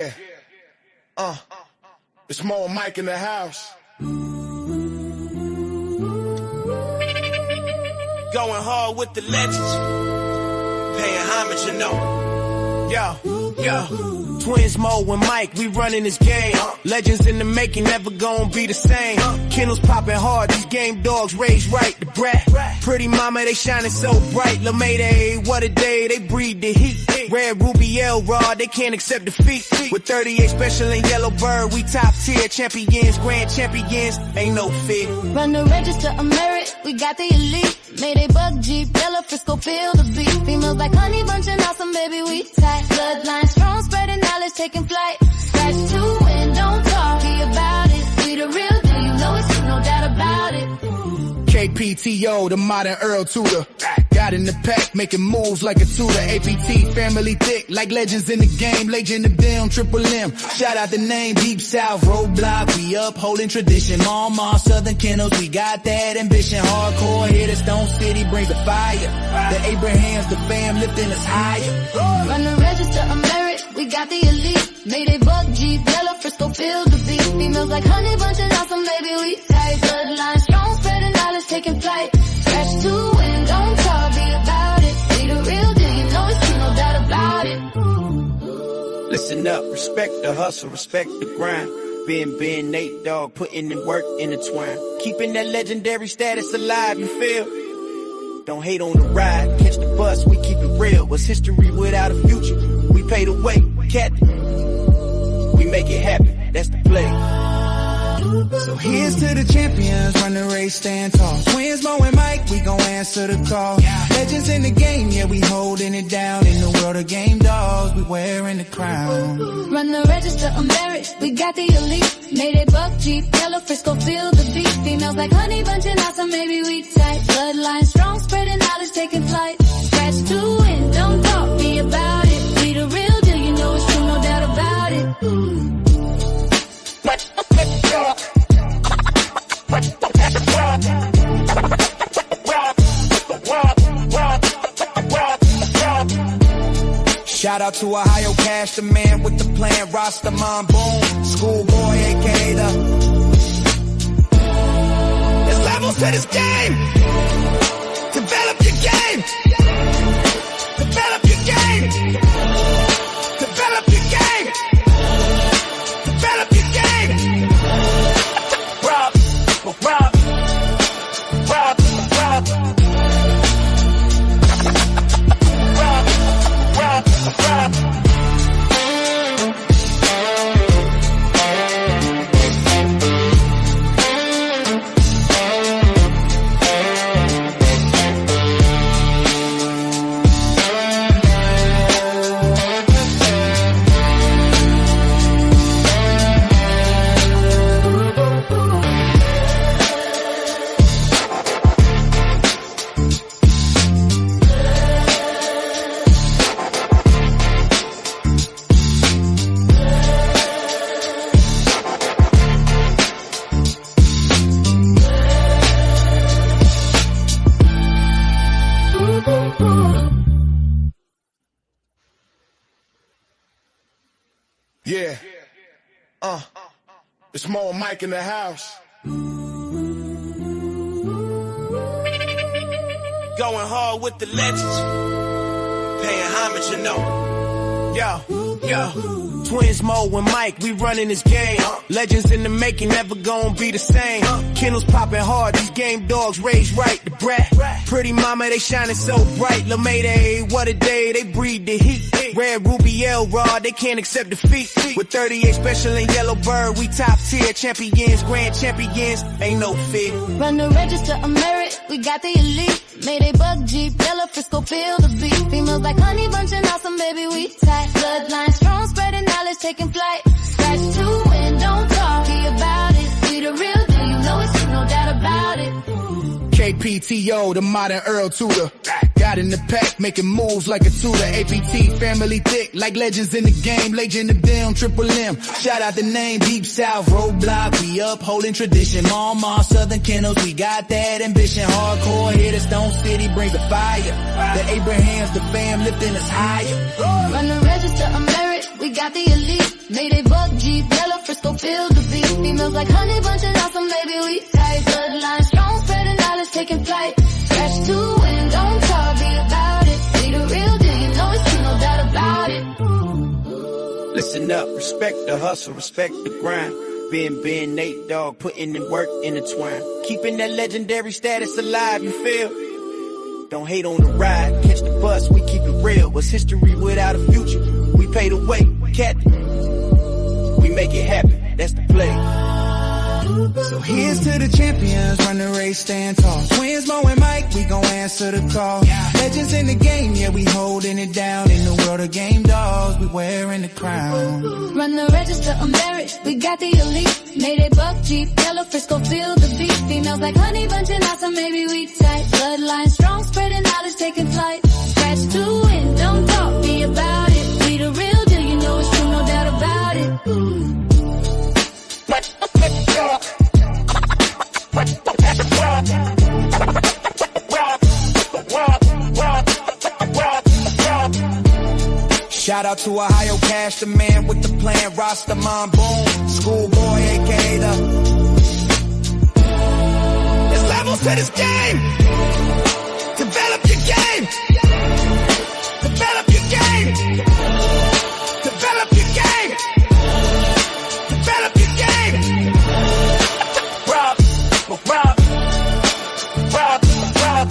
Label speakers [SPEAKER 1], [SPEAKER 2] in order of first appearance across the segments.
[SPEAKER 1] Yeah. It's Mo and Mike in the house.
[SPEAKER 2] Going hard with the legends. Paying homage, you know. Yo. Twins Mo and Mike, we running this game. Legends in the making, never gonna be the same. Kennels popping hard, these game dogs raised right. The brat, pretty mama, they shining so bright. LaMayday, what a day, they breathe the heat. Red Ruby L Rod, they can't accept defeat. With 38 special and yellow bird, we top tier champions, grand champions, ain't no fear.
[SPEAKER 3] Run the register of merit, we got the elite. Mayday bug Jeep, Bella Frisco, feel the beat. Females like honey bunching awesome, baby, we tight. Bloodline strong, spreading knowledge, taking flight. Scratch to win, don't talk about it. We the real deal, you know it's true, no doubt about it.
[SPEAKER 1] KPTO, the modern Earl Tudor. Got in the pack, making moves like a tutor. Apbt, family thick, like legends in the game. Legend of them, Triple M. Shout out the name, Deep South, Roadblock. We upholding tradition. Mama, Southern Kennels, we got that ambition. Hardcore hitters, Stone City brings the fire. The Abrahams, the fam lifting us higher.
[SPEAKER 3] Run the register of merit, we got the elite. Mayday bug Jeep, Bella Frisco, feel the beat. Females like honey bunching awesome, baby, we tight. Bloodline strong, spreading knowledge, taking flight. Scratch to win, don't talk, be about it. We the real deal, you know it's true, no doubt about it.
[SPEAKER 2] Listen up, respect the hustle, respect the grind. Ben, Nate Dogg, putting in work intertwined. Keeping that legendary status alive, you feel? Don't hate on the ride, catch the bus, we keep it real. What's history without a future? We pay the way, Captain. We make it happen, that's the play.
[SPEAKER 4] So here's to the champions, run the race, stand tall. Twins Mo and Mike, we gon' answer the call. Legends in the game, yeah, we holding it down. In the world of game dogs, we wearing the crown.
[SPEAKER 3] Run the register of merit, we got the elite. Mayday bug Jeep, Yellow Frisco, feel the beat. Females like honey bunching awesome, maybe we tight. Bloodline strong, spreading knowledge, taking flight. Scratch to win, don't talk, be about it. We the real deal, you know it's true, no doubt about it.
[SPEAKER 4] Shout out to Ohio Cash, the man with the plan, Rastaman Boom, Schoolboy, aka the.
[SPEAKER 2] There's levels to this game. Develop your game. Develop your game. Develop your game. Develop your game. Rob.
[SPEAKER 1] Yeah. It's Mo and Mike in the house.
[SPEAKER 2] Going hard with the legends. Paying homage, you know. Yo. Twins Mo and Mike, we running this game. Legends in the making, never gonna be the same. Kennels popping hard, these game dogs raised right. The brat, pretty mama, they shining so bright. LaMayday, what a day, they breathe the heat. Red Ruby L Rod, they can't accept defeat. With 38 special and yellow bird, we top tier champions, grand champions, ain't no fear.
[SPEAKER 3] Run the register of merit, we got the elite. Mayday bug Jeep, Bella Frisco, feel the beat. Females like honey bunching awesome, baby, we tight. Bloodline strong, spreading knowledge, taking flight. Scratch to win, don't talk, be about it. We the real deal, you know it's true, no doubt about it.
[SPEAKER 1] KPTO, the modern Earl Tudor. Got in the pack, making moves like a tutor. Apbt, family thick, like legends in the game. Legend of them, Triple M. Shout out the name, Deep South, Roadblock. We upholding tradition. Mama, Southern Kennels, we got that ambition. Hardcore hitters, Stone City brings the fire. The Abrahams, the fam lifting us higher.
[SPEAKER 3] Run the register of merit, we got the elite. Made a buck Jeep, yellow Frisco filled the beat. Females like honey bunches out, some baby we tight. Bloodline strong, spreading knowledge, taking flight. Fresh to win, don't talk, be about it. Be the real deal, you know it's true, no doubt about it.
[SPEAKER 2] Listen up, respect the hustle, respect the grind. Being Nate Dogg, putting in work intertwined. Keeping that legendary status alive, you feel? Don't hate on the ride, catch the bus, we keep it real. What's history without a future? We pay the way, Captain. We make it happen, that's the play.
[SPEAKER 4] So here's to the champions, run the race, stand tall. Twins, Mo and Mike, we gon' answer the call. Legends in the game, yeah, we holding it down. In the world of game dogs, we wearing the crown.
[SPEAKER 3] Run the register, I'm married, we got the elite. Made a buck Jeep, yellow Frisco, feel the beat. Females like honey bunching out, so maybe we tight. Bloodline strong, spreading knowledge, taking flight. Scratch to win, don't talk, be about it. Be the real deal, you know it's true, no doubt about it.
[SPEAKER 1] Shout out to Ohio Cash, the man with the plan, Rastaman Boom, Schoolboy, aka the. There's levels to this game. Develop your game. Develop your game. Develop your game. Develop your game. Rob, rob, rob, rob.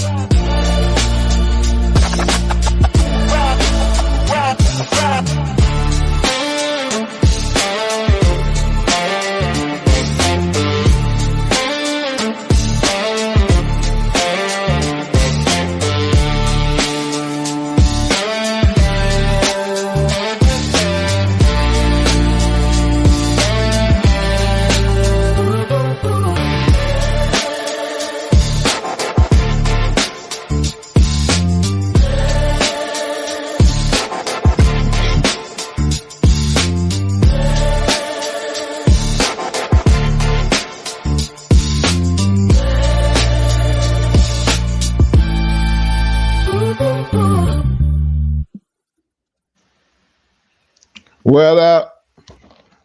[SPEAKER 5] What up?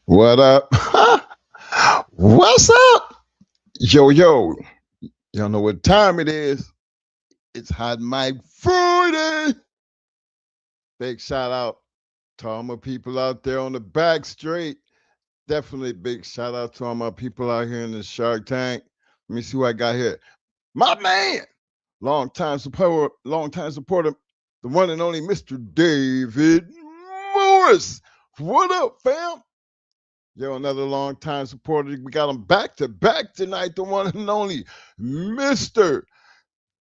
[SPEAKER 5] What up? What's up? Yo, yo. Y'all know what time it is. It's Hot Mic Friday. Big shout out to all my people out there on the back street. Definitely big shout out to all my people out here in the Shark Tank. Let me see who I got here. My man, long-time supporter, the one and only Mr. David Morris. What up, fam? Yo, another long-time supporter. We got him back-to-back tonight, the one and only Mr.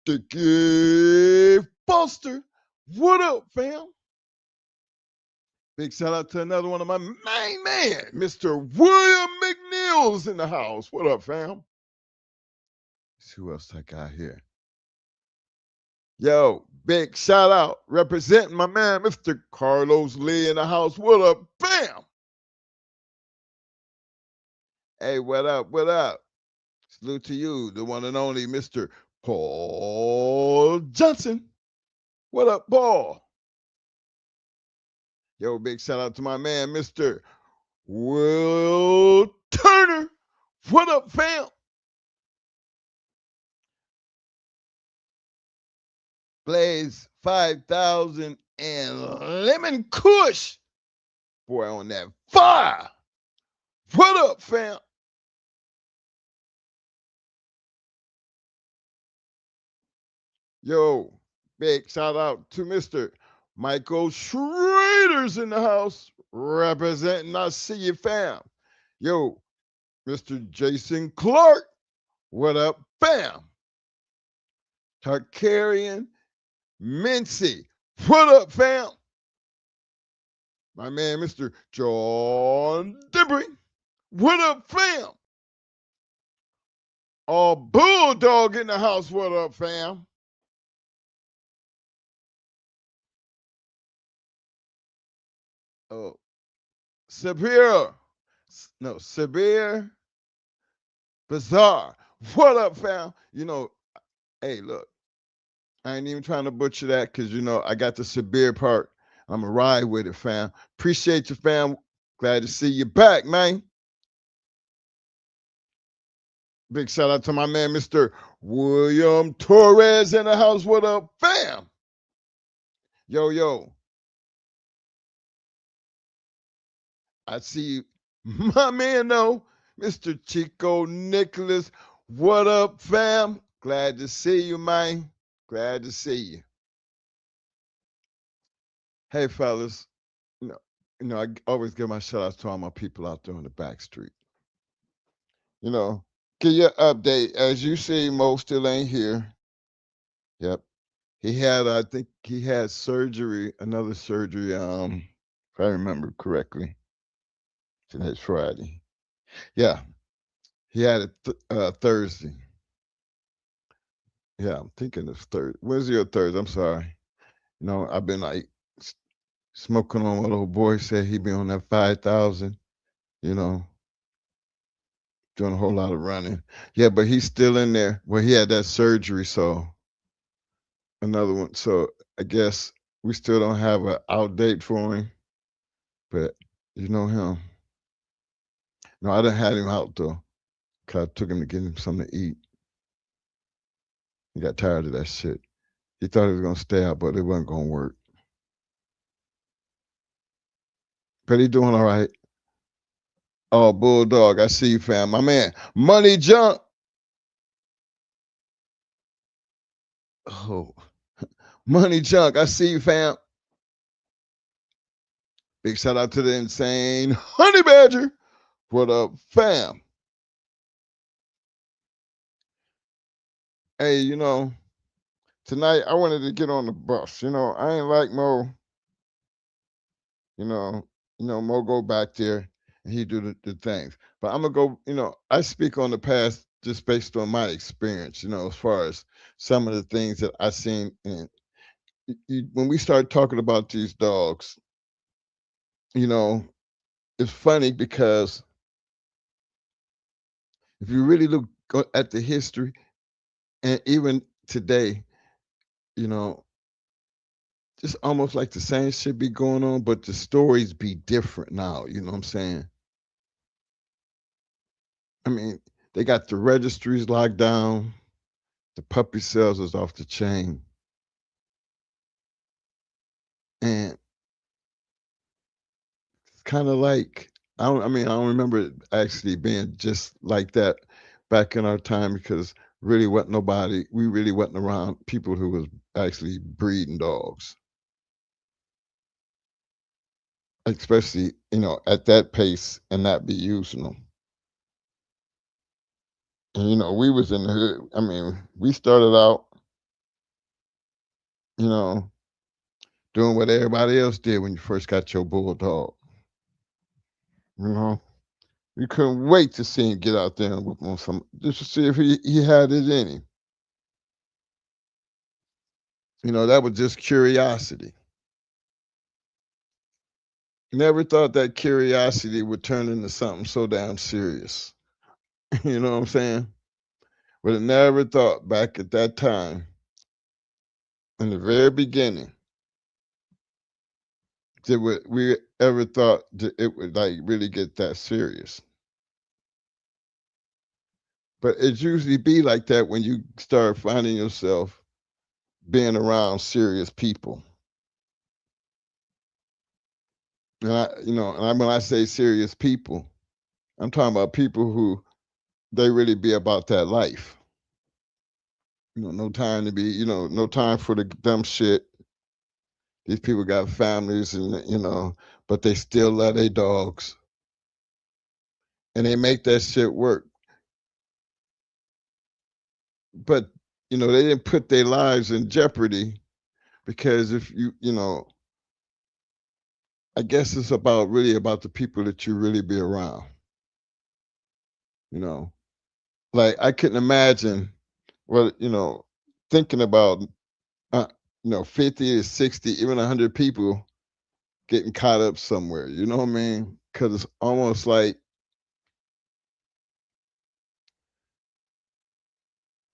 [SPEAKER 5] Dickie Foster. What up, fam? Big shout out to another one of my main man, Mr. William McNeil's in the house. What up, fam? Let's see who else I got here. Yo, big shout out representing my man, Mr. Carlos Lee in the house. What up, bam? Hey, what up, what up? Salute to you, the one and only Mr. Paul Johnson. What up, Paul? Yo, big shout out to my man, Mr. Will Turner. What up, fam? Blaze 5,000 and Lemon Kush. Boy, on that fire. What up, fam? Yo, big shout out to Mr. Michael Schrader's in the house representing. I see you, fam. Yo, Mr. Jason Clark. What up, fam? Tarkarian Mincy. What up, fam? My man, Mr. John Dibry. What up, fam? All Bulldog in the house. What up, fam? Oh, Sabir Bazaar. What up, fam? You know, hey, look, I ain't even trying to butcher that because, you know, I got the Sabir part. I'm going to ride with it, fam. Appreciate you, fam. Glad to see you back, man. Big shout out to my man, Mr. William Torres in the house. What up, fam? Yo, yo. I see you. My man, though, Mr. Chico Nicholas. What up, fam? Glad to see you, man. Glad to see you. Hey, fellas. I always give my shout outs to all my people out there on the back street. Give you an update. As you see, Mo still ain't here. Yep. I think he had surgery, another surgery, if I remember correctly. Today's Friday. Yeah. He had it Thursday. Yeah, I'm thinking it's Thursday. Wednesday or Thursday, I'm sorry. I've been like smoking on what old boy said he be on that 5,000, doing a whole lot of running. Yeah, but he's still in there. Well, he had that surgery, so another one. So I guess we still don't have an out date for him, but you know him. No, I didn't have him out though, because I took him to get him something to eat. He got tired of that shit. He thought he was going to stay out, but it wasn't going to work. But he doing all right. Oh, Bulldog, I see you, fam. My man, Money Junk. Oh, Money Junk, I see you, fam. Big shout out to the insane Honey Badger. What up, fam? Hey, tonight I wanted to get on the bus. I ain't like Mo. Mo go back there and he do the things. But I'm gonna go, I speak on the past just based on my experience, as far as some of the things that I seen. And when we start talking about these dogs, it's funny because if you really look at the history and even today, just almost like the same shit be going on, but the stories be different now. You know what I'm saying? I mean, they got the registries locked down. The puppy sales is off the chain. And it's kind of like, I don't remember it actually being just like that back in our time, because we really wasn't around people who was actually breeding dogs. Especially, at that pace and not be using them. And, we was in the hood. I mean, we started out, you know, doing what everybody else did when you first got your bulldog. You couldn't wait to see him get out there and whoop on some, just to see if he had it in him. That was just curiosity. Never thought that curiosity would turn into something so damn serious. You know what I'm saying? But I never thought back at that time, in the very beginning, that we ever thought that it would like really get that serious. But it usually be like that when you start finding yourself being around serious people. And when I say serious people, I'm talking about people who they really be about that life. No time to be, no time for the dumb shit. These people got families and, but they still love their dogs. And they make that shit work. But, they didn't put their lives in jeopardy, because if I guess it's really about the people that you really be around. Like I couldn't imagine thinking about 50 to 60, even 100 people getting caught up somewhere. You know what I mean? Because it's almost like,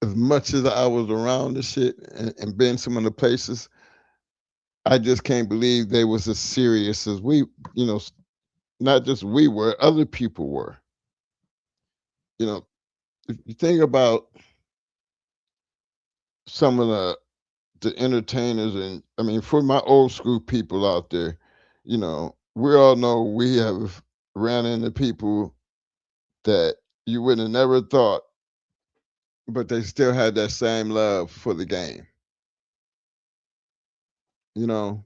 [SPEAKER 5] as much as I was around the shit and been some of the places, I just can't believe they was as serious as we, not just we were, other people were. You know, if you think about some of the entertainers, and I mean, for my old school people out there, we all know we have ran into people that you would have never thought, but they still had that same love for the game. You know,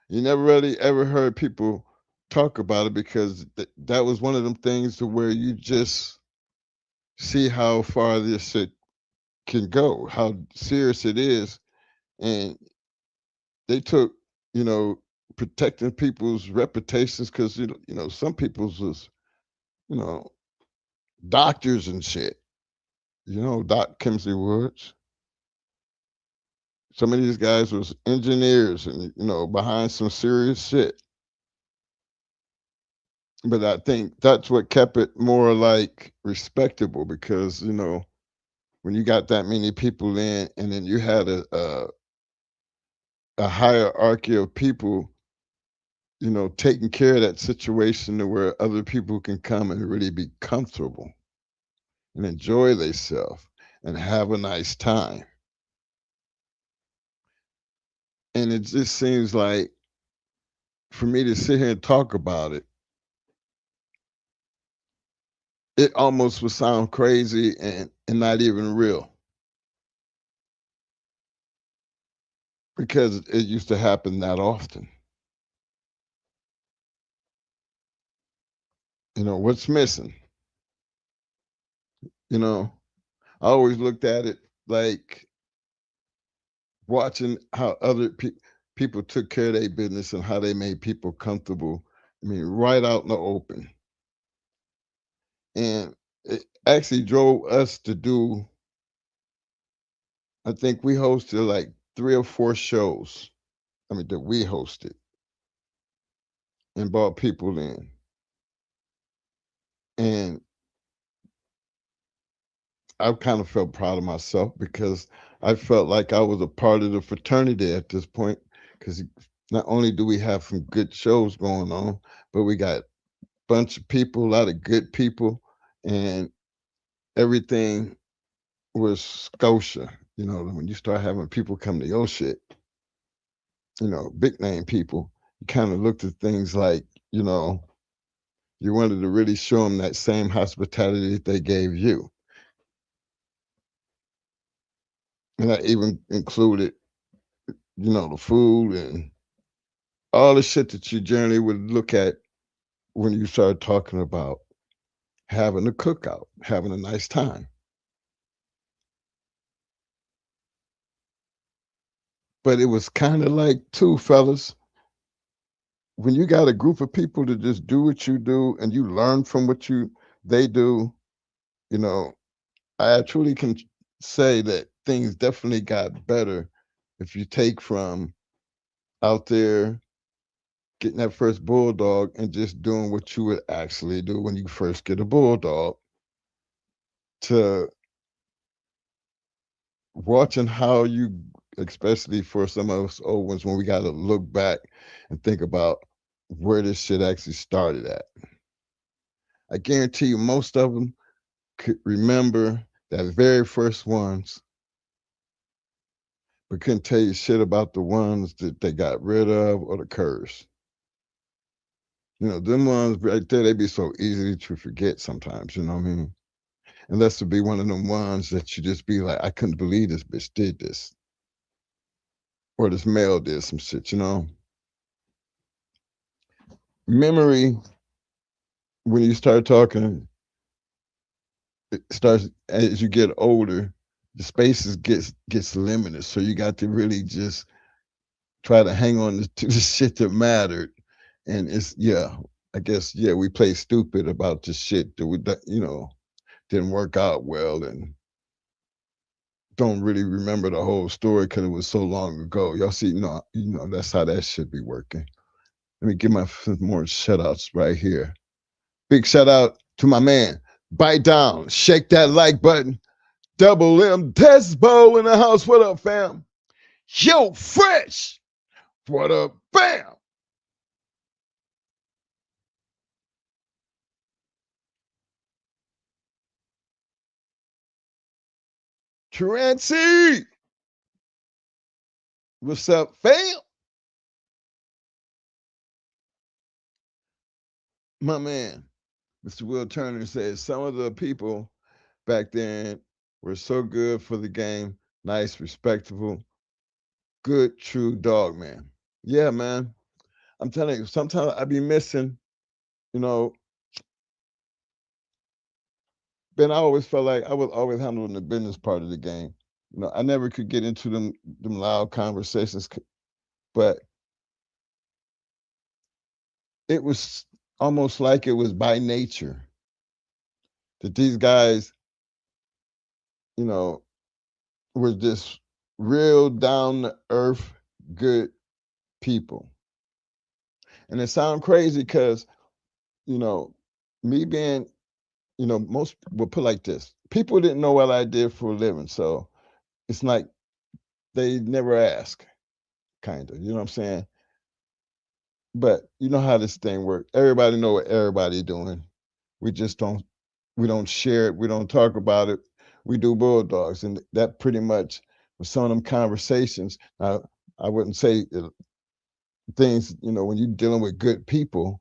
[SPEAKER 5] you never really ever heard people talk about it because that was one of them things to where you just see how far this shit can go, how serious it is, and they took, you know, protecting people's reputations because some people's was, you know, doctors and shit. Doc Kimsey Woods. Some of these guys was engineers and behind some serious shit. But I think that's what kept it more like respectable because when you got that many people in, and then you had a hierarchy of people, taking care of that situation to where other people can come and really be comfortable and enjoy themselves and have a nice time. And it just seems like for me to sit here and talk about it, it almost would sound crazy and not even real because it used to happen that often. What's missing? I always looked at it like watching how other people took care of their business and how they made people comfortable. I mean, right out in the open. And it actually drove us to do, I think we hosted like 3 or 4 shows. I mean, that we hosted and brought people in. And I kind of felt proud of myself because I felt like I was a part of the fraternity at this point. Because not only do we have some good shows going on, but we got a bunch of people, a lot of good people, and everything was Scotia. When you start having people come to your shit, big name people, you kind of looked at things like, you wanted to really show them that same hospitality that they gave you. And that even included, the food and all the shit that you generally would look at when you start talking about having a cookout, having a nice time. But it was kind of like, too, fellas, when you got a group of people to just do what you do and you learn from what they do, you know, I truly can say that things definitely got better if you take from out there getting that first bulldog and just doing what you would actually do when you first get a bulldog to watching how you, especially for some of us old ones, when we got to look back and think about where this shit actually started at. I guarantee you most of them could remember that very first ones, but couldn't tell you shit about the ones that they got rid of or the curse. Them ones right there, they be so easy to forget sometimes, you know what I mean? Unless to be one of them ones that you just be like, I couldn't believe this bitch did this. Or this male did some shit, Memory, when you start talking, it starts as you get older, the spaces gets limited. So you got to really just try to hang on to the shit that mattered. And I guess, we play stupid about the shit that we, didn't work out well and don't really remember the whole story because it was so long ago. Y'all see, that's how that should be working. Let me give my more shout outs right here. Big shout out to my man. Bite down, shake that like button. Double M Desbo in the house. What up, fam? Yo, Fresh. What up, bam? Truancy. What's up, fam? My man, Mr. Will Turner says some of the people back then were so good for the game, nice, respectable, good, true dog man. Yeah, man. I'm telling you, sometimes I be missing, you know, Ben, I always felt like I was always handling the business part of the game. I never could get into them loud conversations, but it was almost like it was by nature that these guys, you know, were just real down to earth, good people. And it sounds crazy because, you know, me being, most will put like this. People didn't know what I did for a living. So it's like they never ask, kind of, you know what I'm saying? But you know how this thing works. Everybody know what everybody doing. We just don't share it. We don't talk about it. We do bulldogs. And that pretty much was some of them conversations. Now, I wouldn't say things, when you're dealing with good people,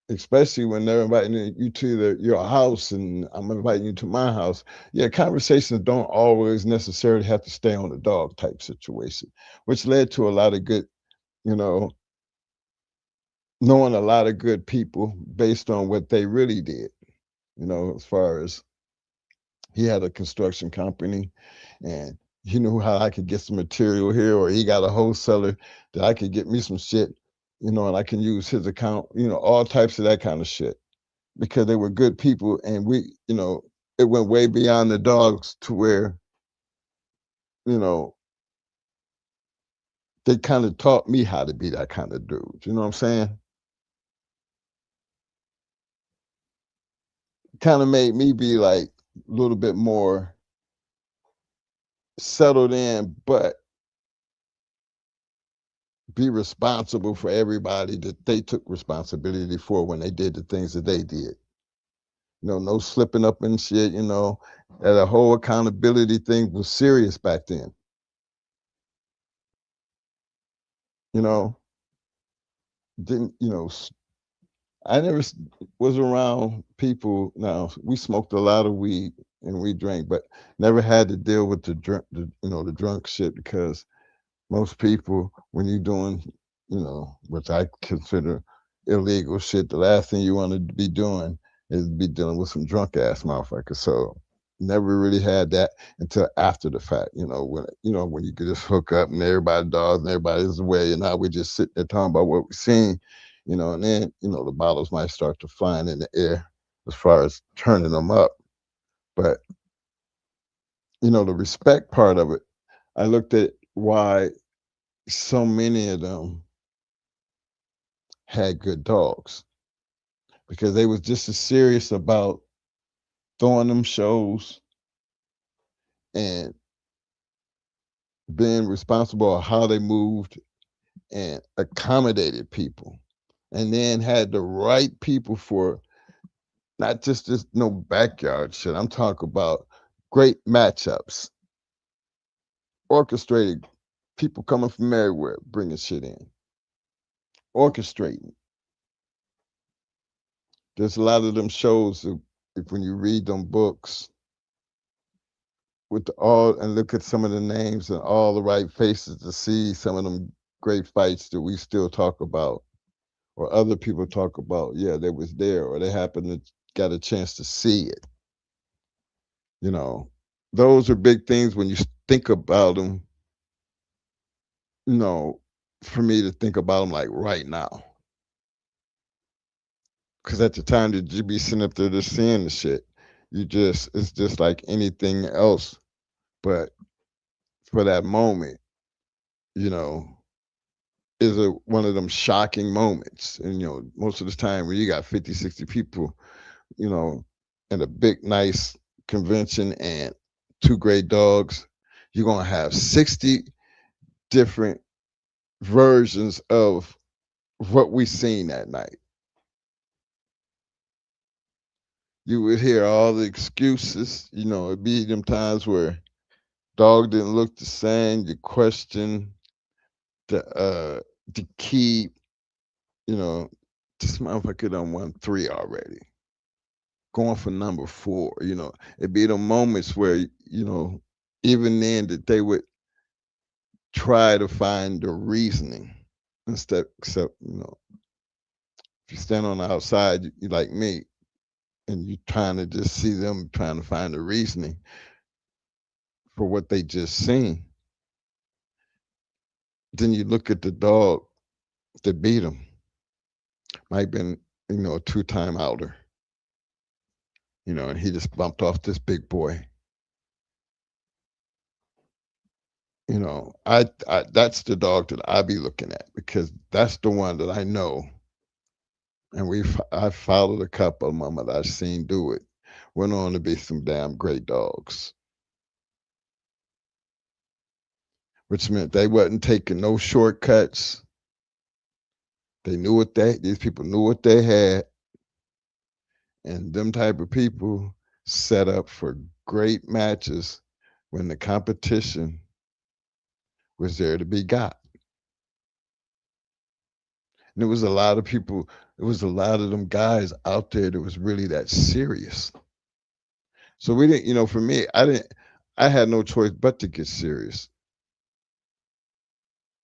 [SPEAKER 5] especially when they're inviting you to your house and I'm inviting you to my house. Yeah, conversations don't always necessarily have to stay on the dog type situation, which led to a lot of good, you know, knowing a lot of good people based on what they really did, as far as he had a construction company and he knew how I could get some material here, or he got a wholesaler that I could get me some shit, and I can use his account, all types of that kind of shit because they were good people. And it went way beyond the dogs to where, you know, they kind of taught me how to be that kind of dude. You know what I'm saying? Kind of made me be like a little bit more settled in, but be responsible for everybody that they took responsibility for when they did the things that they did. No slipping up and shit, and the whole accountability thing was serious back then. You know, didn't, I never was around people. Now, we smoked a lot of weed and we drank, but never had to deal with the drunk, the drunk shit because most people, when you're doing, which I consider illegal shit, the last thing you want to be doing is be dealing with some drunk ass motherfuckers. So never really had that until after the fact, when you could just hook up and everybody dogs and everybody's away, and now we just sitting there talking about what we've seen, and then, the bottles might start to flying in the air as far as turning them up. But, the respect part of it, I looked at why so many of them had good dogs because they was just as serious about throwing them shows and being responsible of how they moved and accommodated people, and then had the right people for not just this no backyard shit. I'm talking about great matchups, orchestrated people coming from everywhere, bringing shit in, orchestrating. There's a lot of them shows if when you read them books with all and look at some of the names and all the right faces to see some of them great fights that we still talk about or other people talk about. Yeah, they was there or they happened to got a chance to see it. Those are big things when you think about them. you know for me to think about them like right now, because at the time that you be sitting up there just seeing the shit, it's just like anything else. But for that moment, you know, is one of them shocking moments. And, most of the time when you got 50, 60 people, you know, in a big, nice convention and two great dogs, you're going to have 60 different versions of what we seen that night. You would hear all the excuses, it'd be them times where dog didn't look the same. You question the key, you know, this motherfucker done won 3 already. Going for number 4, it'd be the moments where, even then that they would try to find the reasoning except, if you stand on the outside, you like me, and you trying to just see them trying to find the reasoning for what they just seen. Then you look at the dog that beat him. Might been, a 2-time outer, and he just bumped off this big boy. I that's the dog that I be looking at because that's the one that I know, and I followed a couple of them that I've seen do it. Went on to be some damn great dogs, which meant they wasn't taking no shortcuts. They knew these people knew what they had, and them type of people set up for great matches when the competition was there to be got. And there was a lot of people, there was a lot of them guys out there that was really that serious. So we didn't, for me, I had no choice but to get serious.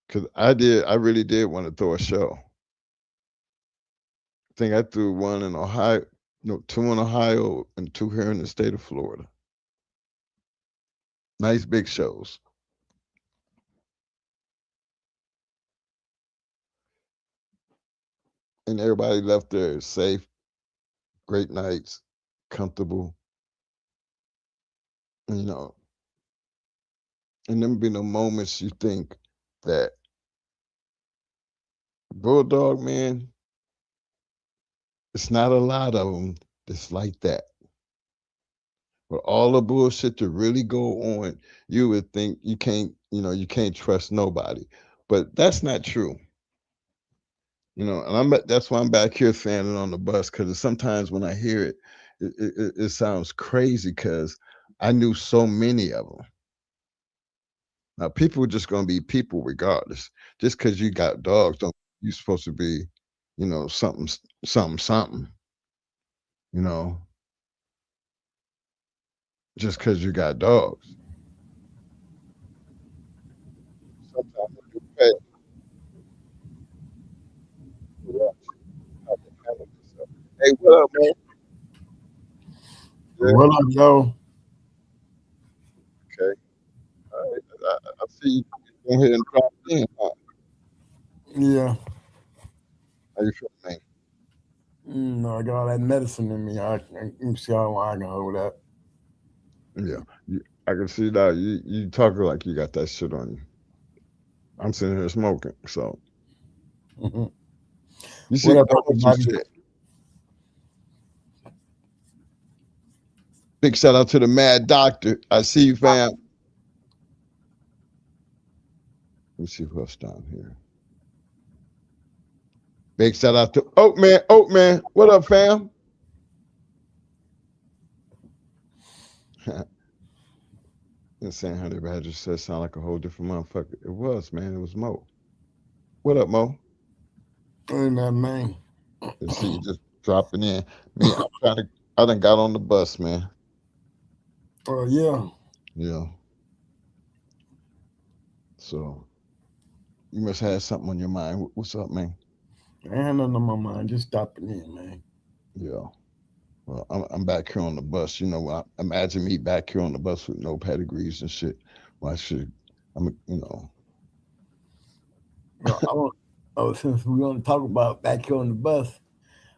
[SPEAKER 5] Cause I really did want to throw a show. I think I threw 1 in Ohio, 2 in Ohio and 2 here in the state of Florida. Nice big shows. And everybody left there safe, great nights, comfortable, and then be the moments you think that Bulldog, man, it's not a lot of them that's like that. But all the bullshit to really go on, you would think you can't trust nobody. But that's not true. And that's why I'm back here standing on the bus, because sometimes when I hear it sounds crazy because I knew so many of them. Now, people are just going to be people regardless. Just because you got dogs, don't you're supposed to be, something, just because you got dogs. Sometimes when you pay, how to handle yourself. Hey, what up, man? Yeah,
[SPEAKER 6] What up, yo?
[SPEAKER 5] okay. All right. I see you go ahead and drop in. Huh?
[SPEAKER 6] Yeah.
[SPEAKER 5] How you feeling, man?
[SPEAKER 6] No, I got all that medicine in me. Let me see how long I can hold that.
[SPEAKER 5] Yeah. I can see that. You talking like you got that shit on you. I'm sitting here smoking. So
[SPEAKER 6] Mhm.
[SPEAKER 5] you
[SPEAKER 6] What
[SPEAKER 5] see
[SPEAKER 6] up,
[SPEAKER 5] what you
[SPEAKER 6] everybody?
[SPEAKER 5] said. Big shout out to the Mad Doctor. I see you, fam. Let me see who else down here. Big shout out to Oatman. Oatman, what up, fam? And saying Honey Badger said sound like a whole different motherfucker. It was, man. It was Mo. What up, Mo?
[SPEAKER 6] Ain't that man?
[SPEAKER 5] You see you just dropping in. Me, I done got on the bus, man.
[SPEAKER 6] Oh yeah.
[SPEAKER 5] Yeah. So you must have something on your mind. What's up, man?
[SPEAKER 6] I ain't nothing on my mind. Just stopping in, man.
[SPEAKER 5] Yeah. Well, I'm back here on the bus. Imagine me back here on the bus with no pedigrees and shit. Well, I should. I'm.
[SPEAKER 6] Well, since we're gonna talk about back here on the bus,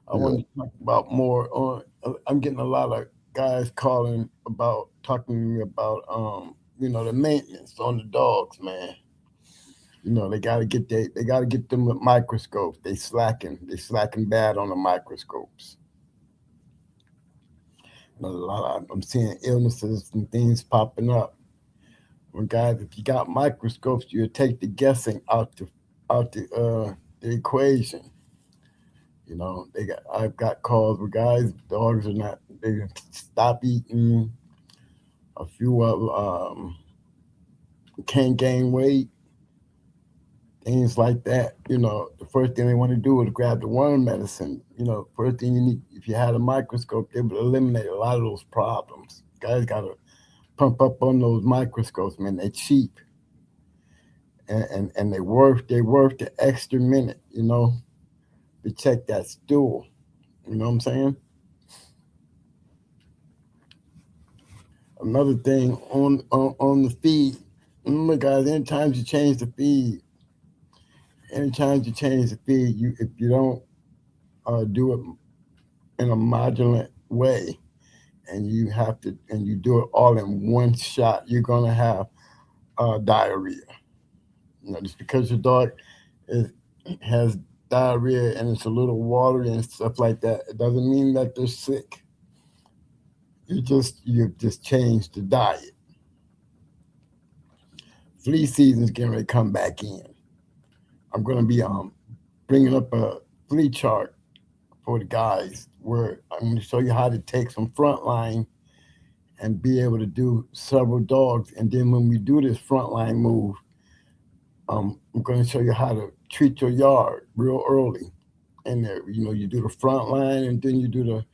[SPEAKER 6] I
[SPEAKER 5] Yeah.
[SPEAKER 6] want to talk about more on. I'm getting a lot of guys calling about talking to me about the maintenance on the dogs, man. They gotta get them with microscopes. They slacking bad on the microscopes. I'm seeing illnesses and things popping up. When guys, if you got microscopes, you take the guessing the equation. I've got calls where guys, dogs are not, they stop eating. A few of can't gain weight, things like that. The first thing they want to do is grab the worm medicine. First thing you need, if you had a microscope, they would eliminate a lot of those problems. Guys got to pump up on those microscopes, man. They're cheap, and they worth the extra minute, to check that stool. You know what I'm saying? Another thing on the feed. Remember, guys, anytime you change the feed, if you don't do it in a modular way, and you do it all in one shot, you're gonna have diarrhea. Just because your dog has diarrhea and it's a little watery and stuff like that, it doesn't mean that they're sick. You've just changed the diet. Flea season's getting ready to come back in. I'm going to be bringing up a flea chart for the guys where I'm going to show you how to take some frontline and be able to do several dogs. And then when we do this frontline move, I'm going to show you how to treat your yard real early. And there, you do the frontline and then you do the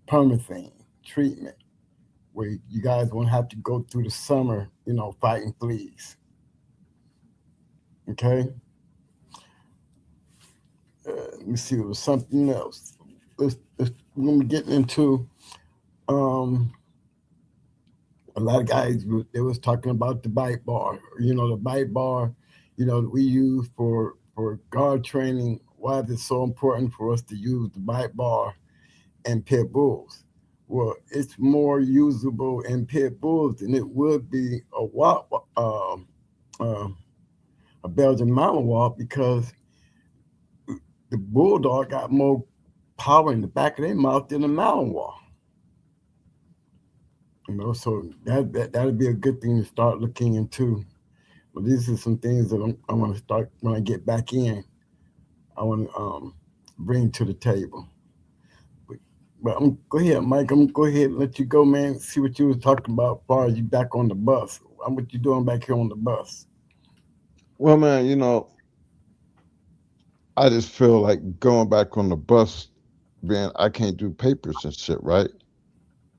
[SPEAKER 6] permathene treatment, where you guys won't have to go through the summer, fighting fleas. Okay? Let me see, there was something else. We're going to be getting into a lot of guys, they was talking about the bite bar. The bite bar, that we use for guard training. Why is it so important for us to use the bite bar in pit bulls? Well, it's more usable in pit bulls than it would be a Belgian Malinois, because the bulldog got more power in the back of their mouth than a Malinois. So that'd be a good thing to start looking into. But these are some things that I want to start when I get back in. I want to bring to the table. But go ahead, Mike. I'm gonna go ahead and let you go, man. See what you was talking about as far as you back on the bus. What you doing back here on the bus?
[SPEAKER 5] Well, man, I just feel like going back on the bus, man, I can't do papers and shit, right?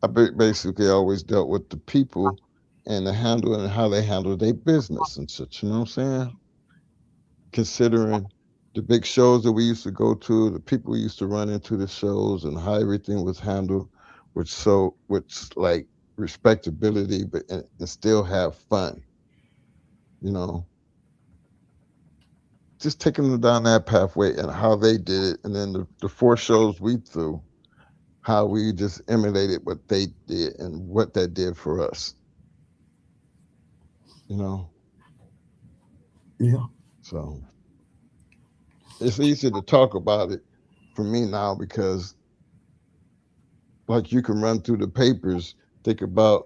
[SPEAKER 5] I basically always dealt with the people and the handle and how they handle their business and shit, you know what I'm saying? Considering the big shows that we used to go to, the people we used to run into the shows and how everything was handled, which like respectability, but and still have fun, just taking them down that pathway and how they did it. And then the 4 shows we threw, how we just emulated what they did and what that did for us,
[SPEAKER 6] Yeah.
[SPEAKER 5] So it's easy to talk about it for me now, because like you can run through the papers, think about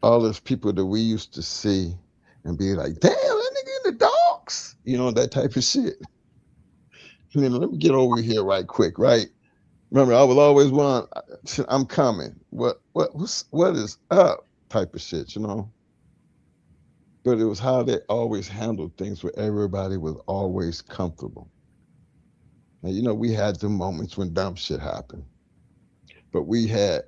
[SPEAKER 5] all those people that we used to see and be like, damn, that nigga in the dogs, that type of shit. And then let me get over here right quick, right? Remember, I was always one, I'm coming. What is up type of shit, But it was how they always handled things where everybody was always comfortable. And we had the moments when dumb shit happened, but we had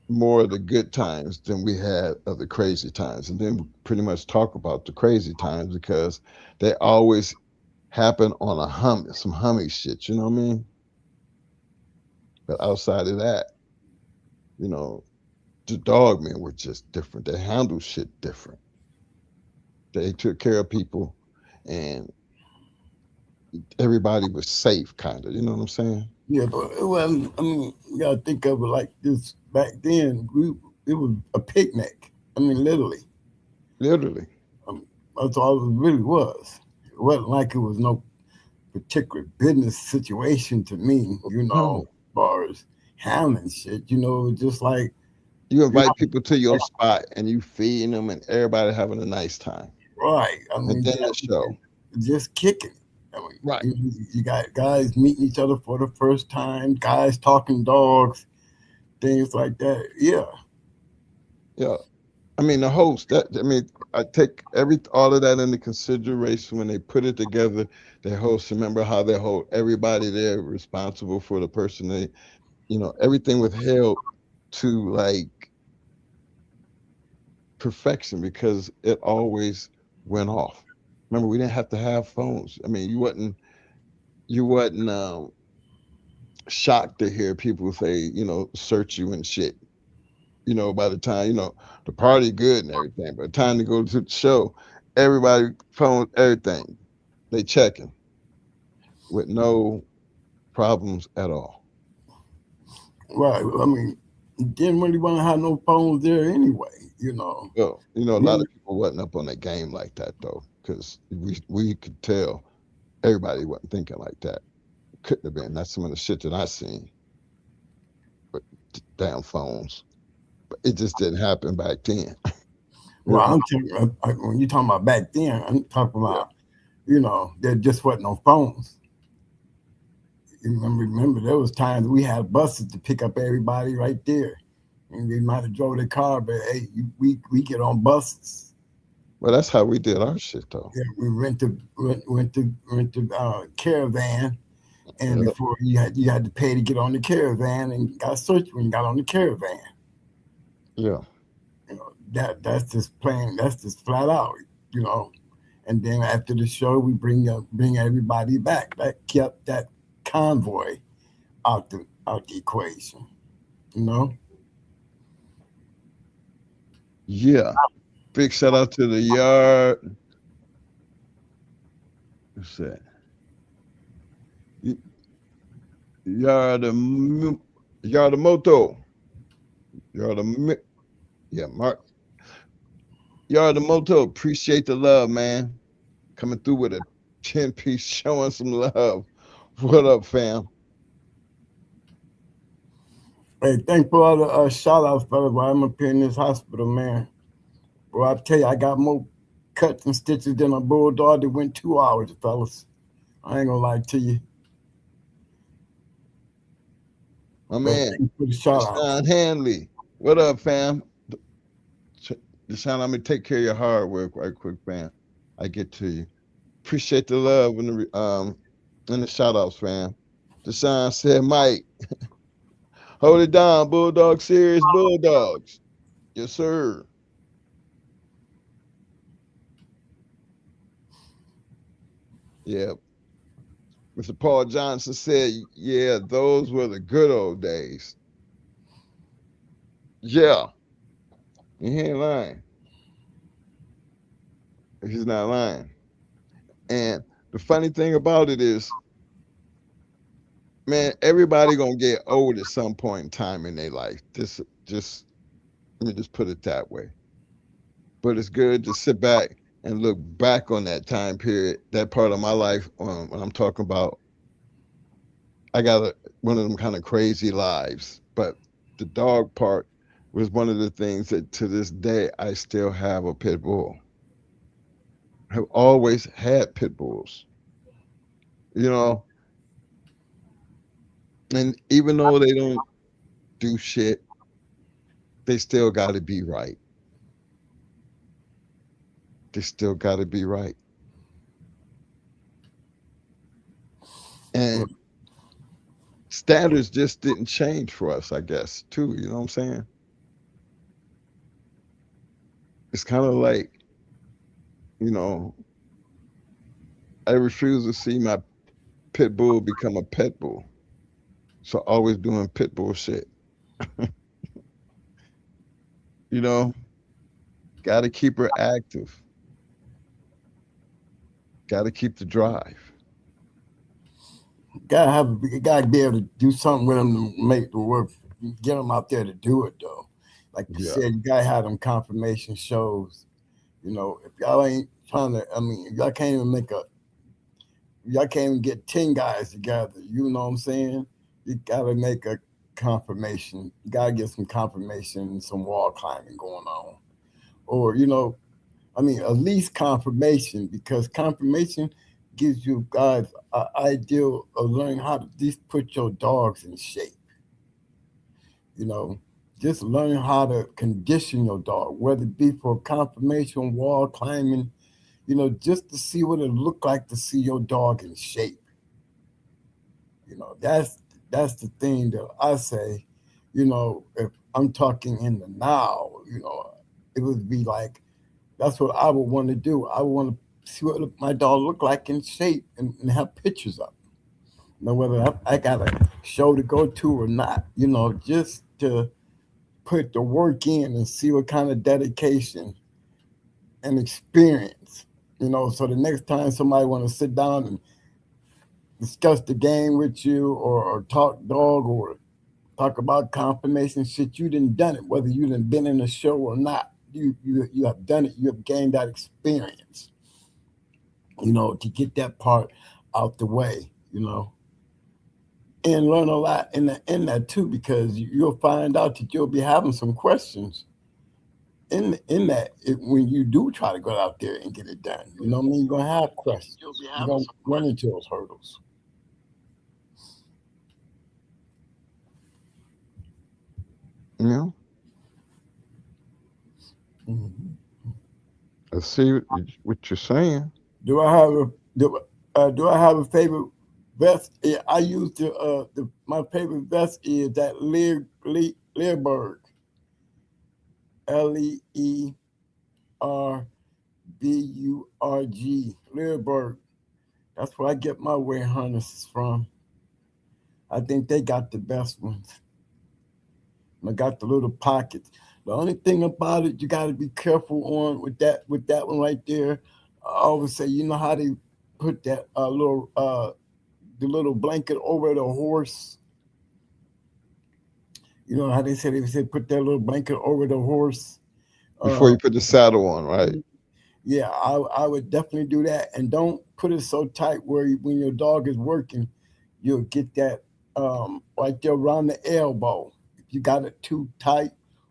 [SPEAKER 5] more of the good times than we had of the crazy times. And then pretty much talk about the crazy times because they always happen on some hummy shit, you know what I mean? But outside of that, the dog men were just different. They handled shit different. They took care of people and everybody was safe, kind of, you know what I'm saying?
[SPEAKER 6] Yeah, but you gotta think of it like this. Back then, it was a picnic. Literally. That's all it really was. It wasn't like it was no particular business situation to me, as far as handling shit. It was just like
[SPEAKER 5] you invite people to your spot and you feeding them and everybody having a nice time.
[SPEAKER 6] Right.
[SPEAKER 5] And then the show.
[SPEAKER 6] Just kicking.
[SPEAKER 5] Right.
[SPEAKER 6] You got guys meeting each other for the first time, guys talking dogs, things like that. Yeah.
[SPEAKER 5] Yeah. The host, I take all of that into consideration when they put it together. They host. Remember how they hold everybody there responsible for the person they, everything was held to like perfection because it always went off. Remember, we didn't have to have phones. I mean, you wasn't shocked to hear people say, search you and shit. By the time, the party good and everything, but time to go to the show, everybody phone everything. They checking with no problems at all.
[SPEAKER 6] Right. I mean, didn't really want to have no phones there anyway,
[SPEAKER 5] Well, a lot of people wasn't up on the game like that though, because we could tell everybody wasn't thinking like that. Couldn't have been. That's some of the shit that I seen. But damn phones. But it just didn't happen back then.
[SPEAKER 6] Well, I'm telling when you talking about back then, I'm talking about, there just wasn't no phones. You remember there was times we had buses to pick up everybody right there. And they might have drove their car, but hey, we get on buses.
[SPEAKER 5] Well, that's how we did our shit though.
[SPEAKER 6] Yeah, we went to caravan, and before you had to pay to get on the caravan, and got searched when you got on the caravan.
[SPEAKER 5] Yeah.
[SPEAKER 6] That's just plain. That's just flat out. And then after the show, we bring everybody back. That kept that convoy out the equation.
[SPEAKER 5] Yeah. Big shout out to the yard. What's that? Yardamoto. Mark. Yardamoto, appreciate the love, man. Coming through with a 10-piece, showing some love. What up, fam?
[SPEAKER 6] Hey, thanks for all the shout outs, fellas, while I'm up here in this hospital, man. Well, I tell you, I got more cuts and stitches than a bulldog that went 2 hours, fellas. I ain't gonna lie to you.
[SPEAKER 5] My man,
[SPEAKER 6] for the shout out.
[SPEAKER 5] Deshaun Hanley. What up, fam? Deshaun, I'm gonna take care of your hard work right quick, fam. I get to you. Appreciate the love and the shout outs, fam. Deshaun said, Mike, hold it down, Bulldog Series Bulldogs. Yes, sir. Yeah. Mr. Paul Johnson said, yeah, those were the good old days. Yeah. He ain't lying. He's not lying. And the funny thing about it is, man, everybody gonna get old at some point in time in their life. Just let me just put it that way. But it's good to sit back and look back on that time period, that part of my life. When I'm talking about, I got one of them kind of crazy lives, but the dog part was one of the things that to this day I still have a pit bull. Have always had pit bulls, and even though they don't do shit, they still got to be right. They still got to be right. And standards just didn't change for us, I guess, too. You know what I'm saying? It's kind of like, I refuse to see my pit bull become a pet bull. So always doing pit bull shit. Got to keep her active. Got to keep the drive.
[SPEAKER 6] Gotta be able to do something with them to make the work. Get them out there to do it though. Like you said, you gotta have them confirmation shows. If y'all ain't trying to, if y'all can't even get 10 guys together. You know what I'm saying? You gotta make a confirmation. You gotta get some confirmation, some wall climbing going on, or at least confirmation, because confirmation gives you guys an idea of learning how to at least put your dogs in shape. just learning how to condition your dog, whether it be for conformation, wall climbing, just to see what it look like to see your dog in shape. That's the thing that I say. If I'm talking in the now, it would be like that's what I would want to do. I would want to see what my dog look like in shape and have pictures of it. Whether I got a show to go to or not, just to put the work in and see what kind of dedication and experience. So the next time somebody want to sit down and discuss the game with you or talk dog or talk about confirmation shit, you didn't done it, whether you done been in a show or not. You have done it. You have gained that experience, to get that part out the way, and learn a lot in that too, because you'll find out that you'll be having some questions in that when you do try to go out there and get it done. You know what I mean? You're gonna have questions. You're gonna run into those hurdles.
[SPEAKER 5] Yeah.
[SPEAKER 6] Mm-hmm.
[SPEAKER 5] I see what you're saying.
[SPEAKER 6] Do I have a favorite vest? Yeah, I use my favorite vest is that Leerburg, Leerburg, Leerburg. That's where I get my weight harnesses from. I think they got the best ones. And I got the little pockets. The only thing about it, you got to be careful on with that one right there. I always say, you know how they put that the little blanket over the horse. You know how they say put that little blanket over the horse
[SPEAKER 5] Before you put the saddle on, right?
[SPEAKER 6] Yeah, I would definitely do that, and don't put it so tight where when your dog is working, you'll get that right there around the elbow. If you got it too tight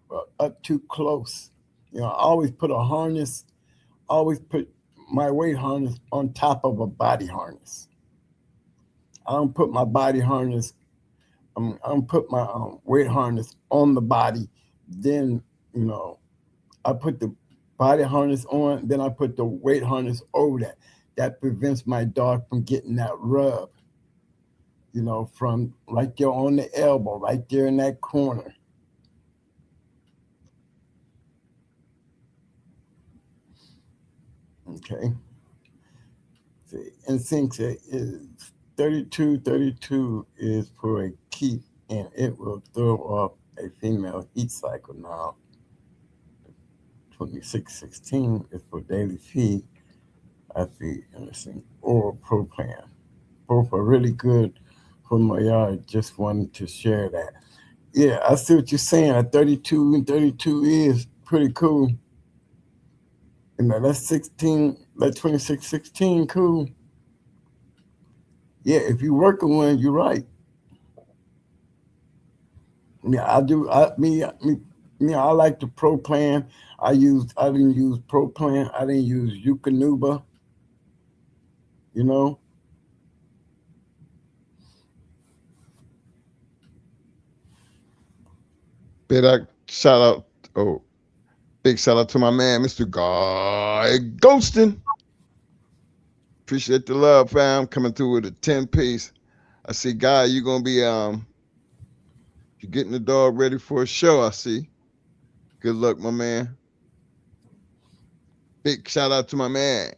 [SPEAKER 6] or up too close, I always put a harness. Always put my weight harness on top of a body harness. I don't put my body harness. I don't put my weight harness on the body. Then I put the body harness on. Then I put the weight harness over that. That prevents my dog from getting that rub. From right there on the elbow, right there in that corner. Okay. See, instinct is 32 is for a keep, and it will throw off a female heat cycle. Now, 2616 is for daily feed. I feed innocent or pro plan. Both are really good for my yard. Just wanted to share that. Yeah, I see what you're saying. At 32 and 32 is pretty cool. That's 16, that 2616 cool. Yeah, if you're working one, you're right. Yeah, I do. I like the Pro Plan. I didn't use Pro Plan. I didn't use Yukonuba. You know.
[SPEAKER 5] Shout out. Oh, big shout out to my man, Mr. Guy Ghostin. Appreciate the love, fam. Coming through with a 10-piece. I see, Guy, you're gonna be you're getting the dog ready for a show. I see. Good luck, my man. Big shout out to my man.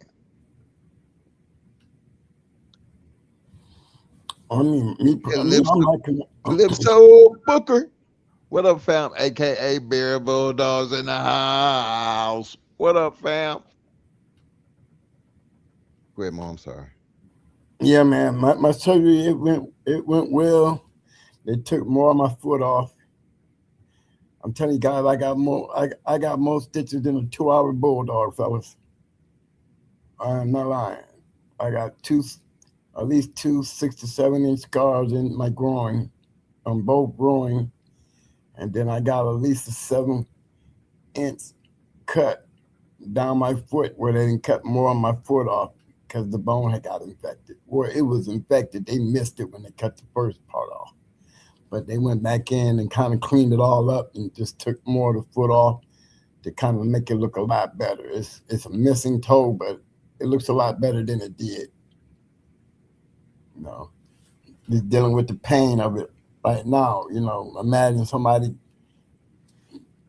[SPEAKER 6] I mean, me,
[SPEAKER 5] Lipso Booker. What up, fam? AKA Bear Bulldogs in the house. What up, fam? Go ahead, Mom. I'm sorry.
[SPEAKER 6] Yeah, man. My surgery it went well. They took more of my foot off. I'm telling you guys, I got more stitches than a 2-hour bulldog, fellas. I'm not lying. I got at least two 6 to 7 inch scars in my groin, on both groin, and then I got at least a 7-inch cut down my foot where they didn't cut more of my foot off because the bone had got infected. Or it was infected. They missed it when they cut the first part off. but they went back in and kind of cleaned it all up and just took more of the foot off to kind of make it look a lot better. It's a missing toe, but it looks a lot better than it did. You know, just dealing with the pain of it right now. You know, imagine somebody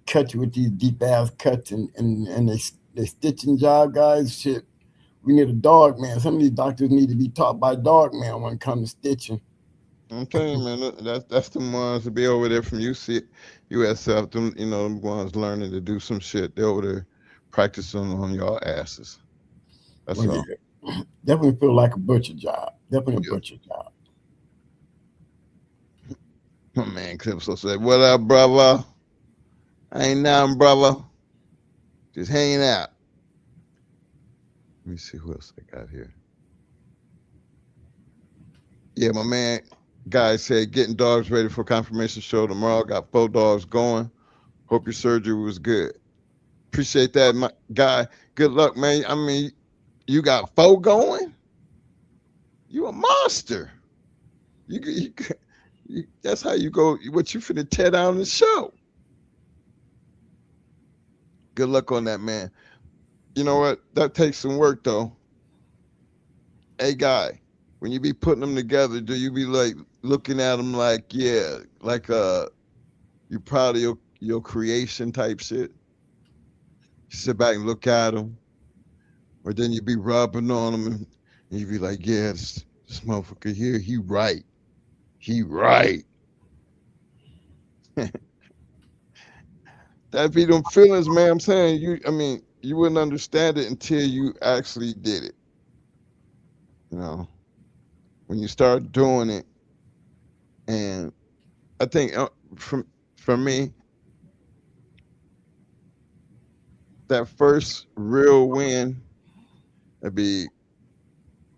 [SPEAKER 6] cut you with these deep ass cuts and they stitching job, guys. Shit, we need a dog man. Some of these doctors need to be taught by dog man when it comes to stitching.
[SPEAKER 5] I'm telling you, man, that's the ones to be over there from USF. Them, them ones learning to do some shit. They over there practicing on y'all asses. That's
[SPEAKER 6] Well,
[SPEAKER 5] all.
[SPEAKER 6] yeah, definitely feel like a butcher job. Definitely a
[SPEAKER 5] Yeah.
[SPEAKER 6] butcher job.
[SPEAKER 5] My man Clipso said, "What up, brother? Ain't nothing, brother. Just hanging out." Let me see who else I got here. Yeah, my man, guy said, getting dogs ready for confirmation show tomorrow. Got 4 dogs going. Hope your surgery was good. Appreciate that, my guy. Good luck, man. I mean, you got 4 going? You a monster. That's how you go. What you finna tear down the show. Good luck on that, man. You know what? That takes some work, though. Hey, guy, when you be putting them together, do you be like looking at them like, yeah, like you proud of your creation type shit? You sit back and look at them, or then you be rubbing on them, and you be like, yeah, this motherfucker here, he right. He right. That be them feelings, man. I'm saying you wouldn't understand it until you actually did it. You know, when you start doing it, and I think for me, that first real win would be,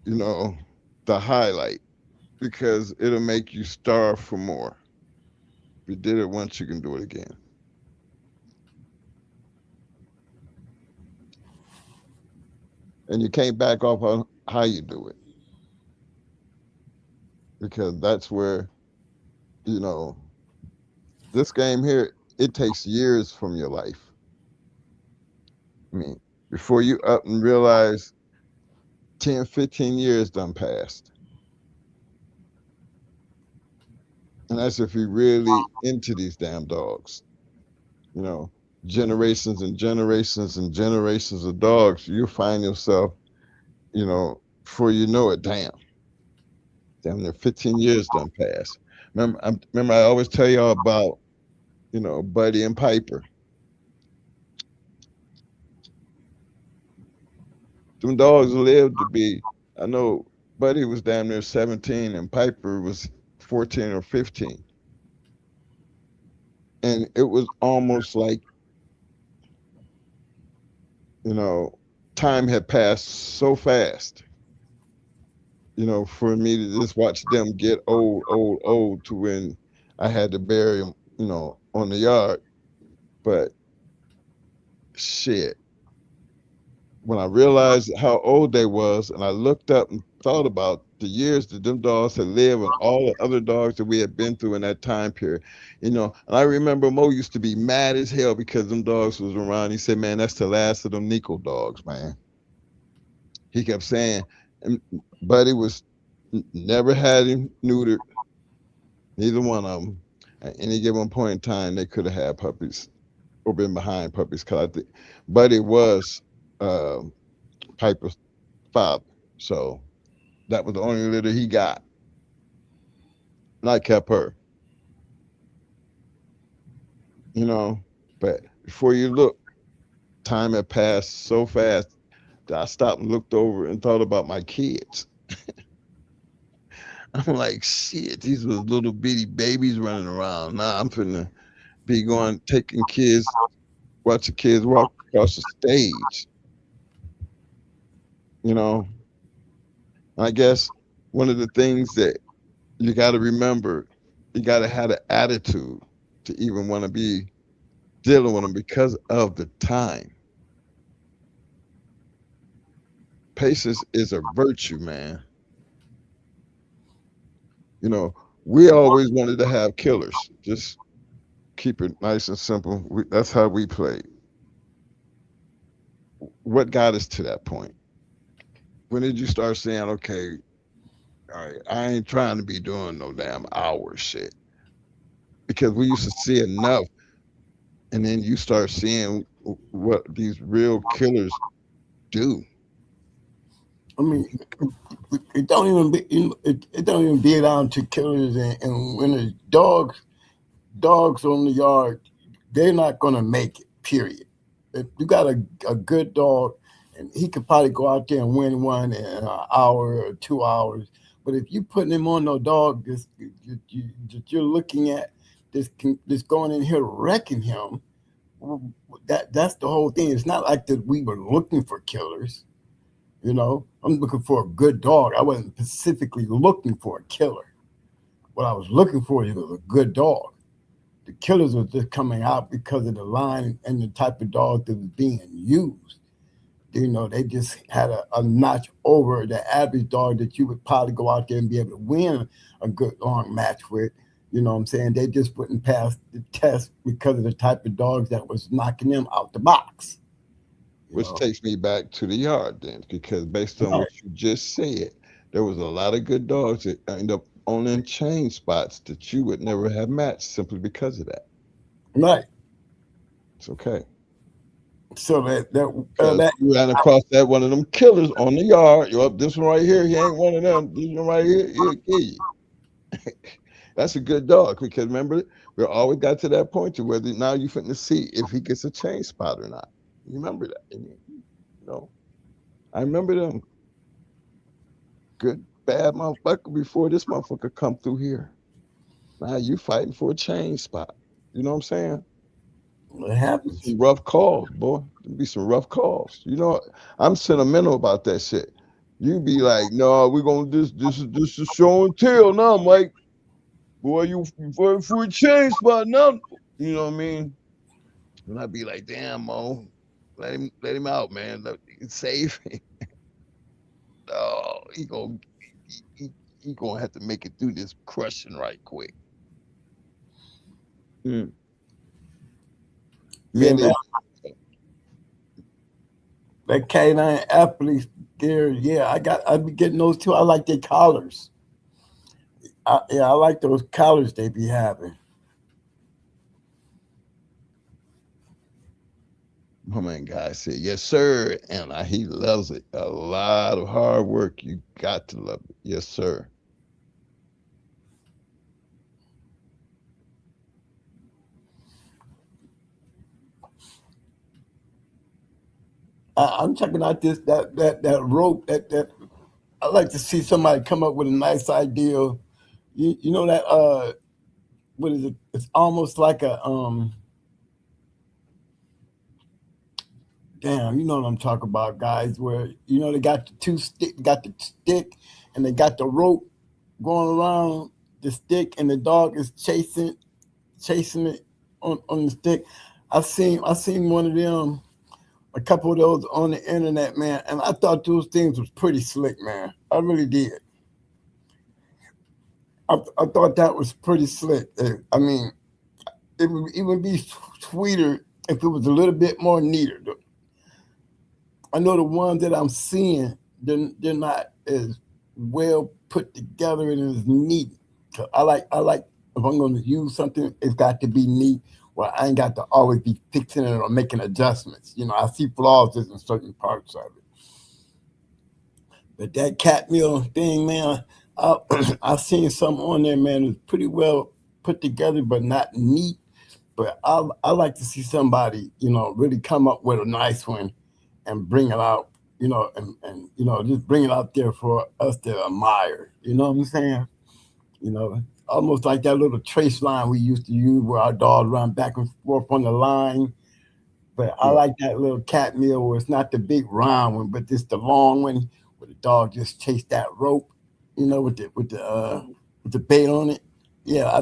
[SPEAKER 5] the highlight because it'll make you starve for more. If you did it once, you can do it again. And you can't back off on how you do it because that's where, you know, this game here, it takes years from your life. I mean, before you up and realize 10, 15 years done passed. And that's if you're really into these damn dogs. You know, generations and generations and generations of dogs, you find yourself, before you know it, damn near 15 years done passed. Remember, I always tell y'all about, Buddy and Piper. Them dogs lived to be, I know Buddy was damn near 17 and Piper was 14 or 15. And it was almost like, you know, time had passed so fast, for me to just watch them get old, old, old to when I had to bury them, on the yard. But shit, when I realized how old they was and I looked up and thought about the years that them dogs had lived and all the other dogs that we had been through in that time period, and I remember Mo used to be mad as hell because them dogs was around. He said, man, that's the last of them Nico dogs, man. He kept saying, and Buddy was never had him neutered, neither one of them. At any given point in time, they could have had puppies or been behind puppies because I think Buddy was uh, Piper's father. So that was the only litter he got. And I kept her, you know. But before you look, time had passed so fast that I stopped and looked over and thought about my kids. I'm like, shit, these was little bitty babies running around. Now I'm finna be going, taking kids, watching kids walk across the stage, you know. I guess one of the things that you got to remember, you got to have the attitude to even want to be dealing with them because of the time. Patience is a virtue, man. You know, We always wanted to have killers. Just keep it nice and simple. That's how we played. What got us to that point? When did you start saying, okay, all right, I ain't trying to be doing no damn hour shit? Because we used to see enough, and then you start seeing what these real killers do.
[SPEAKER 6] I mean, it don't even be it don't even be down to killers and when it's dogs on the yard, they're not gonna make it. Period. If you got a good dog, and he could probably go out there and win one in an hour or 2 hours. But if you putting him on no dog, you're looking at this going in here wrecking him. That's the whole thing. It's not like that we were looking for killers. You know, I'm looking for a good dog. I wasn't specifically looking for a killer. What I was looking for was a good dog. The killers were just coming out because of the line and the type of dog that was being used. You know, they just had a notch over the average dog that you would probably go out there and be able to win a good long match with. You know what I'm saying? They just wouldn't pass the test because of the type of dogs that was knocking them out the box.
[SPEAKER 5] Which takes me back to the yard then, because based on what you just said, there was a lot of good dogs that end up owning chain spots that you would never have matched simply because of that.
[SPEAKER 6] Right.
[SPEAKER 5] It's okay.
[SPEAKER 6] So that
[SPEAKER 5] you ran across that one of them killers on the yard. Yo, this one right here, he ain't one of them. This one right here, he'll kill you. That's a good dog, because remember, we always got to that point to where now you finna see if he gets a chain spot or not. You remember that? You know, I remember them. Good, bad motherfucker before this motherfucker come through here. Now you fighting for a chain spot. You know what I'm saying?
[SPEAKER 6] It happens.
[SPEAKER 5] Some rough calls, boy. There'll be some rough calls. You know, I'm sentimental about that shit. You be like, no, we're gonna this is show and tell now, Mike. Boy, you fighting for a chain spot now. You know what I mean? And I'd be like, damn, Mo, let him out, man. Save him. Oh, he gonna have to make it through this crushing right quick. Mm.
[SPEAKER 6] Yeah, man. That canine athletes there, yeah, I be getting those too. I like their collars. I like those collars they be having.
[SPEAKER 5] My man guy said, yes, sir. And he loves it. A lot of hard work. You got to love it. Yes, sir.
[SPEAKER 6] I'm checking out that rope that I like to see somebody come up with a nice idea. You know that what is it? It's almost like a damn, you know what I'm talking about, guys, where you know they got the stick and they got the rope going around the stick and the dog is chasing it on the stick. I seen one of them, a couple of those on the internet, man, and I thought those things was pretty slick, man. I really did. I thought that was pretty slick. I mean, it would even be sweeter if it was a little bit more neater. I know the ones that I'm seeing, they're not as well put together and as neat. So I like if I'm going to use something, it's got to be neat. Where I ain't got to always be fixing it or making adjustments. You know, I see flaws in certain parts of it. But that cat meal thing, man, I've seen some on there, man, it's pretty well put together, but not neat. But I like to see somebody, you know, really come up with a nice one and bring it out, you know, and you know, just bring it out there for us to admire. You know what I'm saying? You know, almost like that little trace line we used to use where our dog run back and forth on the line. But I like that little cat meal where it's not the big round one, but just the long one where the dog just chased that rope, you know, with the bait on it. Yeah,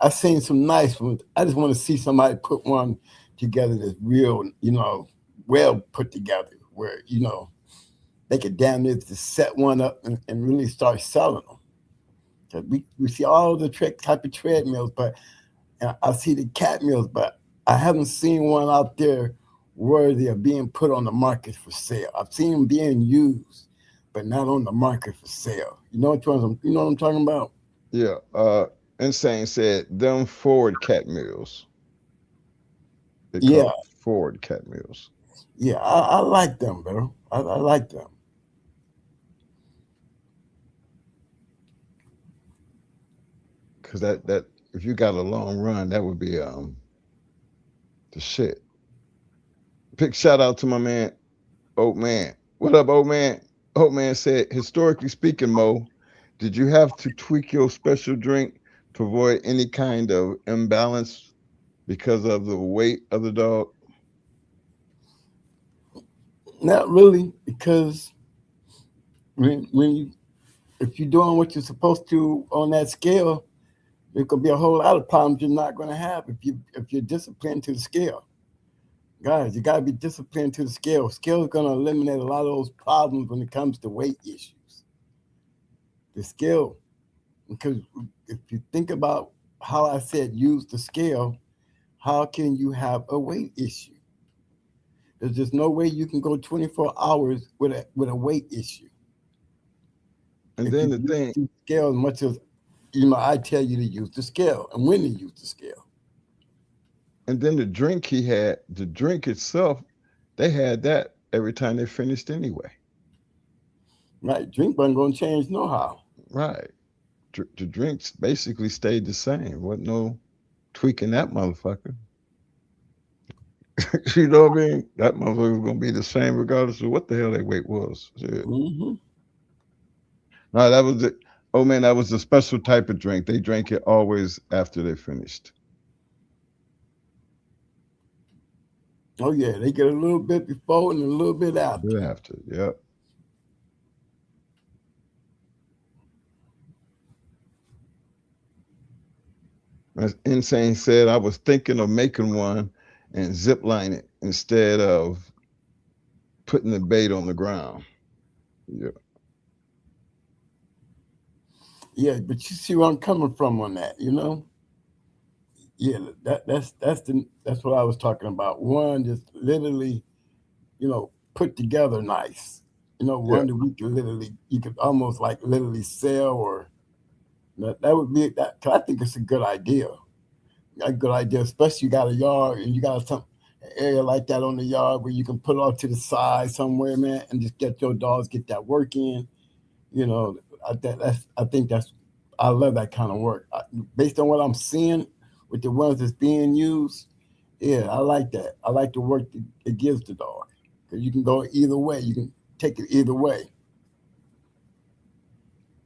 [SPEAKER 6] I've seen some nice ones. I just want to see somebody put one together that's real, you know, well put together, where, you know, they could damn near just set one up and really start selling them. We see all the type of treadmills, but I see the cat mills, but I haven't seen one out there worthy of being put on the market for sale. I've seen them being used, but not on the market for sale. You know what I'm talking about?
[SPEAKER 5] Yeah. Insane said them Ford cat mills. They
[SPEAKER 6] Yeah,
[SPEAKER 5] call Ford cat mills.
[SPEAKER 6] yeah, I like them, bro. I like them.
[SPEAKER 5] Cause that if you got a long run, that would be the shit. Big shout out to my man, Old Man. What up, Old Man? Old Man said, historically speaking, Mo, did you have to tweak your special drink to avoid any kind of imbalance because of the weight of the dog?
[SPEAKER 6] Not really, because when you if you're doing what you're supposed to on that scale, there could be a whole lot of problems you're not going to have if you're disciplined to the scale. Guys, you got to be disciplined to the scale. Scale is going to eliminate a lot of those problems when it comes to weight issues. The scale, because if you think about how I said use the scale, how can you have a weight issue? There's just no way you can go 24 hours with a weight issue.
[SPEAKER 5] And
[SPEAKER 6] If
[SPEAKER 5] then
[SPEAKER 6] you
[SPEAKER 5] the
[SPEAKER 6] use
[SPEAKER 5] thing,
[SPEAKER 6] the scale as much as I tell you to use the scale and when to use the scale.
[SPEAKER 5] and then the drink he had, the drink itself, they had that every time they finished anyway.
[SPEAKER 6] Right? Drink wasn't going to change no how.
[SPEAKER 5] Right. The drinks basically stayed the same. Wasn't no tweaking that motherfucker. You know what I mean? That motherfucker was gonna be the same regardless of what the hell their weight was. Shit.
[SPEAKER 6] Hmm.
[SPEAKER 5] No, that was it. Oh man, that was a special type of drink. They drank it always after they finished.
[SPEAKER 6] Oh yeah, they get a little bit before and a little bit after.
[SPEAKER 5] Bit after, yep. As Insane said, I was thinking of making one and zip line it instead of putting the bait on the ground. Yeah.
[SPEAKER 6] Yeah, but you see where I'm coming from on that, you know? Yeah, that's what I was talking about. One just literally, put together nice.
[SPEAKER 5] Yeah.
[SPEAKER 6] One that we could literally you could almost like literally sell or that would be that 'cause I think it's a good idea. A good idea, especially you got a yard and you got some an area like that on the yard where you can put off to the side somewhere, man, and just get your dogs get that work in. You know, I think that's I love that kind of work. Based on what I'm seeing with the ones that's being used, yeah, I like that. I like the work that it gives the dog because you can go either way. You can take it either way.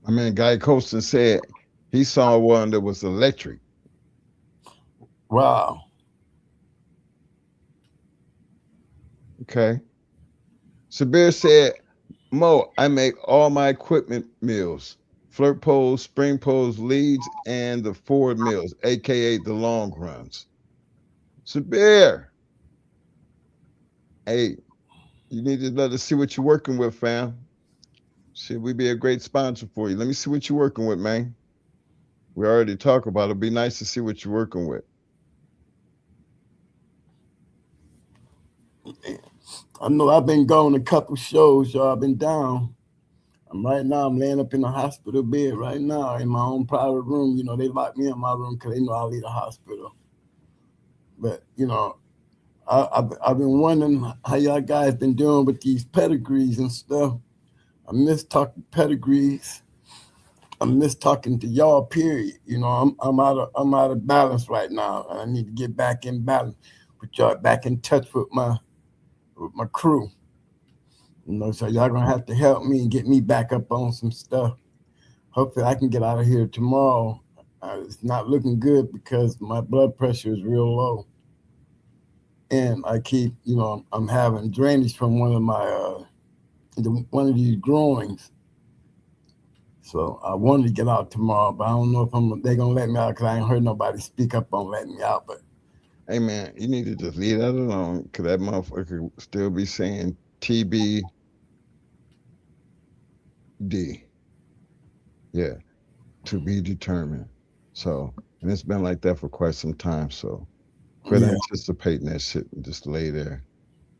[SPEAKER 5] I mean, Guy Colston said he saw one that was electric.
[SPEAKER 6] Wow.
[SPEAKER 5] Okay. Sabir said, Mo, I make all my equipment meals, flirt poles, spring poles, leads, and the forward meals, aka the long runs. Sabir, hey, you need to let us see what you're working with, fam. Should we be a great sponsor for you? Let me see what you're working with, man. We already talked about it. It'd be nice to see what you're working with.
[SPEAKER 6] I know I've been going a couple shows, y'all. I've been down. Right now, I'm laying up in the hospital bed right now in my own private room. They lock me in my room because they know I'll leave the hospital. But, I've been wondering how y'all guys been doing with these pedigrees and stuff. I miss talking pedigrees. I miss talking to y'all. Period. I'm out of balance right now, and I need to get back in balance with y'all, back in touch with my crew. So y'all gonna have to help me and get me back up on some stuff. Hopefully, I can get out of here tomorrow. It's not looking good because my blood pressure is real low, and I keep, I'm having drainage from one of my one of these groins. So I wanted to get out tomorrow, but I don't know if they're gonna let me out because I ain't heard nobody speak up on letting me out. But
[SPEAKER 5] Hey, man, you need to just leave that alone because that motherfucker could still be saying TBD. Yeah. to be determined. So, and it's been like that for quite some time. So, quit
[SPEAKER 6] Yeah.
[SPEAKER 5] anticipating that shit and just lay there,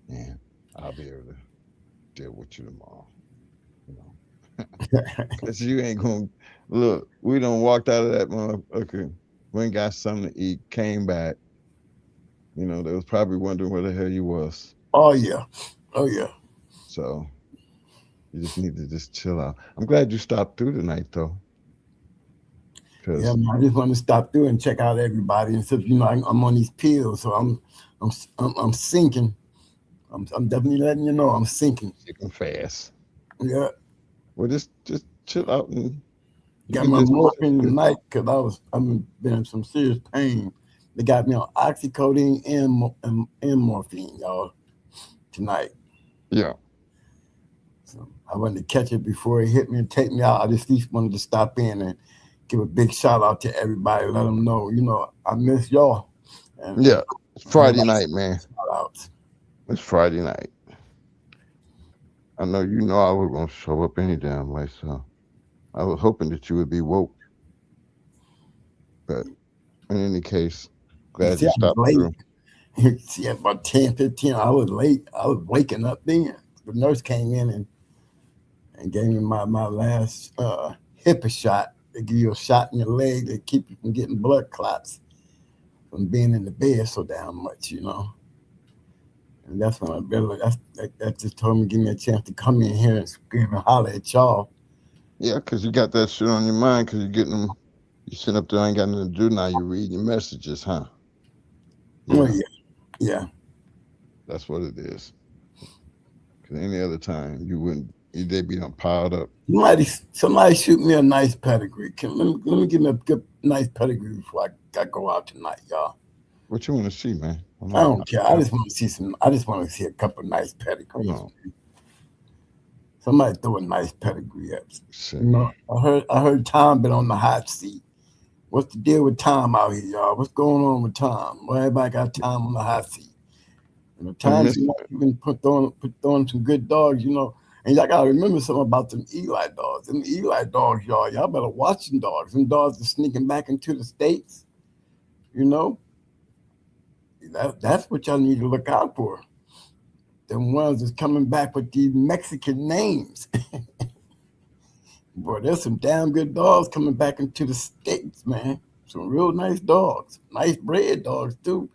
[SPEAKER 5] and I'll be able to deal with you tomorrow. You know, because you ain't gonna look. We done walked out of that motherfucker. Went and got something to eat. Came back. You know, they was probably wondering where the hell you was.
[SPEAKER 6] Oh yeah. Oh yeah.
[SPEAKER 5] So you just need to just chill out. I'm glad you stopped through tonight, though,
[SPEAKER 6] Yeah,
[SPEAKER 5] because
[SPEAKER 6] man, I just want to stop through and check out everybody. And since I'm on these pills, so I'm sinking. I'm definitely letting you know I'm sinking.
[SPEAKER 5] you can fast.
[SPEAKER 6] Yeah,
[SPEAKER 5] Well, just chill out and you
[SPEAKER 6] got
[SPEAKER 5] can
[SPEAKER 6] my
[SPEAKER 5] just
[SPEAKER 6] morphine tonight because I've been in some serious pain. They got me on oxycodone and morphine, y'all, tonight.
[SPEAKER 5] yeah.
[SPEAKER 6] So I wanted to catch it before it hit me and take me out. I just at least wanted to stop in and give a big shout out to everybody. Let them know, I miss y'all. And
[SPEAKER 5] Yeah. It's Friday
[SPEAKER 6] everybody
[SPEAKER 5] night, man.
[SPEAKER 6] shout outs.
[SPEAKER 5] It's Friday night. I know you know I was gonna show up any damn way, so I was hoping that you would be woke. But in any case,
[SPEAKER 6] You
[SPEAKER 5] glad
[SPEAKER 6] see,
[SPEAKER 5] you
[SPEAKER 6] I was
[SPEAKER 5] stopped
[SPEAKER 6] late.
[SPEAKER 5] through.
[SPEAKER 6] You see, at about 10, 15, I was late. I was waking up then. The nurse came in and gave me my last hip shot. They give you a shot in your leg to keep you from getting blood clots from being in the bed so damn much. And that's when I realized that just told me, give me a chance to come in here and scream and holler at y'all.
[SPEAKER 5] Yeah, because you got that shit on your mind because you're getting them. You sit up there, ain't got nothing to do now. You read your messages, huh?
[SPEAKER 6] Oh,
[SPEAKER 5] Yeah,
[SPEAKER 6] yeah. Yeah.
[SPEAKER 5] that's what it is. Because any other time, you wouldn't, they'd be done piled up.
[SPEAKER 6] Somebody shoot me a nice pedigree. Let me give me a good, nice pedigree before I go out tonight, y'all.
[SPEAKER 5] What you want to see, man? I'm
[SPEAKER 6] I
[SPEAKER 5] not
[SPEAKER 6] don't
[SPEAKER 5] gonna
[SPEAKER 6] care. I just want to see some. I just want to see a couple nice
[SPEAKER 5] hold
[SPEAKER 6] pedigrees.
[SPEAKER 5] on.
[SPEAKER 6] Somebody throw a nice pedigree up.
[SPEAKER 5] Shit.
[SPEAKER 6] I heard Tom been on the hot seat. What's the deal with Tom out here, y'all? What's going on with Tom? Well, everybody got Tom on the hot seat. And the
[SPEAKER 5] I
[SPEAKER 6] times
[SPEAKER 5] missed
[SPEAKER 6] you been put on some good dogs. And y'all gotta remember something about them Eli dogs. Them Eli dogs, y'all better watch them dogs. Them dogs are sneaking back into the States. You know, that's what y'all need to look out for. Them ones that's coming back with these Mexican names. Boy, there's some damn good dogs coming back into the States, man. Some real nice dogs, nice bred dogs too.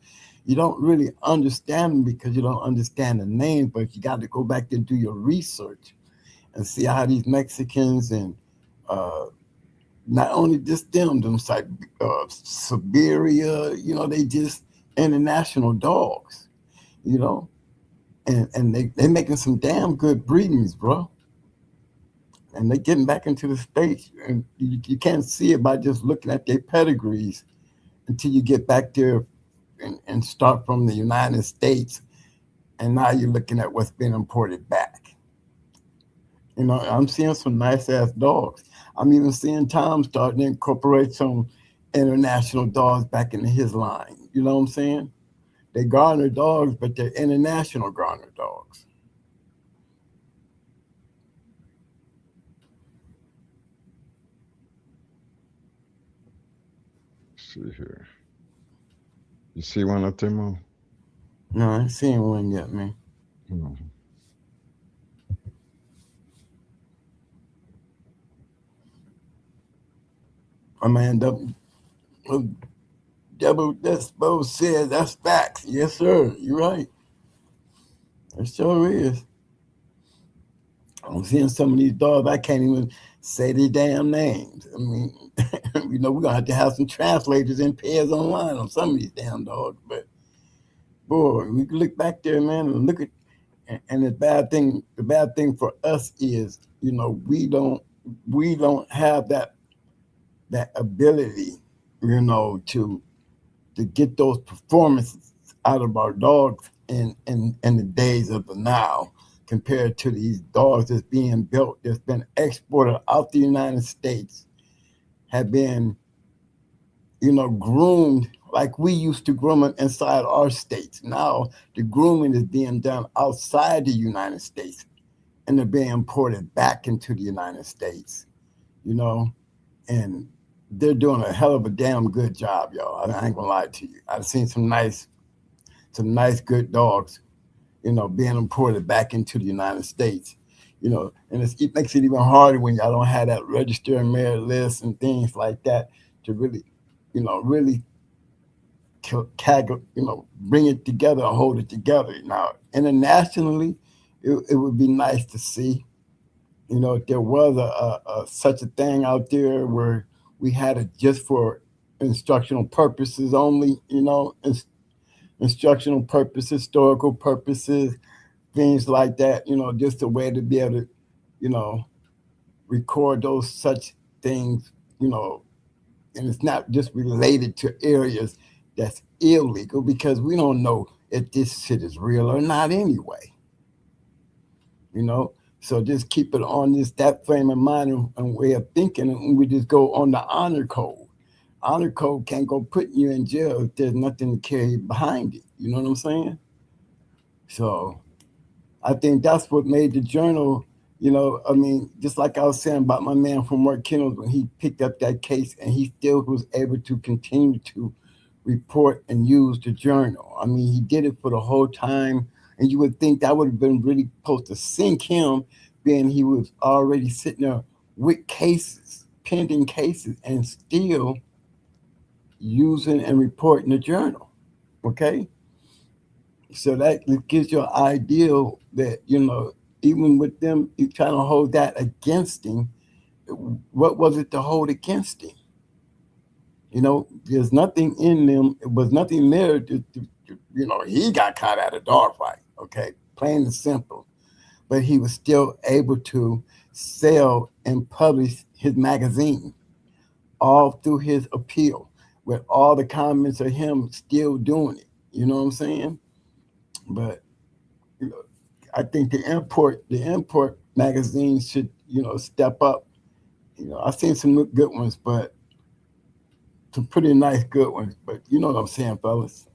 [SPEAKER 6] You don't really understand them because you don't understand the name, but you got to go back and do your research and see how these Mexicans and not only just them Siberia, they just international dogs, you know, and they making some damn good breedings, bro. And they're getting back into the States. And you can't see it by just looking at their pedigrees until you get back there and start from the United States. And now you're looking at what's been imported back. I'm seeing some nice ass dogs. I'm even seeing Tom starting to incorporate some international dogs back into his line. You know what I'm saying? They garner dogs, but they're international garner dogs.
[SPEAKER 5] See here. You see one up there, Mo?
[SPEAKER 6] No, I ain't seen one yet, man.
[SPEAKER 5] Hmm.
[SPEAKER 6] I man, Bo said that's facts. Yes, sir. You're right. It sure is. I'm seeing some of these dogs, I can't even say their damn names. I mean, we're gonna have some translators and pairs online on some of these damn dogs. But boy, we can look back there, man, and look at and the bad thing for us is, we don't have that ability, to get those performances out of our dogs in the days of the now, compared to these dogs that's being built, that's been exported out the United States, have been, groomed like we used to groom them inside our states. Now the grooming is being done outside the United States, and they're being imported back into the United States, and they're doing a hell of a damn good job, y'all. I ain't gonna lie to you. I've seen some nice good dogs, being imported back into the United States. And it makes it even harder when y'all don't have that register and merit list and things like that to really, really bring it together and hold it together. Now, internationally, it would be nice to see, if there was a such a thing out there where we had it just for instructional purposes only, instructional purposes, historical purposes, things like that, just a way to be able to, you know, record those such things, and it's not just related to areas that's illegal because we don't know if this shit is real or not anyway. So just keep it on that frame of mind and way of thinking, and we just go on the honor code. Honor code can't go put you in jail if there's nothing to carry behind it. You know what I'm saying? So I think that's what made the journal, just like I was saying about my man from work, Kennels, when he picked up that case and he still was able to continue to report and use the journal. I mean, he did it for the whole time. And you would think that would have been really supposed to sink him, being he was already sitting there with cases, pending cases, and still using and reporting the journal. Okay? So that gives you an idea that, even with them, you trying to hold that against him. What was it to hold against him? There's nothing in them. It was nothing there he got caught at a dog fight. Okay, plain and simple. But he was still able to sell and publish his magazine all through his appeal, with all the comments of him still doing it. You know what I'm saying? But I think the import magazine should step up. I've seen some good ones, but some pretty nice good ones. But you know what I'm saying, fellas?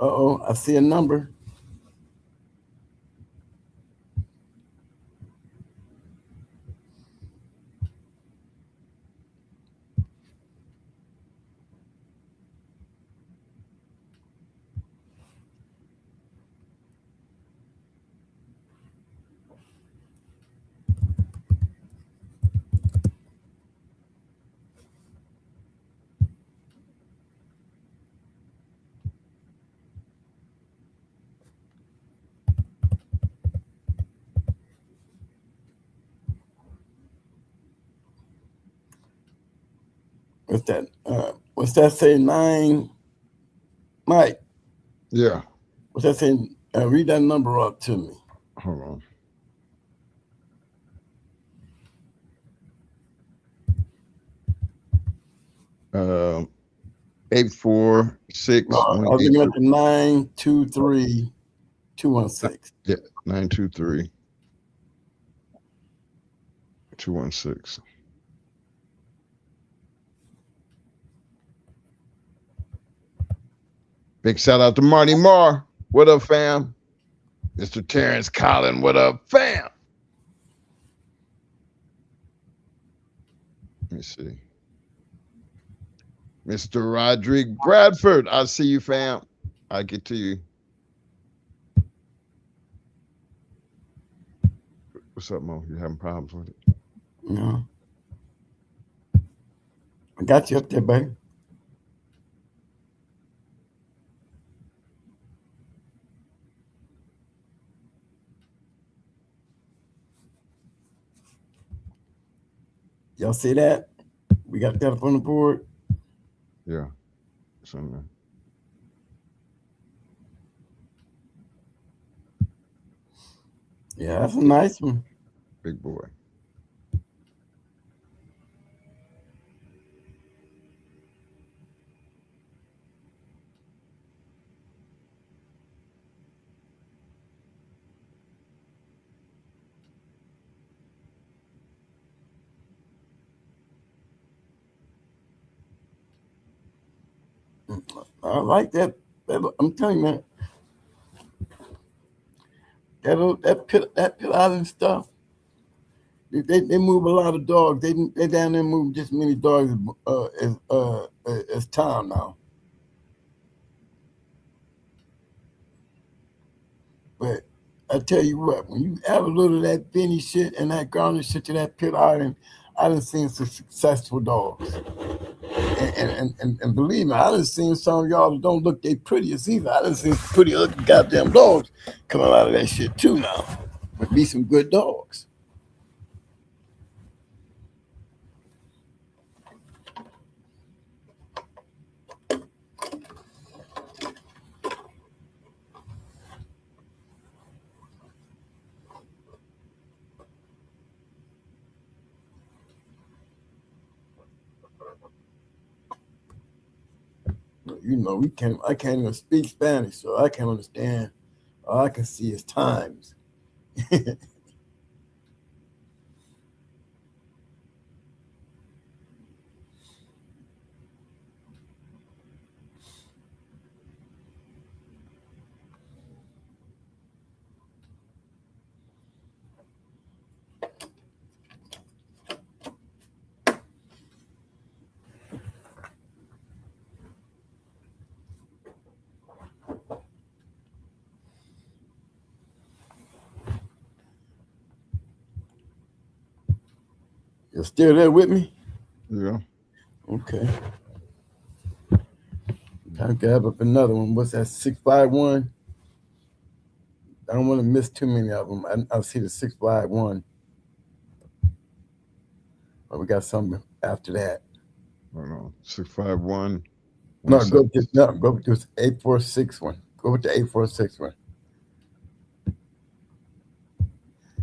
[SPEAKER 6] I see a number. What's that? What's that say? 9, Mike?
[SPEAKER 5] Yeah.
[SPEAKER 6] What's that say? Read that number up to me.
[SPEAKER 5] Hold on. 846.
[SPEAKER 6] I was looking at the 923 216.
[SPEAKER 5] Yeah, 923 216. Big shout out to Marty Marr. What up, fam? Mr. Terrence Collin, what up, fam? Let me see. Mr. Roderick Bradford, I see you, fam. I'll get to you. What's up, Mo? You having problems with it?
[SPEAKER 6] No. I got you up there, baby. Y'all see that? We got that up on the board.
[SPEAKER 5] Yeah. It's on there.
[SPEAKER 6] Yeah, that's a nice one.
[SPEAKER 5] Big boy.
[SPEAKER 6] I like that. I'm telling you, man. That Pitt Island stuff. They move a lot of dogs. They down there move just as many dogs as Tom now. But I tell you what, when you add a little of that Benny shit and that garnish shit to that pit iron, I done seen some successful dogs. And believe me, I done seen some of y'all that don't look they prettiest either. I done seen some pretty looking goddamn dogs coming out of that shit too now. But be some good dogs. You know, I can't even speak Spanish, so I can't understand. All I can see is times. You're still there with me?
[SPEAKER 5] Yeah.
[SPEAKER 6] Okay. I'll grab up another one. What's that? 651? I don't want to miss too many of them. I'll see the 651. But we got something after that.
[SPEAKER 5] Hold on. 651.
[SPEAKER 6] Go with this 846 one. Go with the 846 one.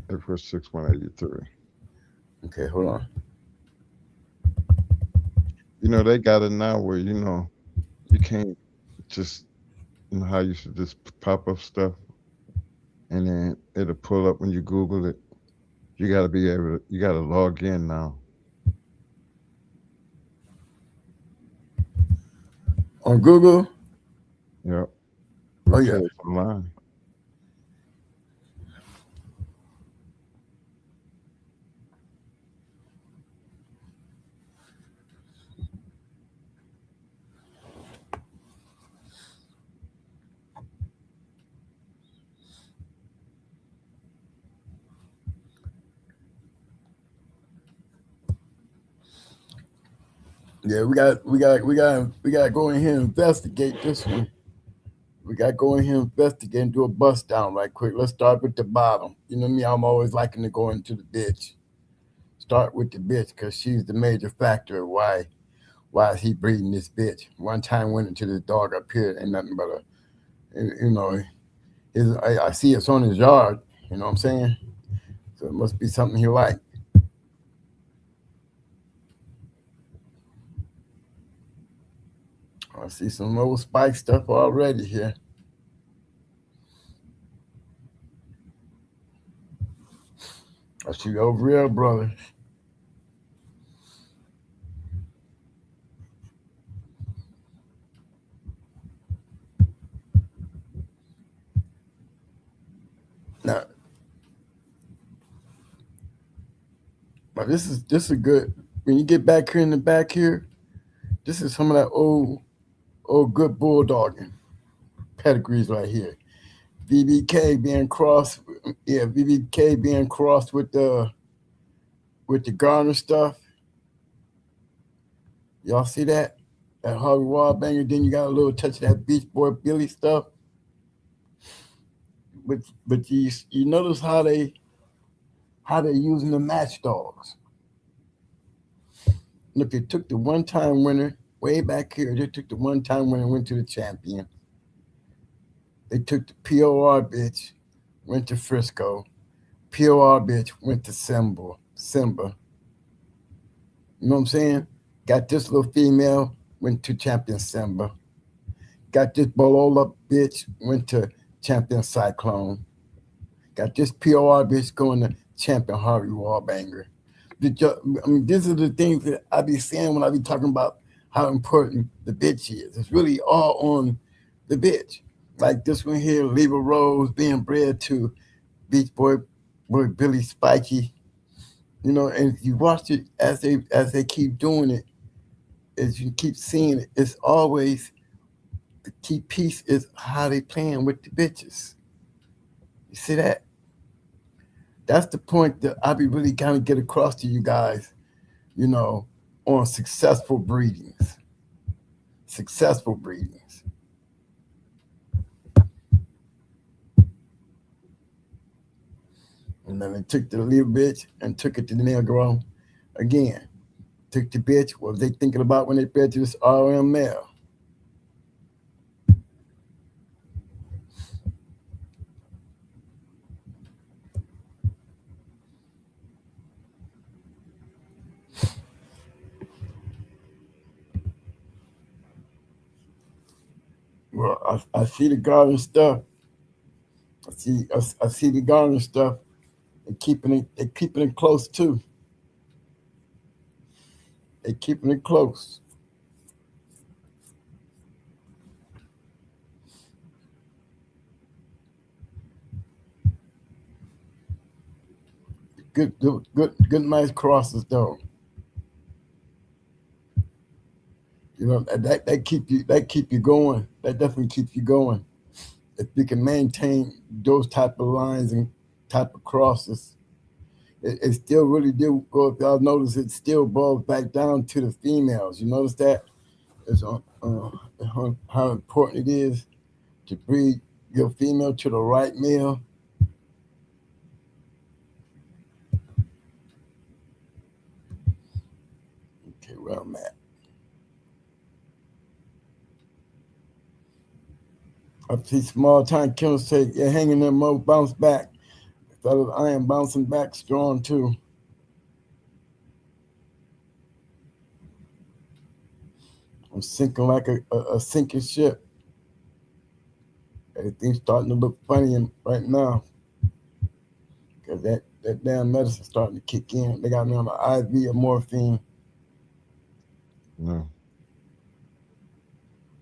[SPEAKER 5] 846-183.
[SPEAKER 6] Okay, hold on.
[SPEAKER 5] You know, they got it now where, you know, you can't just, you know, how you should just pop up stuff and then it'll pull up when you Google it. You got to be able to, you got to log in now.
[SPEAKER 6] On Google?
[SPEAKER 5] Yep.
[SPEAKER 6] Oh, yeah.
[SPEAKER 5] Online.
[SPEAKER 6] Yeah, we got to go in here and investigate this one. We got to go in here and investigate and do a bust down right quick. Let's start with the bottom. You know me, I'm always liking to go into the bitch. Start with the bitch because she's the major factor of why is he breeding this bitch. One time went into this dog up here, ain't nothing but I see it's on his yard, you know what I'm saying? So it must be something he like. I see some old spike stuff already here. I see those real brothers. Now, but this is good. When you get back here in the back here, this is some of that old good bulldogging pedigrees right here. VBK being crossed with the Garner stuff. Y'all see that? That Harvey Wallbanger. Then you got a little touch of that Beach Boy Billy stuff. But you notice how they're using the match dogs. Look, they took the one-time winner way back here. They took the one-time winner and went to the champion. They took the POR bitch, went to Frisco. POR bitch went to Simba. You know what I'm saying? Got this little female, went to champion Simba. Got this Bolola bitch, went to champion Cyclone. Got this POR bitch going to champion Harvey Wallbanger. These are the things that I be saying when I be talking about how important the bitch is. It's really all on the bitch. Like this one here, Leva Rose being bred to Beach Boy Billy Spiky. You know, and if you watch it as they keep doing it, as you keep seeing it, it's always the key piece is how they playing with the bitches. You see that? That's the point that I be really kind of get across to you guys, you know, on successful breedings. Successful breedings. And then they took the little bitch and took it to the Negro. Again, took the bitch. What was they thinking about when they bred to this RM male? Well, I see the garden stuff. I see the garden stuff. They're keeping it close too. They're keeping it close. Good, nice crosses though. You know that keep you going. That definitely keeps you going. If you can maintain those type of lines and type of crosses, it still really do go. If y'all notice, it still boils back down to the females. You notice that? It's on how important it is to breed your female to the right male. Okay, where I'm at. I see small time killers say, "You're hanging there, mo, bounce back." Fellas, I am bouncing back strong too. I'm sinking like a sinking ship. Everything's starting to look funny right now because that damn medicine's starting to kick in. They got me on the IV of morphine.
[SPEAKER 5] No.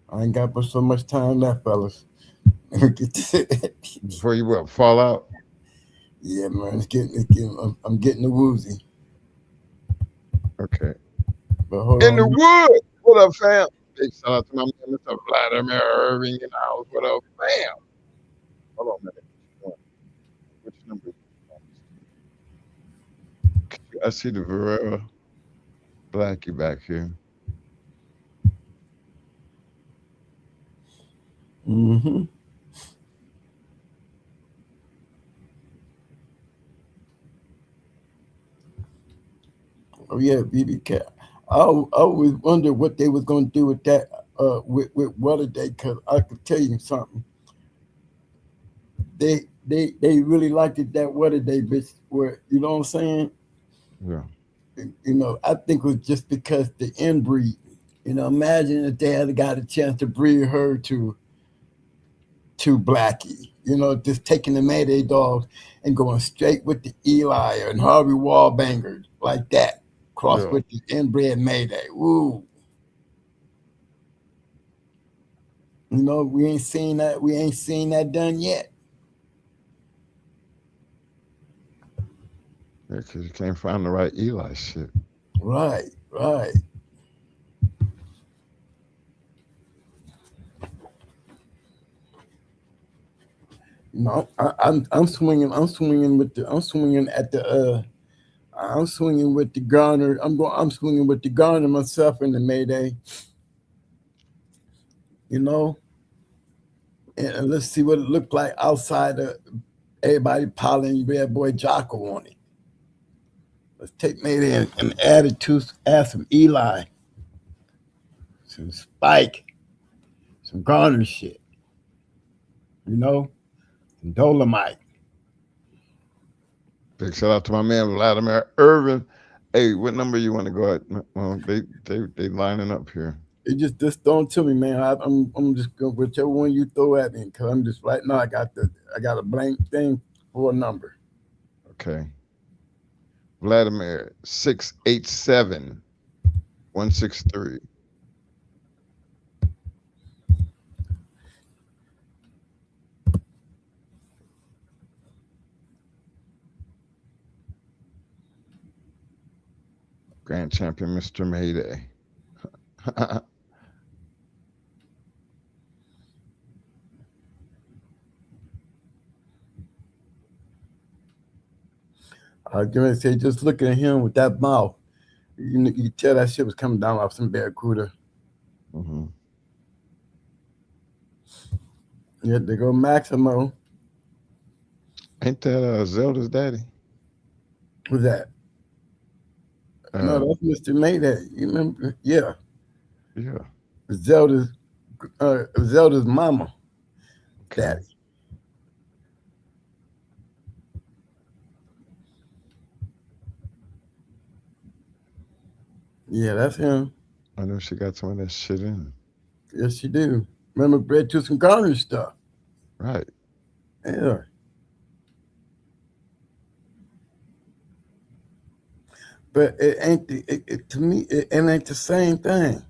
[SPEAKER 6] I ain't got but so much time left, fellas.
[SPEAKER 5] Before you fall out?
[SPEAKER 6] Yeah, man, I'm getting the woozy.
[SPEAKER 5] Okay.
[SPEAKER 6] But hold
[SPEAKER 5] In
[SPEAKER 6] on.
[SPEAKER 5] the wood. What up, fam? Big shout out to my man, Mr. Vladimir Irving in the house. What up, fam? Hold on a minute. Which number? I see the Varela Blackie back here.
[SPEAKER 6] Mm-hmm. Oh yeah, BBK. I always wondered what they was gonna do with that with Weatherday, because I could tell you something. They really liked it that Weatherday bitch where, you know what I'm saying?
[SPEAKER 5] Yeah.
[SPEAKER 6] You know, I think it was just because the inbreed. You know, imagine if they had got a chance to breed her to Blackie. You know, just taking the Mayday dogs and going straight with the Eli and Harvey Wallbanger like that, cross
[SPEAKER 5] Yeah.
[SPEAKER 6] with the inbred Mayday. Woo. You know, we ain't seen that. We ain't seen that done yet.
[SPEAKER 5] Yeah, because you can't find the right Eli shit.
[SPEAKER 6] Right, right. No, I'm swinging. I'm swinging with the. I'm swinging at the. I'm swinging with the Garner. I'm swinging with the Garner myself in the Mayday. You know, and let's see what it looked like outside of everybody piling Red Boy Jocko on it. Let's take Mayday and add some Eli, some Spike, some Garner shit. You know, some Dolomite.
[SPEAKER 5] Big shout out to my man Vladimir Irvin. Hey, what number you want to go at? Well, they lining up here.
[SPEAKER 6] It just don't to me, man. I'm just going whichever one you throw at me, because I'm just right now. I got a blank thing for a number.
[SPEAKER 5] Okay. Vladimir 687 163. Grand champion, Mr. Mayday.
[SPEAKER 6] I was going to say, just looking at him with that mouth, you tell that shit was coming down off some barracuda.
[SPEAKER 5] Mm-hmm.
[SPEAKER 6] Yeah, they go Maximo.
[SPEAKER 5] Ain't that Zelda's daddy?
[SPEAKER 6] Who's that? No, that's Mr. Mayday. You remember? Yeah.
[SPEAKER 5] Yeah.
[SPEAKER 6] Zelda's mama.
[SPEAKER 5] Okay.
[SPEAKER 6] Daddy. Yeah, that's him.
[SPEAKER 5] I know she got some of that shit in.
[SPEAKER 6] Yes, she do. Remember bread to some garnish stuff.
[SPEAKER 5] Right.
[SPEAKER 6] Yeah. But it ain't to me. It ain't the same thing.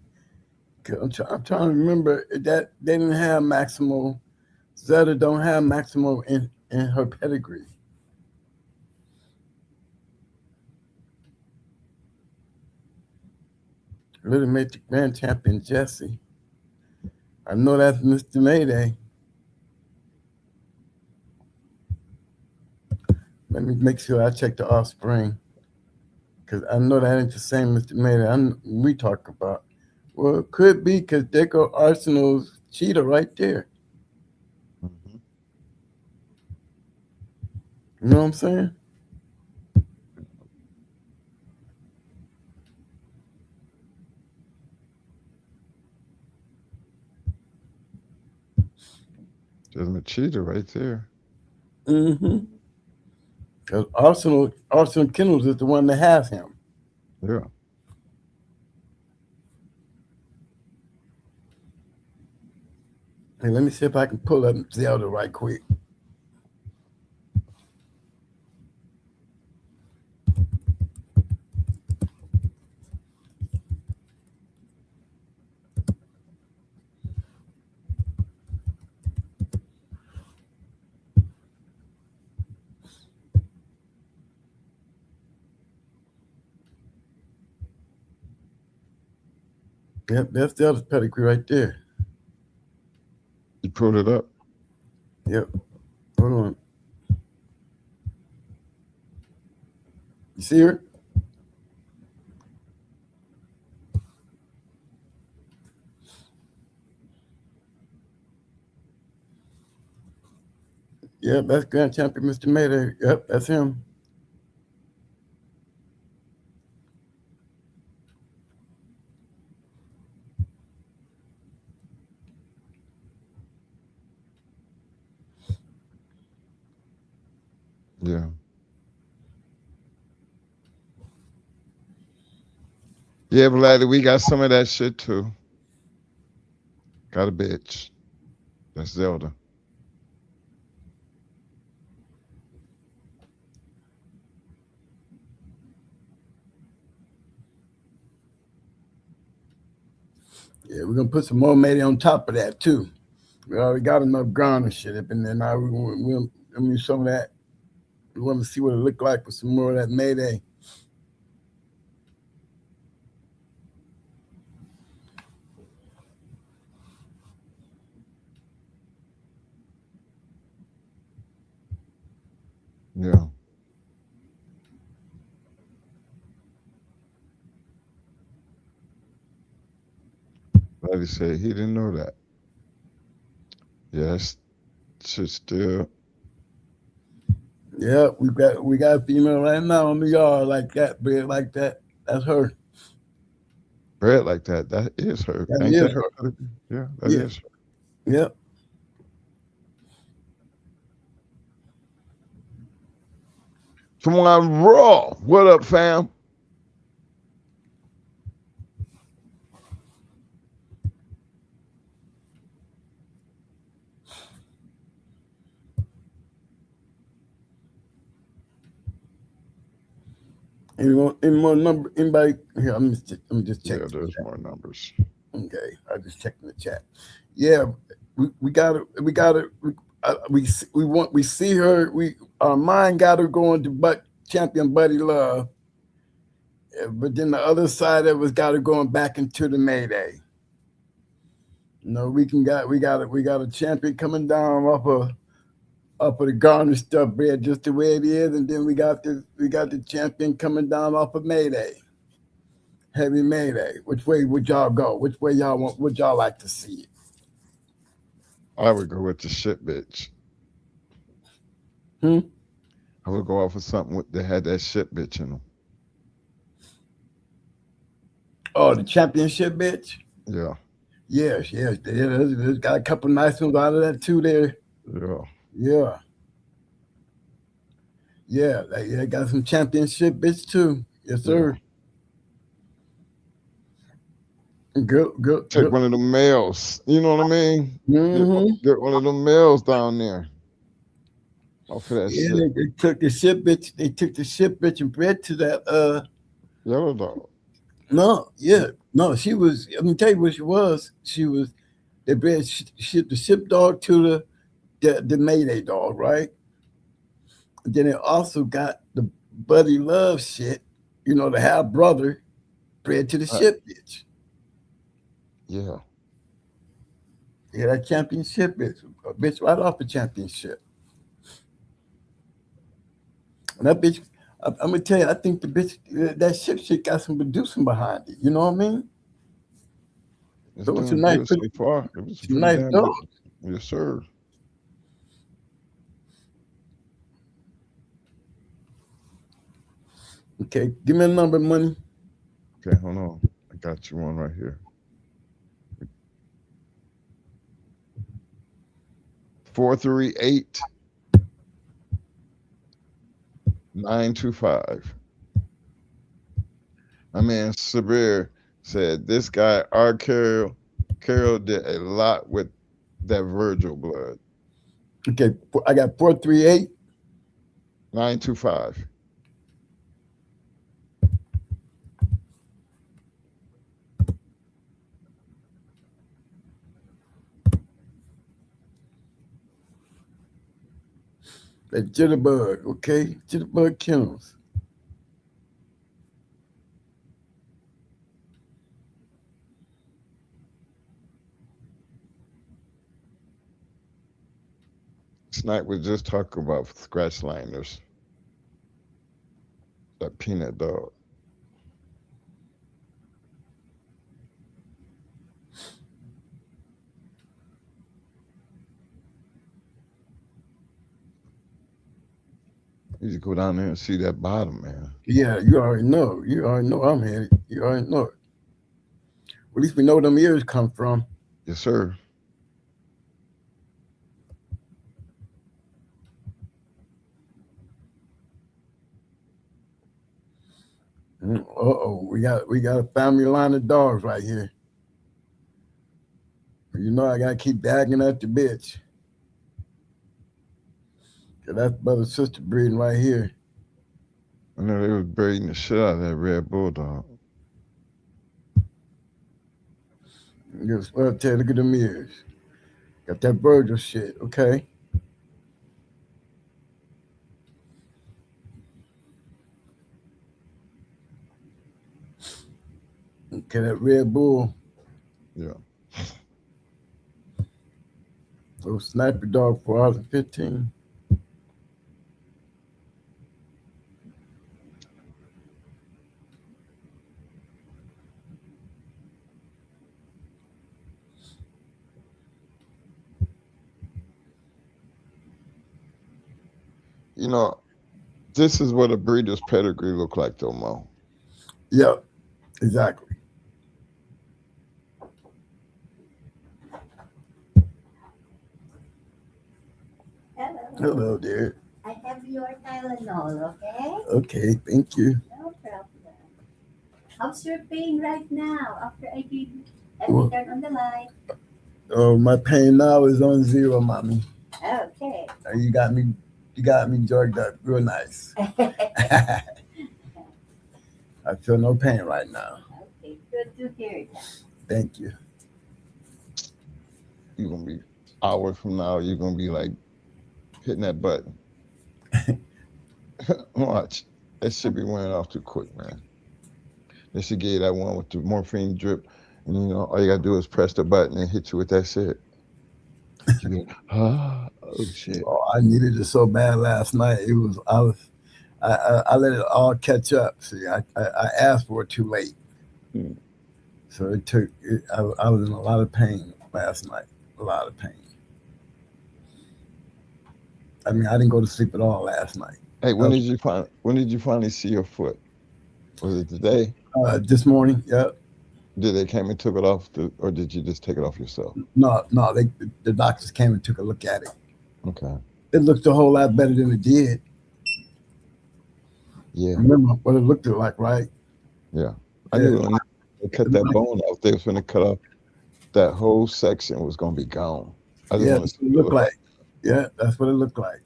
[SPEAKER 6] I'm trying to remember that they didn't have Maximo. Zelda don't have Maximo in her pedigree. Little Magic Grand Champion Jesse. I know that's Mr. Mayday. Let me make sure I check the offspring. Because I know that ain't the same Mr. Mayday we talk about. Well, it could be because there go Arsenal's cheetah right there.
[SPEAKER 5] Mm-hmm.
[SPEAKER 6] You know what I'm saying?
[SPEAKER 5] There's my cheetah right there.
[SPEAKER 6] Mm-hmm. Because Arsenal Kennels is the one that has him.
[SPEAKER 5] Yeah.
[SPEAKER 6] Hey, let me see if I can pull up Zelda right quick. Yep, that's Zelda's pedigree right there.
[SPEAKER 5] You pulled it up?
[SPEAKER 6] Yep. Hold on. You see her? Yep, that's Grand Champion Mr. Mayday. Yep, that's him.
[SPEAKER 5] Yeah. Yeah, but laddie, we got some of that shit too. Got a bitch. That's Zelda.
[SPEAKER 6] Yeah, we're gonna put some more Mayday on top of that too. We already got enough ground and shit up in there. Now we'll use some of that. We want to see what it looked like with some more of that Mayday.
[SPEAKER 5] Yeah. Laddie said he didn't know that. Yeah, that's shit still.
[SPEAKER 6] Yeah, we got a female right now in the yard like that, big like that. That's her.
[SPEAKER 5] Bread like that. That is her.
[SPEAKER 6] That
[SPEAKER 5] Ain't
[SPEAKER 6] is
[SPEAKER 5] that
[SPEAKER 6] her.
[SPEAKER 5] her? Yeah, that is her.
[SPEAKER 6] Yep.
[SPEAKER 5] Come on, Raw. What up, fam?
[SPEAKER 6] Any more number? Anybody here? I'm just checking.
[SPEAKER 5] Yeah, there's more numbers.
[SPEAKER 6] Okay, I just checked in the chat. Yeah, we got it. We see her. Our mind got her going to champion Buddy Love. But then the other side of it's got to going back into the Mayday. You know, we got a champion coming down off of the garnish stuff bread just the way it is, and then we got the champion coming down off of Mayday. Heavy Mayday. Which way would y'all go? Which way y'all want? Would y'all like to see it?
[SPEAKER 5] I would go with the shit bitch.
[SPEAKER 6] I
[SPEAKER 5] would go off of something that had that shit bitch in them.
[SPEAKER 6] Oh, the championship bitch?
[SPEAKER 5] Yeah.
[SPEAKER 6] Yes. There's got a couple nice ones out of that too there. Yeah, they got some championship bitch too. Yes, sir. Yeah. Good.
[SPEAKER 5] Take one of them males. You know what I mean? Get one of them males down there. Off of that shit.
[SPEAKER 6] They took the shit bitch. They took the shit bitch and bred to that
[SPEAKER 5] yellow dog.
[SPEAKER 6] No, she was. Let me tell you what she was. She was. They bred the ship dog to the Mayday dog, right? And then they also got the Buddy Love shit. You know, the half brother bred to the ship bitch.
[SPEAKER 5] Yeah,
[SPEAKER 6] that championship bitch right off the championship. And that bitch, I'm gonna tell you, I think the bitch, that shit got some producing behind it. You know what I mean?
[SPEAKER 5] So it's a nice, so far. It was a nice dog. Yes, sir.
[SPEAKER 6] Okay, give me a number, money.
[SPEAKER 5] Okay, hold on. I got you one right here. 438 925. My man Sabir said this guy R. Carroll did a lot with that Virgil blood.
[SPEAKER 6] Okay, I got 438
[SPEAKER 5] 925.
[SPEAKER 6] That Jitterbug, okay? Jitterbug Kennels.
[SPEAKER 5] Tonight we just talking about scratch liners. That peanut dog. You just go down there and see that bottom, man.
[SPEAKER 6] Yeah, you already know. I'm here. You already know it. At least we know where them ears come from.
[SPEAKER 5] Yes, sir.
[SPEAKER 6] We got a family line of dogs right here. You know I gotta keep bagging at the bitch. That's brother sister breeding right here.
[SPEAKER 5] I know they was breeding the shit out of that red bulldog.
[SPEAKER 6] Yes, well, tell you, look at them ears. Got that Virgil shit, okay? Okay, that Red Bull.
[SPEAKER 5] Yeah.
[SPEAKER 6] Little sniper dog, 415.
[SPEAKER 5] You know, this is what a breeder's pedigree look like, though, Mo.
[SPEAKER 6] Yep, exactly. Hello, dear.
[SPEAKER 7] I have your Tylenol, okay?
[SPEAKER 6] Okay, thank you.
[SPEAKER 7] No problem. How's your pain right now after I turn on the light?
[SPEAKER 6] Oh, my pain now is on 0, mommy.
[SPEAKER 7] Okay.
[SPEAKER 6] You got me jogged up real nice. I feel no pain right now.
[SPEAKER 7] Okay, good to hear that.
[SPEAKER 6] Thank you.
[SPEAKER 5] You're gonna be hours from now, you're gonna be like hitting that button. Watch. That should be wearing off too quick, man. Then she gave that one with the morphine drip, and you know all you gotta do is press the button and hit you with that shit. You go, oh shit.
[SPEAKER 6] Oh, I needed it so bad last night. I let it all catch up. See, I asked for it too late,
[SPEAKER 5] Hmm.
[SPEAKER 6] so I was in a lot of pain last night. A lot of pain. I mean, I didn't go to sleep at all last night.
[SPEAKER 5] Hey, when did you finally see your foot? Was it today?
[SPEAKER 6] This morning, yeah.
[SPEAKER 5] Did they came and took it off, or did you just take it off yourself?
[SPEAKER 6] No, the doctors came and took a look at it.
[SPEAKER 5] Okay.
[SPEAKER 6] It looked a whole lot better than it did.
[SPEAKER 5] Yeah.
[SPEAKER 6] Remember what it looked like, right?
[SPEAKER 5] Yeah. I knew when they cut that bone off, they was going to cut off that whole section was going to be gone. I just want to see
[SPEAKER 6] what it looked like. Yeah, that's what it looked like.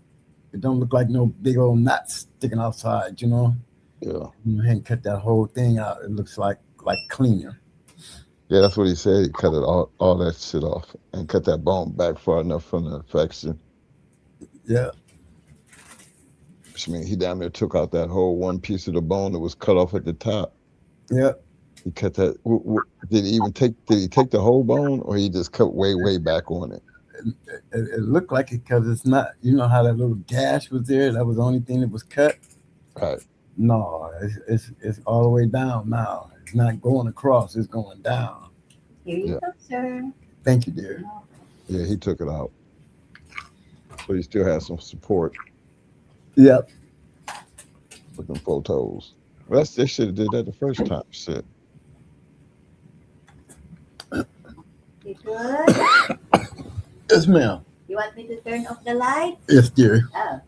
[SPEAKER 6] It don't look like no big old knots sticking outside, you know.
[SPEAKER 5] Yeah.
[SPEAKER 6] You and cut that whole thing out. It looks like cleaner.
[SPEAKER 5] Yeah, that's what he said. He cut it all that shit off and cut that bone back far enough from the infection.
[SPEAKER 6] Yeah.
[SPEAKER 5] Which means he down there took out that whole one piece of the bone that was cut off at the top.
[SPEAKER 6] Yeah.
[SPEAKER 5] He cut that. Did he take the whole bone, or he just cut way back on it?
[SPEAKER 6] It looked like it because it's not. You know how that little gash was there? That was the only thing that was cut.
[SPEAKER 5] Right.
[SPEAKER 6] No, it's all the way down now. It's not going across. It's going down.
[SPEAKER 7] Here you go, sir.
[SPEAKER 6] Thank you, dear.
[SPEAKER 5] Yeah, he took it out. So he still has some support.
[SPEAKER 6] Yep.
[SPEAKER 5] With them photos. Well, they should have did that the first time. Shit.
[SPEAKER 7] You good?
[SPEAKER 6] Yes, ma'am.
[SPEAKER 7] You want me to turn off the light?
[SPEAKER 6] Yes, dear.
[SPEAKER 7] Oh.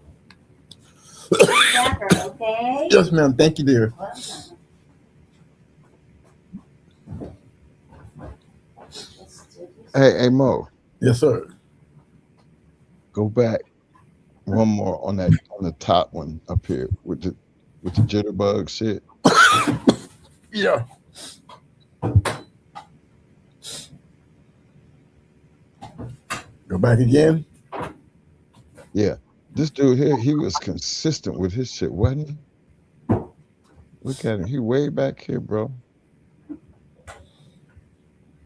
[SPEAKER 7] Dapper, okay?
[SPEAKER 6] Yes, ma'am. Thank you, dear.
[SPEAKER 7] Welcome.
[SPEAKER 5] Hey, Mo.
[SPEAKER 6] Yes, sir.
[SPEAKER 5] Go back one more on the top one up here with the jitterbug shit.
[SPEAKER 6] Yeah. Go back again.
[SPEAKER 5] Yeah. This dude here, he was consistent with his shit, wasn't he? Look at him. He way back here, bro.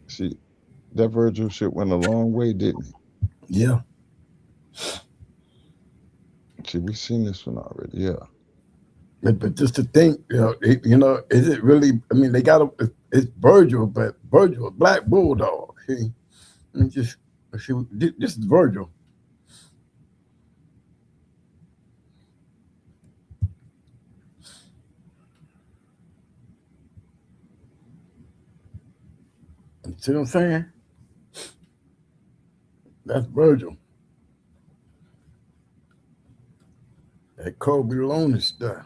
[SPEAKER 5] See, that Virgil shit went a long way, didn't he?
[SPEAKER 6] Yeah.
[SPEAKER 5] See, we've seen this one already, yeah.
[SPEAKER 6] But just to think, is it really? I mean, they got it's Virgil, but Virgil, a black bulldog. See, this is Virgil. See what I'm saying? That's Virgil. That Kobe Loney stuff.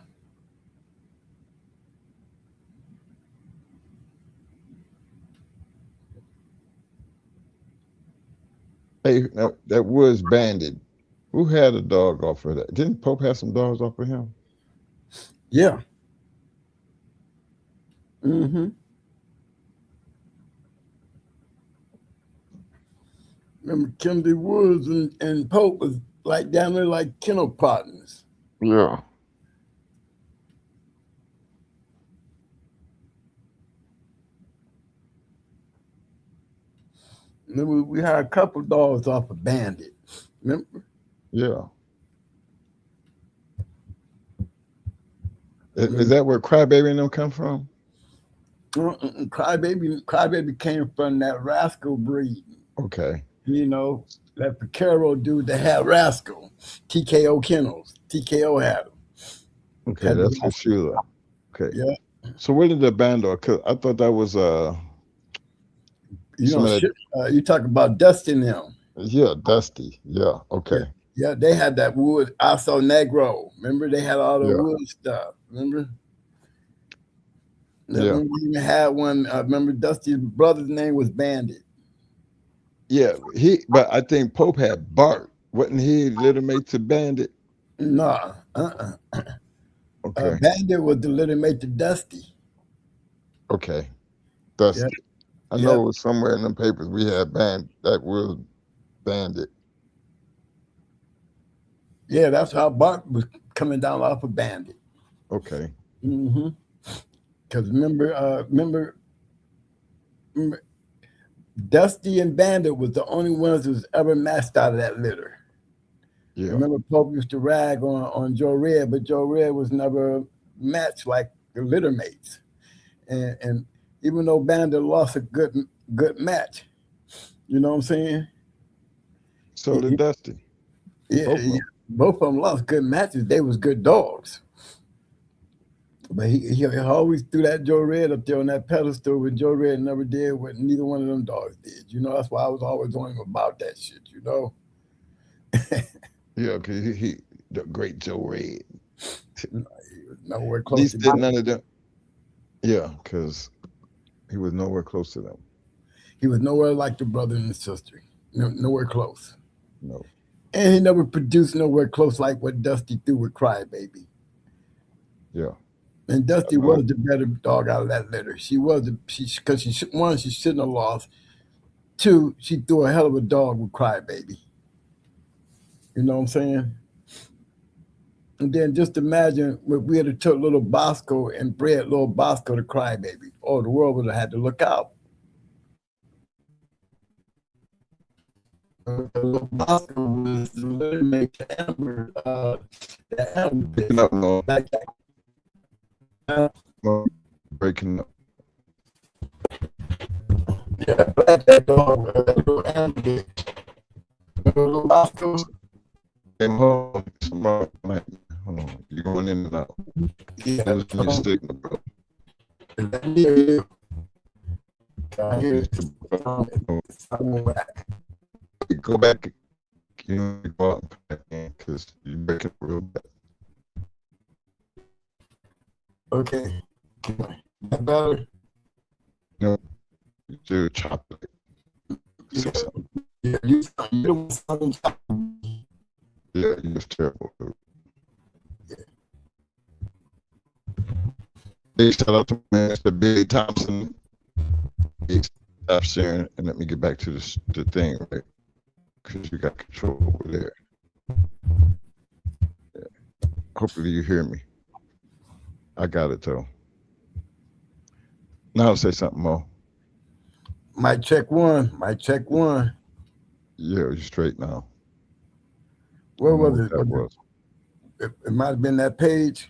[SPEAKER 5] Hey, now, that was banded. Who had a dog off of that? Didn't Pope have some dogs off of him?
[SPEAKER 6] Yeah. Mm-hmm. Remember Kennedy Woods and Pope was like down there like kennel partners.
[SPEAKER 5] Yeah.
[SPEAKER 6] Remember, we had a couple dogs off of Bandit. Remember?
[SPEAKER 5] Yeah. Is that where Crybaby and them come from?
[SPEAKER 6] Crybaby came from that Rascal breed.
[SPEAKER 5] Okay.
[SPEAKER 6] You know, that Picaro dude that had Rascal. TKO Kennels. TKO had him.
[SPEAKER 5] Okay, that's for sure. Okay.
[SPEAKER 6] Yeah.
[SPEAKER 5] So where did the band or? Cause I thought that was
[SPEAKER 6] you talk about Dusty now.
[SPEAKER 5] Yeah, Dusty. Yeah. Okay.
[SPEAKER 6] Yeah, they had that wood also Negro. Remember, they had all the wood stuff. Remember?
[SPEAKER 5] Yeah.
[SPEAKER 6] Remember we even had one. Remember, Dusty's brother's name was Bandit.
[SPEAKER 5] Yeah, but I think Pope had Bart. Wasn't he little mate to Bandit?
[SPEAKER 6] No.
[SPEAKER 5] Okay.
[SPEAKER 6] Bandit was the little mate to Dusty.
[SPEAKER 5] Okay. Dusty.
[SPEAKER 6] Yep.
[SPEAKER 5] I know it was somewhere in them papers we had that was Bandit.
[SPEAKER 6] Yeah, that's how Bart was coming down off of Bandit.
[SPEAKER 5] Okay.
[SPEAKER 6] Mm-hmm. Because remember, Dusty and Bandit was the only ones who was ever matched out of that litter.
[SPEAKER 5] Yeah.
[SPEAKER 6] Remember, Pope used to rag on Joe Red, but Joe Red was never matched like the litter mates. And even though Bandit lost a good match, you know what I'm saying?
[SPEAKER 5] So did Dusty.
[SPEAKER 6] Yeah, both of them lost good matches. They was good dogs. But he always threw that Joe Red up there on that pedestal when Joe Red never did what neither one of them dogs did. You know, that's why I was always on him about that shit, you know?
[SPEAKER 5] Yeah, because he the great Joe Red.
[SPEAKER 6] He was nowhere
[SPEAKER 5] At
[SPEAKER 6] close
[SPEAKER 5] least
[SPEAKER 6] to
[SPEAKER 5] did none of them. Yeah, because he was nowhere close to them.
[SPEAKER 6] He was nowhere like the brother and the sister. Nowhere close.
[SPEAKER 5] No.
[SPEAKER 6] And he never produced nowhere close like what Dusty threw with Crybaby.
[SPEAKER 5] Yeah.
[SPEAKER 6] And Dusty was the better dog out of that litter. She was because she shouldn't have lost. Two, she threw a hell of a dog with Crybaby. You know what I'm saying? And then just imagine if we had took little Bosco and bred little Bosco to Crybaby. Oh, the world would have had to look out. Little Bosco was the litter mate to Amber. The Amber
[SPEAKER 5] Breaking up, no. Breaking up.
[SPEAKER 6] Yeah, that dog, that little Amber. Little Bosco.
[SPEAKER 5] Hold on. You're going in and out.
[SPEAKER 6] Yeah,
[SPEAKER 5] Losing your signal, bro.
[SPEAKER 6] Is that near you? I hear it.
[SPEAKER 5] Go back. You know, go out and come back in because you're breaking up real bad.
[SPEAKER 6] Okay. That better?
[SPEAKER 5] No, you're chocolate.
[SPEAKER 6] Yeah, you sound
[SPEAKER 5] Yeah, you was terrible, dude.
[SPEAKER 6] Yeah.
[SPEAKER 5] Hey, shout out to man, Mr. Billy Thompson. Hey, stop sharing and let me get back to the thing, right? Because you got control over there. Yeah. Hopefully you hear me. I got it though. Now say something more.
[SPEAKER 6] Mic check one.
[SPEAKER 5] Yeah, you're straight now.
[SPEAKER 6] Where was it?
[SPEAKER 5] That was.
[SPEAKER 6] It might have been that page.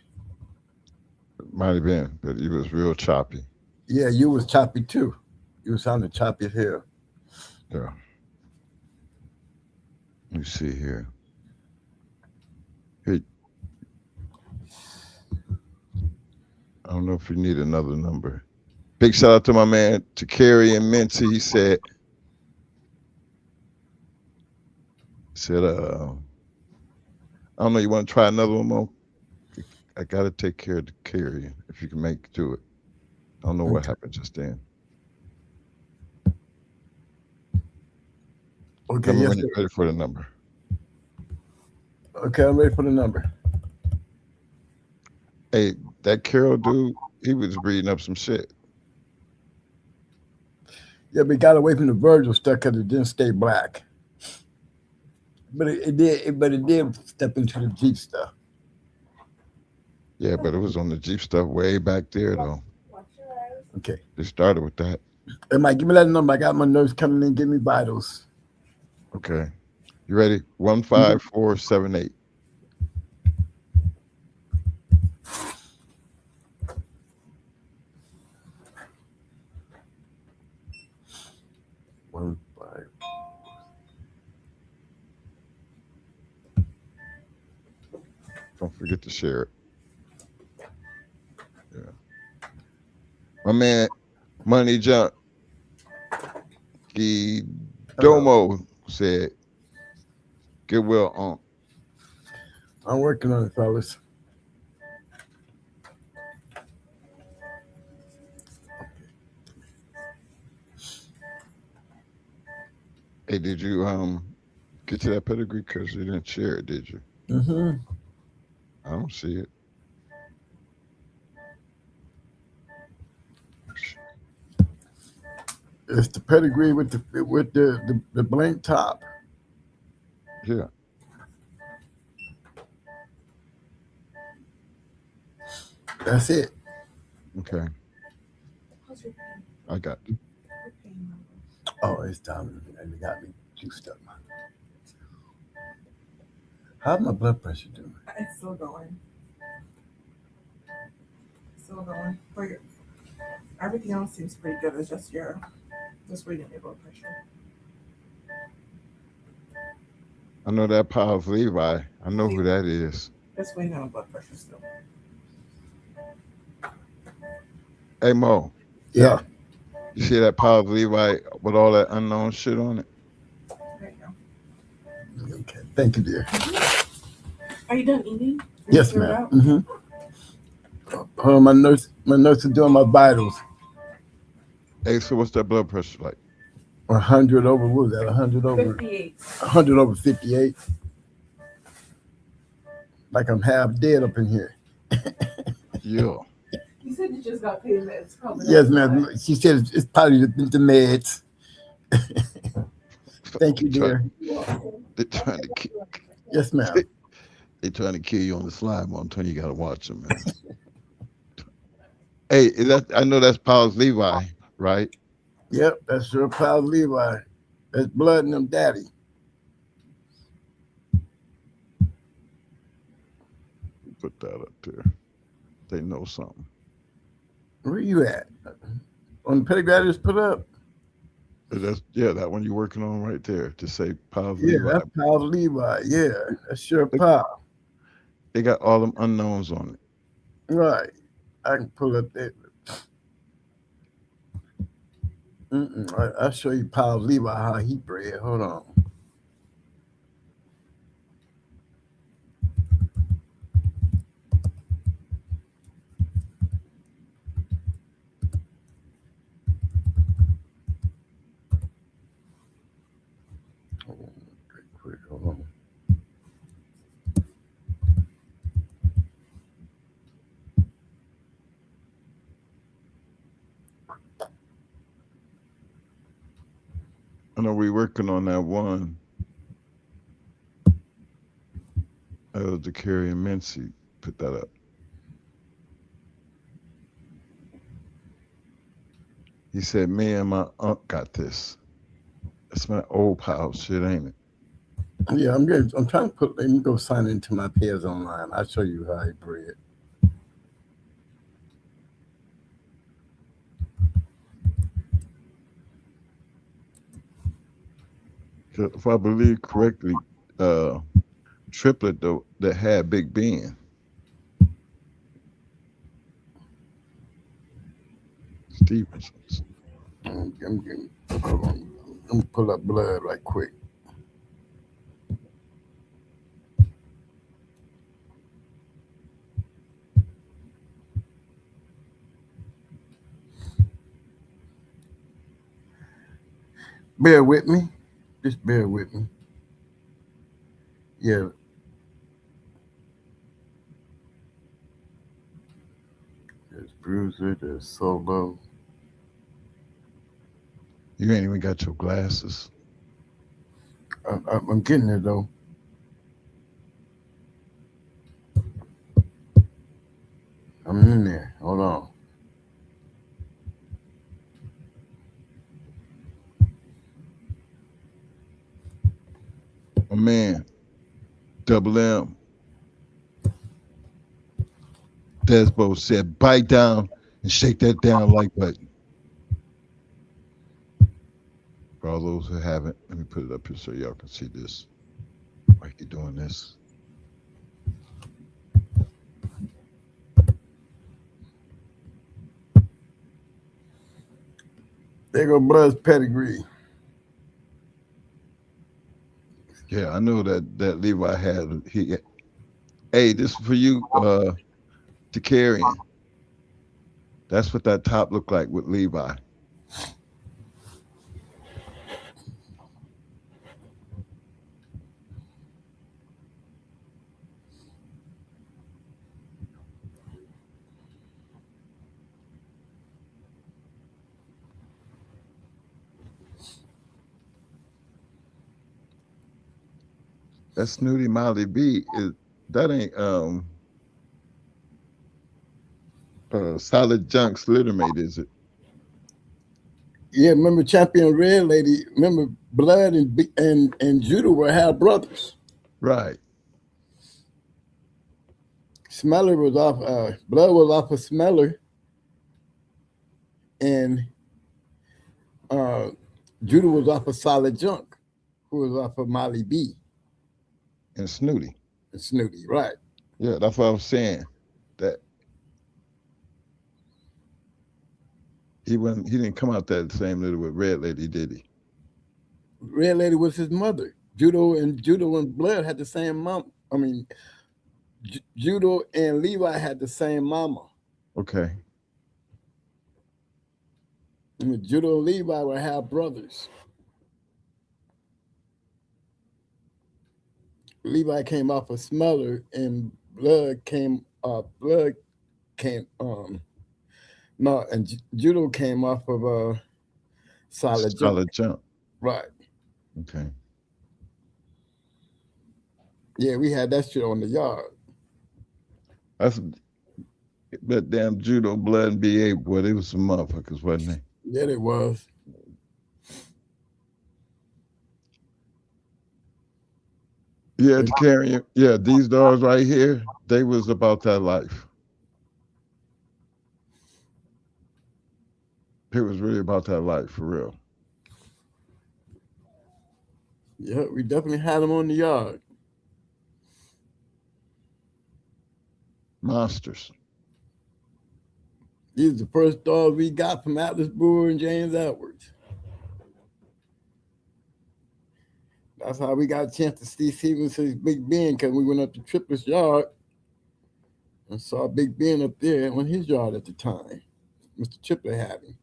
[SPEAKER 5] It might have been, but it was real choppy.
[SPEAKER 6] Yeah, you was choppy too. You was sounding choppy as hell.
[SPEAKER 5] Yeah. Let me see here. Hey, I don't know if you need another number. Big shout out to my man, to Kerry and Minty. He said, I don't know, you want to try another one more? I got to take care of the Kerry if you can make it to it. I don't know what happened just then.
[SPEAKER 6] Okay,
[SPEAKER 5] Tell me
[SPEAKER 6] yes,
[SPEAKER 5] when you're ready for the number.
[SPEAKER 6] Okay, I'm ready for the number.
[SPEAKER 5] Hey, that Carol dude, he was reading up some shit.
[SPEAKER 6] Yeah, we got away from the Virgil stuff because it didn't stay black. But it did step into the Jeep stuff.
[SPEAKER 5] Yeah, but it was on the Jeep stuff way back there, though.
[SPEAKER 6] Okay.
[SPEAKER 5] They started with that.
[SPEAKER 6] Hey, Mike, give me that number. I got my nurse coming in. Give me vitals.
[SPEAKER 5] Okay. You ready? 15478.
[SPEAKER 6] One, five.
[SPEAKER 5] Don't forget to share it. Yeah. My man, Money Junk, Domo said, get well on.
[SPEAKER 6] I'm working on it, fellas.
[SPEAKER 5] Hey, did you get to that pedigree because you didn't share it, did you?
[SPEAKER 6] Mm-hmm.
[SPEAKER 5] I don't see it.
[SPEAKER 6] It's the pedigree with the blank top.
[SPEAKER 5] Yeah.
[SPEAKER 6] That's it.
[SPEAKER 5] Okay. I got you.
[SPEAKER 6] Oh, it's time. And it got me juiced up. How's my blood pressure doing?
[SPEAKER 8] It's still going. Still going. But everything else seems pretty good. It's just waiting your blood pressure.
[SPEAKER 5] I know that Piles Levi. I know who that is.
[SPEAKER 8] Just waiting on blood pressure still.
[SPEAKER 5] Hey Mo,
[SPEAKER 6] Yeah.
[SPEAKER 5] you see that Piles Levi with all that unknown shit on it?
[SPEAKER 8] There you go.
[SPEAKER 6] Okay. Thank you, dear.
[SPEAKER 8] Are you done eating?
[SPEAKER 6] Yes, ma'am. Mm-hmm. My nurse is doing my vitals.
[SPEAKER 5] Hey, so what's that blood pressure like?
[SPEAKER 6] 100 over, what was that? 100 over
[SPEAKER 8] 58.
[SPEAKER 6] 100 over 58. Like I'm half dead up in here.
[SPEAKER 5] Yeah.
[SPEAKER 8] You said you just got paid meds.
[SPEAKER 6] Yes, ma'am. She said it's probably the meds. Thank you, dear.
[SPEAKER 5] They're trying to kill.
[SPEAKER 6] Yes, ma'am.
[SPEAKER 5] They're trying to kill you on the slide, Mo. I'm telling you, you gotta watch them, man. Hey, I know that's Piles Levi, right?
[SPEAKER 6] Yep, that's your pal Levi. That's blood in them daddy.
[SPEAKER 5] Put that up there. They know something.
[SPEAKER 6] Where you at? On the pedigree I just put up?
[SPEAKER 5] That one you're working on right there to say Piles
[SPEAKER 6] Yeah,
[SPEAKER 5] Levi.
[SPEAKER 6] that's pal Levi. Yeah, that's your pal.
[SPEAKER 5] They got all them unknowns on it.
[SPEAKER 6] Right. I can pull up that. I'll show you pal Levi how he bred. Hold on. Hold on.
[SPEAKER 5] I know we're working on that one. The Carrie and Mincy put that up. He said, me and my aunt got this. That's my old pal shit, ain't it?
[SPEAKER 6] Yeah, I'm good. I'm trying to let me go sign into my pairs online. I'll show you how he bred.
[SPEAKER 5] If I believe correctly, triplet though that had Big Ben. Stevenson's.
[SPEAKER 6] I'm getting, hold on. I'm gonna pull up blood right quick. Bear with me. Just bear with me. Yeah. There's Bruiser, there's Solo.
[SPEAKER 5] You ain't even got your glasses.
[SPEAKER 6] I'm getting there though. I'm in there. Hold on.
[SPEAKER 5] My man, Double M. Desbo said, bite down and shake that down like button. For all those who haven't, let me put it up here so y'all can see this. Why you doing this?
[SPEAKER 6] There go Blood's pedigree.
[SPEAKER 5] Yeah, I know that Levi had. Hey, this is for you, to carry. That's what that top looked like with Levi. That Snooty Molly B that ain't solid junk slittermate, is it?
[SPEAKER 6] Yeah, remember Champion Red Lady? Remember Blood and Judah were half brothers.
[SPEAKER 5] Right.
[SPEAKER 6] Smeller was off. Blood was off of Smeller, and Judah was off of Solid Junk, who was off of Molly B.
[SPEAKER 5] And Snooty.
[SPEAKER 6] And Snooty, right?
[SPEAKER 5] Yeah, that's what I was saying. That he didn't come out that same little with Red Lady, did he?
[SPEAKER 6] Red Lady was his mother. Judah and Blood had the same mom. I mean, Judah and Levi had the same mama.
[SPEAKER 5] Okay.
[SPEAKER 6] And Judah and Levi were half brothers. Levi came off of Smeller, and Judah came off of Solid
[SPEAKER 5] Jump.
[SPEAKER 6] Right.
[SPEAKER 5] Okay.
[SPEAKER 6] Yeah, we had that shit on the yard.
[SPEAKER 5] But damn Judo, Blood, and BA, boy, they was some motherfuckers, wasn't they?
[SPEAKER 6] Yeah, they was.
[SPEAKER 5] Yeah, to carry it. Yeah, these dogs right here, they was about that life. It was really about that life, for real.
[SPEAKER 6] Yeah, we definitely had them on the yard.
[SPEAKER 5] Monsters.
[SPEAKER 6] These are the first dogs we got from Atlas Brewer and James Edwards. That's how we got a chance to see Stevenson's Big Ben, because we went up to Trippler's yard and saw Big Ben up there on his yard at the time. Mr. Tripler had him.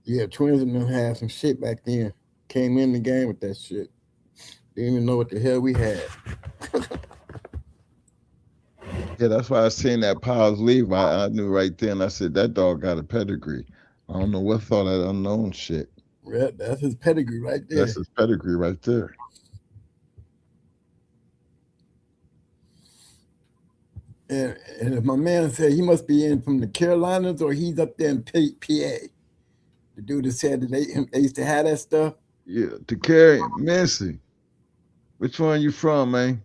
[SPEAKER 6] Yeah, Twins and them had some shit back then. Came in the game with that shit. Didn't even know what the hell we had.
[SPEAKER 5] Yeah, that's why I seen that Piles Levi. I knew right then. I said, that dog got a pedigree. I don't know what thought that unknown shit.
[SPEAKER 6] Yeah, that's his pedigree right there.
[SPEAKER 5] That's his pedigree right there.
[SPEAKER 6] And if my man said he must be in from the Carolinas or he's up there in PA. The dude that said that they used to have that stuff.
[SPEAKER 5] Yeah, to carry Missy. Which one you from, man?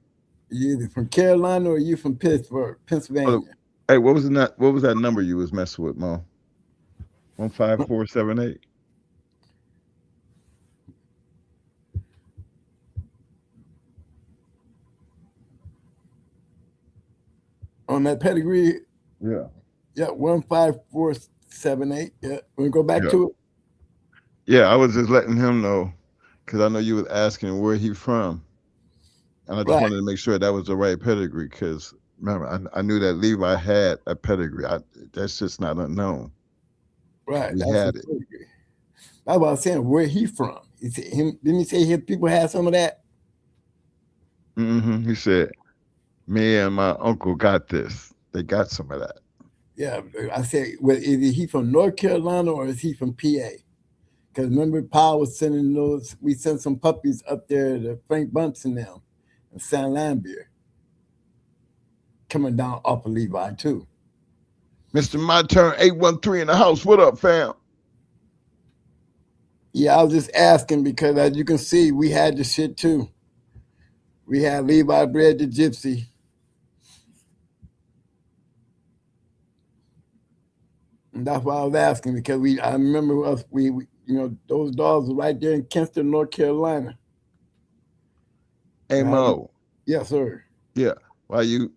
[SPEAKER 6] You either from Carolina or you from Pittsburgh, Pennsylvania.
[SPEAKER 5] Hey, what was that number you was messing with, Mo? 15478.
[SPEAKER 6] On that pedigree?
[SPEAKER 5] Yeah.
[SPEAKER 6] Yeah, 15478. Yeah. Wanna go back to it?
[SPEAKER 5] Yeah, I was just letting him know, because I know you was asking where he from. And I just wanted to make sure that was the right pedigree, because remember, I knew that Levi had a pedigree. That's just not unknown.
[SPEAKER 6] Right.
[SPEAKER 5] He had it.
[SPEAKER 6] Pedigree. That's what I was saying, where he from. Didn't he say his people had some of that?
[SPEAKER 5] Mm-hmm. He said, me and my uncle got this. They got some of that.
[SPEAKER 6] Yeah, I said, well, is he from North Carolina or is he from PA? Because remember, Paul was sending those, we sent some puppies up there to Frank Bunsen now and San Lambier. Coming down off of Levi, too.
[SPEAKER 5] Mr. My Turn 813 in the house. What up, fam?
[SPEAKER 6] Yeah, I was just asking because as you can see, we had the shit too. We had Levi bred the Gypsy. And that's why I was asking, because I remember us, those dogs were right there in Kinston, North Carolina.
[SPEAKER 5] Hey, Mo.
[SPEAKER 6] Yes, sir.
[SPEAKER 5] Yeah. While you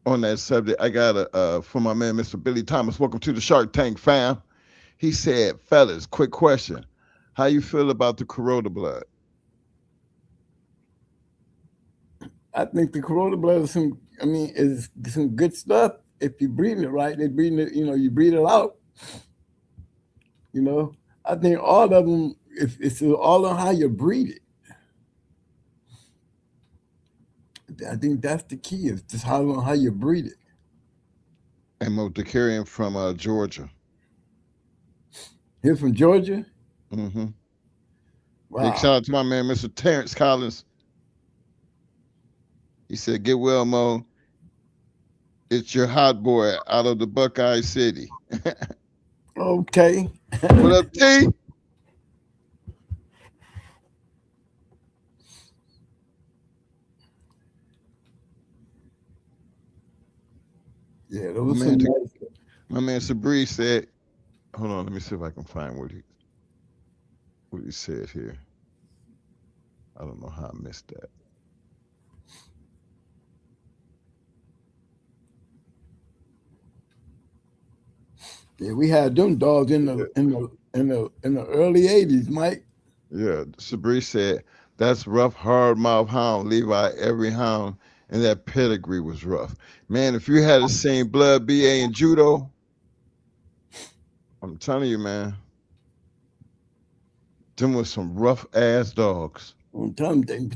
[SPEAKER 5] on that subject, I got for my man, Mr. Billy Thomas. Welcome to the Shark Tank, fam. He said, fellas, quick question. How you feel about the Corona blood?
[SPEAKER 6] I think the Corona blood is some good stuff. If you breed it right, they breed it, you breed it out. I think all of them, it's all on how you breed it. I think that's the key, is just how you breed it.
[SPEAKER 5] And Mo Decarian from Georgia.
[SPEAKER 6] He's from Georgia?
[SPEAKER 5] Mm-hmm.
[SPEAKER 6] Wow.
[SPEAKER 5] Big shout out to my man, Mr. Terrence Collins. He said, "Get well, Mo. It's your hot boy out of the Buckeye City."
[SPEAKER 6] Okay.
[SPEAKER 5] What up, T?
[SPEAKER 6] Yeah,
[SPEAKER 5] My
[SPEAKER 6] those
[SPEAKER 5] man,
[SPEAKER 6] some nice.
[SPEAKER 5] my man Sabri said, "Hold on, let me see if I can find what he said here. I don't know how I missed that."
[SPEAKER 6] Yeah, we had them dogs in
[SPEAKER 5] Yeah,
[SPEAKER 6] the early '80s, Mike.
[SPEAKER 5] yeah. Sabri said, "That's rough, hard mouth hound, Levi. Every hound in that pedigree was rough. Man, if you had the same blood, BA and judo, I'm telling you, man, them was some rough ass dogs."
[SPEAKER 6] I'm telling them,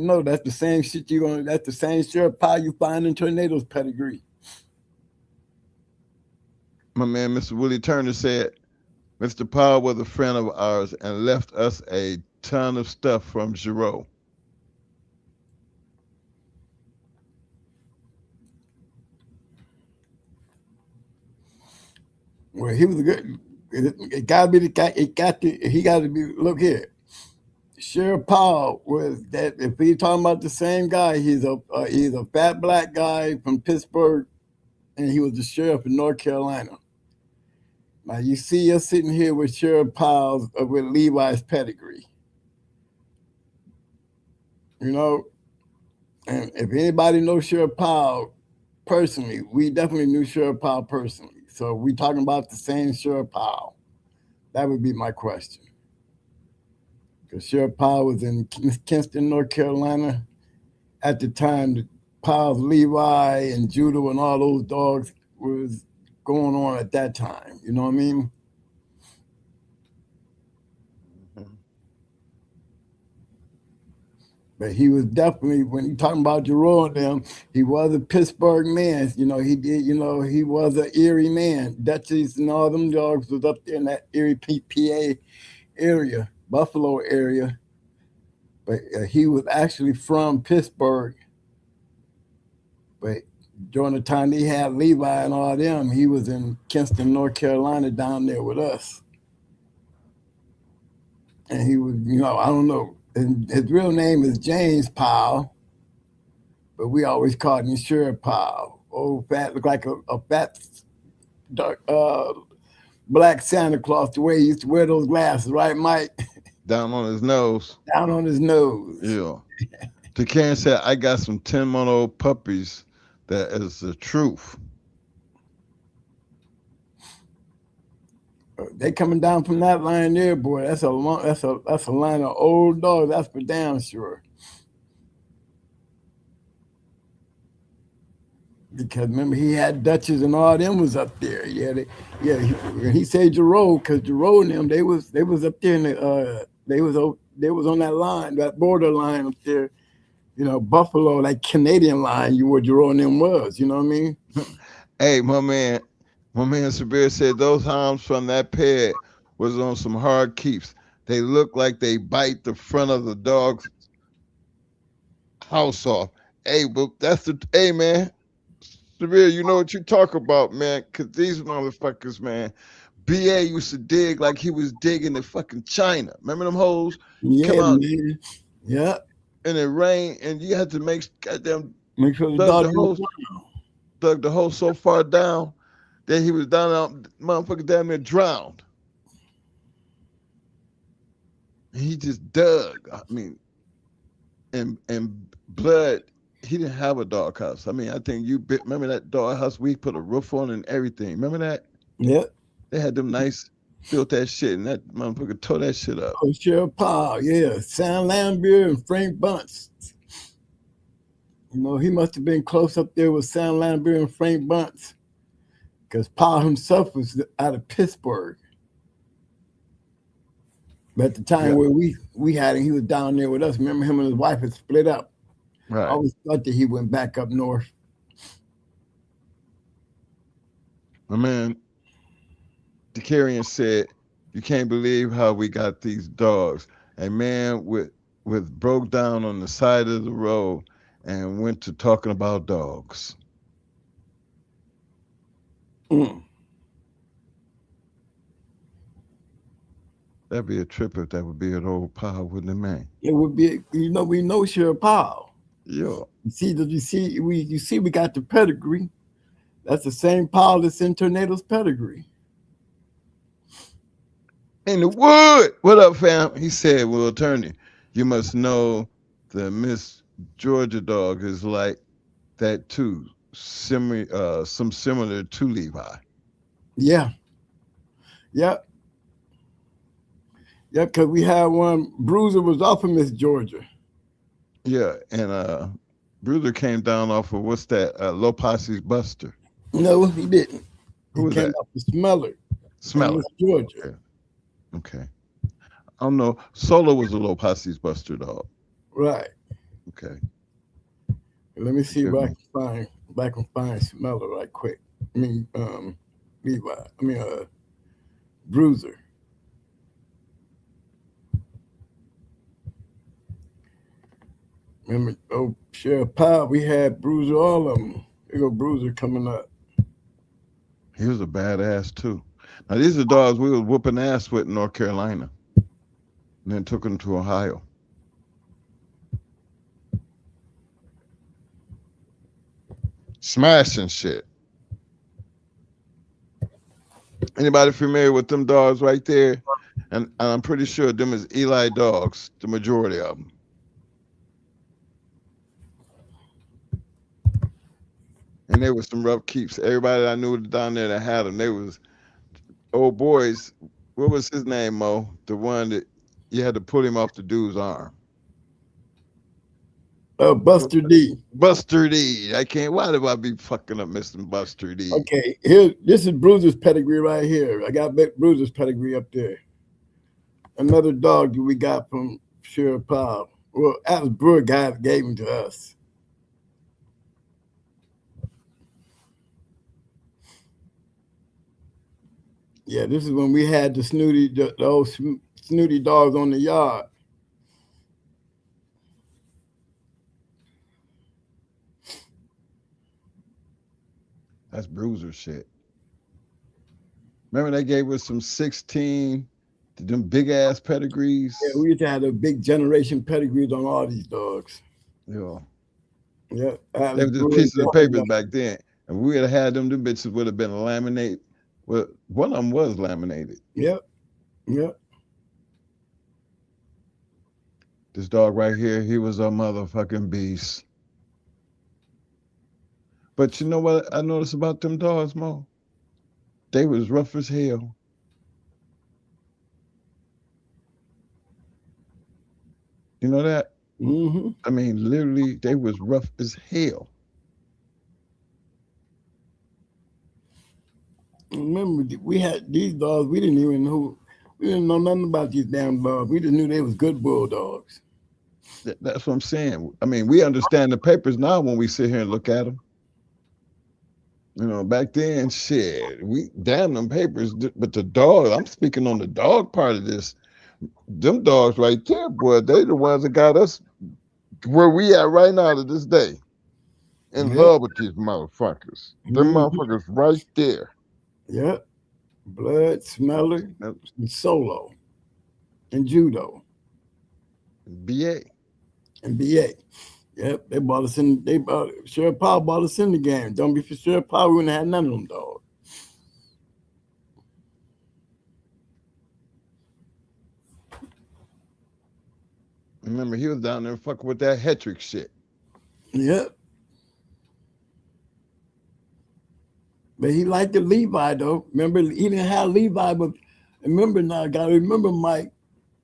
[SPEAKER 6] no, that's the same shit you gonna. That's the same sheriff pie you find in tornadoes pedigree.
[SPEAKER 5] My man, Mr. Willie Turner said, "Mr. Powell was a friend of ours and left us a ton of stuff from Giro."
[SPEAKER 6] Well, he was a good. It gotta be the guy. It got to. He got to be. Look here. Sheriff Powell was that. If we talking about the same guy, he's a fat black guy from Pittsburgh, and he was the sheriff in North Carolina. Now you see us sitting here with Sheriff Powell with Levi's pedigree. You know, and if anybody knows Sheriff Powell personally, we definitely knew Sheriff Powell personally. So we talking about the same Sheriff Powell. That would be my question. Because Sheriff Powell was in Kinston, North Carolina at the time that Powell's Levi and Judo and all those dogs was going on at that time. You know what I mean?
[SPEAKER 5] Mhm.
[SPEAKER 6] But he was definitely, when you talking about Jerome them, he was a Pittsburgh man. You know, he did, he was an Erie man. Dutchies and all them dogs was up there in that Erie PPA area, Buffalo area. But he was actually from Pittsburgh. But during the time he had Levi and all them, he was in Kinston, North Carolina, down there with us. And he was, I don't know. And his real name is James Powell, but we always called him Sheriff Powell. Old fat, look like a fat, dark, black Santa Claus. The way he used to wear those glasses, right, Mike?
[SPEAKER 5] Down on his nose.
[SPEAKER 6] Down on his nose.
[SPEAKER 5] Yeah. The Karen said, "I got some 10-month-old puppies. That is the truth."
[SPEAKER 6] They coming down from that line there, boy. That's a line of old dogs. That's for damn sure. Because remember, he had Dutchess and all them was up there. He said Jerome because Jerome and them they was up there in the they was on that line, that border line up there. Buffalo, like Canadian line. Where Jerome and them was. You know what I mean?
[SPEAKER 5] Hey, my man Sabir said those hounds from that ped was on some hard keeps. They look like they bite the front of the dog's house off. Hey, but hey, man. Sabir, you know what you talk about, man, because these motherfuckers, man, BA used to dig like he was digging in fucking China. Remember them hoes?
[SPEAKER 6] Yeah,
[SPEAKER 5] Come out
[SPEAKER 6] man. Yeah.
[SPEAKER 5] and it rained, and you had to make
[SPEAKER 6] sure the
[SPEAKER 5] dug
[SPEAKER 6] dog
[SPEAKER 5] the hole dug the hole so far down that he was down out, motherfucker damn near drowned. And he just dug. I mean, and blood. He didn't have a dog house. I mean, I think remember that dog house we put a roof on and everything. Remember that?
[SPEAKER 6] Yeah.
[SPEAKER 5] They had them nice, built that shit, and that motherfucker tore that shit up.
[SPEAKER 6] Oh, Sheriff Powell, yeah. Sam Lambier and Frank Bunce. He must have been close up there with Sam Lambier and Frank Bunce. Because Powell himself was out of Pittsburgh. But at the time where we had him, he was down there with us. Remember, him and his wife had split up.
[SPEAKER 5] Right.
[SPEAKER 6] I always thought that he went back up north.
[SPEAKER 5] My man, DeCarian said, "You can't believe how we got these dogs. A man with broke down on the side of the road and went to talking about dogs.
[SPEAKER 6] Mm.
[SPEAKER 5] That'd be a trip if that would be an old pile, wouldn't it, man?
[SPEAKER 6] It would be, we know Sheriff Powell.
[SPEAKER 5] Yeah.
[SPEAKER 6] You see, we got the pedigree. That's the same Powell that's in Tornado's pedigree.
[SPEAKER 5] In the wood. What up, fam? He said, well, attorney, you must know the Miss Georgia dog is like that too. Some similar to Levi.
[SPEAKER 6] Yeah. Yep. Yep, because we had one, Bruiser was off of Miss Georgia.
[SPEAKER 5] Yeah, and Bruiser came down off of what's that? Lopasi's Buster.
[SPEAKER 6] No, he didn't.
[SPEAKER 5] Who
[SPEAKER 6] He
[SPEAKER 5] was
[SPEAKER 6] came
[SPEAKER 5] that?
[SPEAKER 6] off the Smeller.
[SPEAKER 5] Smeller.
[SPEAKER 6] Miss Georgia.
[SPEAKER 5] Okay. Okay. I don't know. Solo was a Lopasi's Buster dog.
[SPEAKER 6] Right.
[SPEAKER 5] Okay.
[SPEAKER 6] Let me see if
[SPEAKER 5] Forgive
[SPEAKER 6] I can find Smeller right quick. I mean, Levi. I mean, Bruiser. Remember, Sheriff Powell, we had Bruiser, all of them. There go Bruiser coming up.
[SPEAKER 5] He was a badass too. Now these are dogs we was whooping ass with in North Carolina, and then took them to Ohio. Smashing shit. Anybody familiar with them dogs right there? And I'm pretty sure them is Eli dogs, the majority of them. And they were some rough keeps. Everybody I knew down there that had them, they was old boys. What was his name, Mo? The one that you had to pull him off the dude's arm.
[SPEAKER 6] Buster D.
[SPEAKER 5] Buster D. I can't. Why do I be fucking up missing Buster D?
[SPEAKER 6] Okay, this is Bruiser's pedigree right here. I got Bruiser's pedigree up there. Another dog that we got from Sheriff Powell. Well, Alex Brewer guy gave him to us. Yeah, this is when we had the old snooty dogs on the yard.
[SPEAKER 5] That's Bruiser shit. Remember they gave us some 16, them big ass pedigrees?
[SPEAKER 6] Yeah, we used to have a big generation pedigrees on all these dogs.
[SPEAKER 5] Yeah.
[SPEAKER 6] Yeah.
[SPEAKER 5] They were just pieces of paper back then. And we would have had them bitches would have been laminated. Well, one of them was laminated.
[SPEAKER 6] Yep. Yep.
[SPEAKER 5] This dog right here, he was a motherfucking beast. But you know what I noticed about them dogs, Mo? They was rough as hell. You know that?
[SPEAKER 6] Mm-hmm.
[SPEAKER 5] I mean, literally, they was rough as hell.
[SPEAKER 6] Remember, we had these dogs. We didn't know nothing about these damn dogs. We just knew they was good bulldogs.
[SPEAKER 5] That's what I'm saying. I mean, we understand the papers now when we sit here and look at them. You know, back then, shit, we damn them papers. But the dog, I'm speaking on the dog part of this. Them dogs right there, boy, they the ones that got us where we at right now to this day. In love with these motherfuckers. Them motherfuckers right there.
[SPEAKER 6] Yep. Blood, Smeller, and Solo, and Judo.
[SPEAKER 5] BA.
[SPEAKER 6] And BA. Yep, they bought us in. Sheriff Powell bought us in the game. Don't be for Sheriff Powell, we wouldn't have none of them dogs.
[SPEAKER 5] Remember, he was down there fucking with that Hetrick shit.
[SPEAKER 6] Yep. But he liked the Levi though. Remember, he didn't have Levi, but remember now, gotta remember, Mike.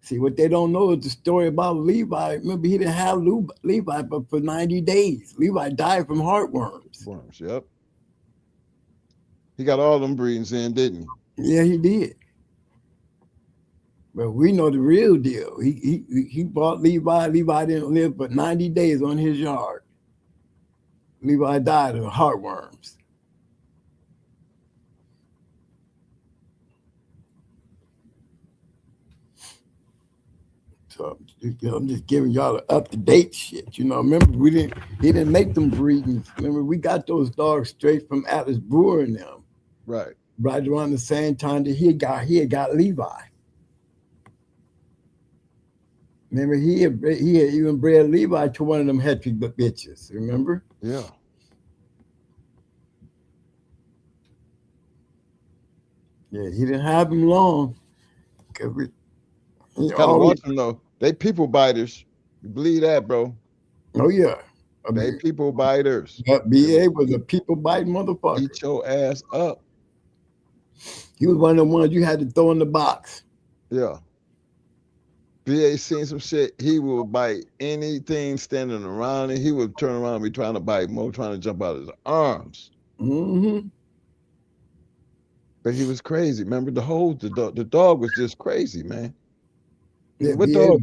[SPEAKER 6] See, what they don't know is the story about Levi. Remember, he didn't have Levi, but for 90 days. Levi died from heartworms.
[SPEAKER 5] Worms, yep. He got all them breedings in, didn't
[SPEAKER 6] he? Yeah, he did. But we know the real deal. He bought Levi. Levi didn't live but 90 days on his yard. Levi died of heartworms. So I'm just giving y'all the up to date shit. You know, remember he didn't make them breedings. Remember, we got those dogs straight from Atlas Brewer and them.
[SPEAKER 5] Right.
[SPEAKER 6] Right around the same time that he had got Levi. Remember, he had even bred Levi to one of them Hetry bitches. Remember?
[SPEAKER 5] Yeah.
[SPEAKER 6] Yeah, he didn't have him long.
[SPEAKER 5] Gotta watch them though. They people biters. You believe that, bro?
[SPEAKER 6] Oh yeah.
[SPEAKER 5] They people biters.
[SPEAKER 6] But BA was a people biting motherfucker.
[SPEAKER 5] Eat your ass up.
[SPEAKER 6] He was one of the ones you had to throw in the box.
[SPEAKER 5] Yeah. BA seen some shit. He will bite anything standing around, and he would turn around and be trying to bite more, trying to jump out of his arms.
[SPEAKER 6] Mm-hmm.
[SPEAKER 5] But he was crazy. Remember the dog was just crazy, man.
[SPEAKER 6] Yeah,
[SPEAKER 5] what
[SPEAKER 6] BA,
[SPEAKER 5] dog?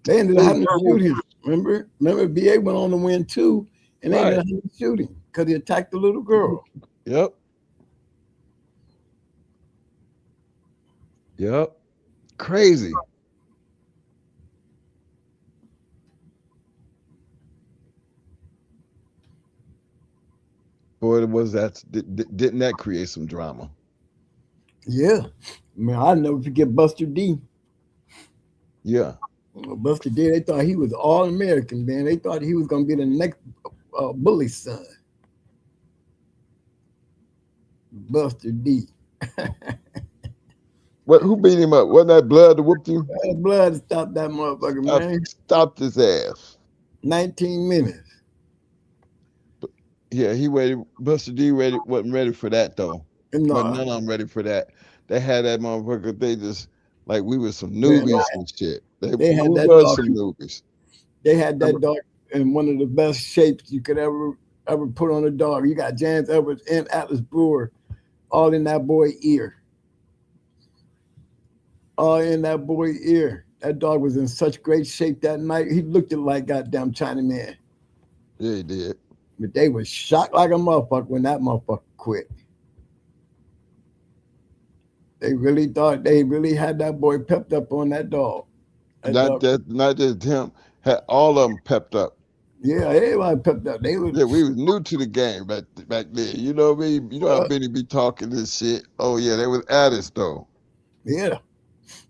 [SPEAKER 6] They ended up having to shoot him. Remember, BA went on to win too, and they ended up having to shoot him because he attacked the little girl.
[SPEAKER 5] Yep. Crazy. Boy, didn't that create some drama?
[SPEAKER 6] Yeah. Man, I'll never forget Buster D.
[SPEAKER 5] Yeah.
[SPEAKER 6] Buster D, they thought he was all American, man. They thought he was going to be the next Bully's son. Buster D.
[SPEAKER 5] Who beat him up? Wasn't that Blood that whooped him?
[SPEAKER 6] Blood stopped that motherfucker, man.
[SPEAKER 5] Stopped his ass.
[SPEAKER 6] 19 minutes.
[SPEAKER 5] Yeah, he waited. Buster D wasn't ready for that though.
[SPEAKER 6] No.
[SPEAKER 5] But none of them ready for that. They had that motherfucker. They just like we were some newbies and shit. They had that dog. Some newbies.
[SPEAKER 6] They had that dog in one of the best shapes you could ever put on a dog. You got James Edwards and Atlas Brewer all in that boy ear. All in that boy ear. That dog was in such great shape that night. He looked like goddamn Chinaman.
[SPEAKER 5] Yeah, he did.
[SPEAKER 6] But they was shocked like a motherfucker when that motherfucker quit. They really thought they really had that boy pepped up on that dog.
[SPEAKER 5] Not just him. Had all of them pepped up.
[SPEAKER 6] Yeah, everybody pepped up.
[SPEAKER 5] We was new to the game back then. You know what I mean? You know how Benny be talking this shit. Oh yeah, they was at us though.
[SPEAKER 6] Yeah.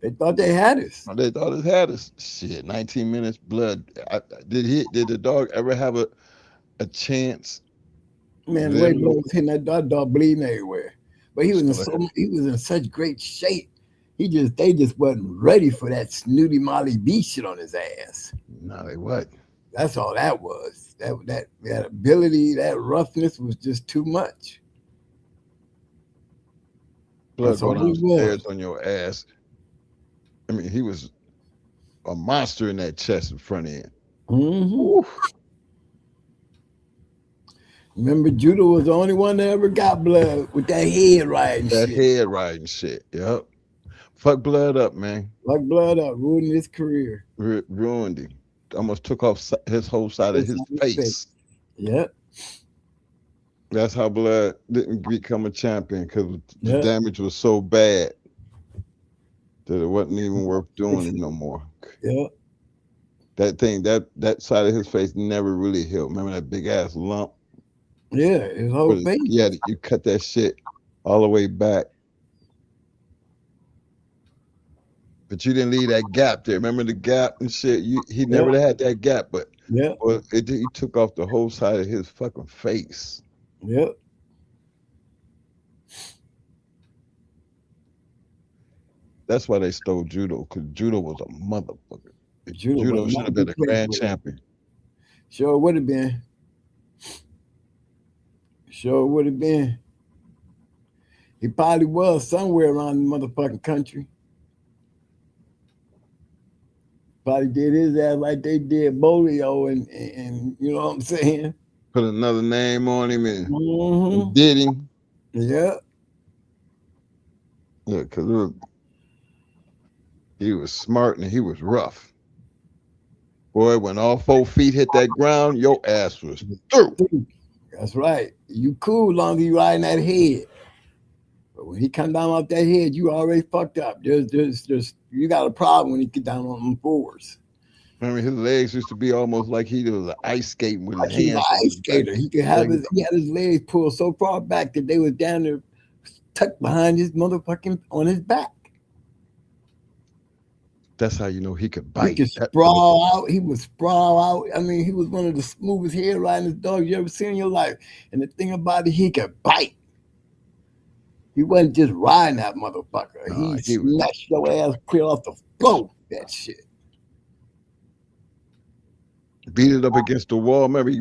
[SPEAKER 6] They thought they had us.
[SPEAKER 5] They thought it had us. Shit, 19 minutes, Blood. Did the dog ever have a chance?
[SPEAKER 6] Man, the way Blood was hitting that dog bleeding everywhere. But he was in such great shape. They just wasn't ready for that snooty Molly B shit on his ass.
[SPEAKER 5] No, they wasn't.
[SPEAKER 6] That's all that was. That ability, that roughness was just too much.
[SPEAKER 5] Blood going downstairs on your ass. I mean, he was a monster in that chest and front end.
[SPEAKER 6] Mm-hmm. Remember, Judah was the only one that ever got Blood with that head riding shit.
[SPEAKER 5] That head riding shit, yep. Fuck Blood up, man.
[SPEAKER 6] Fuck Blood up, ruined his career.
[SPEAKER 5] Ruined him. Almost took off his whole side of his face.
[SPEAKER 6] Yep.
[SPEAKER 5] That's how Blood didn't become a champion, because the damage was so bad that it wasn't even worth doing it no more.
[SPEAKER 6] Yeah.
[SPEAKER 5] That thing, that side of his face never really healed. Remember that big ass lump?
[SPEAKER 6] Yeah, his whole face.
[SPEAKER 5] Yeah, you cut that shit all the way back. But you didn't leave that gap there. Remember the gap and shit? He never had that gap, but he took off the whole side of his fucking face.
[SPEAKER 6] Yep.
[SPEAKER 5] That's why they stole Judo, because Judo was a motherfucker. Judo should have been a grand champion.
[SPEAKER 6] Sure would have been. Sure would have been. He probably was somewhere around the motherfucking country. Probably did his ass like they did Bolio and you know what I'm saying?
[SPEAKER 5] Put another name on him and did him.
[SPEAKER 6] Yeah.
[SPEAKER 5] Yeah, because he was smart and he was rough. Boy, when all 4 feet hit that ground, your ass was through.
[SPEAKER 6] That's right. You cool long as you riding that head. But when he come down off that head, you already fucked up. There's you got a problem when he get down on them fours.
[SPEAKER 5] Remember, his legs used to be almost like he was an ice skating with his
[SPEAKER 6] Like he was
[SPEAKER 5] hands.
[SPEAKER 6] an ice skater. He could have he had his legs pulled so far back that they was down there tucked behind his motherfucking on his back.
[SPEAKER 5] That's how you know he could bite.
[SPEAKER 6] He could sprawl out. He would sprawl out. I mean, he was one of the smoothest hair riding dogs you ever seen in your life. And the thing about it, he could bite. He wasn't just riding that motherfucker.
[SPEAKER 5] Nah,
[SPEAKER 6] he snatched your ass clear off the floor. That shit.
[SPEAKER 5] Beat it up against the wall. Remember, he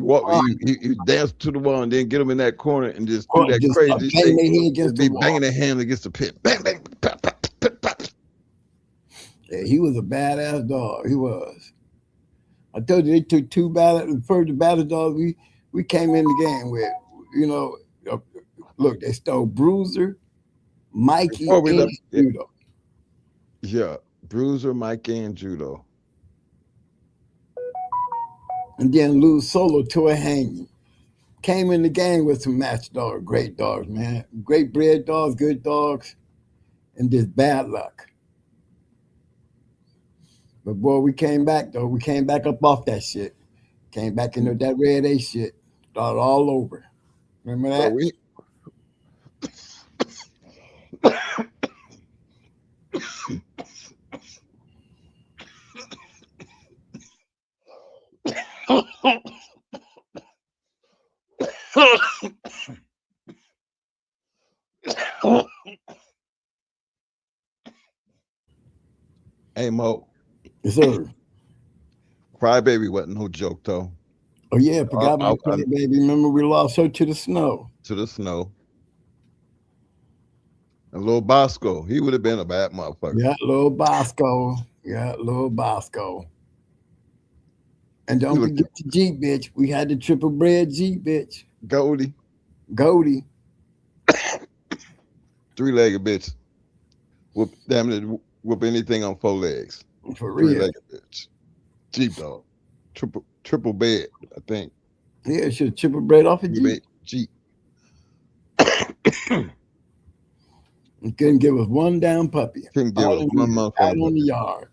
[SPEAKER 5] danced to the wall and then get him in that corner and just do that crazy thing. Just be banging their hand against the pit. Bang, bang, pop, pop, pop, pop.
[SPEAKER 6] Yeah, he was a badass dog. He was. I told you they took the first battle dogs we came in the game with. You know, look, they stole Bruiser, Mikey, and Judo.
[SPEAKER 5] Yeah, Bruiser, Mikey, and Judo.
[SPEAKER 6] And then lose solo to a hanging. Came in the game with some match dogs, great dogs, man. Great bred dogs, good dogs, and just bad luck. But boy, we came back though. We came back up off that shit. Came back into that red A shit. Started all over. Remember that?
[SPEAKER 5] Hey Mo.
[SPEAKER 6] Yes, sir.
[SPEAKER 5] Crybaby wasn't no joke though.
[SPEAKER 6] Oh yeah, forgot about Crybaby. Remember we lost her to the snow.
[SPEAKER 5] To the snow. And Lil Bosco, he would have been a bad motherfucker.
[SPEAKER 6] Yeah, Lil Bosco. Yeah, Lil Bosco. And don't forget the Jeep bitch. We had the triple bred Jeep bitch.
[SPEAKER 5] Goldie. Three-legged bitch. Whoop anything on four legs.
[SPEAKER 6] For real.
[SPEAKER 5] Three-legged bitch. Jeep dog. Triple bed, I think.
[SPEAKER 6] Yeah, she was triple bred off a Jeep.
[SPEAKER 5] Jeep.
[SPEAKER 6] He couldn't give us one down puppy.
[SPEAKER 5] Couldn't give us one motherfucker.
[SPEAKER 6] Out on the yard.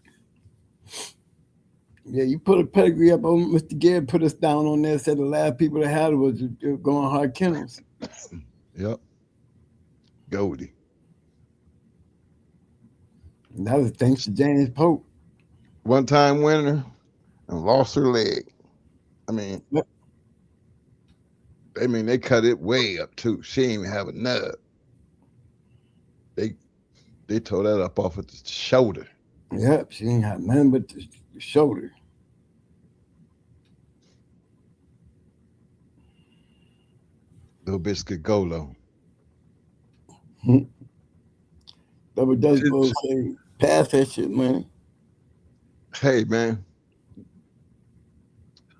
[SPEAKER 6] Yeah, you put a pedigree up on Mr. Garrett, put us down on there, said the last people that had it was going hard kennels.
[SPEAKER 5] Yep. Goldie.
[SPEAKER 6] And that was thanks to James Pope.
[SPEAKER 5] One-time winner and lost her leg. I mean, they cut it way up too. She didn't even have a nub. They tore that up off of the shoulder.
[SPEAKER 6] Yep, she ain't had nothing but the shoulder.
[SPEAKER 5] Little bitch could go low.
[SPEAKER 6] Double Dutch Bowl say, pass that shit, man.
[SPEAKER 5] Hey, man.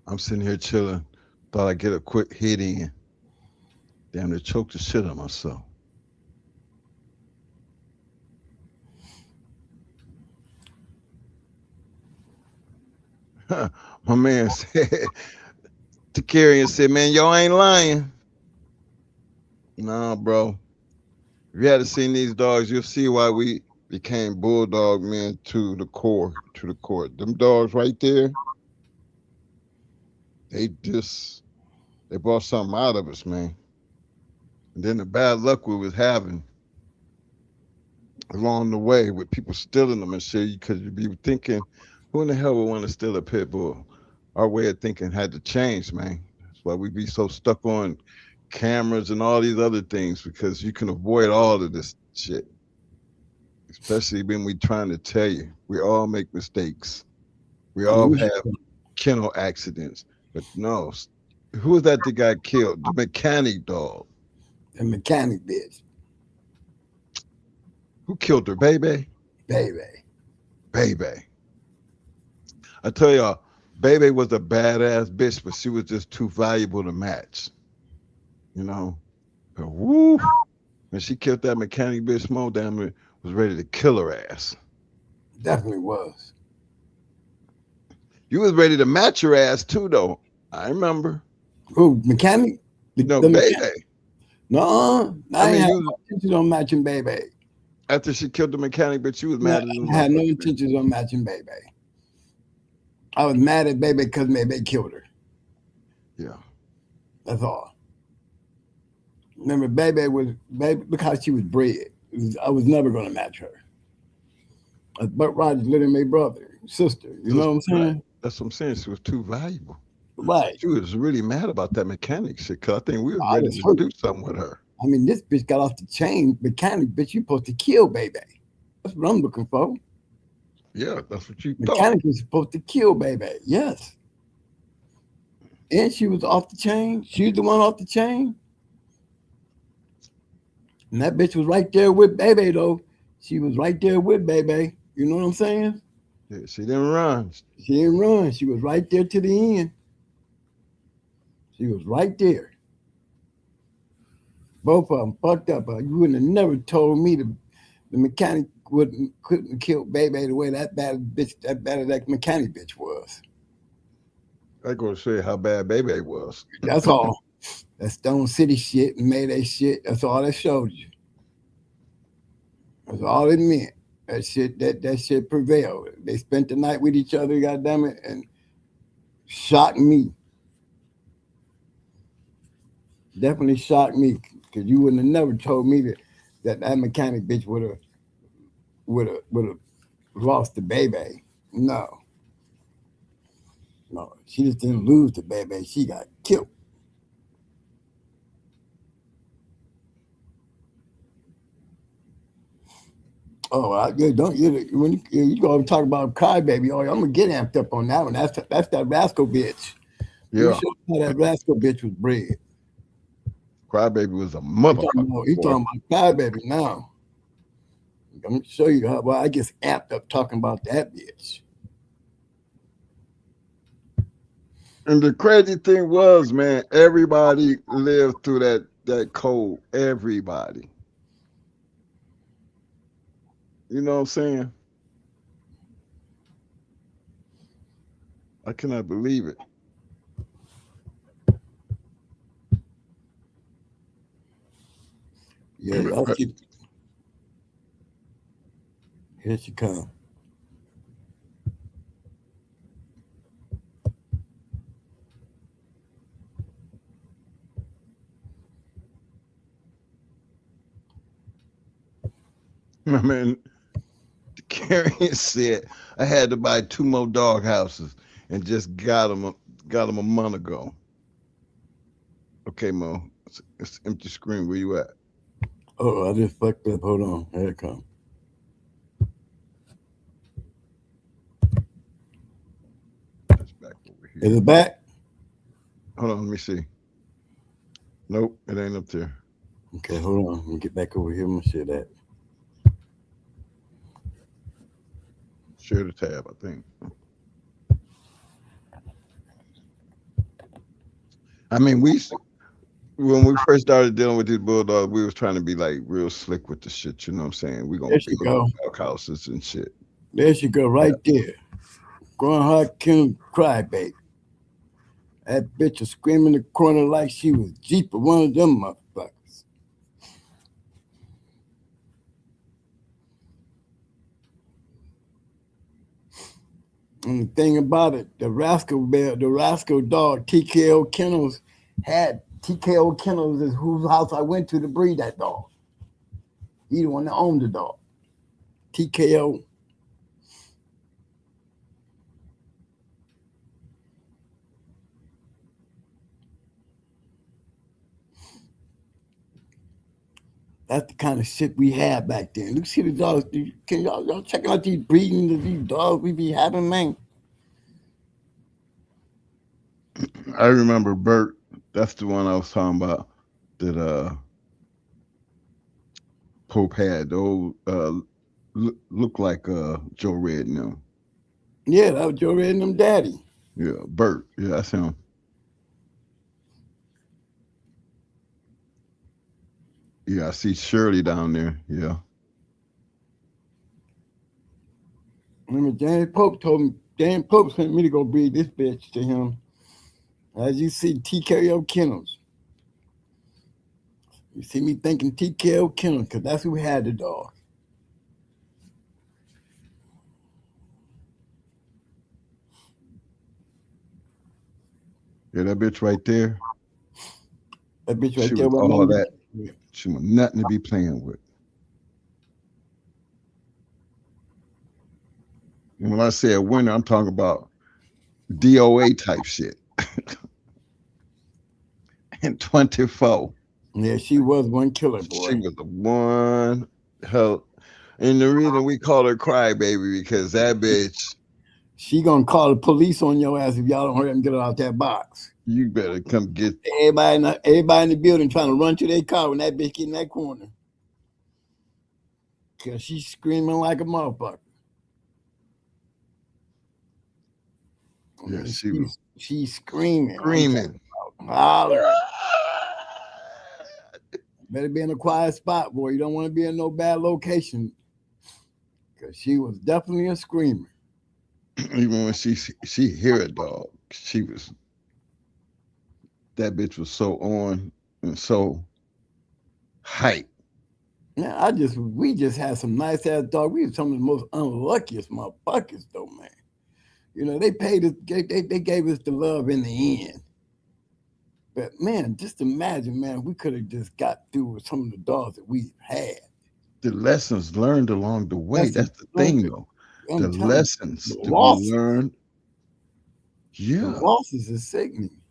[SPEAKER 5] I'm sitting here chilling. Thought I'd get a quick hit in. Damn, they choked the shit out of myself. My man said, Takarian said, man, y'all ain't lying. Nah, bro. If you had seen these dogs, you'll see why we became bulldog men to the core. Them dogs right there, they brought something out of us, man. And then the bad luck we was having along the way with people stealing them and shit, because you'd be thinking, who in the hell would want to steal a pit bull? Our way of thinking had to change, man. That's why we be so stuck on cameras and all these other things, because you can avoid all of this shit. Especially when we trying to tell you, we all make mistakes. We all have kennel accidents. But no, who was that got killed? The mechanic dog.
[SPEAKER 6] The mechanic bitch.
[SPEAKER 5] Who killed her? Baby? Baby. I tell y'all, Baby was a badass bitch, but she was just too valuable to match. You know? But woo! When she killed that mechanic bitch, Mo damn it was ready to kill her ass.
[SPEAKER 6] Definitely was.
[SPEAKER 5] You was ready to match her ass too, though. I remember.
[SPEAKER 6] Who, mechanic?
[SPEAKER 5] No, Baby.
[SPEAKER 6] No, I ain't
[SPEAKER 5] mean,
[SPEAKER 6] had
[SPEAKER 5] you,
[SPEAKER 6] no intentions on matching baby.
[SPEAKER 5] after she killed the mechanic, but you was
[SPEAKER 6] No,
[SPEAKER 5] mad at him.
[SPEAKER 6] I had no intentions on matching baby. I was mad at baby because baby killed her.
[SPEAKER 5] Yeah.
[SPEAKER 6] That's all. Remember, baby, look how she was bred. I was never going to match her. But Rogers literally my brother, sister. You know what I'm saying?
[SPEAKER 5] Right. That's what I'm saying. She was too valuable.
[SPEAKER 6] Right.
[SPEAKER 5] She was really mad about that mechanic shit because I think we was
[SPEAKER 6] I
[SPEAKER 5] ready
[SPEAKER 6] was
[SPEAKER 5] to
[SPEAKER 6] hurt.
[SPEAKER 5] do something with her.
[SPEAKER 6] I mean, this bitch got off the chain. Mechanic, bitch, you supposed to kill baby. That's what I'm looking for.
[SPEAKER 5] Yeah, that's what you thought.
[SPEAKER 6] Mechanic is supposed to kill baby. Yes. And she was off the chain. She was the one off the chain. And that bitch was right there with baby, though. She was right there with baby. You know what I'm saying?
[SPEAKER 5] Yeah, she didn't run.
[SPEAKER 6] She didn't run. She was right there to the end. She was right there. Both of them fucked up. You wouldn't have never told me the mechanic couldn't kill baby the way that bad that mechanic bitch was.
[SPEAKER 5] I go to show you how bad baby was.
[SPEAKER 6] That's all. That Stone City shit and Mayday shit. That's all that showed you. That's all it meant. That shit prevailed. They spent the night with each other, goddamn it, and shocked me. Definitely shocked me because you wouldn't have never told me that mechanic bitch would have lost the baby. No, she just didn't lose the baby. She got killed. Oh, when you go and talk about Crybaby, I'm gonna get amped up on that one. That's that rascal bitch.
[SPEAKER 5] Yeah,
[SPEAKER 6] you show how that rascal bitch was bred.
[SPEAKER 5] Crybaby was a motherfucker.
[SPEAKER 6] He's talking about Crybaby now. I'm gonna show you how. Well, I get amped up talking about that bitch.
[SPEAKER 5] And the crazy thing was, man, everybody lived through that code. Everybody. You know what I'm saying? I cannot believe it.
[SPEAKER 6] Yeah, here she comes.
[SPEAKER 5] I mean, Carrion said I had to buy 2 more dog houses and just got them a month ago. Okay, Mo, it's empty screen. Where you at?
[SPEAKER 6] Oh, I just fucked up. Hold on, here it comes.
[SPEAKER 5] That's back over here.
[SPEAKER 6] Is it back?
[SPEAKER 5] Hold on, let me see. Nope, it ain't up there.
[SPEAKER 6] Okay, hold on. Let me get back over here. I'm gonna share that.
[SPEAKER 5] Share the tab, I think. I mean, when we first started dealing with these bulldogs, we was trying to be like real slick with the shit. You know what I'm saying? We gonna build dog houses and shit.
[SPEAKER 6] There she go, right there. Going hard, killing Crybaby. That bitch was screaming in the corner like she was Jeep or one of them motherfuckers. And the thing about it, the rascal dog, TKO Kennels, had TKO Kennels is whose house I went to breed that dog. He the one that owned the dog. TKO. That's the kind of shit we had back then. Look, see the dogs. Can y'all check out these breeding of these dogs we be having, man?
[SPEAKER 5] I remember Bert. That's the one I was talking about. That Pope had. Those look like Joe Red and them.
[SPEAKER 6] Yeah, that was Joe Red and them daddy.
[SPEAKER 5] Yeah, Bert. Yeah, that's him. Yeah, I see Shirley down there. Yeah.
[SPEAKER 6] Remember, Dan Pope sent me to go breed this bitch to him. As you see, TKO Kennels. You see me thinking TKO Kennels because that's who had the dog.
[SPEAKER 5] Yeah, that bitch right there.
[SPEAKER 6] That bitch right
[SPEAKER 5] She
[SPEAKER 6] there.
[SPEAKER 5] was all that. She was nothing to be playing with. And when I say a winner, I'm talking about DOA type shit. And 24.
[SPEAKER 6] Yeah, she was one killer, boy.
[SPEAKER 5] She was the one hell. And the reason we call her crybaby because that bitch.
[SPEAKER 6] She gonna call the police on your ass if y'all don't hurry up and get her out that box.
[SPEAKER 5] You better come get
[SPEAKER 6] everybody in the building trying to run to their car when that bitch get in that corner. Cause she's screaming like a motherfucker.
[SPEAKER 5] Yeah,
[SPEAKER 6] she's screaming.
[SPEAKER 5] Screaming.
[SPEAKER 6] Hollering. Better be in a quiet spot, boy. You don't want to be in no bad location. Cause she was definitely a screamer.
[SPEAKER 5] Even when she hear a dog, that bitch was so on and so hype.
[SPEAKER 6] Yeah, we just had some nice ass dog. We were some of the most unluckiest motherfuckers though, man. You know, they paid us, they gave us the love in the end. But man, just imagine, man, we could have just got through with some of the dogs that we've had.
[SPEAKER 5] The lessons learned along the way. That's the thing, though. The lessons that we learned. Yeah.
[SPEAKER 6] The losses is sickening.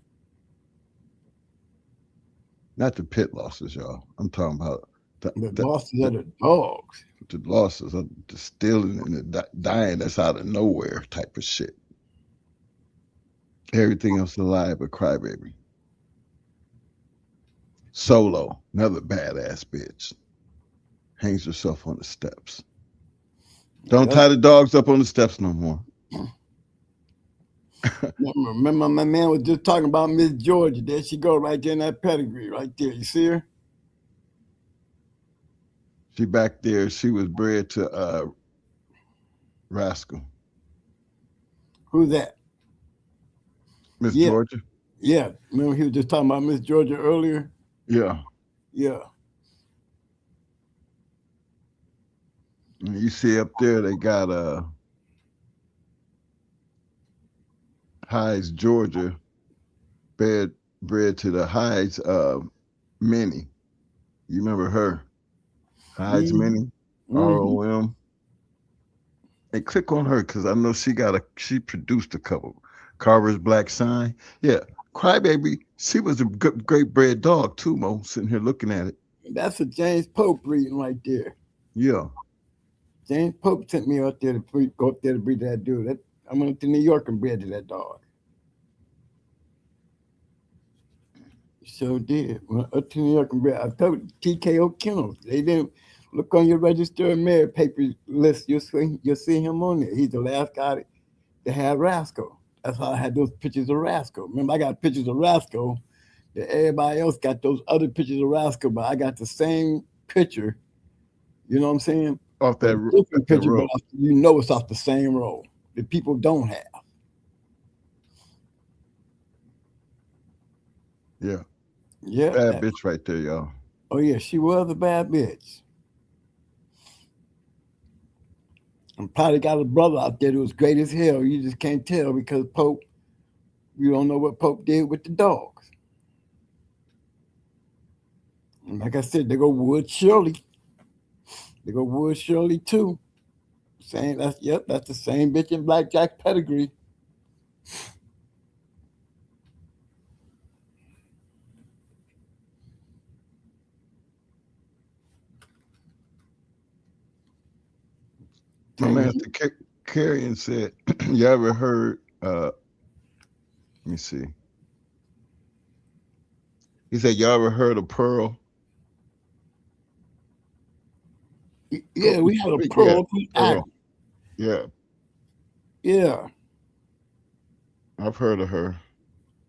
[SPEAKER 5] Not the pit losses, y'all. I'm talking about
[SPEAKER 6] the losses of the dogs.
[SPEAKER 5] The losses of the stealing and the dying that's out of nowhere type of shit. Everything else alive but crybaby. Solo, another badass bitch. Hangs herself on the steps. Don't tie the dogs up on the steps no more.
[SPEAKER 6] Remember, my man was just talking about Miss Georgia. There she go, right there in that pedigree, right there. You see her?
[SPEAKER 5] She back there. She was bred to Rascal.
[SPEAKER 6] Who's that?
[SPEAKER 5] Miss Georgia?
[SPEAKER 6] Yeah. Remember he was just talking about Miss Georgia earlier?
[SPEAKER 5] Yeah.
[SPEAKER 6] Yeah.
[SPEAKER 5] And you see up there, they got Hydes, Georgia, bred to the Hydes Minnie. You remember her? Hydes Minnie, ROM. And click on her because I know she produced a couple. Carver's Black Sign. Yeah. Crybaby, she was a great bred dog too, Mo, sitting here looking at it.
[SPEAKER 6] That's a James Pope breeding right there.
[SPEAKER 5] Yeah.
[SPEAKER 6] James Pope sent me out there to go up there to breed that dude. I went to New York and bred to that dog. So did. Went up to New York and bred. I told TKO Kennels. They didn't look on your register of merit paper list. You'll see him on there. He's the last guy that had Rascal. That's how I had those pictures of Rascal. Remember, I got pictures of Rascal. That everybody else got those other pictures of Rascal, but I got the same picture. You know what I'm saying?
[SPEAKER 5] Off that
[SPEAKER 6] different picture, but you know it's off the same row that people don't have.
[SPEAKER 5] Yeah.
[SPEAKER 6] Yeah.
[SPEAKER 5] Bad bitch right there, y'all.
[SPEAKER 6] Oh, yeah. She was a bad bitch. And probably got a brother out there that was great as hell. You just can't tell because Pope, you don't know what Pope did with the dogs. And like I said, they go Wood Shirley. They go Wood Shirley too. That's the same bitch in Blackjack Pedigree.
[SPEAKER 5] My man Carrion said, you ever heard let me see. He said, y'all ever heard of Pearl?
[SPEAKER 6] Yeah, we had a Pearl.
[SPEAKER 5] Yeah.
[SPEAKER 6] Yeah.
[SPEAKER 5] I've heard of her.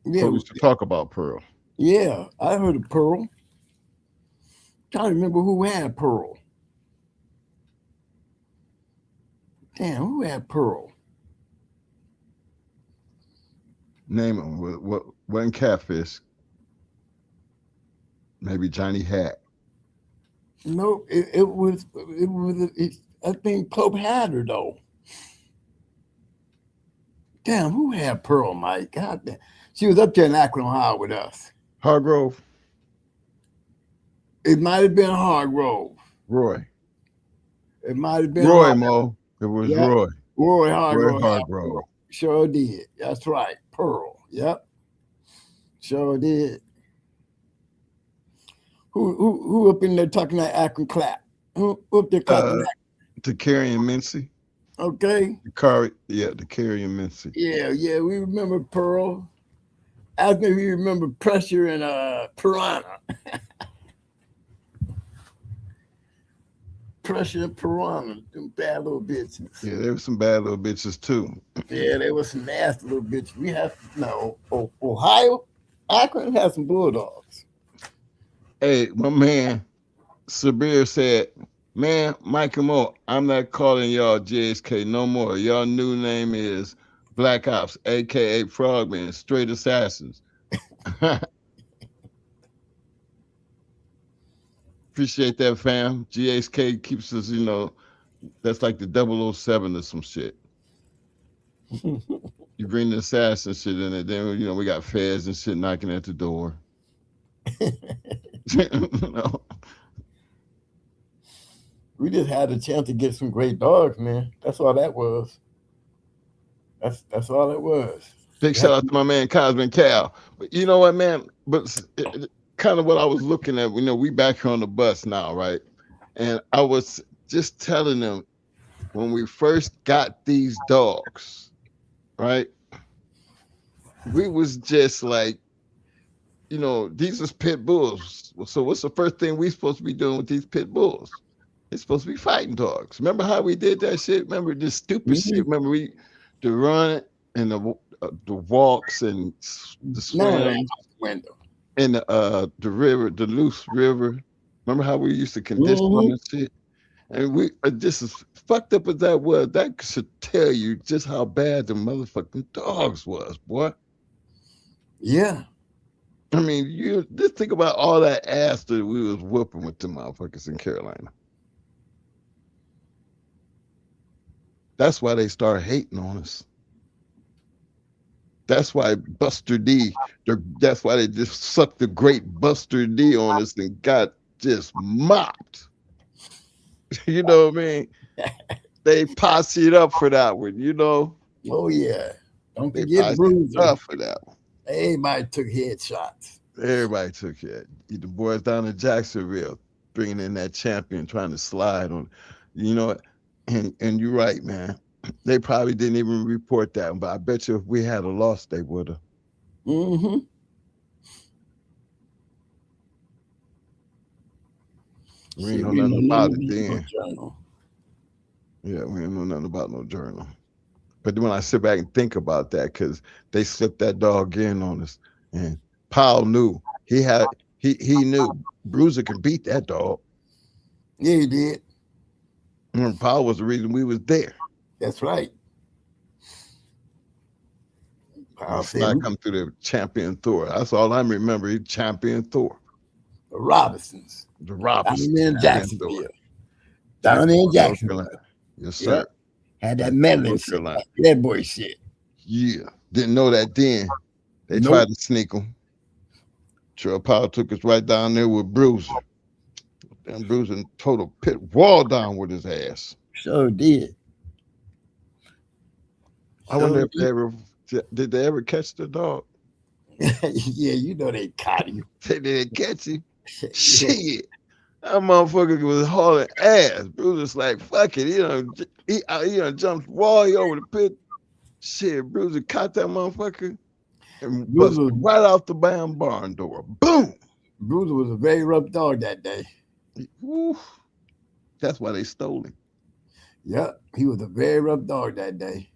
[SPEAKER 6] Yeah.
[SPEAKER 5] We used to talk about Pearl.
[SPEAKER 6] Yeah, I heard of Pearl. I'm trying to remember who had Pearl. Damn, who had Pearl?
[SPEAKER 5] Name them. What wasn't Catfish? Maybe Johnny Hat.
[SPEAKER 6] No, I think Pope had her though. Damn, who had Pearl, Mike? God damn. She was up there in Akron, Ohio with us.
[SPEAKER 5] Hargrove.
[SPEAKER 6] It might have been Hargrove.
[SPEAKER 5] Roy.
[SPEAKER 6] It might have been
[SPEAKER 5] Roy,
[SPEAKER 6] Hargrove.
[SPEAKER 5] Mo. It was
[SPEAKER 6] Yep.
[SPEAKER 5] Roy.
[SPEAKER 6] Roy
[SPEAKER 5] Roy
[SPEAKER 6] Hargrove.
[SPEAKER 5] Hargrove.
[SPEAKER 6] Sure did. That's right. Pearl. Yep. Sure did. Who up in there talking that Akron clap? Who up there clapping that?
[SPEAKER 5] To Carrie and Mincy.
[SPEAKER 6] Okay.
[SPEAKER 5] The Carrie and Mincy.
[SPEAKER 6] Yeah, we remember Pearl. Ask me if you remember Pressure and Piranha. Pressure and Piranha, them bad little bitches.
[SPEAKER 5] Yeah, there were some bad little bitches too.
[SPEAKER 6] Yeah, they were some nasty little bitches. We have Ohio, Akron has some bulldogs.
[SPEAKER 5] Hey, my man Sabir said, "Man, Mike and Mo, I'm not calling y'all JSK no more. Y'all new name is Black Ops, aka Frogman, Straight Assassins." Appreciate that, fam. GSK keeps us, that's like the 007 or some shit. You bring the assassin shit in it, then we got feds and shit knocking at the door.
[SPEAKER 6] We just had a chance to get some great dogs, man. That's all that was. That's all it was.
[SPEAKER 5] Big shout out to my man Cosmin Cal. But you know what, man? But kind of what I was looking at, we back here on the bus now, right? And I was just telling them when we first got these dogs, right? We was just like, these is pit bulls. So what's the first thing we supposed to be doing with these pit bulls? It's supposed to be fighting dogs. Remember how we did that shit? Remember this stupid shit? Remember the run and the walks and the swims and the river, the loose river. Remember how we used to condition them and shit? And we just as fucked up as that was, that should tell you just how bad the motherfucking dogs was, boy.
[SPEAKER 6] Yeah.
[SPEAKER 5] I mean, you just think about all that ass that we was whooping with the motherfuckers in Carolina. That's why they started hating on us. That's why Buster D, that's why they just sucked the great Buster D on us and got just mopped. You know what I mean? They posseed up for that one,
[SPEAKER 6] Oh, yeah. Don't
[SPEAKER 5] they
[SPEAKER 6] forget Bruiser.
[SPEAKER 5] up for that one.
[SPEAKER 6] Everybody took headshots.
[SPEAKER 5] Everybody took it. The boys down in Jacksonville bringing in that champion, trying to slide on, and you're right, man. They probably didn't even report that, but I bet you if we had a loss, they would have.
[SPEAKER 6] Mm-hmm.
[SPEAKER 5] We ain't know nothing about it then. Yeah, we ain't know nothing about no journal. But when I sit back and think about that, because they slipped that dog in on us, and Powell knew he knew Bruiser could beat that dog.
[SPEAKER 6] Yeah, he did.
[SPEAKER 5] And Powell was the reason we was there.
[SPEAKER 6] That's right.
[SPEAKER 5] I come through the champion Thor. That's all I remember. He champion Thor.
[SPEAKER 6] The Robinsons. Down in Jacksonville. Down in Jacksonville.
[SPEAKER 5] Yes, sir.
[SPEAKER 6] Yep. Had that meddling shit. That boy shit.
[SPEAKER 5] Yeah. Didn't know that then. They tried to sneak him. Trell Powell took us right down there with Bruiser. And Bruiser total pit wall down with his ass.
[SPEAKER 6] Sure did.
[SPEAKER 5] I wonder if did they ever catch the dog?
[SPEAKER 6] Yeah, they caught him.
[SPEAKER 5] They didn't catch him. Shit. That motherfucker was hauling ass. Bruiser's like, fuck it. He jumped wall, he over the pit. Shit, Bruiser caught that motherfucker and busted right out the barn door. Boom.
[SPEAKER 6] Bruiser was a very rough dog that day.
[SPEAKER 5] Oof. That's why they stole him.
[SPEAKER 6] Yep, he was a very rough dog that day.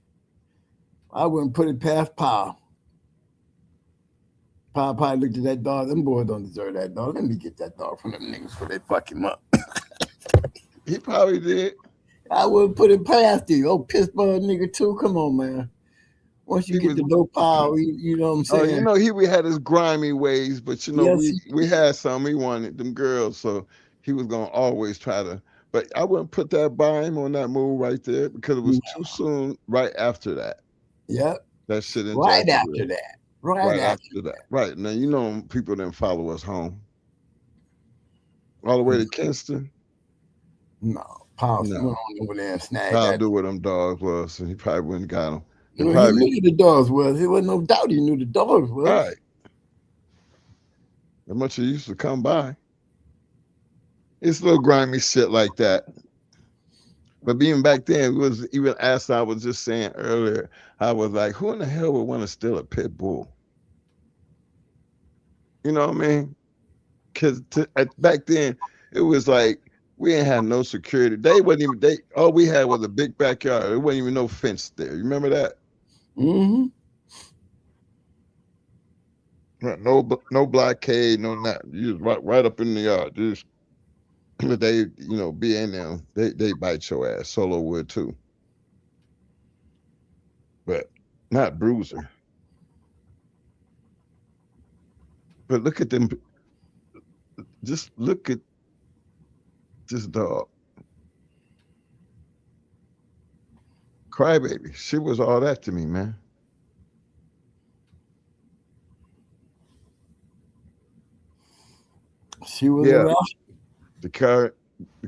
[SPEAKER 6] I wouldn't put it past Powell. Powell probably looked at that dog. Them boys don't deserve that dog. Let me get that dog from them niggas before they fuck him up.
[SPEAKER 5] He probably did.
[SPEAKER 6] I wouldn't put it past you. Oh, Pittsburgh nigga too. Come on, man. Once you get to know Powell, you know what I'm saying?
[SPEAKER 5] He had his grimy ways, but we had some. He wanted them girls, so he was gonna always try to. But I wouldn't put that by him on that move right there because it was too soon. Right after that,
[SPEAKER 6] Yep.
[SPEAKER 5] that shit in
[SPEAKER 6] Right after
[SPEAKER 5] Jacksonville.
[SPEAKER 6] that. Right
[SPEAKER 5] Right
[SPEAKER 6] after
[SPEAKER 5] after that.
[SPEAKER 6] that.
[SPEAKER 5] Right now, you know, people didn't follow us home all the way to Kinston.
[SPEAKER 6] No. Pops went
[SPEAKER 5] No,
[SPEAKER 6] on over there and snagged
[SPEAKER 5] Kyle
[SPEAKER 6] that.
[SPEAKER 5] knew where them dogs was, and he probably wouldn't got them. And
[SPEAKER 6] Well, he
[SPEAKER 5] probably
[SPEAKER 6] knew the dogs was. There was no doubt he knew the dogs was.
[SPEAKER 5] right. How much it used to come by. It's little grimy shit like that. But being back then, it was even as I was just saying earlier, I was like, who in the hell would want to steal a pit bull? You know what I mean? Because back then, it was like we ain't had no security. They wasn't even they. All we had was a big backyard. There wasn't even no fence there. You remember that?
[SPEAKER 6] Mm-hmm.
[SPEAKER 5] No blockade, no nothing. You just right up in the yard. Just they be in there. They bite your ass. Solo would too, but not Bruiser. But look at them. Just look at this dog. Crybaby. She was all that to me, man.
[SPEAKER 6] She was
[SPEAKER 5] Yeah.
[SPEAKER 6] around.
[SPEAKER 5] The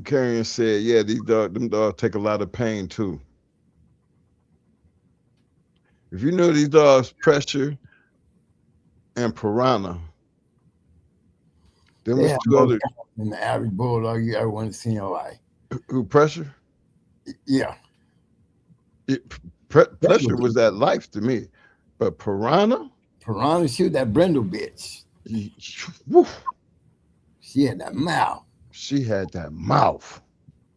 [SPEAKER 5] carrier said, yeah, them dogs take a lot of pain too. If you know these dogs, Pressure and Piranha, them
[SPEAKER 6] They
[SPEAKER 5] was
[SPEAKER 6] have
[SPEAKER 5] two
[SPEAKER 6] most
[SPEAKER 5] other
[SPEAKER 6] common than the average bulldog you ever want to see in your life.
[SPEAKER 5] who Pressure?
[SPEAKER 6] Yeah.
[SPEAKER 5] Pressure was that life to me. But Piranha,
[SPEAKER 6] She was that Brindle bitch.
[SPEAKER 5] whew,
[SPEAKER 6] She had that mouth.
[SPEAKER 5] she had that mouth.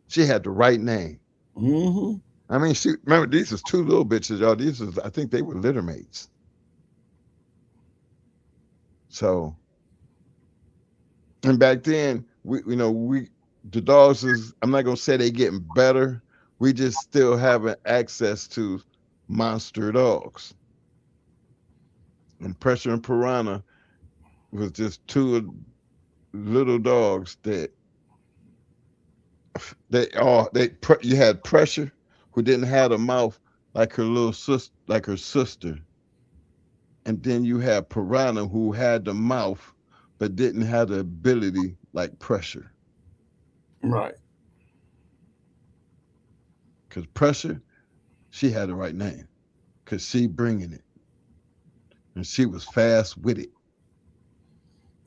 [SPEAKER 5] She had the right name.
[SPEAKER 6] Mm-hmm.
[SPEAKER 5] I mean, remember these was two little bitches, y'all. I think they were litter mates. So, and back then, the dogs I'm not gonna say they getting better. We just still having access to monster dogs. And Pressure and Piranha was just two little dogs that you had Pressure who didn't have a mouth like her little sister, like her sister, and then you had Piranha who had the mouth but didn't have the ability like Pressure.
[SPEAKER 6] Right.
[SPEAKER 5] Because Pressure, she had the right name because she bringing it, and she was fast with it.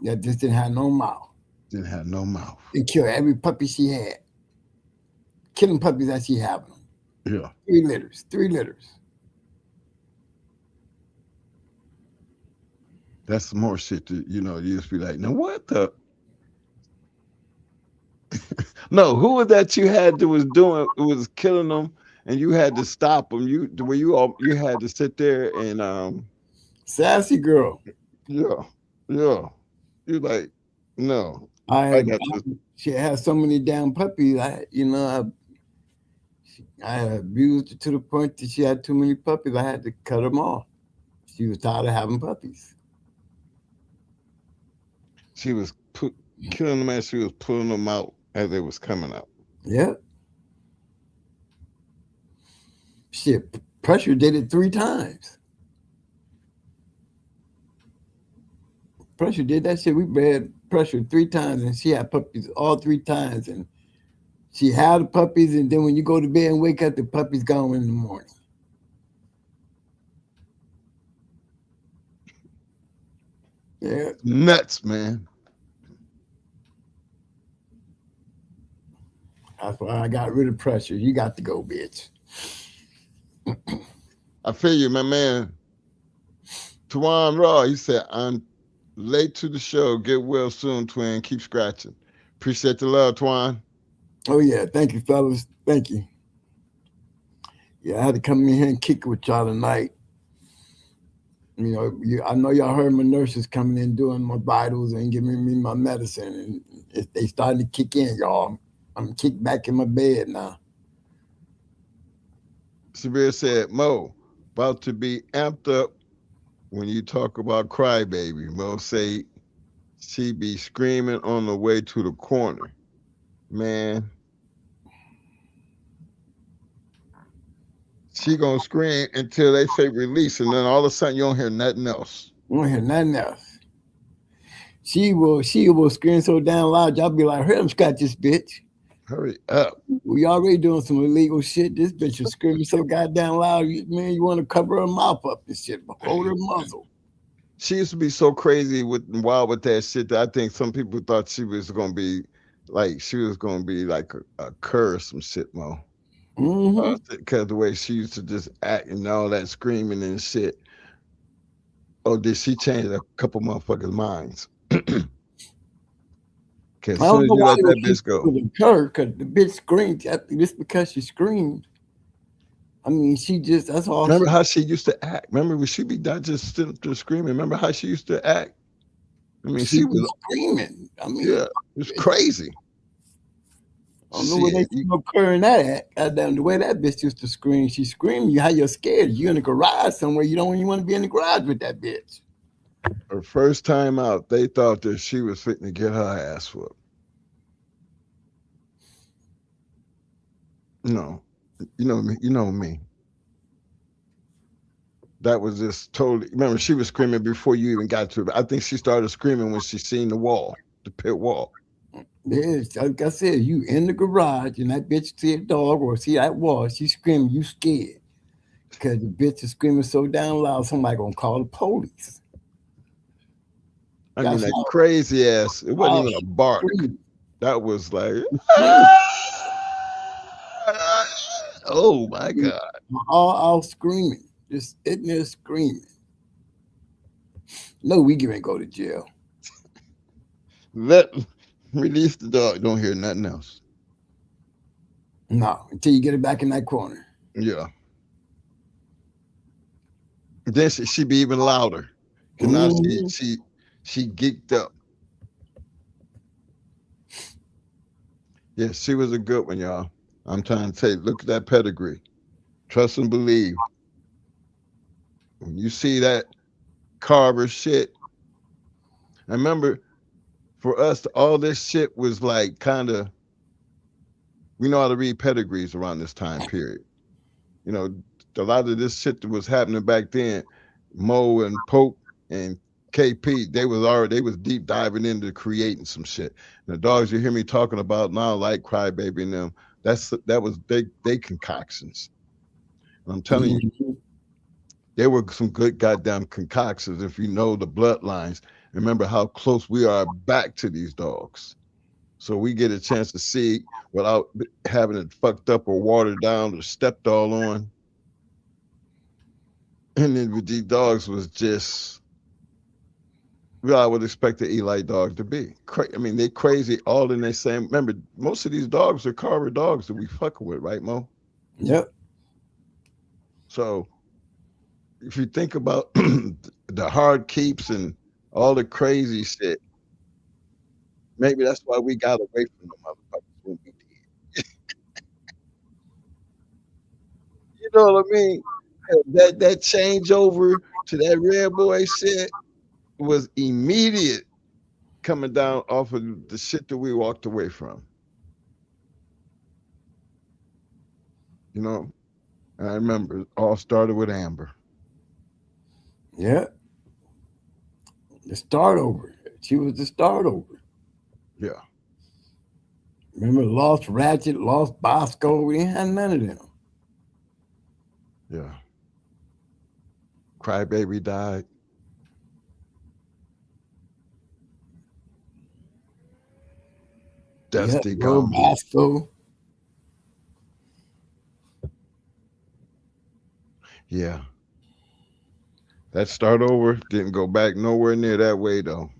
[SPEAKER 6] That just didn't have no mouth.
[SPEAKER 5] Didn't have no mouth.
[SPEAKER 6] They killed every puppy she had. Killing puppies that she had.
[SPEAKER 5] Yeah.
[SPEAKER 6] 3 litters. 3 litters.
[SPEAKER 5] That's some more shit that, you just be like, now what the? No, who was that you had that was killing them and you had to stop them? You had to sit there and
[SPEAKER 6] Sassy girl.
[SPEAKER 5] Yeah. You like, no.
[SPEAKER 6] She had so many damn puppies. I abused her to the point that she had too many puppies. I had to cut them off. She was tired of having puppies.
[SPEAKER 5] She was killing them as she was pulling them out as they was coming out.
[SPEAKER 6] Yep. Shit, Pressure did it 3 times. Pressure did that shit. We bred Pressure 3 times, and she had puppies all 3 times. And she had the puppies, and then when you go to bed and wake up, the puppies gone in the morning. Yeah.
[SPEAKER 5] Nuts, man.
[SPEAKER 6] That's why I got rid of Pressure. You got to go, bitch.
[SPEAKER 5] I feel you, my man. Twan Raw, he said, I'm late to the show. Get well soon, twin. Keep scratching. Appreciate the love, Twan.
[SPEAKER 6] Oh, yeah. Thank you, fellas. Thank you. Yeah, I had to come in here and kick it with y'all tonight. I know y'all heard my nurses coming in doing my vitals and giving me my medicine. And they starting to kick in, y'all. I'm kicked back in my bed now.
[SPEAKER 5] Sabir said, Mo, about to be amped up when you talk about Crybaby. Mo say she be screaming on the way to the corner. Man, she gonna scream until they say release, and then all of a sudden you don't hear nothing else.
[SPEAKER 6] You don't hear nothing else. She will scream so damn loud, y'all be like, hurry up, scratch this bitch.
[SPEAKER 5] Hurry up.
[SPEAKER 6] We already doing some illegal shit. This bitch is screaming so goddamn loud, man, you want to cover her mouth up and shit, hold her muzzle.
[SPEAKER 5] She used to be so crazy wild with that shit that I think some people thought she was gonna be like a cur or some shit, Mo. Because the way she used to just act and all that screaming and shit. Oh, did she change a couple motherfuckers' minds? Because as
[SPEAKER 6] I
[SPEAKER 5] soon
[SPEAKER 6] don't
[SPEAKER 5] as
[SPEAKER 6] know
[SPEAKER 5] you
[SPEAKER 6] why
[SPEAKER 5] let that bitch go.
[SPEAKER 6] Because the bitch screamed. Just because she screamed. I mean, that's all.
[SPEAKER 5] Remember how she used to act? Remember when she be not just sitting there screaming? Remember how she used to act? I mean, she was
[SPEAKER 6] screaming. I mean,
[SPEAKER 5] yeah, it was crazy.
[SPEAKER 6] I don't know where they see no cur in that at. Goddamn, the way that bitch used to scream, she screamed. How you're scared? You in the garage somewhere? You don't even want to be in the garage with that bitch.
[SPEAKER 5] Her first time out, they thought that she was fitting to get her ass whooped. No, you know me. You know me. That was just totally. Remember, she was screaming before you even got to it. I think she started screaming when she seen the wall, the pit wall.
[SPEAKER 6] Yeah, like I said, you in the garage and that bitch see a dog or see that wall, she screaming, you scared. Because the bitch is screaming so damn loud, somebody gonna call the police.
[SPEAKER 5] I mean, that crazy ass, it wasn't even a bark. That was like, oh my God.
[SPEAKER 6] All screaming, just sitting there screaming. No, we can go to jail.
[SPEAKER 5] Release the dog. Don't hear nothing else.
[SPEAKER 6] No, until you get it back in that corner.
[SPEAKER 5] Yeah. Then she be even louder. Cause now she geeked up. Yeah, she was a good one, y'all. I'm trying to say, look at that pedigree. Trust and believe. When you see that Carver shit, I remember for us, all this shit was like kind of, we know how to read pedigrees around this time period. You know, a lot of this shit that was happening back then, Mo and Pope and KP, they was deep diving into creating some shit. And the dogs you hear me talking about now, like Crybaby and them, that was they concoctions. And I'm telling you, there were some good goddamn concoctions if you know the bloodlines. Remember how close we are back to these dogs. So we get a chance to see without having it fucked up or watered down or stepped all on. And then with these dogs was just what I would expect the Eli dog to be. I mean, they crazy all in the same. Remember, most of these dogs are Carver dogs that we fucking with, right, Mo?
[SPEAKER 6] Yep.
[SPEAKER 5] So if you think about the hard keeps and all the crazy shit, maybe that's why we got away from the motherfuckers when we did. You know what I mean? That changeover to that red boy shit was immediate coming down off of the shit that we walked away from. You know, and I remember it all started with Amber.
[SPEAKER 6] Yeah. The start over. She was the start over.
[SPEAKER 5] Yeah.
[SPEAKER 6] Remember, lost Ratchet, lost Bosco. We ain't had none of them.
[SPEAKER 5] Yeah. Crybaby died. Dusty gone.
[SPEAKER 6] Bosco.
[SPEAKER 5] Yeah. That start over didn't go back nowhere near that way though.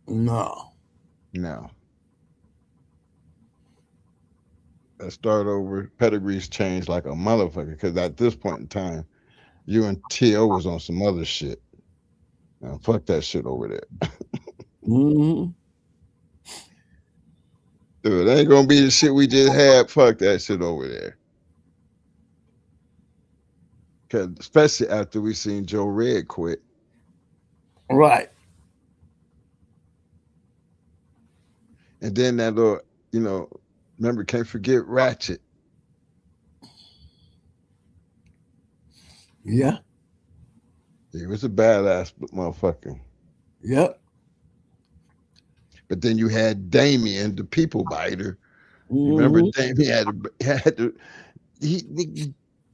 [SPEAKER 6] No.
[SPEAKER 5] No. That start over, pedigrees changed like a motherfucker because at this point in time, UNTOld was on some other shit. Now, fuck that shit over there. Dude, it ain't gonna be the shit we just had. Fuck that shit over there. Cause especially after we seen Joe Red quit.
[SPEAKER 6] Right.
[SPEAKER 5] And then that little, you know, Remember, can't forget Ratchet.
[SPEAKER 6] Yeah.
[SPEAKER 5] He was a badass motherfucker.
[SPEAKER 6] Yep.
[SPEAKER 5] But then you had Damien, the people biter. You remember
[SPEAKER 6] Mm-hmm.
[SPEAKER 5] Damien had to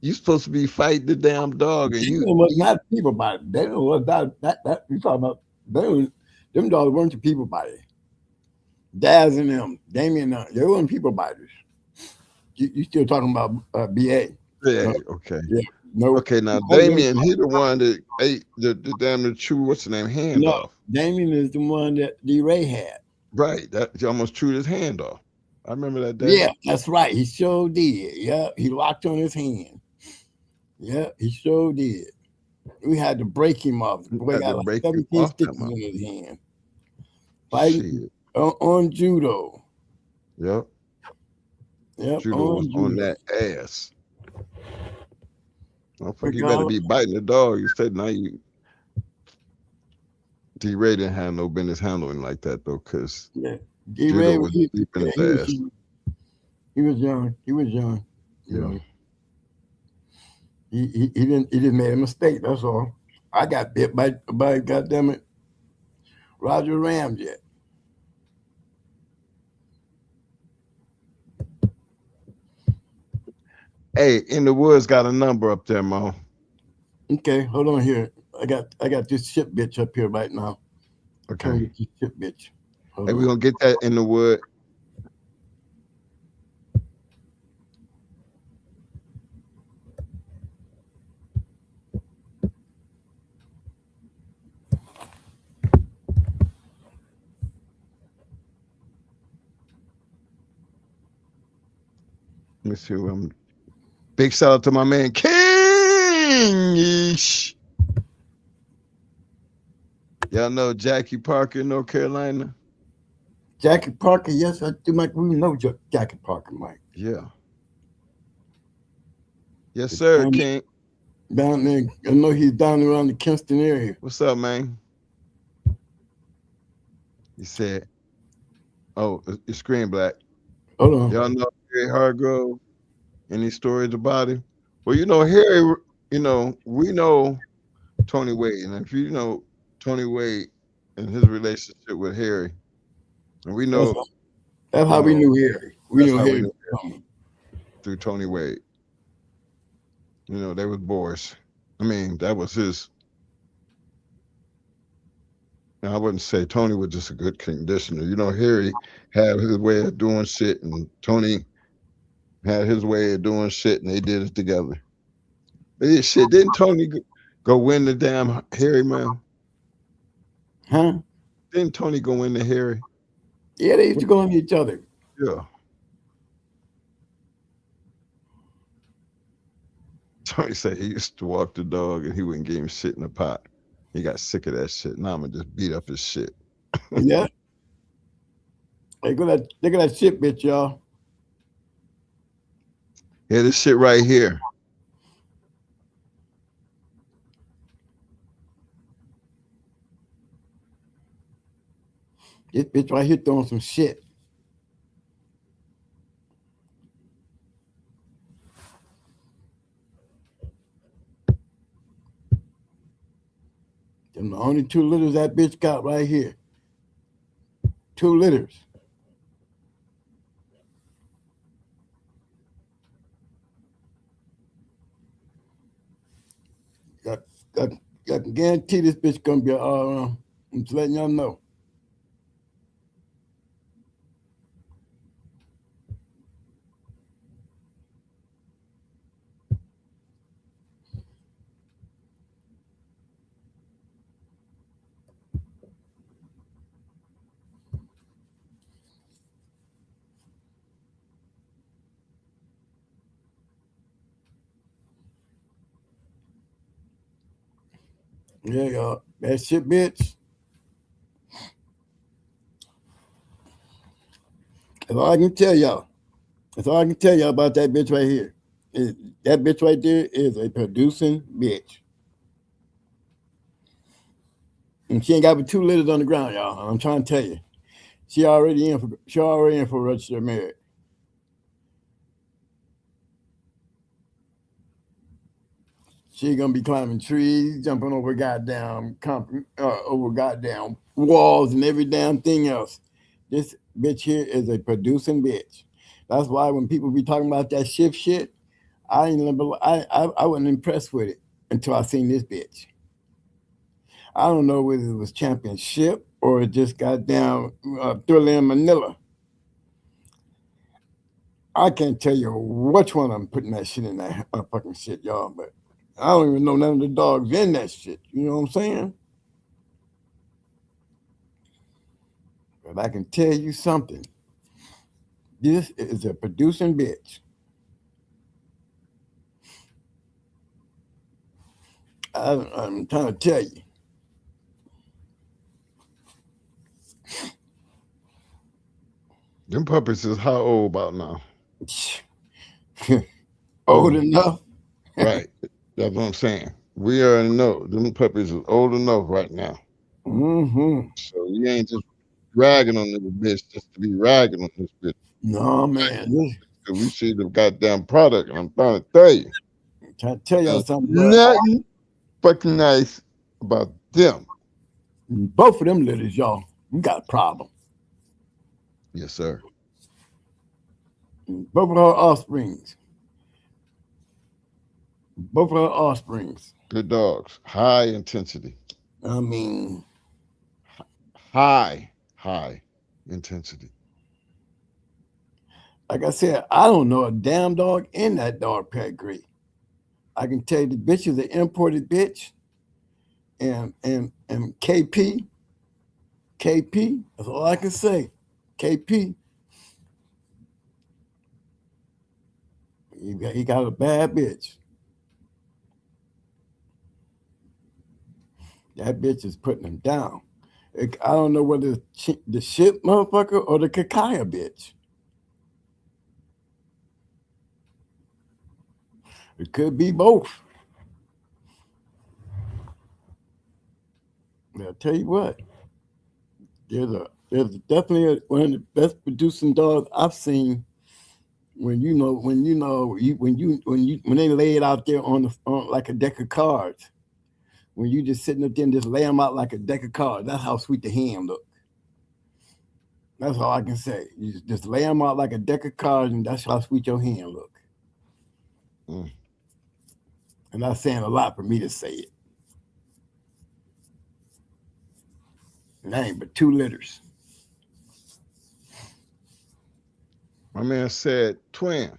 [SPEAKER 5] you supposed to be fighting the damn dog, and
[SPEAKER 6] Damien was not people body. Damien was that you talking about. Them dogs weren't the people body. Daz and them, Damien, they weren't people biters. You still talking about BA?
[SPEAKER 5] yeah, okay,
[SPEAKER 6] Yeah, no.
[SPEAKER 5] okay. Now Damien, he the one that ate the damn the chew. What's the name? Hand
[SPEAKER 6] No,
[SPEAKER 5] off.
[SPEAKER 6] Damien is the one that D-Ray had.
[SPEAKER 5] Right, that he almost chewed his hand off. I remember that day.
[SPEAKER 6] Yeah, that's right. He sure did. Yeah, he locked on his hand. Yeah, he sure did. We had to break him off. The boy got like 17 stitches in his hand. Fighting on judo.
[SPEAKER 5] Yep.
[SPEAKER 6] Yep.
[SPEAKER 5] Judo was on that ass. Motherfucker, you better be biting the dog. You said now you. D-Ray didn't have no business handling like that though, because
[SPEAKER 6] D-Ray
[SPEAKER 5] was deep in his ass.
[SPEAKER 6] He was young. He was young.
[SPEAKER 5] Yeah.
[SPEAKER 6] He just made a mistake. That's all. I got bit by goddamn it, Roger Ramjet.
[SPEAKER 5] Hey, In the Woods got a number up there, Mo.
[SPEAKER 6] Okay, hold on here. I got this shit bitch up here right now.
[SPEAKER 5] Okay.
[SPEAKER 6] This shit bitch.
[SPEAKER 5] Hey, we're gonna get that in the wood. Let me see who I'm. Big shout out to my man King. Y'all know Jackie Parker, North Carolina?
[SPEAKER 6] Jackie Parker, yes, I do. Mike, we know Jackie Parker, Mike.
[SPEAKER 5] Yeah. Yes, sir, King.
[SPEAKER 6] Down there, I know he's down around the Kinston area.
[SPEAKER 5] What's up, man? He said, "Oh, your screen black."
[SPEAKER 6] Hold on.
[SPEAKER 5] Y'all know Harry Hargrove? Any stories about him? Well, you know Harry. You know we know Tony Wade, and if you know Tony Wade and his relationship with Harry, and we know
[SPEAKER 6] that's how we knew Harry. We knew Harry
[SPEAKER 5] through Tony Wade. You know, they was boys. I mean, that was his. Now, I wouldn't say Tony was just a good conditioner. You know, Harry had his way of doing shit, and Tony had his way of doing shit, and they did it together. But shit, didn't Tony go win the damn Harry, man?
[SPEAKER 6] Huh?
[SPEAKER 5] Didn't Tony go win the Harry?
[SPEAKER 6] Yeah, they used to go on each other.
[SPEAKER 5] Yeah. Tony said he used to walk the dog and he wouldn't give him shit in the pot. He got sick of that shit. Now I'm gonna just beat up his shit.
[SPEAKER 6] Yeah. Hey, look at that shit, bitch, y'all.
[SPEAKER 5] Yeah, this shit right here.
[SPEAKER 6] This bitch right here throwing some shit. Them the only 2 litters that bitch got right here. 2 litters. I can guarantee this bitch gonna be I'm just letting y'all know. Yeah, y'all. That shit, bitch. That's all I can tell y'all. That's all I can tell y'all about that bitch right here. That bitch right there is a producing bitch. And she ain't got but 2 litters on the ground, y'all. I'm trying to tell you. She already in for registered marriage. She gonna be climbing trees, jumping over over goddamn walls and every damn thing else. This bitch here is a producing bitch. That's why when people be talking about that shift shit, I wasn't impressed with it until I seen this bitch. I don't know whether it was championship or it just got down Thriller in Manila. I can't tell you which one I'm putting that shit in that fucking shit, y'all, but I don't even know none of the dogs in that shit. You know what I'm saying? But I can tell you something. This is a producing bitch. I'm trying to tell you.
[SPEAKER 5] Them puppies is how old about now?
[SPEAKER 6] Old enough.
[SPEAKER 5] Right. That's what I'm saying. We already know them puppies is old enough right now.
[SPEAKER 6] Mm-hmm.
[SPEAKER 5] So you ain't just ragging on this bitch just to be ragging on this bitch.
[SPEAKER 6] No, man.
[SPEAKER 5] Because we see the goddamn product, and I'm trying to tell you.
[SPEAKER 6] I'm trying to tell y'all something.
[SPEAKER 5] Nothing fucking nice about them.
[SPEAKER 6] Both of them litters, y'all, we got a problem.
[SPEAKER 5] Yes, sir.
[SPEAKER 6] Both of her offsprings. Both of her offsprings.
[SPEAKER 5] Good dogs. High intensity.
[SPEAKER 6] I mean,
[SPEAKER 5] high intensity.
[SPEAKER 6] Like I said, I don't know a damn dog in that dog pedigree. I can tell you the bitch is an imported bitch. And KP, that's all I can say. KP, he got a bad bitch. That bitch is putting him down. I don't know whether it's the shit motherfucker or the kakaya bitch. It could be both. I'll tell you what. There's definitely one of the best producing dogs I've seen. When they lay it out there on like a deck of cards. When you just sitting up there and just lay them out like a deck of cards, that's how sweet the hand look. That's all I can say. You just lay them out like a deck of cards, and that's how sweet your hand look.
[SPEAKER 5] Mm.
[SPEAKER 6] And that's saying a lot for me to say it. And that ain't but 2 litters.
[SPEAKER 5] My man said twin.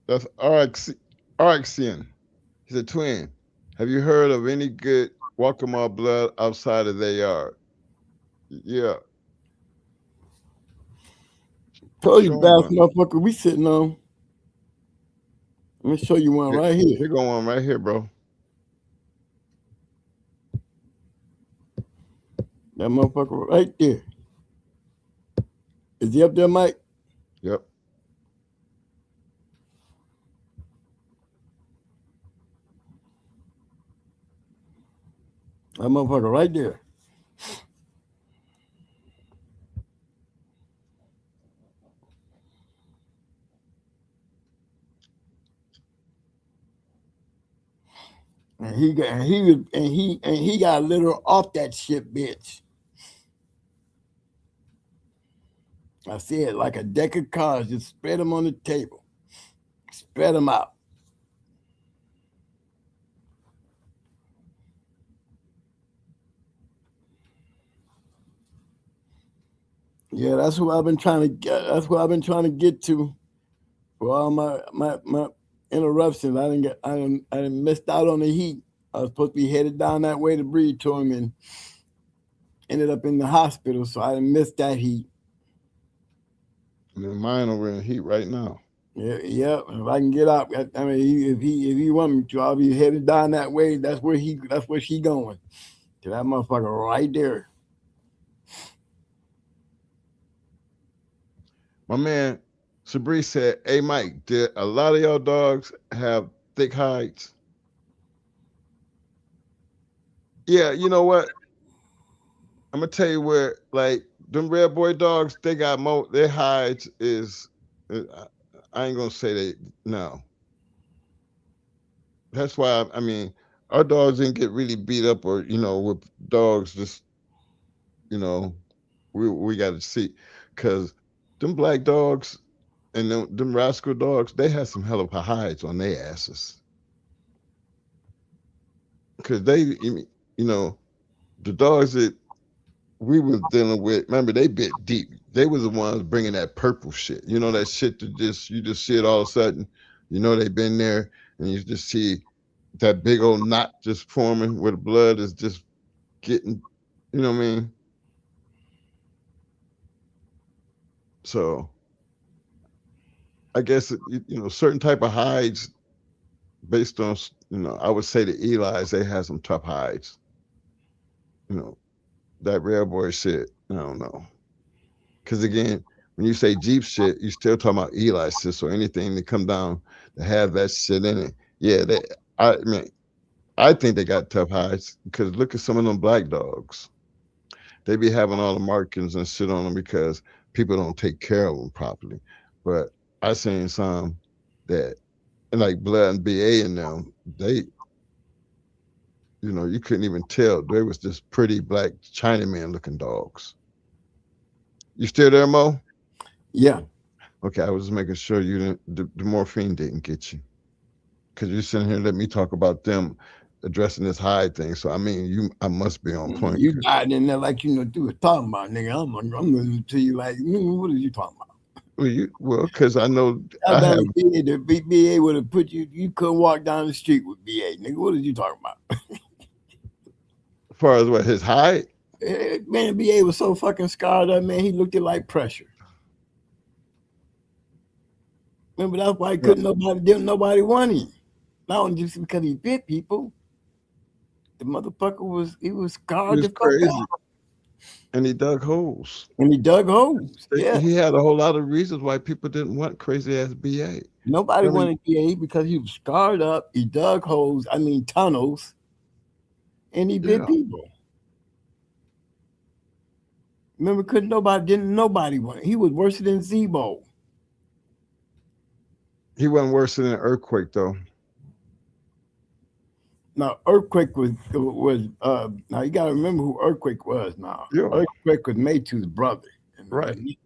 [SPEAKER 5] That's RXN. He said twin. Have you heard of any good Walkmore blood outside of their yard? Yeah.
[SPEAKER 6] Told you, bad motherfucker, we sitting on. Let me show you one right here.
[SPEAKER 5] Here go one right here, bro.
[SPEAKER 6] That motherfucker right there. Is he up there, Mike?
[SPEAKER 5] Yep.
[SPEAKER 6] That motherfucker right there. And he got a litter off that shit, bitch. I said like a deck of cards, just spread them on the table. Spread them out. Yeah, that's what I've been trying to get. That's what I've been trying to get to for all my interruptions. I didn't missed out on the heat. I was supposed to be headed down that way to breed to him and ended up in the hospital, so I didn't miss that heat.
[SPEAKER 5] And mine over in heat right now.
[SPEAKER 6] Yeah. If I can get out, I mean, if he want me to, I'll be headed down that way. That's where she going. To that motherfucker right there.
[SPEAKER 5] My man Sabri said, "Hey Mike, did a lot of y'all dogs have thick hides?" Yeah, you know what? I'm gonna tell you where, like them red boy dogs, they got more. Their hides is, I ain't gonna say they no. That's why I mean our dogs didn't get really beat up or with dogs just you know we got to see because them black dogs and them rascal dogs they had some hell of a hides on their asses because the dogs that we was dealing with remember they bit deep they was the ones bringing that purple shit that shit that you just see it all of a sudden they've been there and you just see that big old knot just forming where the blood is just getting what I mean so I guess certain type of hides based on I would say the Eli's they had some tough hides you know that rare boy shit I don't know because again when you say Jeep shit you still talking about Eli shit so anything that come down to have that shit in it yeah I mean I think they got tough hides because look at some of them black dogs they be having all the markings and shit on them because people don't take care of them properly but I seen some that and like Blood and BA in them they you couldn't even tell they was just pretty black Chinaman looking dogs. You still there, Mo?
[SPEAKER 6] Yeah.
[SPEAKER 5] Okay, I was just making sure you didn't the morphine didn't get you. Because you're sitting here let me talk about them addressing this hide thing. So I mean I must be on point.
[SPEAKER 6] You died in there like you was talking about, nigga. I'm listening to you like, what are you talking about?
[SPEAKER 5] Well, because I know
[SPEAKER 6] I have the BA would have put you couldn't walk down the street with BA, nigga. What are you talking about?
[SPEAKER 5] As far as what his hide?
[SPEAKER 6] Man, BA was so fucking scarred up, man. He looked at like pressure. Remember that's why nobody want him. Not only just because he bit people. The motherfucker was scarred.
[SPEAKER 5] He was crazy. And he dug holes.
[SPEAKER 6] Yeah.
[SPEAKER 5] He had a whole lot of reasons why people didn't want crazy ass BA.
[SPEAKER 6] Nobody wanted BA because he was scarred up. He dug holes, tunnels, and he bit people. Remember, didn't nobody want it. He was worse than Zebo.
[SPEAKER 5] He wasn't worse than an earthquake though.
[SPEAKER 6] Now, Earthquake was now you gotta remember who Earthquake was now.
[SPEAKER 5] Yeah.
[SPEAKER 6] Earthquake was Maytoo's brother.
[SPEAKER 5] Right.
[SPEAKER 6] He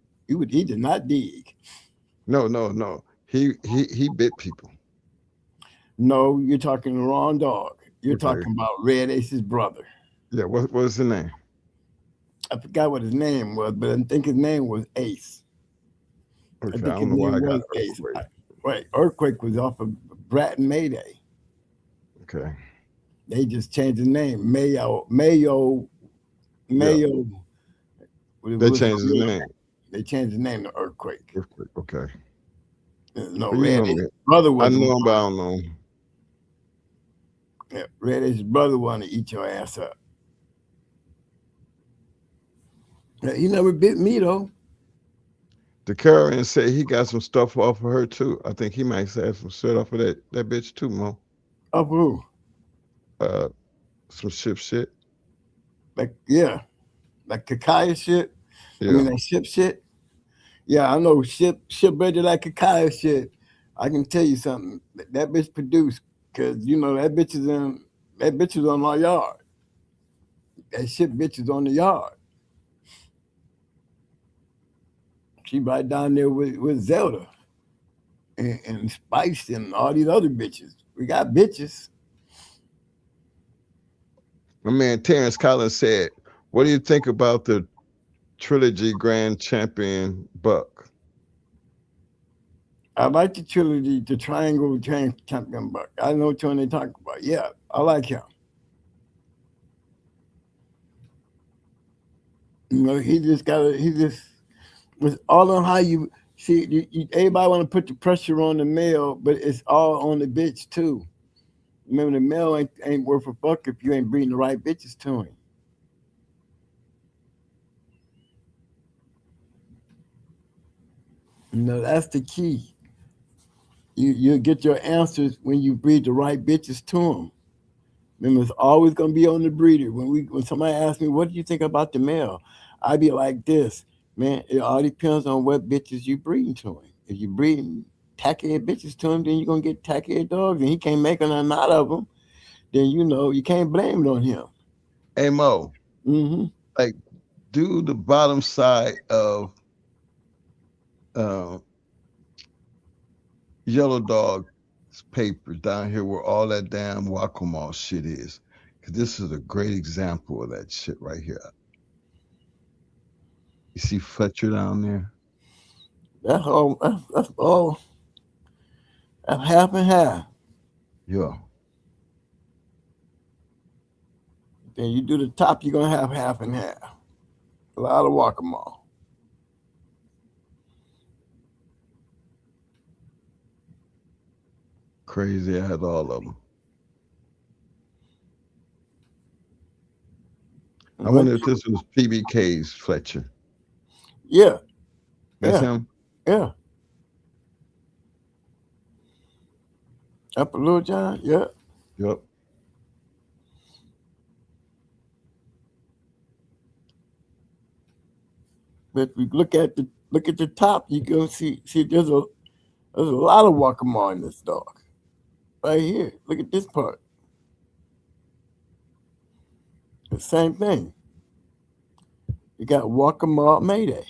[SPEAKER 6] did not dig.
[SPEAKER 5] No. He bit people.
[SPEAKER 6] No, you're talking the wrong dog. You're talking about Red Ace's brother.
[SPEAKER 5] Yeah, what was his name?
[SPEAKER 6] I forgot what his name was, but I think his name was Ace.
[SPEAKER 5] Okay, I don't know why I got Earthquake.
[SPEAKER 6] Right, Earthquake was off of Brat and Mayday.
[SPEAKER 5] Okay.
[SPEAKER 6] They just changed the name. Mayo.
[SPEAKER 5] They changed his name.
[SPEAKER 6] They changed the name to Earthquake.
[SPEAKER 5] Okay.
[SPEAKER 6] No, Red brother was.
[SPEAKER 5] I know him, but I don't know him.
[SPEAKER 6] Yeah, Red Ace's brother wanted to eat your ass up. Yeah, he never bit me though.
[SPEAKER 5] The Carrion said he got some stuff off of her too. I think he might have some shit off of that bitch too, Mo.
[SPEAKER 6] Of who?
[SPEAKER 5] Some shit.
[SPEAKER 6] Like Kakaya shit.
[SPEAKER 5] Yeah.
[SPEAKER 6] I mean that shit. Yeah, I know ship better like Kakaya shit. I can tell you something. That bitch produced because that bitch is on our yard. That shit bitch is on the yard. She right down there with Zelda and Spice and all these other bitches. We got bitches.
[SPEAKER 5] My man Terrence Collins said, what do you think about the trilogy Grand Champion Buck?
[SPEAKER 6] I like the trilogy, the Triangle Champion Buck. I know which one they talk about. Yeah, I like him. He just was all on how you see. Everybody want to put the pressure on the male, but it's all on the bitch too. Remember, the male ain't worth a fuck if you ain't breeding the right bitches to him. That's the key. You get your answers when you breed the right bitches to them. Remember, it's always gonna be on the breeder. When somebody asks me, what do you think about the male? I'd be like this, man, it all depends on what bitches you breeding to him. If you breeding tacky bitches to him, then you're gonna get tacky dogs, and he can't make nothing out of them. Then you can't blame it on him.
[SPEAKER 5] Hey Mo,
[SPEAKER 6] Mm-hmm.
[SPEAKER 5] like do the bottom side of uh, Yellow Dog's papers down here where all that damn Wacomall shit is. Cause this is a great example of that shit right here. You see Fletcher down there?
[SPEAKER 6] That's all. That's all. That's half and half.
[SPEAKER 5] Yeah.
[SPEAKER 6] Then you do the top, you're gonna have half and half. A lot of Wacomall.
[SPEAKER 5] Crazy. I had all of them. I wonder if this was PBK's Fletcher.
[SPEAKER 6] Yeah.
[SPEAKER 5] That's
[SPEAKER 6] Yeah.
[SPEAKER 5] him?
[SPEAKER 6] Yeah. Upper Little John, yeah.
[SPEAKER 5] Yep.
[SPEAKER 6] But if we look at the top, you go see there's a lot of Wacomall in this dog. Right here. Look at this part. The same thing. You got Wacomall Mayday.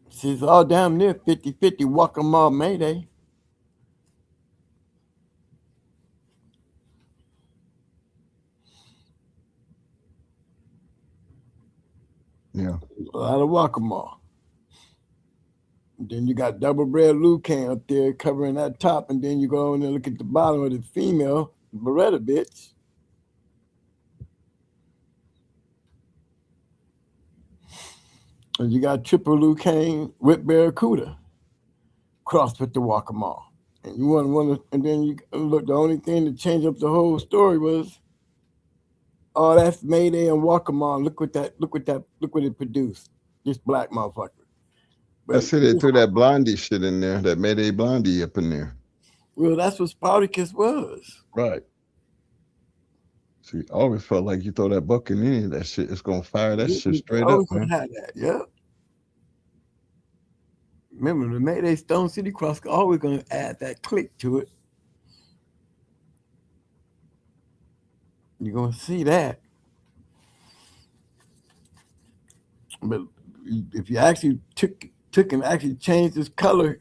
[SPEAKER 6] See, it's all damn near 50-50 Wacomall Mayday.
[SPEAKER 5] Yeah.
[SPEAKER 6] A lot of Wacomall. Then you got double bred Lucan up there covering that top, and then you go in and look at the bottom of the female Beretta bitch. And you got triple Lucan with Barracuda crossed with the Wacomall. And you want to, and then you look. The only thing that changed up the whole story was, oh, that's Mayday and Wacomall. Look what it produced. This black motherfucker.
[SPEAKER 5] I see they threw that blondie shit in there, that Mayday blondie up in there.
[SPEAKER 6] Well, that's what Spartacus was.
[SPEAKER 5] Right. See, I always felt like you throw that buck in any of that shit, it's gonna fire that shit straight up, man.
[SPEAKER 6] Had that, yeah. Remember, the Mayday Stone City Cross always gonna add that click to it. You're gonna see that. But if you actually took and actually changed his color,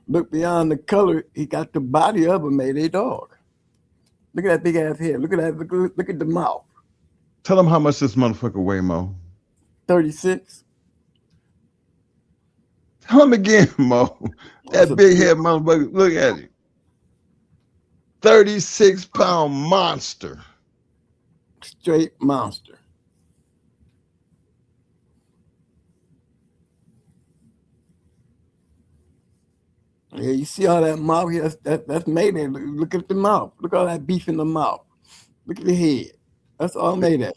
[SPEAKER 6] look beyond the color, he got the body of a Mayday dog. Look at that big ass head. Look at that. Look at the mouth.
[SPEAKER 5] Tell him how much this motherfucker weigh, Mo.
[SPEAKER 6] 36.
[SPEAKER 5] Tell him again, Mo. That big head motherfucker. Look at it. 36-pound monster.
[SPEAKER 6] Straight monster. Yeah, you see all that mouth? That's Mayday. Look at the mouth. Look at all that beef in the mouth. Look at the head. That's all Mayday.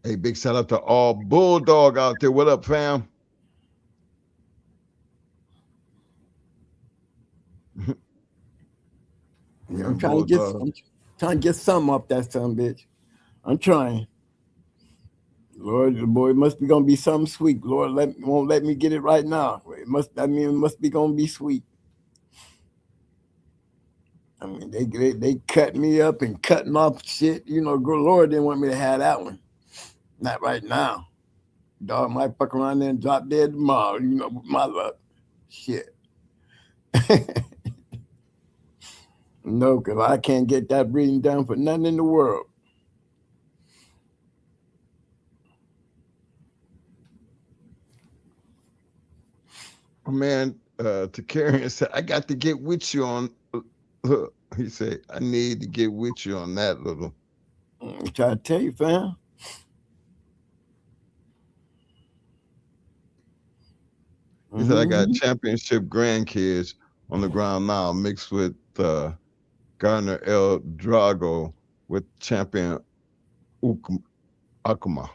[SPEAKER 5] Hey, big shout out to all Bulldog out there. What up, fam?
[SPEAKER 6] Yeah, I'm trying to get something off that son bitch. I'm trying. Lord, the boy must be gonna be something sweet. Lord, won't let me get it right now. It must be gonna be sweet. I mean, they cut me up and cutting off shit. You know, good Lord didn't want me to have that one. Not right now. Dog might fuck around there and drop dead tomorrow. You know, with my luck. Shit. No, because I can't get that breeding down for nothing in the world.
[SPEAKER 5] Man, Takarian said, I got to get with you on. He said, I need to get with you on that little.
[SPEAKER 6] I'm trying to tell you, fam.
[SPEAKER 5] He said, I got championship grandkids on the ground now, mixed with Garner El Drago with champion Akuma.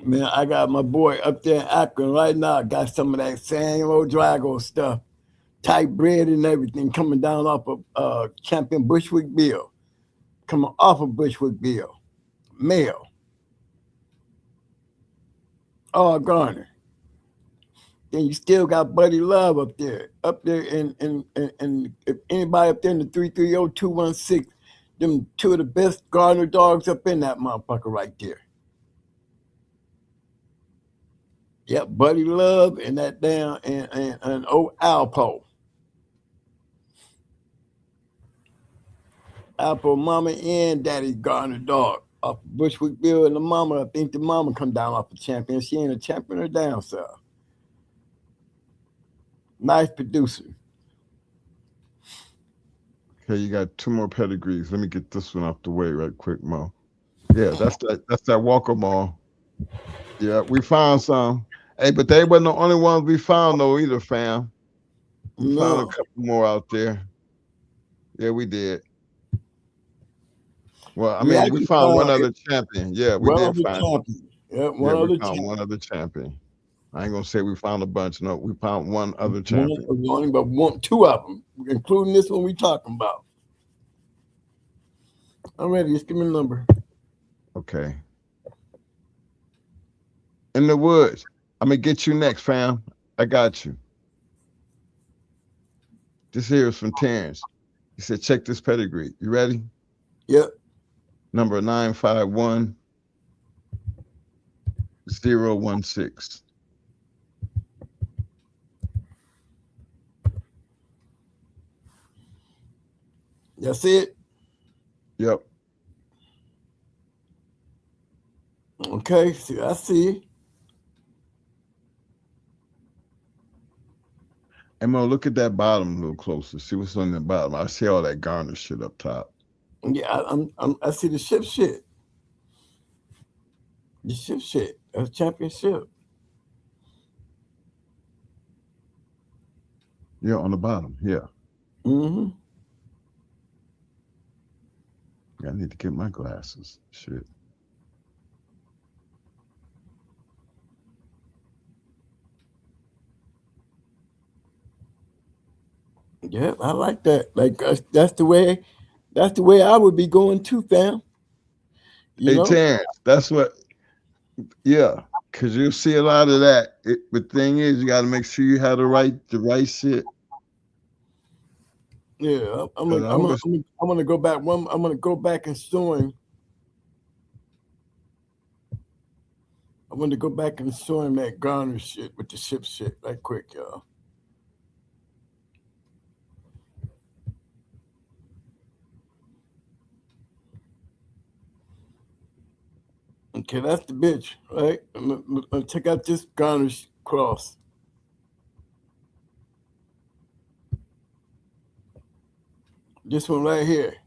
[SPEAKER 6] Man, I got my boy up there in Akron right now. Got some of that same old Drago stuff. Tight bread and everything coming down off of Champion Bushwick Bill. coming off of Bushwick Bill, male. Oh, Garner. Then you still got Buddy Love up there, and if anybody up there in the 330-216, them two of the best Garner dogs up in that motherfucker right there. Yep, Buddy Love and that damn and old Alpo. Alpo mama and daddy Garner dog off Bushwick Bill, and the mama, I think the mama come down off the champion. She ain't a champion or down south. Nice producer.
[SPEAKER 5] Okay, you got 2 more pedigrees. Let me get this one off the way right quick, Mo. Yeah, that's that Walker Mall. Yeah, we found some. Hey, but they wasn't the only ones we found though either, fam. We found a couple more out there. Yeah, we did. Well, I mean, we found one other champion. Yeah, we did find
[SPEAKER 6] champion. Yeah,
[SPEAKER 5] one other champion. I ain't gonna say we found a bunch. No, we found one other champion.
[SPEAKER 6] But 2 of them, including this one we talking about. I'm ready. Just give me a number.
[SPEAKER 5] Okay. In the woods. I'm gonna get you next, fam. I got you. This here is from Terrence. He said, check this pedigree. You ready?
[SPEAKER 6] Yep.
[SPEAKER 5] Number 951016.
[SPEAKER 6] That's it?
[SPEAKER 5] Yep.
[SPEAKER 6] Okay, see, I see.
[SPEAKER 5] Hey, Mo, look at that bottom a little closer. See what's on the bottom. I see all that garnish shit up top.
[SPEAKER 6] Yeah, I see the ship shit. The ship shit. That's championship.
[SPEAKER 5] Yeah, on the bottom. Yeah.
[SPEAKER 6] Mm-hmm.
[SPEAKER 5] I need to get my glasses. Shit.
[SPEAKER 6] Yeah, I like that. Like that's the way I would be going too, fam.
[SPEAKER 5] Hey, Terrence, that's what. Yeah, because you see a lot of that. The thing is, you got to make sure you have the right shit.
[SPEAKER 6] Yeah, I'm gonna go back. I'm gonna go back and showing. I'm gonna go back and show him that Garner shit with the ship shit right quick, y'all. Okay, that's the bitch, right? I'm gonna check out this Garnish cross. This one right here.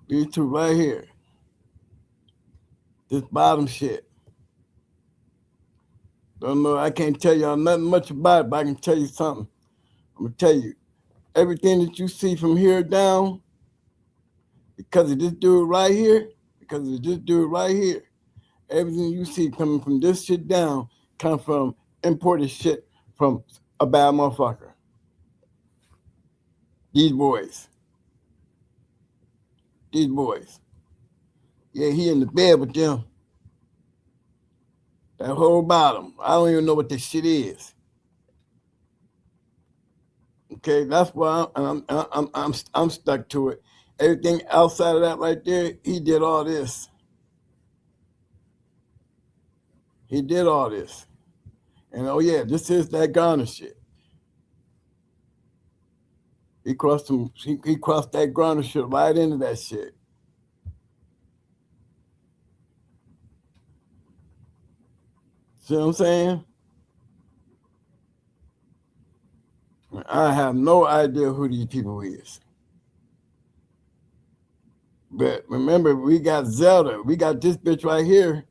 [SPEAKER 6] These 2 right here. This bottom shit. Don't know, I can't tell y'all nothing much about it, but I can tell you something. I'm gonna tell you, everything that you see from here down, because of this dude right here, everything you see coming from this shit down comes from imported shit from a bad motherfucker. These boys. Yeah, he in the bed with them. That whole bottom. I don't even know what this shit is. Okay, that's why I'm stuck to it. Everything outside of that right there, he did all this. And oh yeah, this is that Garner shit. He crossed that Garner shit right into that shit. See what I'm saying? I have no idea who these people is. But remember, we got Zelda. We got this bitch right here.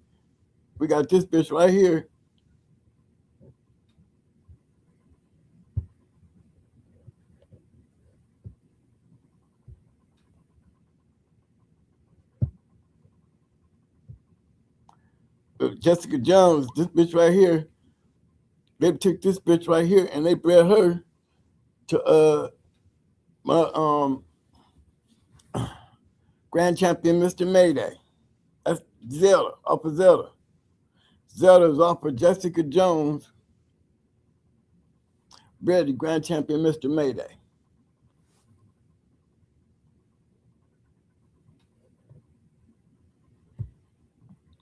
[SPEAKER 6] Jessica Jones, this bitch right here. They took this bitch right here and they bred her to My grand champion, Mr. Mayday. That's Zilla, Upper Zilla. Zilla is off of Jessica Jones. Bred the grand champion, Mr. Mayday.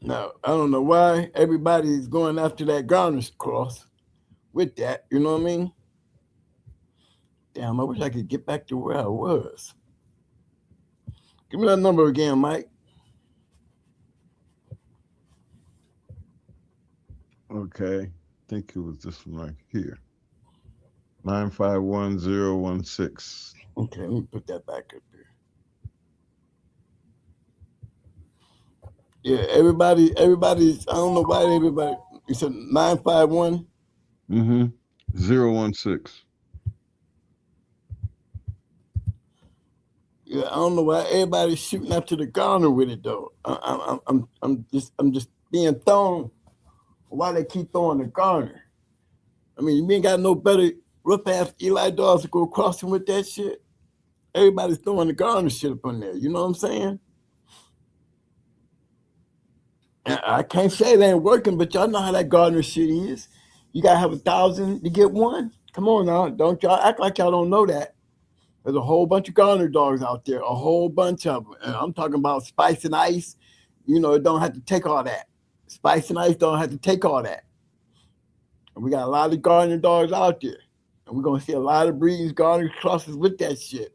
[SPEAKER 6] Now, I don't know why everybody's going after that Garner's cross with that, you know what I mean? Damn, I wish I could get back to where I was. Give me that number again, Mike.
[SPEAKER 5] Okay. I think it was this one right here. 951-016.
[SPEAKER 6] Okay, let me put that back up here. Yeah, everybody's, I don't know why everybody, you said 951?
[SPEAKER 5] 016.
[SPEAKER 6] Yeah, I don't know why everybody's shooting up to the Garner with it though. I'm just being thrown. Why they keep throwing the Garner? I mean, you ain't got no better rough ass Eli dogs to go crossing with that shit. Everybody's throwing the Garner shit up on there. You know what I'm saying? And I can't say it ain't working, but y'all know how that Gardner shit is. You gotta have 1,000 to get one. Come on now, don't y'all act like y'all don't know that. There's a whole bunch of Garner dogs out there, a whole bunch of them. And I'm talking about Spice and Ice. You know, it don't have to take all that. Spice and Ice don't have to take all that. And we got a lot of Garner dogs out there. And we're going to see a lot of breeds, Garner crosses with that shit.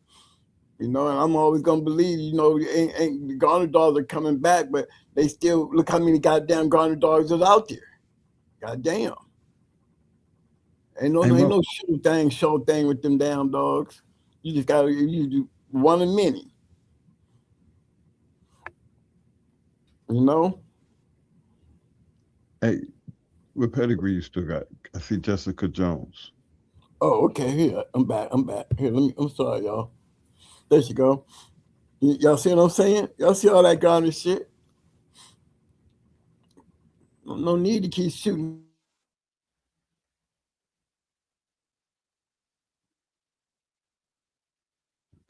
[SPEAKER 6] You know, and I'm always going to believe, you know, ain't the Garner dogs are coming back, but they still, look how many goddamn Garner dogs is out there. Goddamn. Ain't no show thing with them damn dogs. You just got to do one in many. You know?
[SPEAKER 5] Hey, with Pedigree you still got, I see Jessica Jones.
[SPEAKER 6] Oh, okay, here, I'm back. Here, I'm sorry, y'all. There she go. Y'all see what I'm saying? Y'all see all that Garner shit? No need to keep shooting.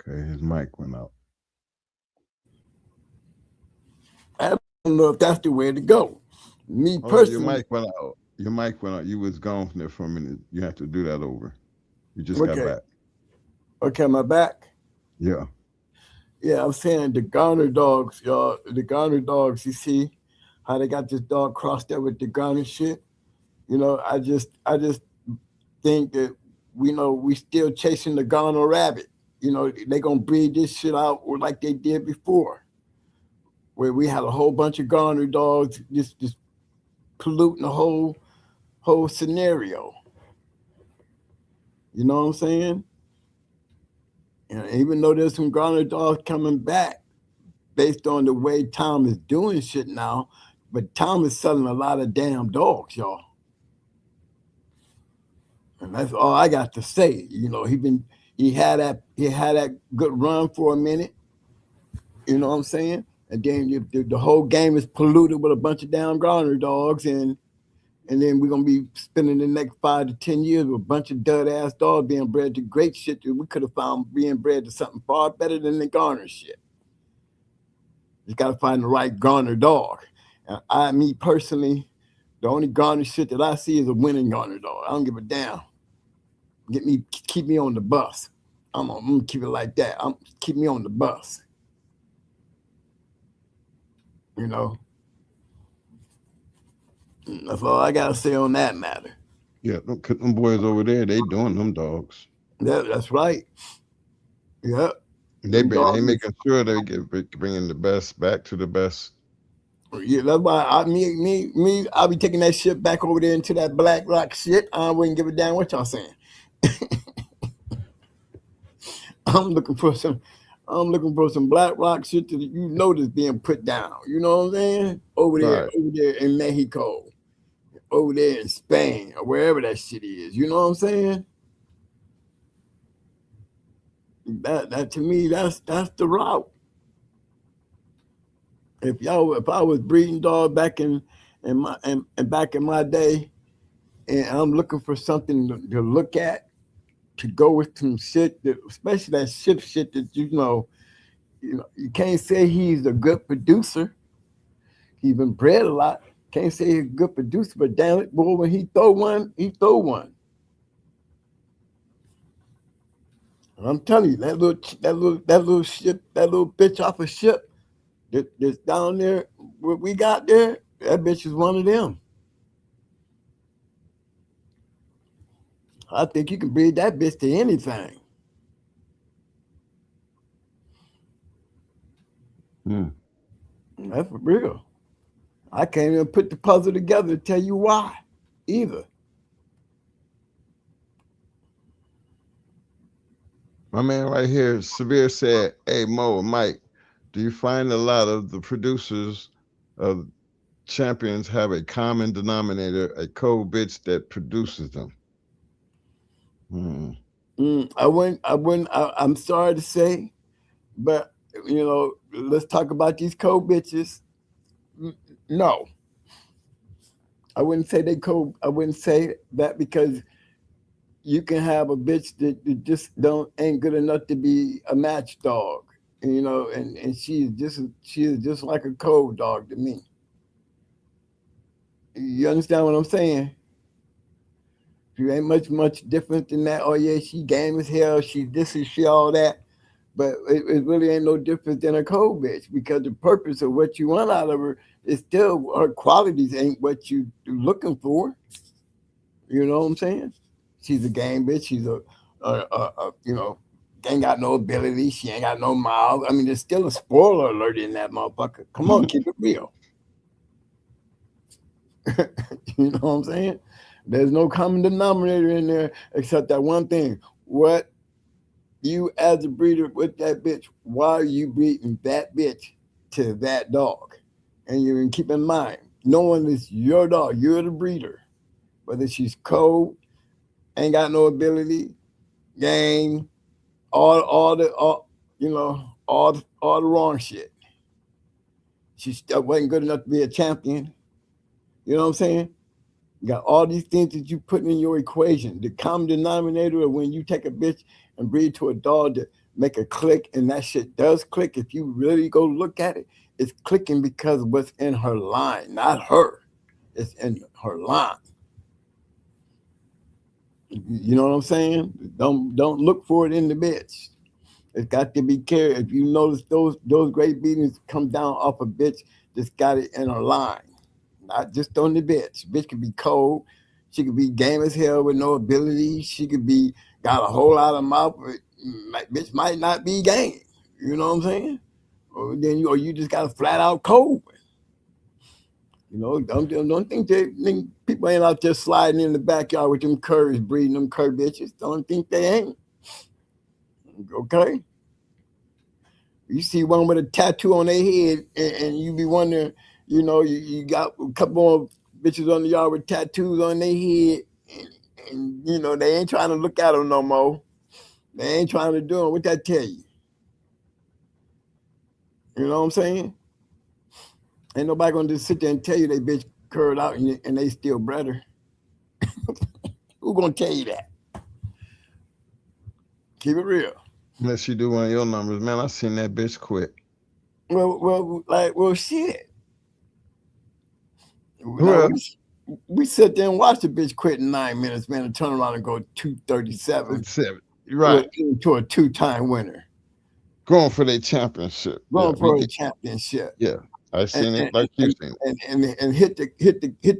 [SPEAKER 5] Okay, his mic went out.
[SPEAKER 6] I don't know if that's the way to go. Me personally.
[SPEAKER 5] Your mic went out. Your mic went out. You was gone from there for a minute. You have to do that over. You just got back.
[SPEAKER 6] Okay, am I back?
[SPEAKER 5] Yeah.
[SPEAKER 6] Yeah, I'm saying the Garner dogs, y'all. The Garner dogs, you see how they got this dog crossed there with the Garner shit? You know, I just think that we still chasing the Garner rabbit. You know, they gonna breed this shit out like they did before, where we had a whole bunch of Garner dogs just polluting the whole scenario. You know what I'm saying? And even though there's some Garner dogs coming back based on the way Tom is doing shit now, but Tom is selling a lot of damn dogs, y'all. And that's all I got to say. You know, he had that good run for a minute. You know what I'm saying? And then the whole game is polluted with a bunch of damn Garner dogs, and then we're gonna be spending the next 5 to 10 years with a bunch of dud ass dogs being bred to great shit that we could have found being bred to something far better than the Garner shit. You gotta find the right Garner dog. And me personally, the only Garner shit that I see is a winning Garner dog. I don't give a damn. Keep me on the bus. I'm gonna keep it like that. Keep me on the bus. You know. That's all I gotta say on that matter.
[SPEAKER 5] Yeah, them boys over there, they doing them dogs.
[SPEAKER 6] Yeah, that's right. Yeah.
[SPEAKER 5] They making sure they bringing the best back to the best.
[SPEAKER 6] Yeah, that's why I'll be taking that shit back over there into that Black Rock shit. I wouldn't give a damn what y'all saying. I'm looking for some Black Rock shit that you know that's being put down. You know what I'm saying? Over there in Mexico, over there in Spain, or wherever that shit is. You know what I'm saying? That to me, that's the route. If I was breeding dog back in my day, and I'm looking for something to look at to go with some shit that, especially that shit that you can't say he's a good producer. He's been bred a lot. Can't say he's a good producer, but damn it, boy, when he throw one, he throw one. And I'm telling you, that little ship, that little bitch off a ship that's down there, what we got there, that bitch is one of them. I think you can breed that bitch to anything. That's for real. I can't even put the puzzle together to tell you why either.
[SPEAKER 5] My man right here, Severe said, "Hey Mo and Mike, do you find a lot of the producers of champions have a common denominator, a cold bitch that produces them?"
[SPEAKER 6] I'm sorry to say, but let's talk about these cold bitches. No, I wouldn't say they cold. I wouldn't say that because you can have a bitch that just ain't good enough to be a match dog, and she is just like a cold dog to me. You understand what I'm saying? She ain't much different than that. Oh yeah, she game as hell. She this and she all that, but it really ain't no different than a cold bitch because the purpose of what you want out of her is still her qualities ain't what you looking for. You know what I'm saying? She's a game bitch. She's a ain't got no ability. She ain't got no mouth. I mean, there's still a spoiler alert in that motherfucker. Come on, keep it real. You know what I'm saying? There's no common denominator in there except that one thing. What you as a breeder with that bitch, why are you breeding that bitch to that dog? And you can keep in mind, knowing it's your dog, you're the breeder. Whether she's cold, ain't got no ability, game, all the wrong shit. She still wasn't good enough to be a champion. You know what I'm saying? You got all these things that you put in your equation. The common denominator of when you take a bitch and breed to a dog to make a click, and that shit does click. If you really go look at it, it's clicking because of what's in her line, not her. It's in her line. You know what I'm saying? Don't look for it in the bitch. It's got to be carried. If you notice those great beatings come down off a bitch that's got it in her line, not just on the bitch. Bitch could be cold. She could be game as hell with no ability. She could be got a whole lot of mouth, but bitch might not be game. You know what I'm saying? Or you just got a flat out cold. Don't think people ain't out there sliding in the backyard with them curs, breeding them cur bitches. Don't think they ain't. Okay? You see one with a tattoo on their head, and you be wondering, you got a couple more bitches on the yard with tattoos on their head, and they ain't trying to look at them no more. They ain't trying to do them. What that tell you? You know what I'm saying? Ain't nobody gonna just sit there and tell you they bitch curled out and they still bred her. Who gonna tell you that? Keep it real.
[SPEAKER 5] Unless you do one of your numbers, man. I seen that bitch quit.
[SPEAKER 6] Well, shit. We sit there and watch the bitch quit in 9 minutes, man, and turn around and go 237.
[SPEAKER 5] Right.
[SPEAKER 6] To a 2-time winner.
[SPEAKER 5] Going for their championship.
[SPEAKER 6] Going for a championship.
[SPEAKER 5] Yeah. I seen it like you seen
[SPEAKER 6] it. And hit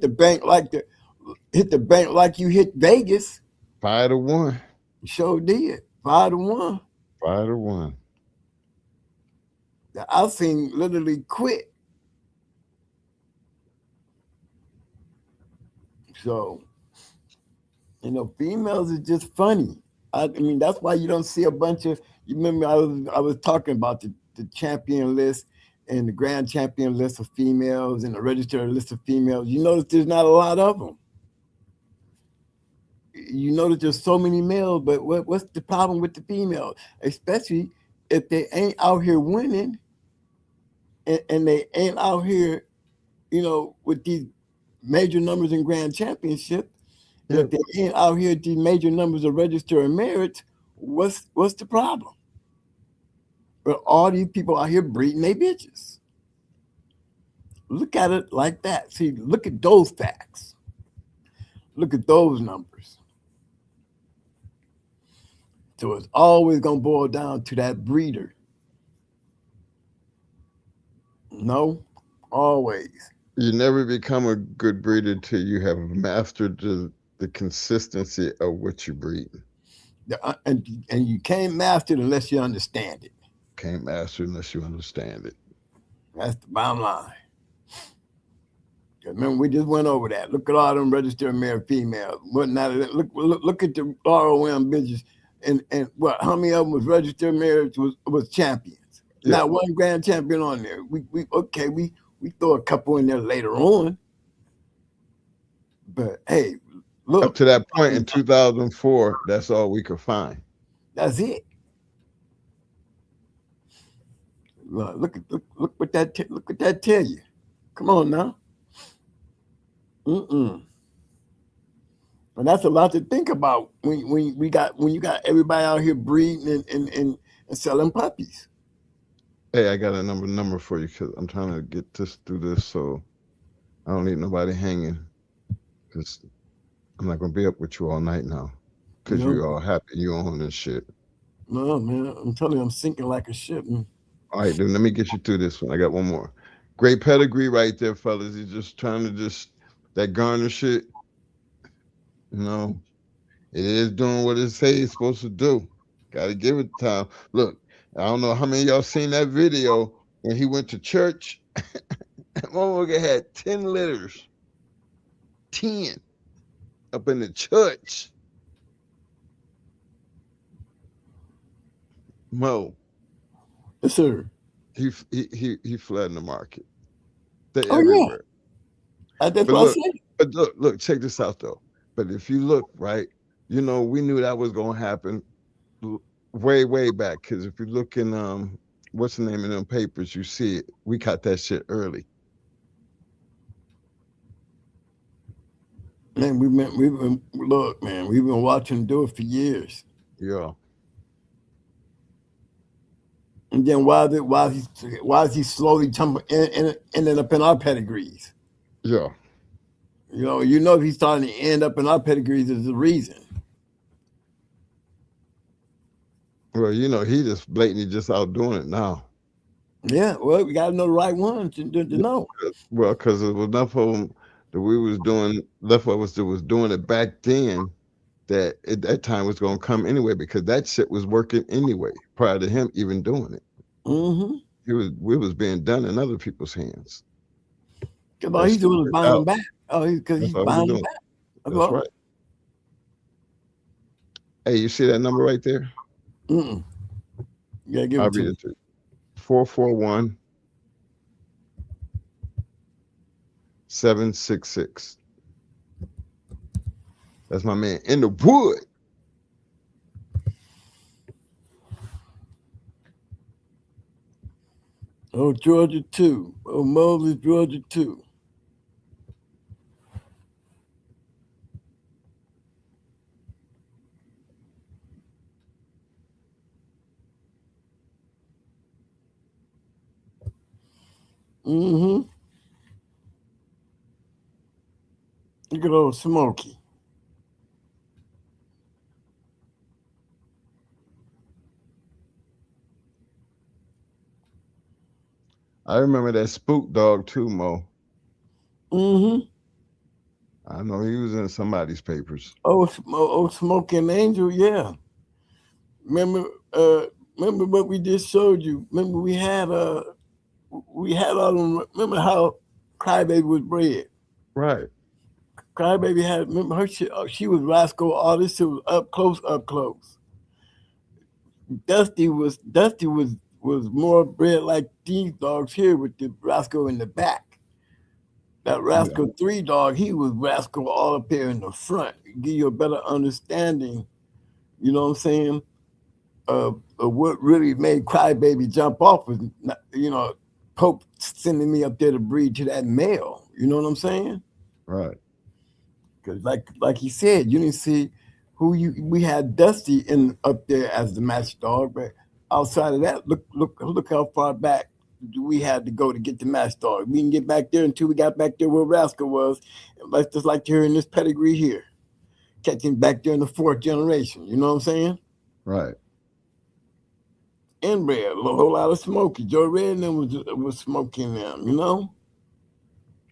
[SPEAKER 6] the bank like you hit Vegas.
[SPEAKER 5] 5-1.
[SPEAKER 6] Sure did. 5-1.
[SPEAKER 5] 5-1.
[SPEAKER 6] I've seen literally quit. So, females is just funny. I mean, that's why you don't see a bunch of. You remember I was talking about the champion list and the grand champion list of females and the registered list of females. You notice there's not a lot of them. You notice there's so many males, but what's the problem with the females? Especially if they ain't out here winning and they ain't out here, with these major numbers in grand championship. If they ain't out here at these major numbers of registering marriage, what's the problem? But all these people out here breeding their bitches. Look at it like that. See, look at those facts. Look at those numbers. So it's always going to boil down to that breeder. No, always.
[SPEAKER 5] You never become a good breeder till you have mastered the consistency of what you breed.
[SPEAKER 6] And you can't master it unless you understand it.
[SPEAKER 5] Can't master it unless you understand it.
[SPEAKER 6] That's the bottom line. Remember, we just went over that. Look at all them registered male females. Look at the ROM bitches, and what? How many of them was registered marriage was champions? Yeah. Not one grand champion on there. We throw a couple in there later on, but hey, look.
[SPEAKER 5] Up to that point in 2004, that's all we could find.
[SPEAKER 6] That's it. Look what that tell you. Come on now. And that's a lot to think about when you got everybody out here breeding and selling puppies.
[SPEAKER 5] Hey, I got a number for you because I'm trying to get this through this, so I don't need nobody hanging. Because I'm not gonna be up with you all night now. Because you're all happy you on this shit.
[SPEAKER 6] No, man, I'm telling you, I'm sinking like a ship. Man.
[SPEAKER 5] All right, then let me get you through this one. I got one more. Great pedigree right there, fellas. He's just trying to that garner shit. You know, it is doing what it say it's supposed to do. Got to give it time. Look, I don't know how many of y'all seen that video when he went to church. That motherfucker had 10 litters. 10 up in the church. Mo.
[SPEAKER 6] Yes, sir.
[SPEAKER 5] He flooding the market. They're
[SPEAKER 6] everywhere. Yeah. That's what I said.
[SPEAKER 5] But look, check this out though. But if you look, right, you know, we knew that was gonna happen way, way back. Because if you look in what's the name of them papers, you see it. We caught that shit early.
[SPEAKER 6] Man, we've been watching him do it for years.
[SPEAKER 5] Yeah.
[SPEAKER 6] And then why is he slowly ending up in our pedigrees?
[SPEAKER 5] Yeah.
[SPEAKER 6] You know if he's starting to end up in our pedigrees, there's a reason.
[SPEAKER 5] Well, you know, he just blatantly just out doing it now.
[SPEAKER 6] Yeah, well, we got to know the right one to know.
[SPEAKER 5] Well, because there was enough of them that we was doing, left of us that was doing it back then, that at that time was going to come anyway, because that shit was working anyway prior to him even doing it.
[SPEAKER 6] Mm-hmm.
[SPEAKER 5] It was being done in other people's hands.
[SPEAKER 6] Because all he's doing is buying them back. Oh, because he's buying them back.
[SPEAKER 5] That's right. Hey, you see that number right there?
[SPEAKER 6] Mm-mm. You gotta give
[SPEAKER 5] I'll
[SPEAKER 6] it to
[SPEAKER 5] read
[SPEAKER 6] me.
[SPEAKER 5] it to you. 441 766. That's my man in the wood.
[SPEAKER 6] Oh, Georgia 2. Oh, Moses, Georgia 2. Mm-hmm. Look at old Smokey.
[SPEAKER 5] I remember that spook dog too, Mo.
[SPEAKER 6] Mm-hmm.
[SPEAKER 5] I know he was in somebody's papers.
[SPEAKER 6] Oh, Smokey and Angel, yeah. Remember what we just showed you. Remember we had all them. Remember how Crybaby was bred?
[SPEAKER 5] Right.
[SPEAKER 6] Crybaby had. Remember her shit. She was Rascal. All this shit was up close. Dusty was more bred like these dogs here with the Rascal in the back. That Rascal 3 dog, he was Rascal all up here in the front. Give you a better understanding, you know what I'm saying, of what really made Crybaby jump off was, Pope sending me up there to breed to that male. You know what I'm saying?
[SPEAKER 5] Right.
[SPEAKER 6] Because like he said, you didn't see we had Dusty in up there as the match dog, but outside of that, look how far back we had to go to get the match dog. We didn't get back there until we got back there where Rascal was. Like just like here in this pedigree here, catching back there in the 4th generation. You know what I'm saying?
[SPEAKER 5] Right.
[SPEAKER 6] Inbred, a whole lot of Smokey. Joe Red and them was smoking them. You know?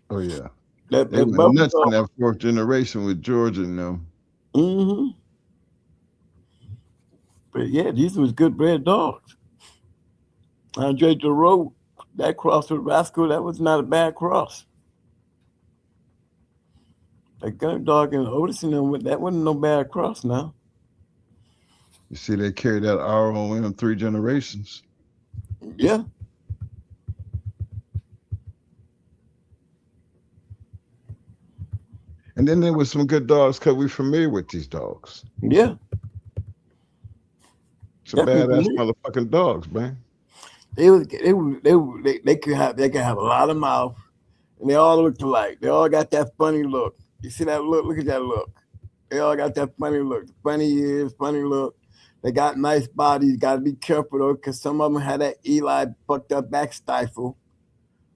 [SPEAKER 5] Oh yeah.
[SPEAKER 6] That
[SPEAKER 5] They were
[SPEAKER 6] bubble
[SPEAKER 5] nuts in
[SPEAKER 6] dog.
[SPEAKER 5] that 4th generation with Georgia and them.
[SPEAKER 6] Mm-hmm. But yeah, these was good bred dogs. Andre DeRoe, that cross with Rascal, that was not a bad cross. That gun dog and Otis and them, that wasn't no bad cross now.
[SPEAKER 5] You see, they carried that ROM 3 generations.
[SPEAKER 6] Yeah.
[SPEAKER 5] And then there was some good dogs because we're familiar with these dogs.
[SPEAKER 6] Yeah.
[SPEAKER 5] Some
[SPEAKER 6] Definitely
[SPEAKER 5] badass
[SPEAKER 6] familiar.
[SPEAKER 5] motherfucking dogs, man.
[SPEAKER 6] They could have a lot of mouth, and they all looked alike. They all got that funny look. You see that look? Look at that look. They all got that funny look. Funny ears, funny look. They got nice bodies. Got to be careful though, because some of them had that Eli fucked up back stifle.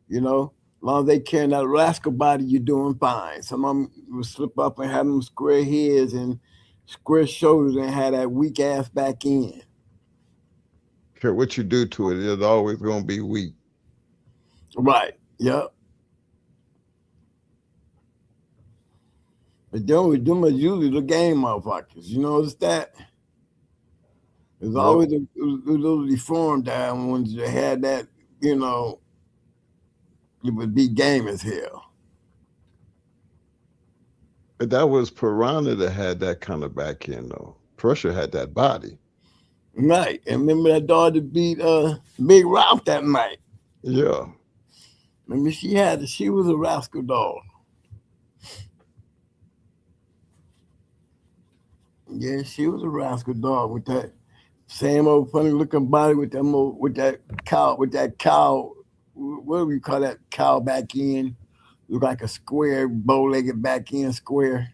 [SPEAKER 6] You know, as long as they carrying that Rascal body, you're doing fine. Some of them will slip up and have them square heads and square shoulders and have that weak ass back end.
[SPEAKER 5] Care what you do to it, it's always gonna be weak.
[SPEAKER 6] Right. Yep. But them are usually the game motherfuckers. You notice that? There's
[SPEAKER 5] Yep.
[SPEAKER 6] always a little deformed down ones that had that, you know, it would be game as hell.
[SPEAKER 5] But that was Piranha that had that kind of back end though. Prussia had that body.
[SPEAKER 6] Right. And remember that dog that beat Big Ralph that night?
[SPEAKER 5] Yeah.
[SPEAKER 6] Remember she was a Rascal dog. Yeah, she was a Rascal dog with that same old funny looking body with that cow, what do we call that cow back end? Look like a square, bow-legged back end square.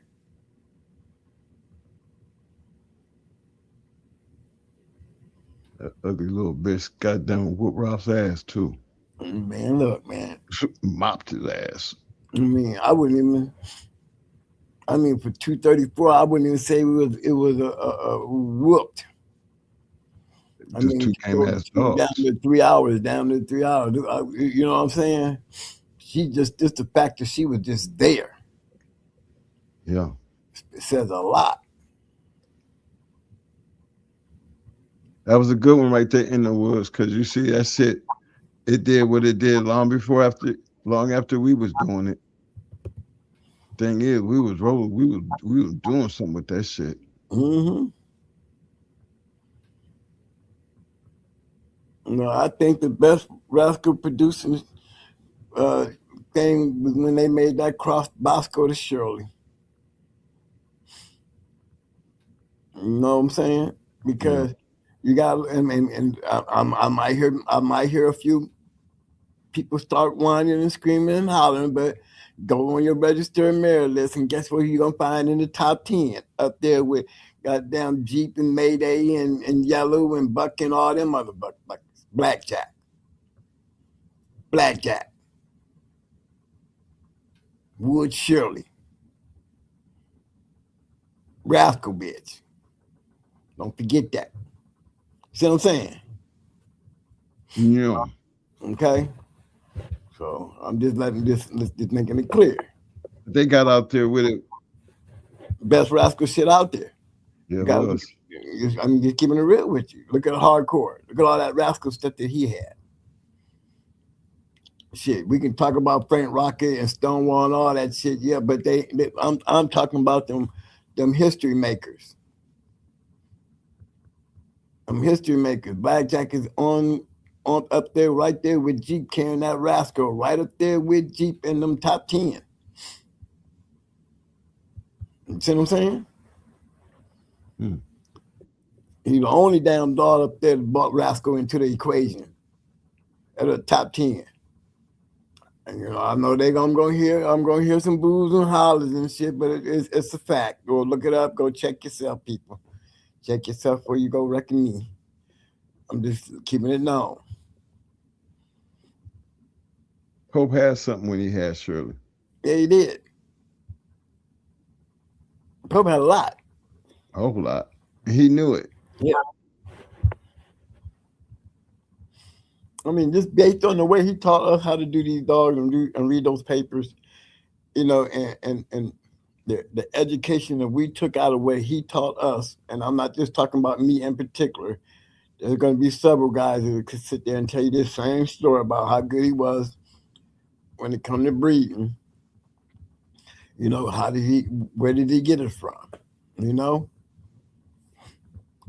[SPEAKER 5] That ugly little bitch goddamn whooped Ralph's ass too.
[SPEAKER 6] Man, look, man.
[SPEAKER 5] Mopped his ass.
[SPEAKER 6] I mean, for 234, I wouldn't even say it was a whooped. I
[SPEAKER 5] Just
[SPEAKER 6] mean,
[SPEAKER 5] two game ass dogs.
[SPEAKER 6] down to 3 hours. You know what I'm saying? Just the fact that she was just there.
[SPEAKER 5] Yeah.
[SPEAKER 6] It says a lot.
[SPEAKER 5] That was a good one right there in the woods, because you see that shit, it did what it did long after we was doing it. Thing is, we was rolling, we was doing something with that shit.
[SPEAKER 6] Mm-hmm. No, I think the best Rascal producing thing was when they made that cross Bosco to Shirley. You know what I'm saying? Because you got, and I might hear a few people start whining and screaming and hollering, but go on your registered merit list and guess what you're gonna find in the top 10 up there with goddamn Jeep and Mayday and Yellow and Buck and all them other buckets. Blackjack, Wood Shirley, Rascal bitch. Don't forget that. See what I'm saying?
[SPEAKER 5] Yeah.
[SPEAKER 6] Okay. So I'm just just making it clear.
[SPEAKER 5] They got out there with it.
[SPEAKER 6] Best Rascal shit out there.
[SPEAKER 5] Yeah, it was.
[SPEAKER 6] I'm just keeping it real with you. Look at Hardcore. Look at all that Rascal stuff that he had. Shit, we can talk about Frank Rocket and Stonewall and all that shit. Yeah, but I'm talking about them history makers. History makers. Blackjack is on up there, right there with Jeep carrying that Rascal, right up there with Jeep in them top 10. You see what I'm saying? He's the only damn dog up there that brought Rascal into the equation at the top 10. And I know I'm gonna hear some boos and hollers and shit, but it's a fact. Go look it up. Go check yourself, people. Check yourself before you go wrecking me. I'm just keeping it known.
[SPEAKER 5] Pope had something when he had Shirley.
[SPEAKER 6] Yeah, he did. Pope had a lot.
[SPEAKER 5] A whole lot. He knew it.
[SPEAKER 6] Yeah. I mean, just based on the way he taught us how to do these dogs and read those papers, and the education that we took out of what he taught us, and I'm not just talking about me in particular. There's going to be several guys who could sit there and tell you this same story about how good he was when it comes to breeding. Where did he get it from?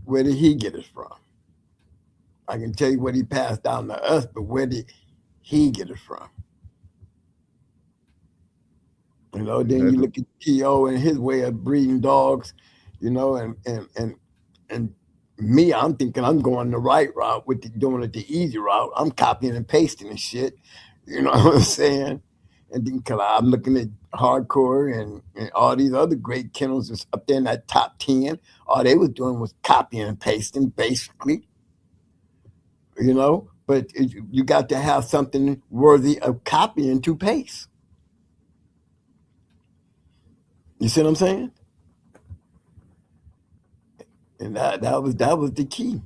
[SPEAKER 6] Where did he get it from? I can tell you what he passed down to us, but where did he get it from? Then you look at T.O. and his way of breeding dogs, and me, I'm thinking I'm going the right route doing it the easy route. I'm copying and pasting and shit. You know what I'm saying? And then I'm looking at Hardcore and all these other great kennels that's up there in that top 10. All they was doing was copying and pasting, basically. But you got to have something worthy of copying to paste. You see what I'm saying? And that was the key.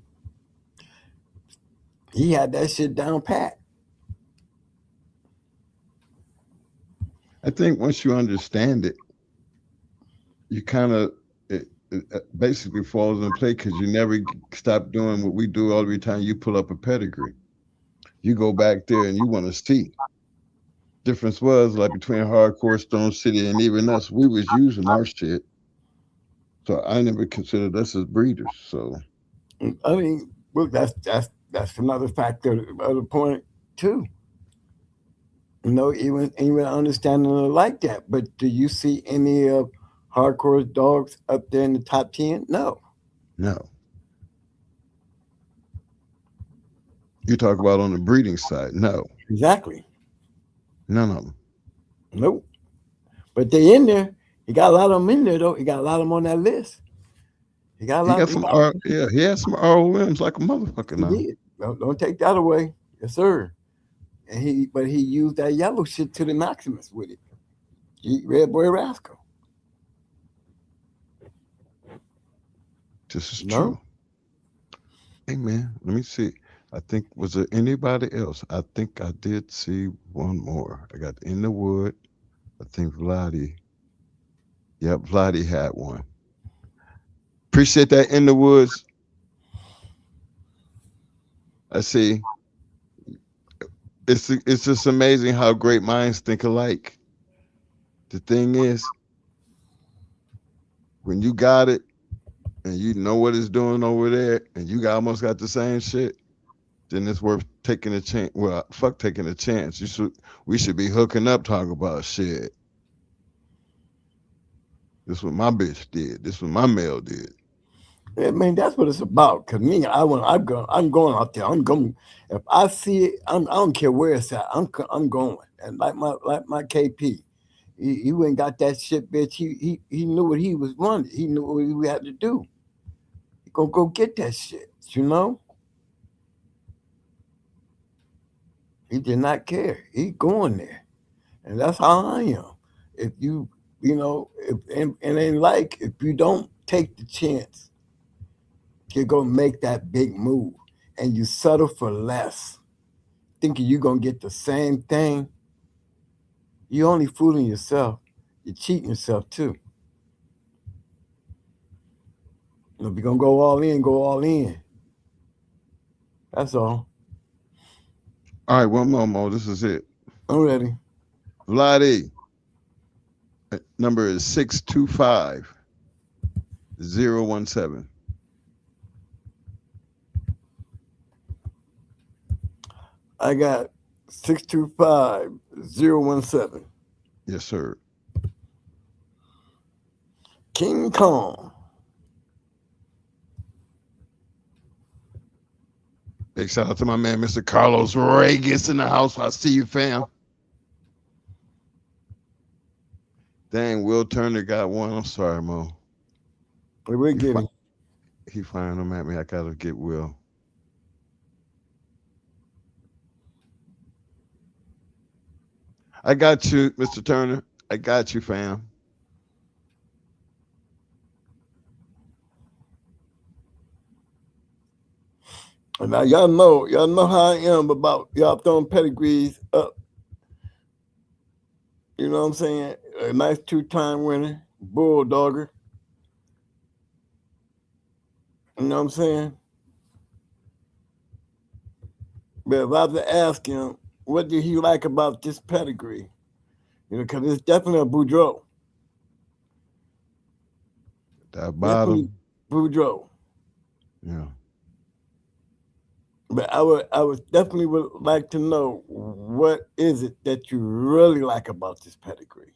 [SPEAKER 6] He had that shit down pat.
[SPEAKER 5] I think once you understand it, you kind of it basically falls in place because you never stop doing what we do every time you pull up a pedigree. You go back there and you want to see. Difference was like between Hardcore, Stone City, and even us, we was using our shit. So I never considered us as breeders. So
[SPEAKER 6] I mean, look, that's another factor of the point too. Even understanding it like that. But do you see any of Hardcore's dogs up there in the top 10? No.
[SPEAKER 5] You talk about on the breeding side? No.
[SPEAKER 6] Exactly.
[SPEAKER 5] None of them.
[SPEAKER 6] Nope. But they in there. He got a lot of them in there though. He got a lot of them on that list. He got some
[SPEAKER 5] he has some ROMs like a motherfucker now.
[SPEAKER 6] He did. Don't take that away. Yes, sir. And he used that yellow shit to the maximus with it. Red Boy Rascal.
[SPEAKER 5] This is true. Hey man, let me see. I think, was there anybody else? I think I did see one more. I got In the Wood. I think Vladdy. Yep, Vladdy had one. Appreciate that, In the Woods. I see. It's just amazing how great minds think alike. The thing is, when you got it and you know what it's doing over there and you almost got the same shit, then it's worth taking a chance. Well, fuck taking a chance. We should be hooking up, talking about shit. This is what my bitch did. This is what my male did.
[SPEAKER 6] I mean, that's what it's about. Cause me, I'm going out there. I'm going. If I see it, I don't care where it's at. I'm going. And like my KP, he went got that shit, bitch. He knew what he was wanted. He knew what we had to do. He gonna go get that shit. He did not care. He going there, and that's how I am. If if you don't take the chance, you're gonna make that big move, and you settle for less, thinking you're gonna get the same thing. You're only fooling yourself. You're cheating yourself too. If you're gonna go all in, go all in. That's all.
[SPEAKER 5] All right, one more. This is it.
[SPEAKER 6] I'm ready.
[SPEAKER 5] Vladdy. Number is 625-017.
[SPEAKER 6] I got 625-017.
[SPEAKER 5] Yes, sir.
[SPEAKER 6] King Kong.
[SPEAKER 5] Big shout out to my man, Mr. Carlos Regis in the house. I see you, fam. Dang, Will Turner got one. I'm sorry, Mo.
[SPEAKER 6] We're
[SPEAKER 5] He,
[SPEAKER 6] getting.
[SPEAKER 5] he firing them at me. I gotta get Will. I got you, Mr. Turner. I got you, fam.
[SPEAKER 6] Now y'all know how I am about y'all throwing pedigrees up. You know what I'm saying? A nice 2-time winner, bulldogger. You know what I'm saying? But if I was to ask him, what did he like about this pedigree? You know, because it's definitely a Boudreaux.
[SPEAKER 5] That
[SPEAKER 6] Definitely
[SPEAKER 5] bottom.
[SPEAKER 6] Boudreaux.
[SPEAKER 5] Yeah.
[SPEAKER 6] But I would definitely would like to know what is it that you really like about this pedigree.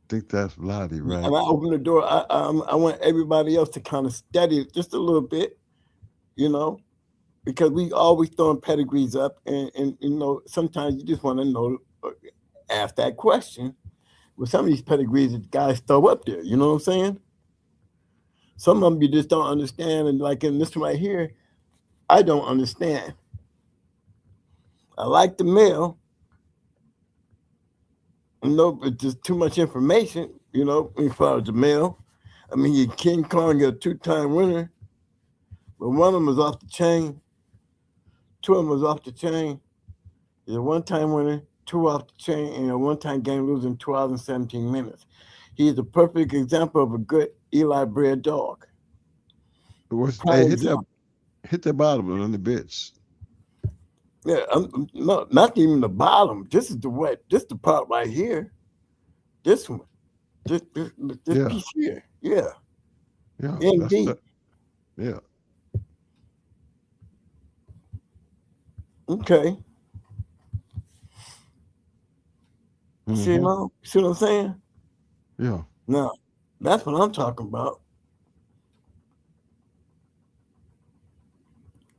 [SPEAKER 5] I think that's Lottie, right?
[SPEAKER 6] And I open the door. I want everybody else to kind of study it just a little bit, you know, because we always throwing pedigrees up, and you know sometimes you just want to know, ask that question. With some of these pedigrees that guys throw up there, you know what I'm saying? Some of them you just don't understand, and like in this one right here, I don't understand. I like the male, you know, but just too much information, you know, as far as the male. I mean, you King Kong, you're a 2-time winner, but one of them is off the chain. 2 of them was off the chain. He's a 1-time winner, 2 off the chain, and a 1-time game loser in 2017 minutes. He is a perfect example of a good Eli bred dog.
[SPEAKER 5] Hey,
[SPEAKER 6] Prime example.
[SPEAKER 5] hit that bottom on the bitch.
[SPEAKER 6] Yeah, no, not even the bottom. This is the wet. This the part right here. This one. This
[SPEAKER 5] Yeah.
[SPEAKER 6] piece here. Yeah.
[SPEAKER 5] Yeah.
[SPEAKER 6] Indeed.
[SPEAKER 5] Yeah.
[SPEAKER 6] Okay. See,
[SPEAKER 5] Mm-hmm.
[SPEAKER 6] see what I'm saying?
[SPEAKER 5] Yeah.
[SPEAKER 6] Now, that's what I'm talking about.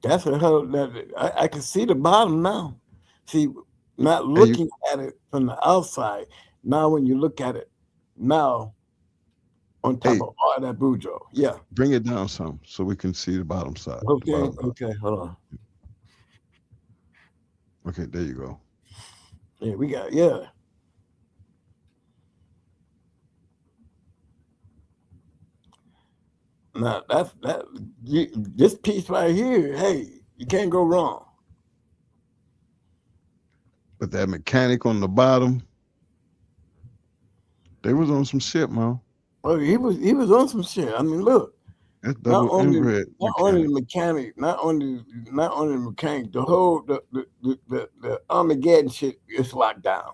[SPEAKER 6] That's what hell that I can see the bottom now. See, not
[SPEAKER 5] Hey, you,
[SPEAKER 6] looking at it from the outside. Now, when you look at it now, on top
[SPEAKER 5] hey,
[SPEAKER 6] of all that Boudreaux. Yeah.
[SPEAKER 5] bring it down some so we can see the bottom side. The
[SPEAKER 6] Okay.
[SPEAKER 5] bottom.
[SPEAKER 6] Okay. Hold on.
[SPEAKER 5] Okay, there you go.
[SPEAKER 6] Yeah, we got, yeah. Now this piece right here, hey, you can't go wrong.
[SPEAKER 5] But that mechanic on the bottom, they was on some shit, man.
[SPEAKER 6] Oh, he was on some shit. I mean, look,
[SPEAKER 5] That's
[SPEAKER 6] not
[SPEAKER 5] double
[SPEAKER 6] only
[SPEAKER 5] inbred
[SPEAKER 6] not only the
[SPEAKER 5] mechanic.
[SPEAKER 6] mechanic, not only the mechanic, the whole the Armageddon shit is locked down.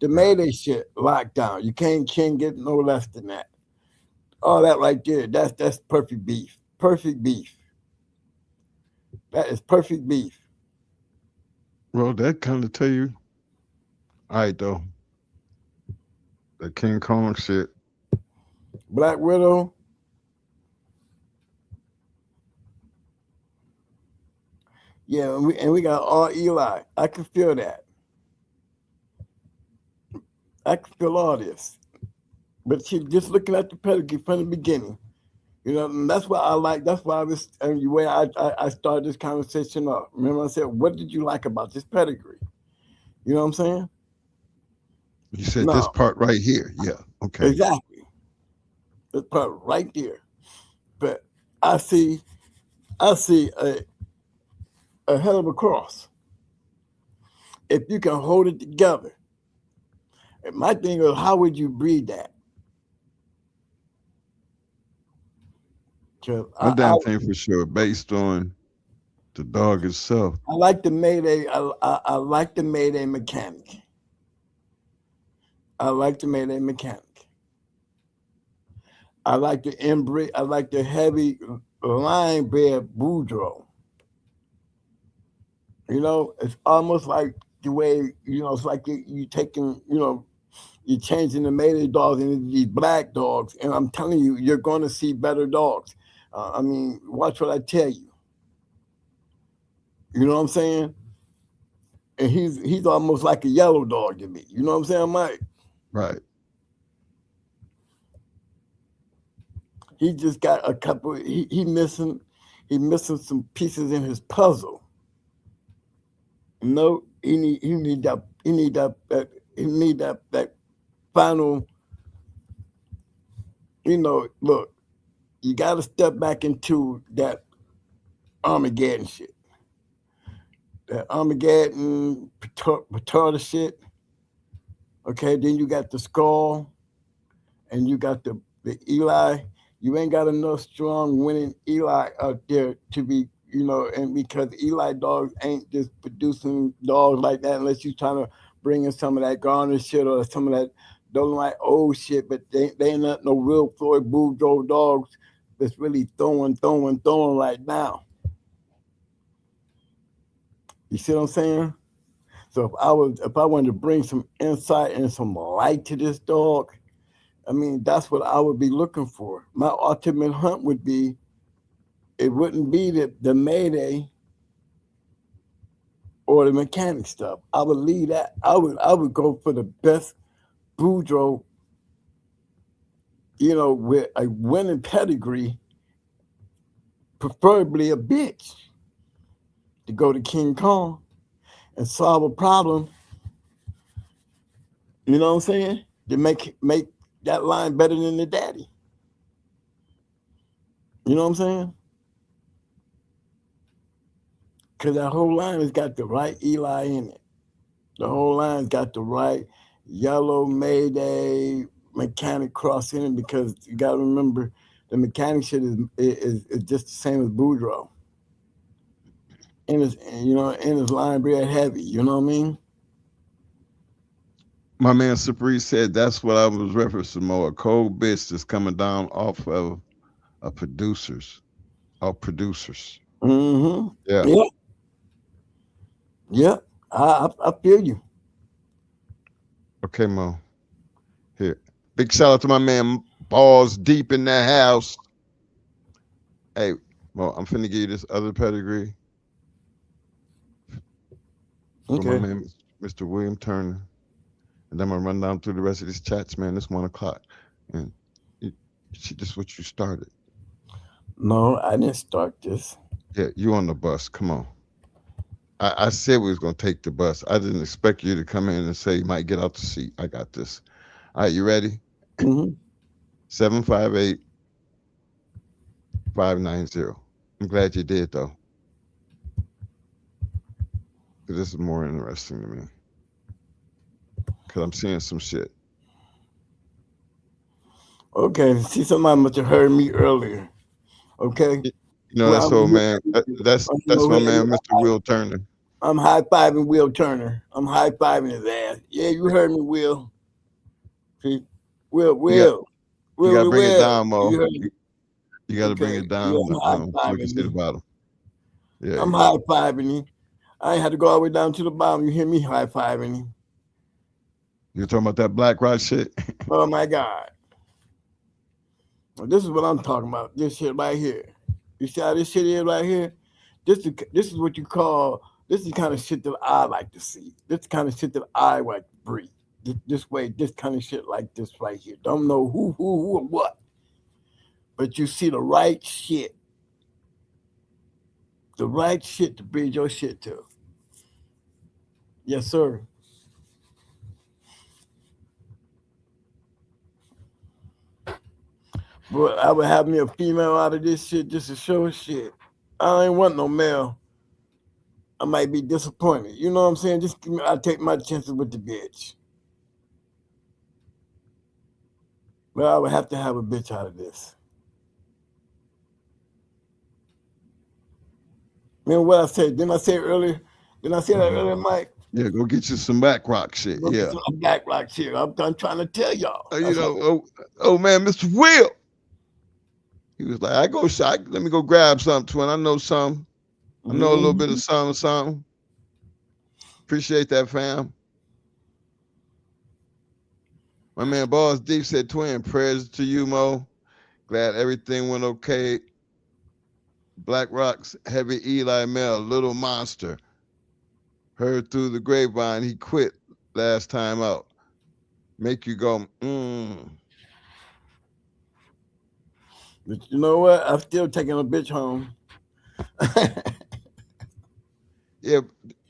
[SPEAKER 6] The
[SPEAKER 5] Right.
[SPEAKER 6] Mayday shit locked down. You can't get no less than that. All that right there, that's perfect beef. Perfect beef. That is perfect beef.
[SPEAKER 5] Well, that kind of tell you, all right, though, the King Kong shit.
[SPEAKER 6] Black Widow. Yeah, and we got all Eli. I can feel that. I can feel all this. But she just looking at the pedigree from the beginning. You know, and that's what I like. That's why the way I started this conversation off. Remember, I said, "What did you like about this pedigree?" You know what I'm saying?
[SPEAKER 5] You said this
[SPEAKER 6] No,
[SPEAKER 5] part right here. Yeah. Okay.
[SPEAKER 6] exactly. This part right there. But I see, I see a hell of a cross. If you can hold it together. And my thing is, how would you breed that? 'Cause
[SPEAKER 5] One damn thing for sure, based on the dog itself.
[SPEAKER 6] I like the Mayday. I like the Mayday mechanic. I like the Mayday mechanic. I like the inbreed. I like the heavy line bred Boudreaux. You know, it's almost like the way it's like you taking you're changing the Mayday dogs into these black dogs, and I'm telling you, you're going to see better dogs. I mean, watch what I tell you. You know what I'm saying? and he's almost like a yellow dog to me. You know what I'm saying, Mike?
[SPEAKER 5] Right.
[SPEAKER 6] He just got a couple. He missing some pieces in his puzzle. No, he need that final. Look, you got to step back into that Armageddon shit, that Armageddon Patarda shit. Okay, then you got the skull, and you got the Eli. You ain't got enough strong winning Eli out there to be, and because Eli dogs ain't just producing dogs like that unless you're trying to bring in some of that Garner shit or some of that Dolomite old shit, but they ain't not no real Floyd Boudreaux dogs that's really throwing right now. You see what I'm saying? So if I wanted to bring some insight and some light to this dog, I mean, that's what I would be looking for. My ultimate hunt would be, it wouldn't be the Mayday or the mechanic stuff. I would leave that. I would go for the best Boudreaux, with a winning pedigree, preferably a bitch, to go to King Kong and solve a problem. You know what I'm saying? To make that line better than the daddy. You know what I'm saying? Because that whole line has got the right Eli in it. The whole line's got the right yellow Mayday mechanic cross in it, because you got to remember the mechanic shit is just the same as Boudreaux. And it's line bred heavy. You know what I mean?
[SPEAKER 5] My man Sapri said that's what I was referencing more. A cold bitch that's coming down off of producers.
[SPEAKER 6] Mm-hmm.
[SPEAKER 5] Yeah.
[SPEAKER 6] Yep. Yep. I feel you.
[SPEAKER 5] Okay, Mo. Here. Big shout out to my man Balls Deep in that house. Hey, Mo, I'm finna give you this other pedigree. For my man Mr. William Turner. And then I'm gonna run down through the rest of these chats, man. It's 1 o'clock. And this is what you started.
[SPEAKER 6] No, I didn't start this.
[SPEAKER 5] Yeah, you on the bus. Come on. I said we was gonna take the bus. I didn't expect you to come in and say you might get out the seat. I got this. All right, you ready?
[SPEAKER 6] Mm-hmm.
[SPEAKER 5] 758-590. I'm glad you did though. Because this is more interesting to me. Because I'm seeing some shit.
[SPEAKER 6] Okay, see, somebody must have heard me earlier. Okay.
[SPEAKER 5] That's old man. That's my man, Mr. Will Turner.
[SPEAKER 6] I'm high-fiving Will Turner. I'm high-fiving his ass. Yeah, you heard me, Will. See? Will.
[SPEAKER 5] You gotta bring it down, Mo.
[SPEAKER 6] You
[SPEAKER 5] gotta bring it down so we can see the bottom. Yeah.
[SPEAKER 6] I'm high-fiving him. I ain't had to go all the way down to the bottom. You hear me high-fiving him.
[SPEAKER 5] You're talking about that Black Rock shit?
[SPEAKER 6] Oh my God. Well, this is what I'm talking about. This shit right here. You see how this shit is right here? This is what you call, this is the kind of shit that I like to see. This is the kind of shit that I like to breathe. This way, this kind of shit like this right here. Don't know who or what. But you see the right shit. The right shit to breed your shit to. Yes, sir. But I would have me a female out of this shit just to show shit. I ain't want no male. I might be disappointed. You know what I'm saying? I take my chances with the bitch. But I would have to have a bitch out of this. Remember what I said? Didn't I say it earlier? Didn't I say that earlier, Mike?
[SPEAKER 5] Yeah, go get you some Black Rock shit. Yeah.
[SPEAKER 6] Some Black Rock shit. I'm trying to tell y'all.
[SPEAKER 5] Man, Mr. Will. He was like, I go shot. Let me go grab something, twin. I know something. I know a little bit of something. Appreciate that, fam. My man Balls Deep said, twin, prayers to you, Mo. Glad everything went okay. Black Rock's heavy Eli male, little monster. Heard through the grapevine he quit last time out. Make you go,
[SPEAKER 6] But you know what? I'm still taking a bitch home.
[SPEAKER 5] Yeah,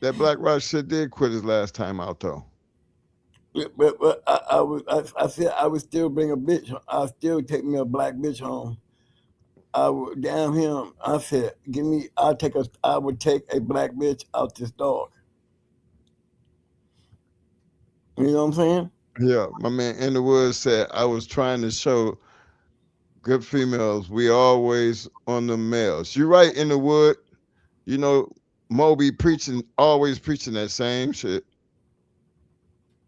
[SPEAKER 5] that Black Rock shit did quit his last time out though.
[SPEAKER 6] But I said I would still bring a bitch. I'll still take me a black bitch home. I would damn him. I said, I would take a black bitch out this dog. You know what I'm saying?
[SPEAKER 5] Yeah, my man in the woods said I was trying to show good females we always on the males. You right in the wood. You know, Moby always preaching that same shit.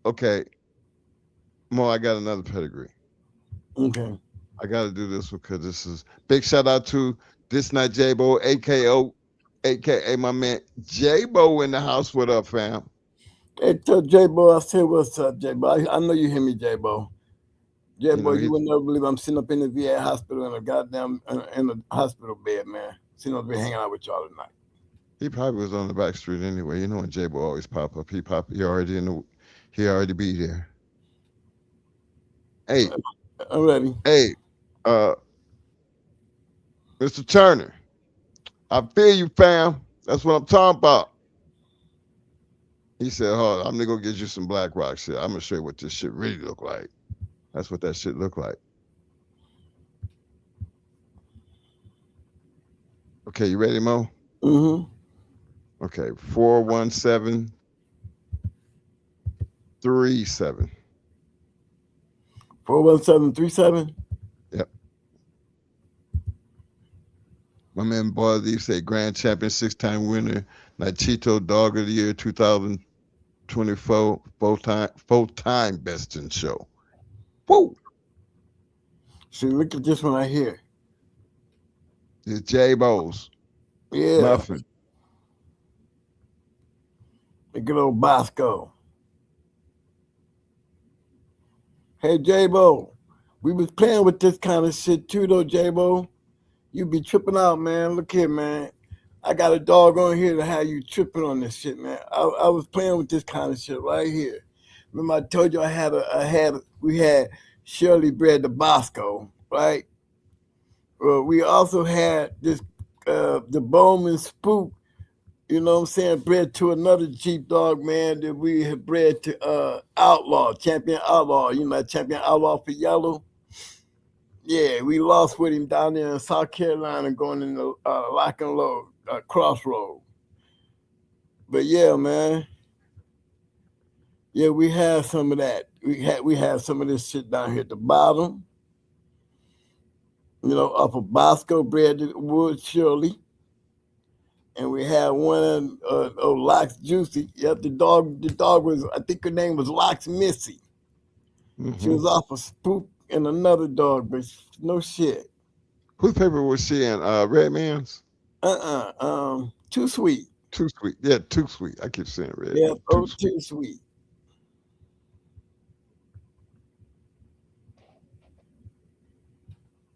[SPEAKER 5] Okay, Mo, I got another pedigree.
[SPEAKER 6] Okay.
[SPEAKER 5] I got to do this because this is big shout out to this night J-Bo, aka my man J-Bo in the house. What up, fam?
[SPEAKER 6] Hey, tell J-Bo, I said, what's up, J-Bo? I know you hear me, J-Bo.
[SPEAKER 5] You
[SPEAKER 6] J-Bo,
[SPEAKER 5] know,
[SPEAKER 6] you would never believe I'm sitting up in the VA hospital in a goddamn in a hospital bed, man. Sitting up there hanging out with y'all tonight.
[SPEAKER 5] he probably was on the back street anyway. You know when J-Bo always pop up, he already be there. Hey,
[SPEAKER 6] I'm ready.
[SPEAKER 5] hey, uh, Mr. Turner, I feel you, fam. That's what I'm talking about. He said, hold on, I'm gonna go get you some Black Rock shit. I'm gonna show you what this shit really look like. That's what that shit look like. Okay, you ready, Mo?
[SPEAKER 6] Mm-hmm.
[SPEAKER 5] Okay, 41737.
[SPEAKER 6] 41737.
[SPEAKER 5] Yep. My man Barley said grand champion, 6-time winner, Nachito Dog of the Year 2024, full-time best in show. Woo!
[SPEAKER 6] See, look at this one right here.
[SPEAKER 5] It's J-Bo's.
[SPEAKER 6] Yeah.
[SPEAKER 5] Muffin.
[SPEAKER 6] The good old Bosco. Hey, J-Bo, we was playing with this kind of shit too, though, J-Bo. You be tripping out, man. Look here, man. I got a dog on here to have you tripping on this shit, man. I was playing with this kind of shit right here. Remember I told you we had Shirley bred the Bosco, right? Well, we also had this the Bowman Spook, you know what I'm saying, bred to another Jeep dog, man, that we had bred to Outlaw, Champion Outlaw, you know, Champion Outlaw for yellow. Yeah, we lost with him down there in South Carolina going in the lock and load, crossroad. But yeah, man. Yeah, we had some of that. We had some of this shit down here at the bottom. You know, up of Bosco bred to Wood Shirley. And we had one Locks Juicy. Yep, the dog was, I think her name was Locks Missy.
[SPEAKER 5] Mm-hmm.
[SPEAKER 6] She was off a Spook and another dog, but no shit.
[SPEAKER 5] Whose paper was she in? Red Man's?
[SPEAKER 6] Too Sweet.
[SPEAKER 5] Too Sweet. Yeah, Too Sweet. I keep saying Red.
[SPEAKER 6] Yeah, Too Sweet.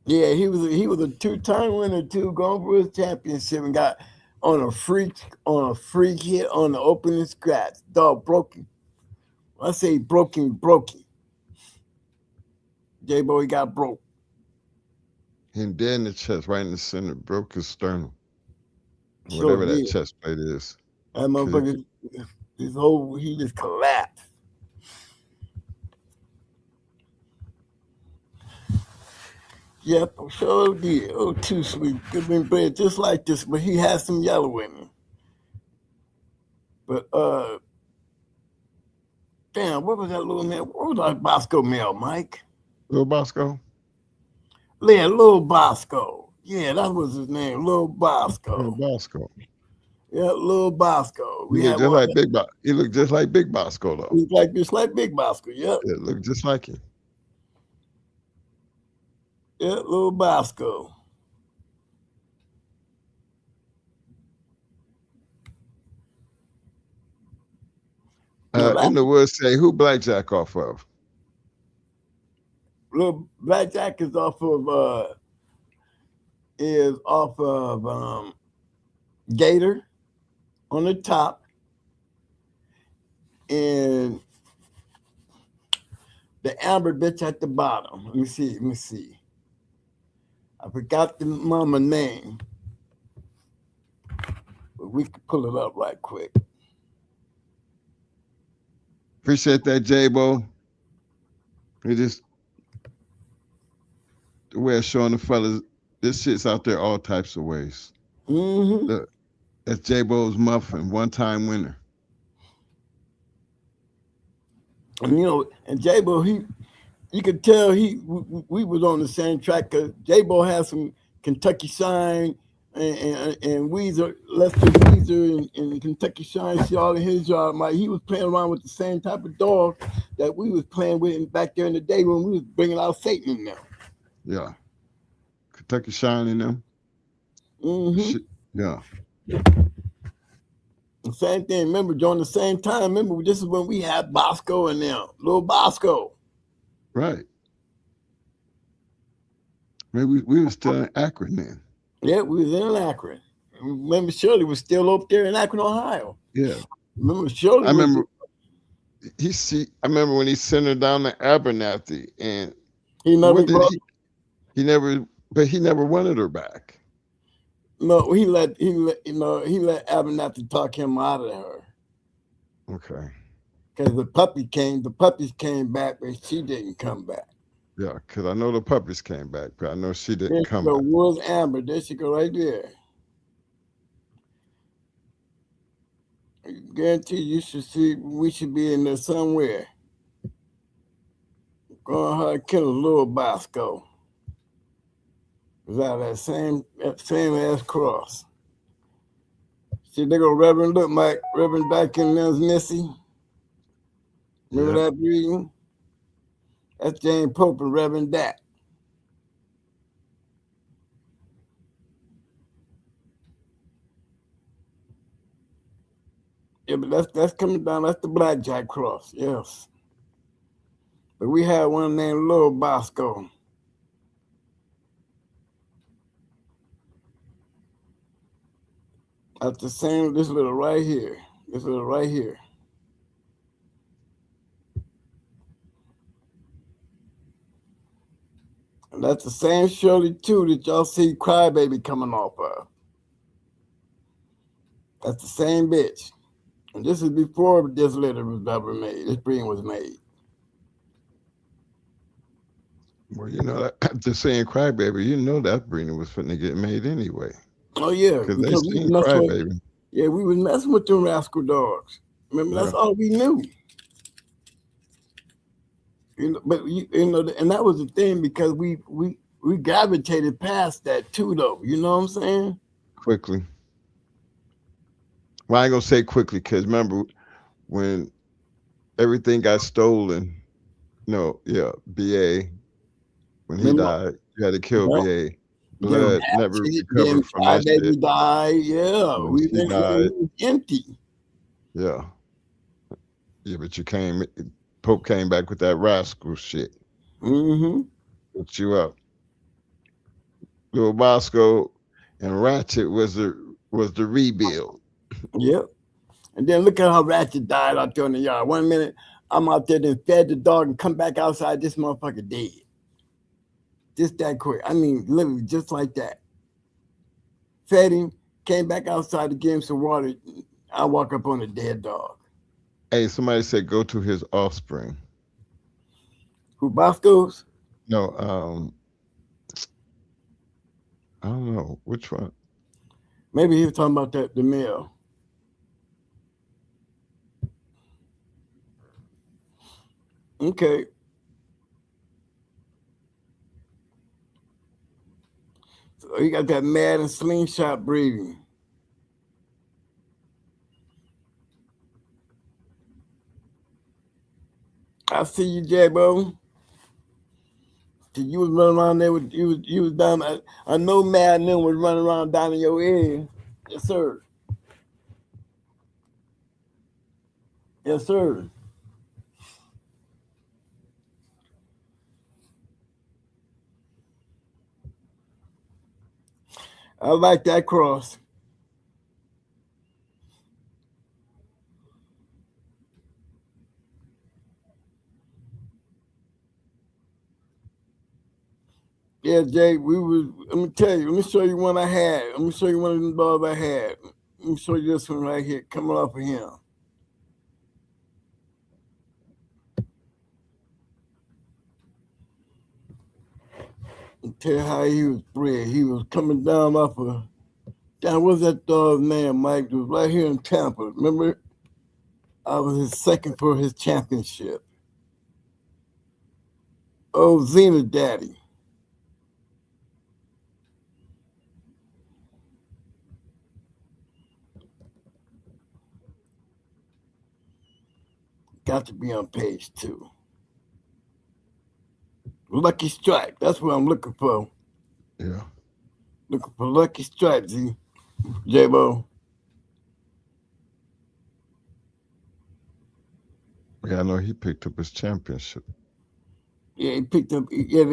[SPEAKER 6] Yeah, he was a 2-time winner too, going for his championship and got on a freak hit on the opening scratch. Dog broken. I say broken. J-Bo, he got broke.
[SPEAKER 5] Him dead in the chest, right in the center, broke his sternum.
[SPEAKER 6] Sure
[SPEAKER 5] Whatever that
[SPEAKER 6] did.
[SPEAKER 5] chest plate is.
[SPEAKER 6] That motherfucker, he just collapsed. Yep, sure did. Oh, Too Sweet. Could been bred just like this, but he has some yellow in him. But damn, what was that little man? What was that Bosco male, Mike?
[SPEAKER 5] Little Bosco?
[SPEAKER 6] Yeah, Little Bosco. Yeah, that was his name, Little Bosco.
[SPEAKER 5] Little Bosco.
[SPEAKER 6] Yeah, Little Bosco.
[SPEAKER 5] He looked just like Big Bosco. He looked just like Big Bosco, though.
[SPEAKER 6] He looked just like Big Bosco, yep.
[SPEAKER 5] Yeah, looked just like him.
[SPEAKER 6] Yeah, Little Bosco.
[SPEAKER 5] In the woods say, who Blackjack off of?
[SPEAKER 6] Little Blackjack is off of Gator on the top. and the amber bitch at the bottom. Let me see. I forgot the mama name, but we can pull it up right quick.
[SPEAKER 5] Appreciate that, J-Bo. We just the way of showing the fellas this shit's out there all types of ways.
[SPEAKER 6] Mm-hmm.
[SPEAKER 5] Look, that's J-Bo's muffin, one-time winner.
[SPEAKER 6] And and J-Bo, you could tell we was on the same track because J-Bo had some Kentucky Shine and Weezer, Lester Weezer and Kentucky Shine, see all in his yard. He was playing around with the same type of dog that we was playing with back there in the day when we was bringing out Satan in there.
[SPEAKER 5] Yeah. Kentucky Shine in them.
[SPEAKER 6] Mm-hmm.
[SPEAKER 5] Yeah.
[SPEAKER 6] The same thing. Remember, during the same time, this is when we had Bosco and them, little Bosco.
[SPEAKER 5] Right. Maybe we were still in Akron then.
[SPEAKER 6] Yeah, we was in Akron. Remember, Shirley was still up there in Akron, Ohio.
[SPEAKER 5] Yeah.
[SPEAKER 6] Remember, Shirley.
[SPEAKER 5] I remember when he sent her down to Abernathy, and
[SPEAKER 6] he never
[SPEAKER 5] wanted her back.
[SPEAKER 6] No, he let Abernathy talk him out of her.
[SPEAKER 5] Okay.
[SPEAKER 6] Because the puppies came back, but she didn't come back.
[SPEAKER 5] Yeah, because I know the puppies came back, but I know she didn't come back.
[SPEAKER 6] Where's Amber? There she go right there. I guarantee we should be in there somewhere. Going hard, kill a little Bosco. Is out that same ass cross. See, they go Reverend look like Reverend back in there's Missy. Remember that breeding? That's James Pope and Reverend Dak. Yeah, but that's coming down. That's the Blackjack cross. Yes. But we had one named Little Bosco. That's the same. This little right here. And that's the same Shirley too that y'all see Crybaby coming off of. That's the same bitch. And this is before this litter was ever made. This breeding was made.
[SPEAKER 5] Well, just saying Crybaby, that breeding was finna get made anyway.
[SPEAKER 6] Oh yeah,
[SPEAKER 5] because they seen Crybaby.
[SPEAKER 6] Yeah, we was messing with them rascal dogs. Remember, that's all we knew. But and that was the thing because we gravitated past that too, though. You know what I'm saying?
[SPEAKER 5] Quickly. Well, I ain't gonna say quickly because remember when everything got stolen. BA. When he died, you had to kill BA. Blood never recovered from that shit.
[SPEAKER 6] Baby died. Yeah,
[SPEAKER 5] we died.
[SPEAKER 6] Empty.
[SPEAKER 5] Yeah, but Pope came back with that rascal shit.
[SPEAKER 6] Mm-hmm.
[SPEAKER 5] Put you up. Little Bosco and Ratchet was the rebuild.
[SPEAKER 6] Yep. And then look at how Ratchet died out there in the yard. 1 minute, I'm out there, then fed the dog and come back outside, this motherfucker dead. Just that quick. I mean, literally just like that. Fed him, came back outside to give him some water. I walk up on a dead dog.
[SPEAKER 5] Hey, somebody said go to his offspring.
[SPEAKER 6] Who, Bosco's?
[SPEAKER 5] No, I don't know. Which one?
[SPEAKER 6] Maybe he was talking about the male. Okay. So he got that mad and slingshot breeding. I see you, J-Bo. You was running around there with you was down. I know Mad Nim was running around down in your area. Yes, sir. Yes, sir. I like that cross. Yeah, Jay, let me tell you, let me show you one I had. Let me show you one of the dogs I had. Let me show you this one right here, coming off of him. I'll tell you how he was bred. He was coming down off of, what's that dog's name, Mike? It was right here in Tampa. Remember? I was his second for his championship. Oh, Xena Daddy. Got to be on page 2. Lucky Strike. That's what I'm looking for.
[SPEAKER 5] Yeah.
[SPEAKER 6] Looking for Lucky Strike, Z. J-Bo.
[SPEAKER 5] Yeah, I know he picked up his championship.
[SPEAKER 6] Yeah, he picked up. Yeah,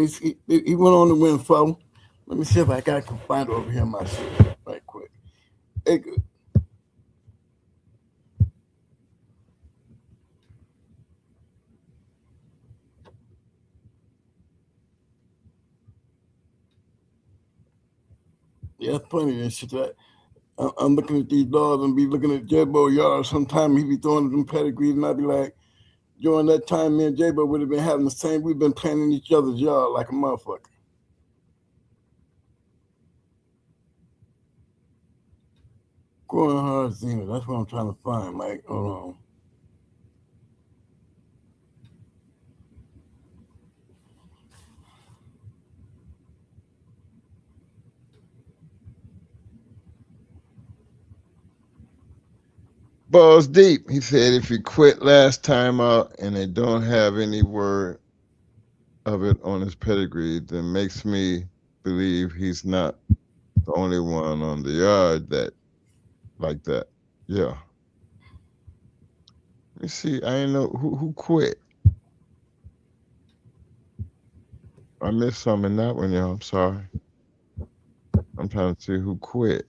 [SPEAKER 6] he went on to win 4. Let me see if I can find it over here myself right quick. Hey, yeah, it's funny and shit. I'm looking at these dogs and be looking at J-Bo yard. Sometimes he be throwing them pedigrees, and I'd be like, during that time, me and J-Bo would have been having the same. We've been playing in each other's yard like a motherfucker. Growing hard, Xena. That's what I'm trying to find, Mike. Hold on.
[SPEAKER 5] Balls deep. He said if he quit last time out and they don't have any word of it on his pedigree, then makes me believe he's not the only one on the yard that like that. Yeah. Let me see. I ain't know who quit. I missed some in that one, y'all. I'm sorry. I'm trying to see who quit.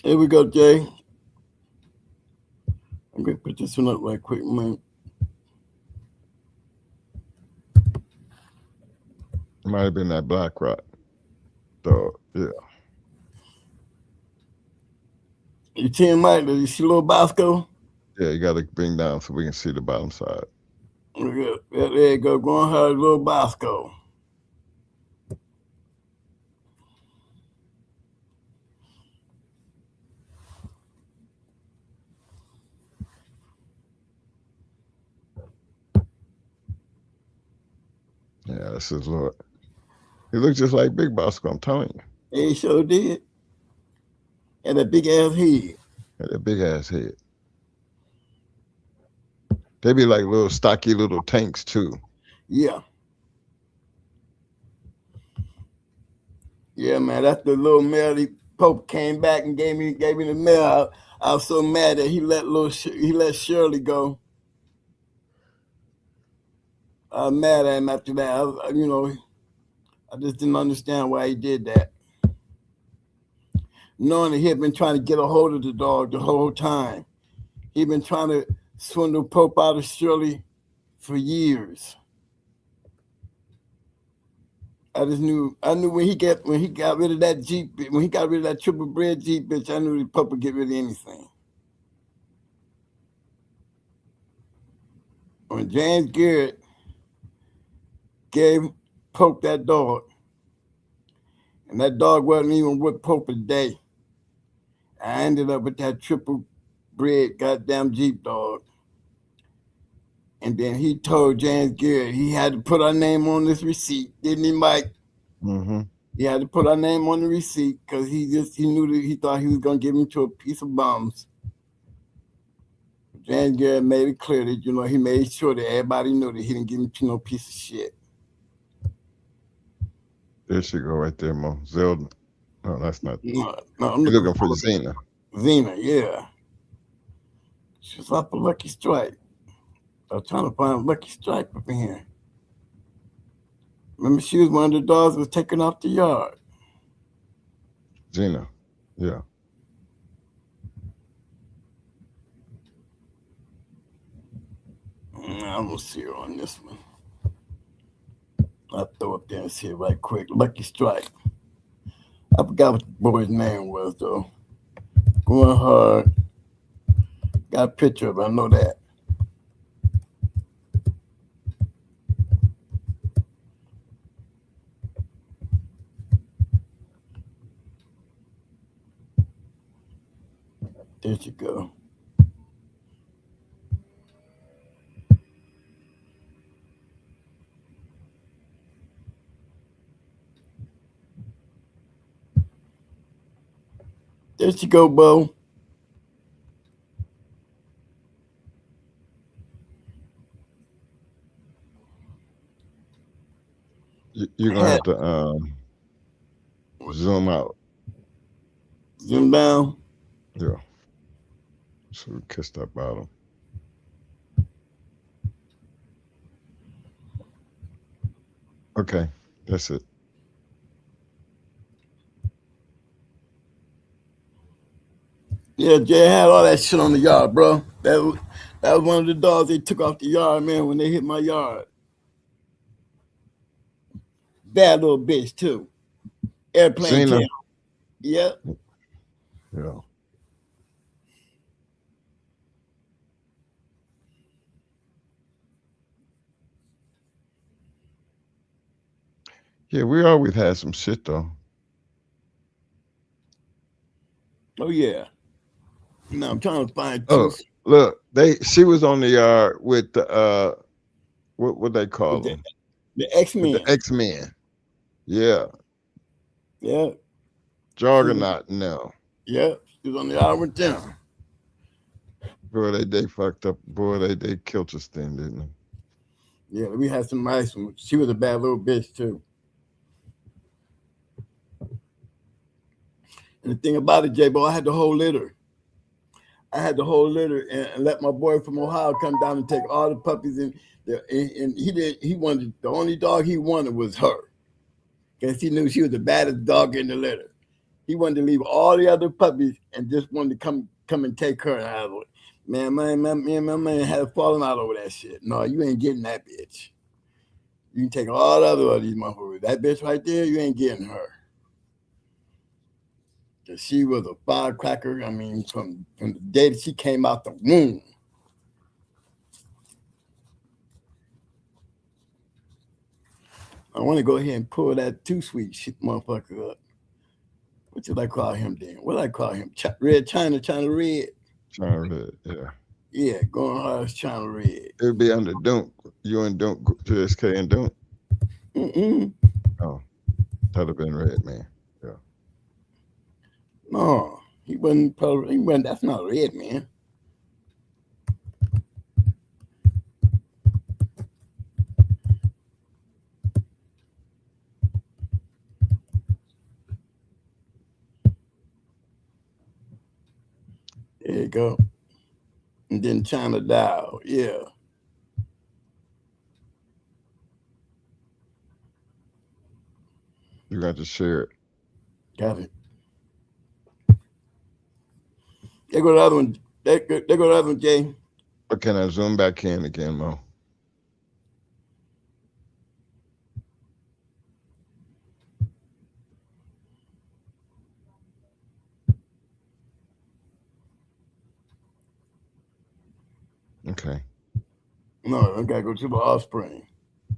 [SPEAKER 6] Here we go, Jay. I'm going to put this one up right quick, man.
[SPEAKER 5] It might have been that Black Rock. So, yeah.
[SPEAKER 6] You see him, Mike? You see little Bosco?
[SPEAKER 5] Yeah, you got to bring down so we can see the bottom side.
[SPEAKER 6] Yeah, there you go. Going hard, little Bosco.
[SPEAKER 5] Yeah, this is Lord. He looks just like Big Bosco, I'm telling you.
[SPEAKER 6] Yeah, he sure did. And that big ass head.
[SPEAKER 5] Had that big ass head. They be like little stocky little tanks too.
[SPEAKER 6] Yeah. Yeah, man. That's the little male. Pope came back and gave me the mail. I was so mad that he let Shirley go. I was mad at him after that. I just didn't understand why he did that. Knowing that he had been trying to get a hold of the dog the whole time. He'd been trying to swindle Pope out of Shirley for years. I knew when he got rid of that Jeep, when he got rid of that triple bred Jeep bitch, I knew the Pope would get rid of anything. When James Garrett gave Pope that dog, and that dog wasn't even with Pope a day, I ended up with that triple bred goddamn Jeep dog. And then he told James Garrett he had to put our name on this receipt, didn't he, Mike?
[SPEAKER 5] Mm-hmm.
[SPEAKER 6] He had to put our name on the receipt because he knew that he thought he was gonna give him to a piece of bums. James Garrett made it clear that he made sure that everybody knew that he didn't give him to no piece of shit.
[SPEAKER 5] There she go right there, Mo. Zelda. No, that's not.
[SPEAKER 6] No, I'm
[SPEAKER 5] You're looking for Xena.
[SPEAKER 6] Xena, yeah. She's up a Lucky Strike. I was trying to find Lucky Strike up in here. Remember, she was one of the dogs that was taken off the yard.
[SPEAKER 5] Xena. Yeah.
[SPEAKER 6] I don't see her on this one. I'll throw up there and see it right quick. Lucky Strike. I forgot what the boy's name was though. Going hard. Got a picture of it. I know that. There you go. There you go, Bo.
[SPEAKER 5] You're gonna have to zoom out.
[SPEAKER 6] Zoom down.
[SPEAKER 5] Yeah. So we kiss that bottom. Okay, that's it.
[SPEAKER 6] Yeah, Jay had all that shit on the yard, bro. That was one of the dogs they took off the yard, man, when they hit my yard. Bad little bitch too. Airplane
[SPEAKER 5] Cena.
[SPEAKER 6] tail. Yep.
[SPEAKER 5] Yeah. Yeah, we always had some shit though.
[SPEAKER 6] Oh yeah. No, I'm trying to find two
[SPEAKER 5] Oh, look, she was on the yard with the what they call
[SPEAKER 6] with
[SPEAKER 5] them?
[SPEAKER 6] the
[SPEAKER 5] With
[SPEAKER 6] X-Men.
[SPEAKER 5] the X-Men. Yeah.
[SPEAKER 6] Yeah.
[SPEAKER 5] Juggernaut now.
[SPEAKER 6] Yeah. She was on the yard with them.
[SPEAKER 5] Boy, they fucked up. Boy, they killed us then, didn't they?
[SPEAKER 6] Yeah, we had some nice ones. She was a bad little bitch too. And the thing about it, J-Bo, I had the whole litter. I had the whole litter and let my boy from Ohio come down and take all the puppies and he wanted the only dog he wanted was her. Because he knew she was the baddest dog in the litter. He wanted to leave all the other puppies and just wanted to come and take her. And I was like, man, me and my man had fallen out over that shit. No, you ain't getting that bitch. You can take all the other of these motherfuckers. That bitch right there, you ain't getting her. Cause she was a firecracker. I mean, from the day that she came out the womb. I want to go ahead and pull that too sweet shit motherfucker up. What should I call him then? What did I call him? Red China Red?
[SPEAKER 5] China Red, yeah.
[SPEAKER 6] Yeah, going hard as China Red.
[SPEAKER 5] It would be under Dunk. You and Dunk, TSK and Dunk. Oh, that'd have been Red, man. Yeah.
[SPEAKER 6] No, he wasn't. That's not Red, man. There you go. And then China Dow, yeah.
[SPEAKER 5] You got to share it.
[SPEAKER 6] Got it. There go the other one. There go the other one, Jay.
[SPEAKER 5] Or can I zoom back in again, Mo? Okay.
[SPEAKER 6] No, I gotta go to the offspring.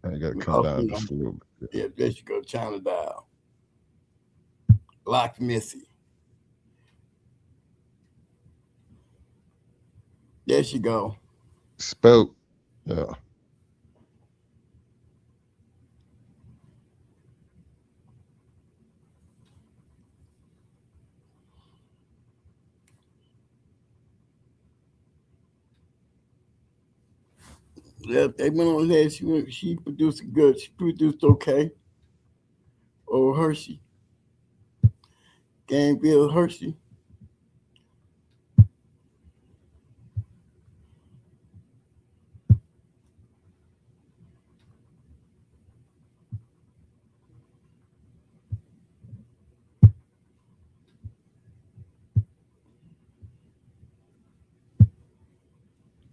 [SPEAKER 5] I got to come down just a little bit.
[SPEAKER 6] Yeah, there you go, China Dow. Lock Missy. There she go.
[SPEAKER 5] Spoke. Yeah.
[SPEAKER 6] Yeah, they went on there. She produced good. She produced okay. Oh, Hershey. Gameville Hershey.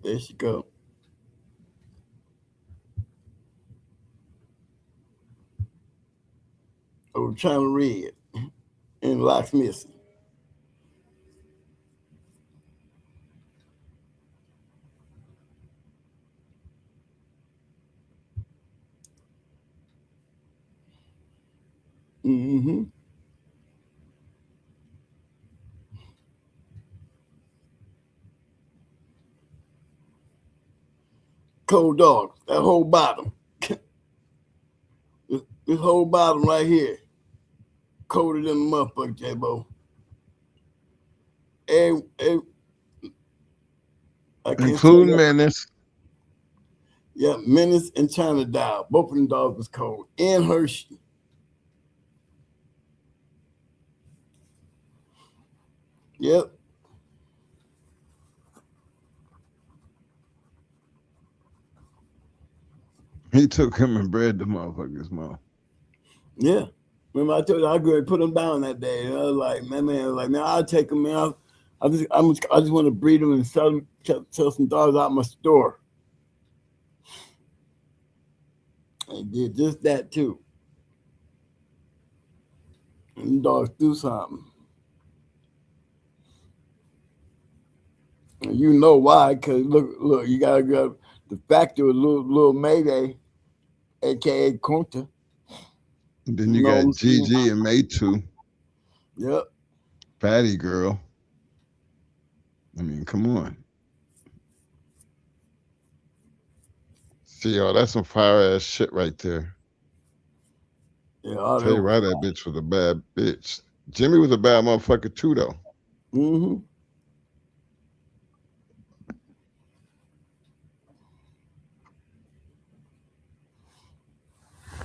[SPEAKER 6] There she go. from China Red and Locksmith. Mm-hmm. Cold dogs, that whole bottom. this whole bottom right here. Colder than the motherfucker, J-Bo.
[SPEAKER 5] Including Menace.
[SPEAKER 6] Yeah, Menace and China Dial. Both of them dogs was cold. And Hershey. Yep.
[SPEAKER 5] He took him and bred the motherfuckers, mouth.
[SPEAKER 6] Yeah. Remember I told you I go and put them down that day. And I was like, man, I'll take them, man. I just want to breed them and sell some dogs out my store. And did just that too. And dogs do something. And you know why? Because look, you gotta go. The factory was little Mayday, aka Kunta.
[SPEAKER 5] Then you got Gigi and Maytu.
[SPEAKER 6] Yep.
[SPEAKER 5] Fatty girl. I mean, come on. See, y'all, that's some fire ass shit right there.
[SPEAKER 6] Yeah,
[SPEAKER 5] Tell you why that bitch was a bad bitch. Jimmy was a bad motherfucker too, though.
[SPEAKER 6] Mm-hmm.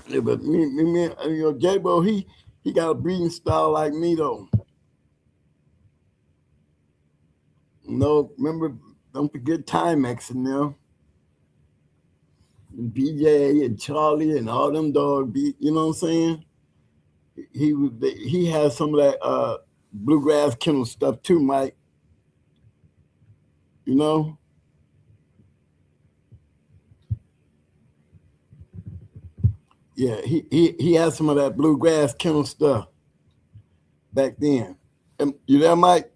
[SPEAKER 6] Yeah, but me, J-Bo, he got a breeding style like me though. No, remember, don't forget Timex and them. And BJ and Charlie and all them dogs, you know what I'm saying? He has some of that bluegrass kennel stuff too, Mike. You know? Yeah, he has some of that bluegrass kennel stuff back then. You there, Mike?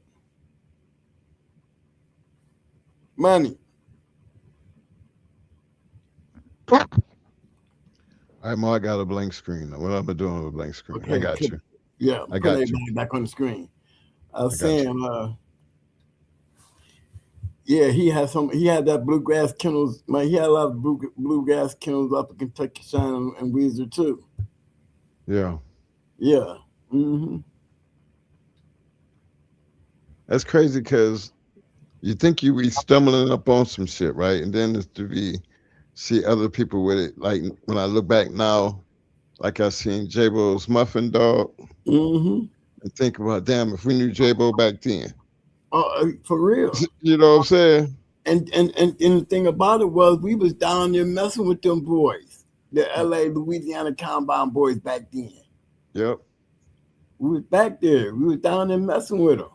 [SPEAKER 6] Money.
[SPEAKER 5] All right, Ma, I got a blank screen. What am I doing with a blank screen? Okay, I got you.
[SPEAKER 6] Yeah, I got you. Back on the screen. I was saying, yeah, he had that bluegrass kennels. Man, he had a lot of bluegrass kennels up in Kentucky, China, and Weezer too.
[SPEAKER 5] Yeah.
[SPEAKER 6] Yeah. Mm-hmm.
[SPEAKER 5] That's crazy because you think you be stumbling up on some shit, right? And then it's to see other people with it. Like when I look back now, like I seen J-Bo's Muffin Dog,
[SPEAKER 6] and
[SPEAKER 5] think about, damn, if we knew J-Bo back then.
[SPEAKER 6] Oh, for real.
[SPEAKER 5] You know what I'm saying?
[SPEAKER 6] And the thing about it was we was down there messing with them boys, the LA, Louisiana Combine boys back then.
[SPEAKER 5] Yep.
[SPEAKER 6] We was back there. We was down there messing with them.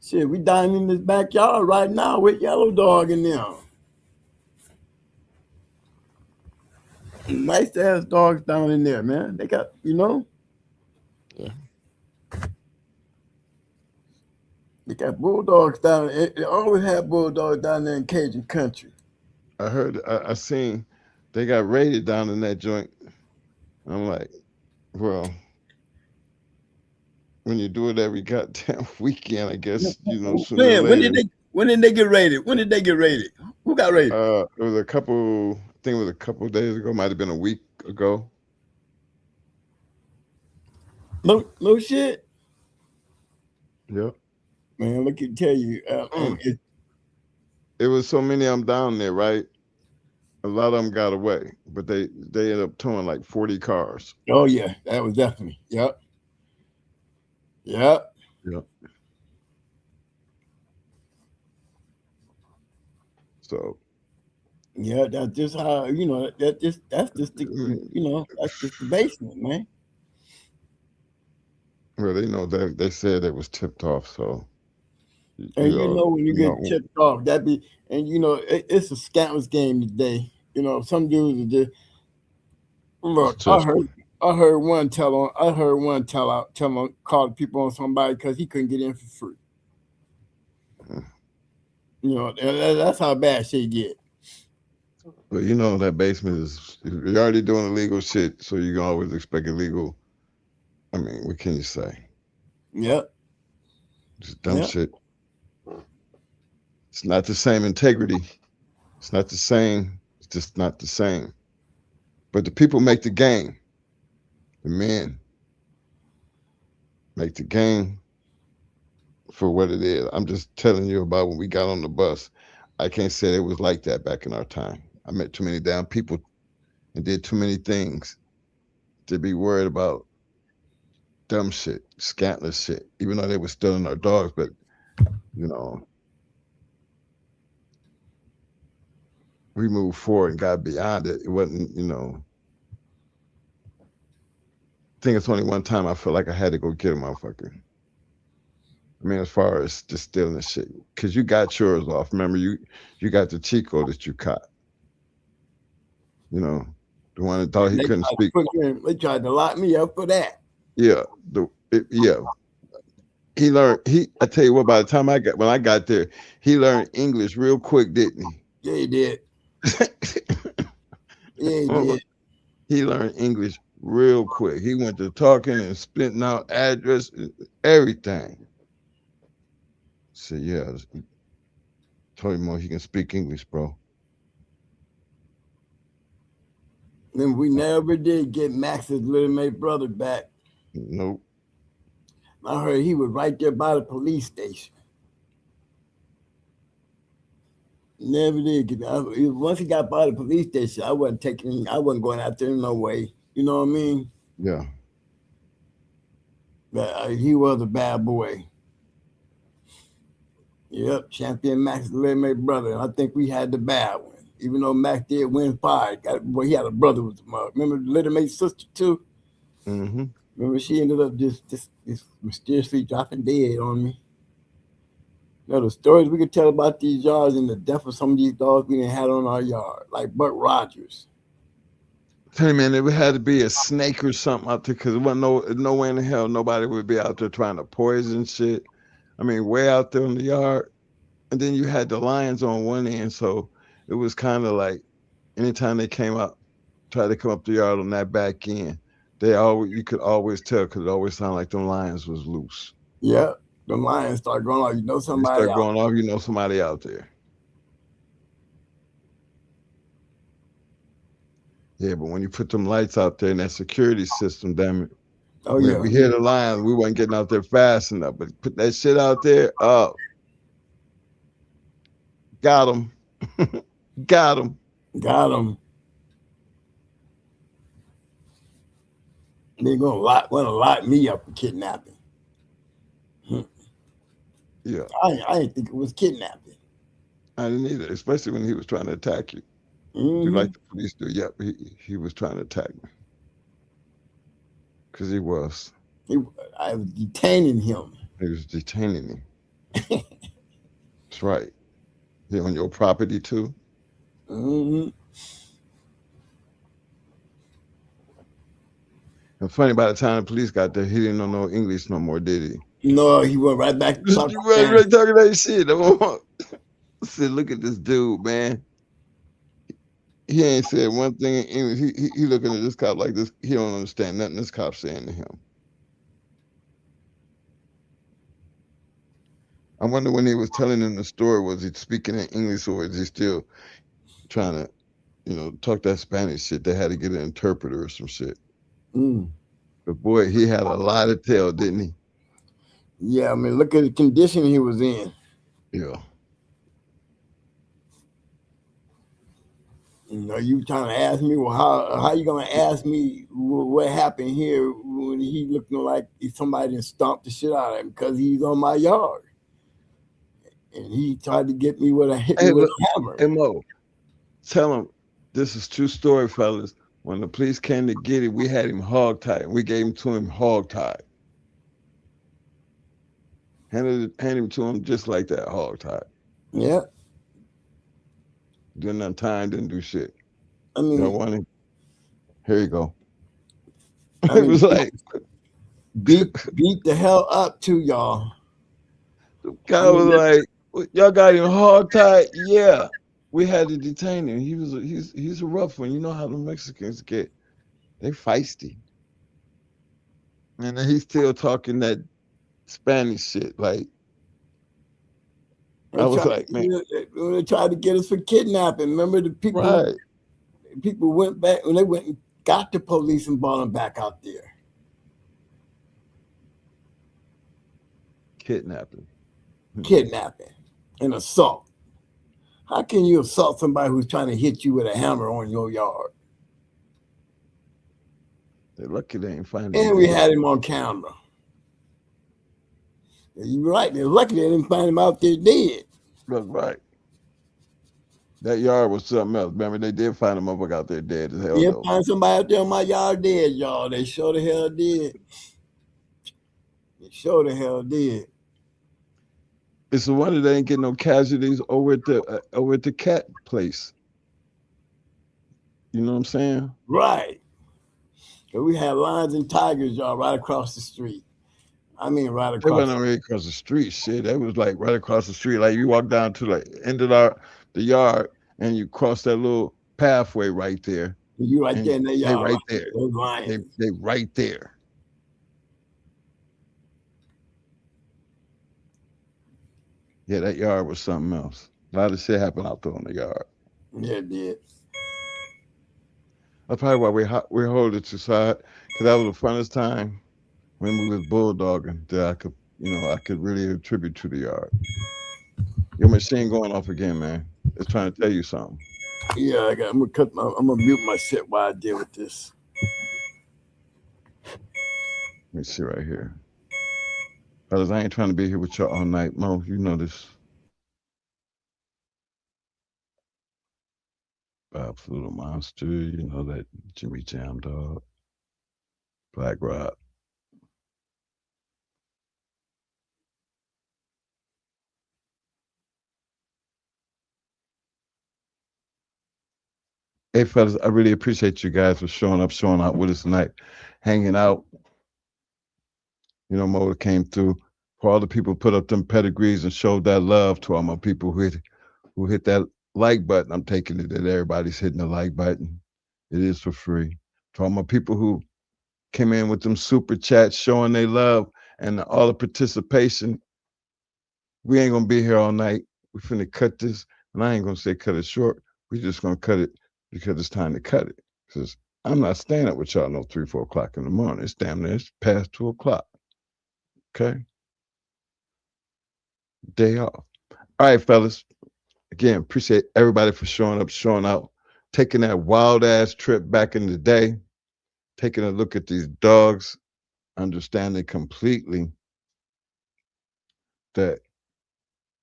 [SPEAKER 6] Shit, we down in this backyard right now with Yellow Dog and them. Nice ass dogs down in there, man. They got, Yeah. They got bulldogs down there. They always had bulldogs down there in Cajun country.
[SPEAKER 5] I heard, I seen they got raided down in that joint. I'm like, well, when you do it every goddamn weekend, I guess, sooner or later.
[SPEAKER 6] When did they get raided? When did they get raided? Who got raided?
[SPEAKER 5] It was a couple of days ago, might have been a week ago.
[SPEAKER 6] No shit.
[SPEAKER 5] Yep.
[SPEAKER 6] Man, look at tell you.
[SPEAKER 5] It was so many of them down there, right? A lot of them got away, but they ended up towing like 40 cars.
[SPEAKER 6] Oh yeah, that was definitely. Yep.
[SPEAKER 5] So.
[SPEAKER 6] Yeah, that's just how that's just the basement, man.
[SPEAKER 5] Well, they know that they said it was tipped off, so.
[SPEAKER 6] And when you get tipped off, it's a scammers game today. Some dudes are just look. I heard one tell him call people on somebody because he couldn't get in for free. You know, that's how bad shit get.
[SPEAKER 5] But you know that basement is you're already doing illegal shit, so you can always expect illegal. I mean, what can you say?
[SPEAKER 6] Yep.
[SPEAKER 5] Just dumb shit. It's not the same integrity. It's not the same. It's just not the same. But the people make the game. The men make the game for what it is. I'm just telling you about when we got on the bus. I can't say it was like that back in our time. I met too many damn people and did too many things to be worried about dumb shit, scantless shit, even though they were stealing our dogs. But, you know, we moved forward and got beyond it. It wasn't, you know, I think it's only one time I felt like I had to go get a motherfucker. I mean, as far as just stealing the shit, because you got yours off. Remember, you got the Chico that you caught. You know, the one that thought he couldn't speak.
[SPEAKER 6] They tried to lock me up for that.
[SPEAKER 5] Yeah, yeah. He learned. I tell you what. By the time when I got there, he learned English real quick, didn't he?
[SPEAKER 6] Yeah, he did. Yeah, he did.
[SPEAKER 5] He learned English real quick. He went to talking and spitting out address, everything. So yeah, told him more he can speak English, bro.
[SPEAKER 6] Then we never did get Max's little mate brother back.
[SPEAKER 5] Nope.
[SPEAKER 6] I heard he was right there by the police station. Never did get. Once he got by the police station, I wasn't going out there no way. You know what I mean?
[SPEAKER 5] Yeah.
[SPEAKER 6] But he was a bad boy. Yep, champion Max's little mate brother. I think we had the bad one. Even though Max did win 5, he had a brother with him. Remember the little mate's sister too?
[SPEAKER 5] Mm-hmm.
[SPEAKER 6] Remember she ended up just mysteriously dropping dead on me. You know, the stories we could tell about these yards and the death of some of these dogs we didn't have on our yard, like Buck Rogers.
[SPEAKER 5] Tell you, man, it had to be a snake or something out there because it wasn't no way in the hell nobody would be out there trying to poison shit. I mean, way out there in the yard. And then you had the lions on one end, so it was kind of like anytime they came out, tried to come up the yard on that back end, you could always tell because it always sounded like them lions was loose.
[SPEAKER 6] Yeah, the lions start going off. You know somebody.
[SPEAKER 5] They start going off. You know somebody out there. Yeah, but when you put them lights out there and that security system, damn it.
[SPEAKER 6] Oh yeah.
[SPEAKER 5] We hear the lions, we wasn't getting out there fast enough. But put that shit out there, got them. Got them.
[SPEAKER 6] They're want to lock me up for kidnapping.
[SPEAKER 5] Yeah.
[SPEAKER 6] I didn't think it was kidnapping.
[SPEAKER 5] I didn't either, especially when he was trying to attack you.
[SPEAKER 6] Mm-hmm.
[SPEAKER 5] You like the police do? Yep, he was trying to attack me. Because he was.
[SPEAKER 6] I was detaining him.
[SPEAKER 5] He was detaining me. That's right. He on your property too?
[SPEAKER 6] Mm-hmm.
[SPEAKER 5] And funny, by the time the police got there, he didn't know no English no more, did he?
[SPEAKER 6] No, he went right back to talking.
[SPEAKER 5] Right talking that shit. I said, look at this dude, man. He ain't said one thing in English. He looking at this cop like this. He don't understand nothing this cop's saying to him. I wonder when he was telling him the story, was he speaking in English or is he still trying to, talk that Spanish shit? They had to get an interpreter or some shit.
[SPEAKER 6] Mm.
[SPEAKER 5] But boy, he had a lot to tell, didn't he?
[SPEAKER 6] Yeah, I mean, look at the condition he was in.
[SPEAKER 5] Yeah.
[SPEAKER 6] You trying to ask me, well, how you gonna ask me what happened here when he looking like somebody done stomped the shit out of him because he's on my yard, and he tried to get me with a hammer.
[SPEAKER 5] Hey Mo, tell him this is true story, fellas. When the police came to get him, we had him hogtied. We gave him to him hogtied. Handed him to him just like that, hogtied.
[SPEAKER 6] Yeah.
[SPEAKER 5] Didn't have time, didn't do shit.
[SPEAKER 6] I mean,
[SPEAKER 5] you don't want him. Here you go. It was like
[SPEAKER 6] beat the hell up too, y'all.
[SPEAKER 5] the guy was like, "Y'all got him hog tied." Yeah, we had to detain him. He's a rough one. You know how the Mexicans get. They feisty, and then he's still talking that Spanish shit. Like I was like, man,
[SPEAKER 6] They tried to get us for kidnapping. Remember the people?
[SPEAKER 5] right?
[SPEAKER 6] People went back when they went and got the police and brought them back out there.
[SPEAKER 5] Kidnapping,
[SPEAKER 6] And assault. How can you assault somebody who's trying to hit you with a hammer on your yard?
[SPEAKER 5] They're lucky they ain't finding.
[SPEAKER 6] And we had him on camera. You're right. They're lucky they didn't find him out there dead.
[SPEAKER 5] That's right. That yard was something else. Remember, they did find a motherfucker out there dead as hell.
[SPEAKER 6] Yeah, find somebody out there on my yard dead, y'all. They sure the hell did. They sure the hell did.
[SPEAKER 5] It's a wonder they ain't getting no casualties over at the cat place. You know what I'm saying?
[SPEAKER 6] Right. We had lions and tigers, y'all, right across the street. I mean, right across.
[SPEAKER 5] They wasn't right across the street. Shit, that was like right across the street. Like you walk down to like end of the yard, and you cross that little pathway right there.
[SPEAKER 6] You right there in the yard.
[SPEAKER 5] They right there.
[SPEAKER 6] Those lions.
[SPEAKER 5] They right there. Yeah, that yard was something else. A lot of shit happened out there in the yard.
[SPEAKER 6] Yeah, it did.
[SPEAKER 5] That's probably why we hold it to side, because that was the funnest time when we was bulldogging that I could really attribute to the yard. Your machine going off again, man. It's trying to tell you something.
[SPEAKER 6] Yeah, I'm gonna mute my shit while I deal with this.
[SPEAKER 5] Let me see right here. Fellas, I ain't trying to be here with y'all all night. Mo, you know this. Bob's Little Monster, you know that Jimmy Jam Dog. Black Rock. Hey, fellas, I really appreciate you guys for showing out with us tonight, hanging out. You know, Mo came through. For all the people who put up them pedigrees and showed that love to all my people who hit that like button. I'm taking it that everybody's hitting the like button. It is for free. To all my people who came in with them super chats showing they love and all the participation. We ain't gonna be here all night. We finna cut this, and I ain't gonna say cut it short. We just gonna cut it because it's time to cut it. Because I'm not staying up with y'all no 3, 4 o'clock in the morning. It's damn near it's past 2 o'clock. Okay. Day off. All right, fellas. Again, appreciate everybody for showing up, showing out, taking that wild ass trip back in the day, taking a look at these dogs, understanding completely that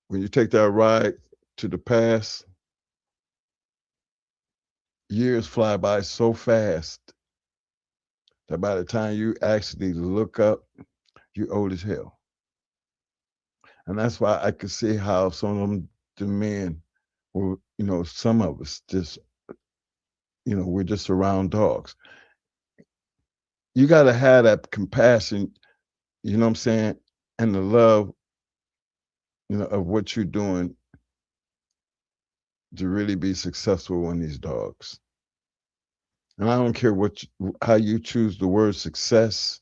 [SPEAKER 5] when you take that ride to the past, years fly by so fast that by the time you actually look up, you're old as hell. And that's why I could see how some of them, the men, were, some of us just, we're just around dogs. You got to have that compassion, you know what I'm saying, and the love, of what you're doing to really be successful in these dogs. And I don't care how you choose the word success.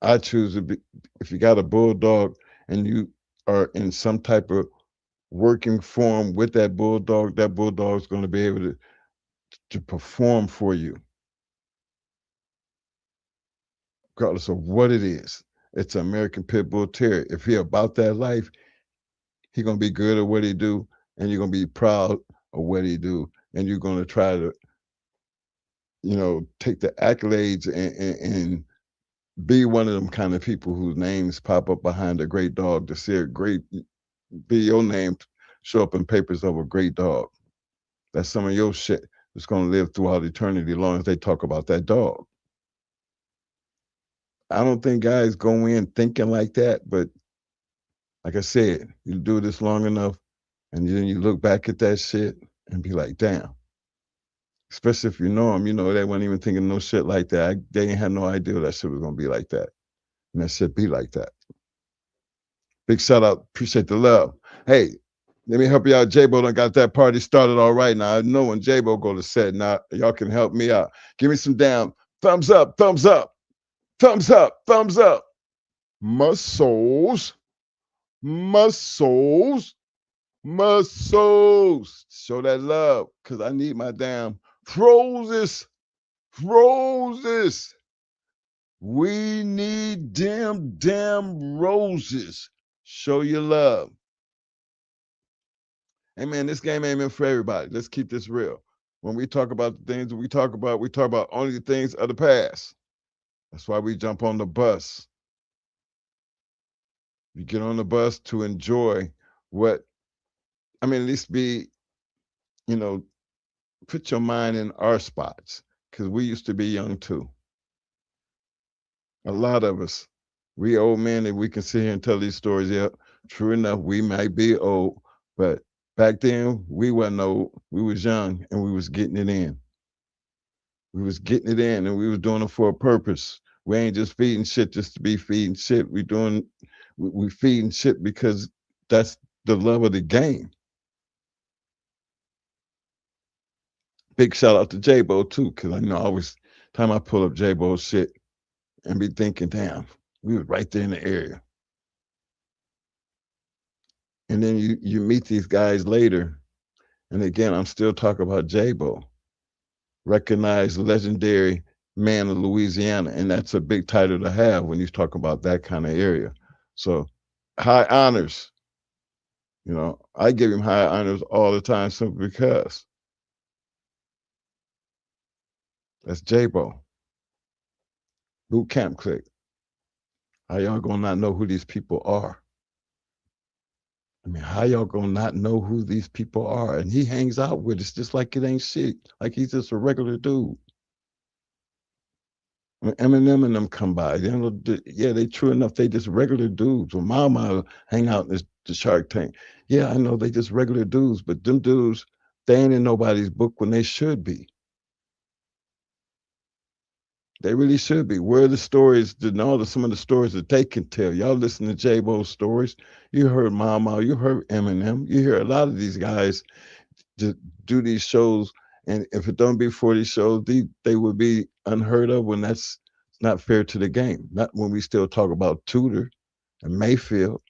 [SPEAKER 5] I choose to be, if you got a bulldog and you are in some type of working form with that bulldog's going to be able to perform for you, regardless of what it is. It's an American Pit Bull Terrier. If he about that life, he going to be good at what he do, and you're going to be proud of what he do, and you're going to try to, take the accolades and be one of them kind of people whose names pop up behind a great dog to see be your name show up in papers of a great dog. That's some of your shit that's going to live throughout eternity as long as they talk about that dog. I don't think guys go in thinking like that, but like I said, you do this long enough and then you look back at that shit and be like, damn, Especially if you know them, they weren't even thinking no shit like that. They ain't had no idea that shit was gonna be like that. And that shit be like that. Big shout out. Appreciate the love. Hey, let me help you out. J-Bo done got that party started all right. Now I know when J-Bo go to set. Now y'all can help me out. Give me some damn thumbs up, thumbs up, thumbs up, thumbs up. Muscles, muscles, muscles. Show that love. Cause I need my damn roses. Roses. We need damn roses. Show your love. Hey man, this game ain't meant for everybody. Let's keep this real. When we talk about the things that we talk about only the things of the past. That's why we jump on the bus. You get on the bus to enjoy at least be, you know, put your mind in our spots. Because we used to be young too. A lot of us. We old men that we can sit here and tell these stories. Yeah, true enough, we might be old, but back then we wasn't old. We was young and we was getting it in. We was getting it in and we was doing it for a purpose. We ain't just feeding shit just to be feeding shit. We feeding shit because that's the love of the game. Big shout out to J-Bo too, because I know always time I pull up J-Bo shit and be thinking, damn, we was right there in the area. And then you meet these guys later. And again, I'm still talking about J-Bo, recognized legendary man of Louisiana. And that's a big title to have when you talk about that kind of area. So high honors, I give him high honors all the time simply because that's J-Bo. Boot Camp Click. How y'all gonna not know who these people are? I mean, how y'all gonna not know who these people are? And he hangs out with us just like it ain't shit. Like he's just a regular dude. When Eminem and them come by, they true enough. They just regular dudes. When Mama hang out in the Shark Tank, yeah, I know they just regular dudes. But them dudes, they ain't in nobody's book when they should be. They really should be. Where are the stories, some of the stories that they can tell? Y'all listen to J-Bo's stories. You heard Mama, you heard Eminem. You hear a lot of these guys to do these shows. And if it don't be for these shows, they would be unheard of when that's not fair to the game. Not when we still talk about Tudor and Mayfield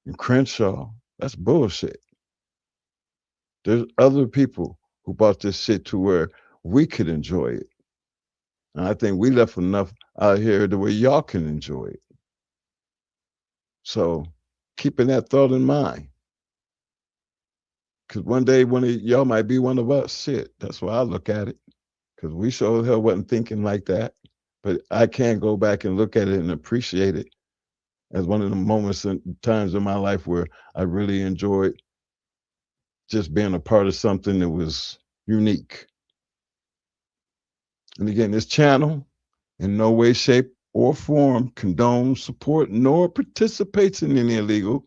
[SPEAKER 5] and Crenshaw. That's bullshit. There's other people who brought this shit to where we could enjoy it. And I think we left enough out here the way y'all can enjoy it. So keeping that thought in mind. Because one day one of y'all might be one of us. Shit, that's why I look at it. Because we sure as hell wasn't thinking like that. But I can go back and look at it and appreciate it as one of the moments and times in my life where I really enjoyed just being a part of something that was unique. And again, this channel in no way, shape, or form condones, support, nor participates in any illegal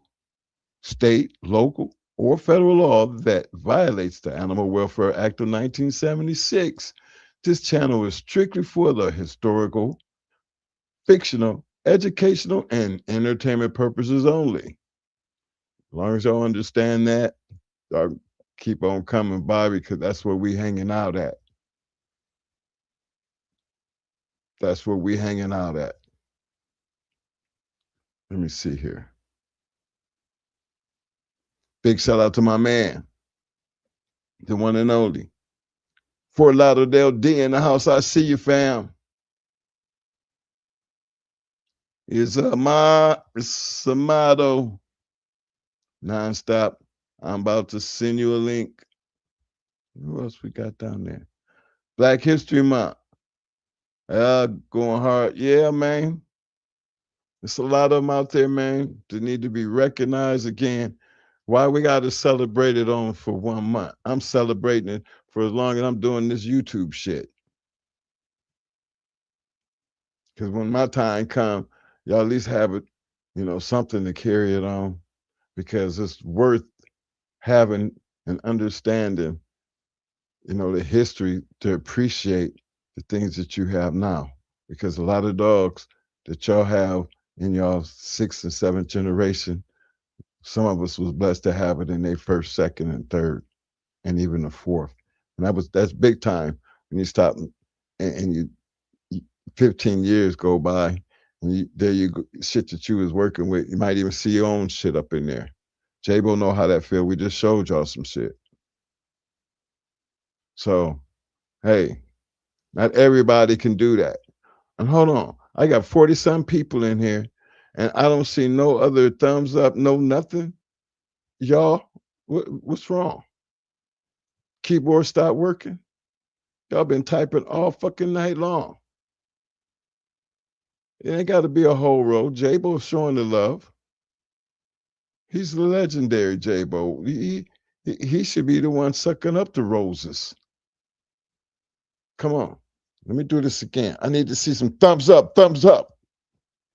[SPEAKER 5] state, local, or federal law that violates the Animal Welfare Act of 1976. This channel is strictly for the historical, fictional, educational, and entertainment purposes only. As long as y'all understand that, y'all keep on coming by because that's where we hanging out at. That's where we hanging out at. Let me see here. Big shout out to my man, the one and only. Fort Lauderdale D in the house. I see you, fam. It's Samado. Nonstop. I'm about to send you a link. Who else we got down there? Black History Month. Going hard. Yeah, man. There's a lot of them out there, man, that need to be recognized again. Why we got to celebrate it on for 1 month? I'm celebrating it for as long as I'm doing this YouTube shit. Because when my time comes, y'all at least have it, something to carry it on. Because it's worth having and understanding the history to appreciate the things that you have now. Because a lot of dogs that y'all have in y'all sixth and seventh generation, some of us was blessed to have it in their first, second, and third, and even the fourth. And that's big time when you stop and 15 years go by, and there you go, shit that you was working with. You might even see your own shit up in there. Jabo know how that feel. We just showed y'all some shit. So, hey, not everybody can do that. And hold on, I got 40 some people in here, and I don't see no other thumbs up, no nothing. Y'all, what's wrong? Keyboard stopped working? Y'all been typing all fucking night long. It ain't got to be a whole row. Jabo showing the love. He's the legendary Jabo. He should be the one sucking up the roses. Come on. Let me do this again. I need to see some thumbs up, thumbs up,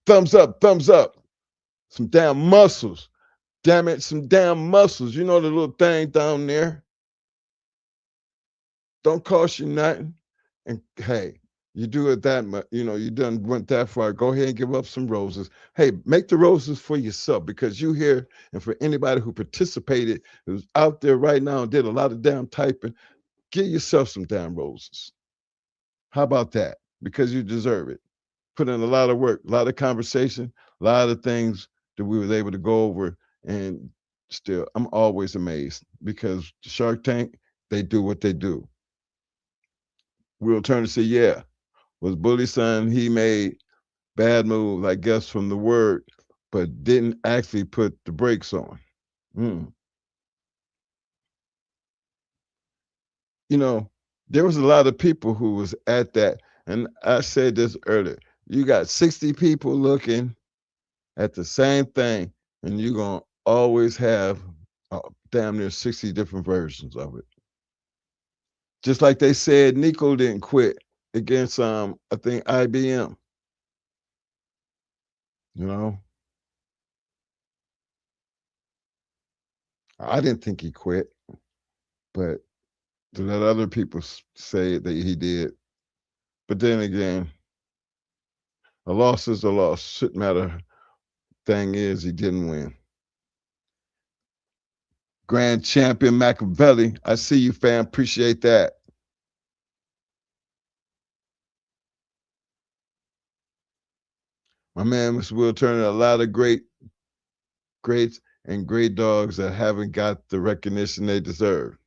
[SPEAKER 5] thumbs up, thumbs up. Some damn muscles. Damn it, some damn muscles. You know the little thing down there? Don't cost you nothing. And hey, you do it that much, you done went that far. Go ahead and give up some roses. Hey, make the roses for yourself because you here, and for anybody who participated, who's out there right now and did a lot of damn typing, give yourself some damn roses. How about that? Because you deserve it. Put in a lot of work, a lot of conversation, a lot of things that we was able to go over. And still, I'm always amazed because Shark Tank, they do what they do. We'll turn to say, yeah, was Bully son, he made bad moves, I guess, from the word, but didn't actually put the brakes on. Mm. There was a lot of people who was at that. And I said this earlier. You got 60 people looking at the same thing, and you're going to always have damn near 60 different versions of it. Just like they said, Nico didn't quit against, I think, IBM. I didn't think he quit, but to let other people say that he did. But then again, a loss is a loss. Shouldn't matter. Thing is, he didn't win. Grand champion Machiavelli, I see you, fam. Appreciate that. My man, Mr. Will Turner, a lot of greats and great dogs that haven't got the recognition they deserve.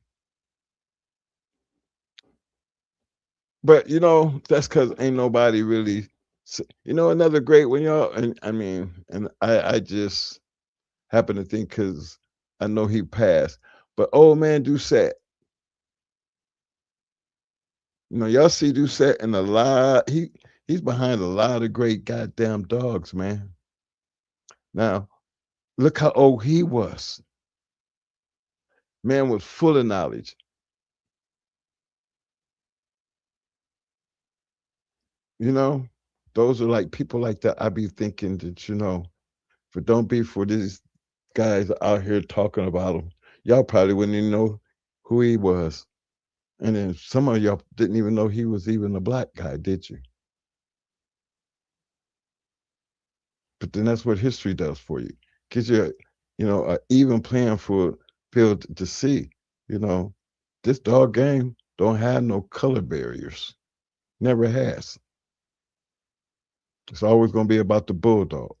[SPEAKER 5] But that's because ain't nobody really. Another great one, y'all. And I just happen to think because I know he passed. But old man Doucette. Y'all see Doucette in a lot. He's behind a lot of great goddamn dogs, man. Now, look how old he was. Man was full of knowledge. Those are like people like that. I be thinking that, if it don't be for these guys out here talking about him, y'all probably wouldn't even know who he was. And then some of y'all didn't even know he was even a black guy, did you? But then that's what history does for you. Gives you, an even playing field to see. This dog game don't have no color barriers. Never has. It's always going to be about the bulldog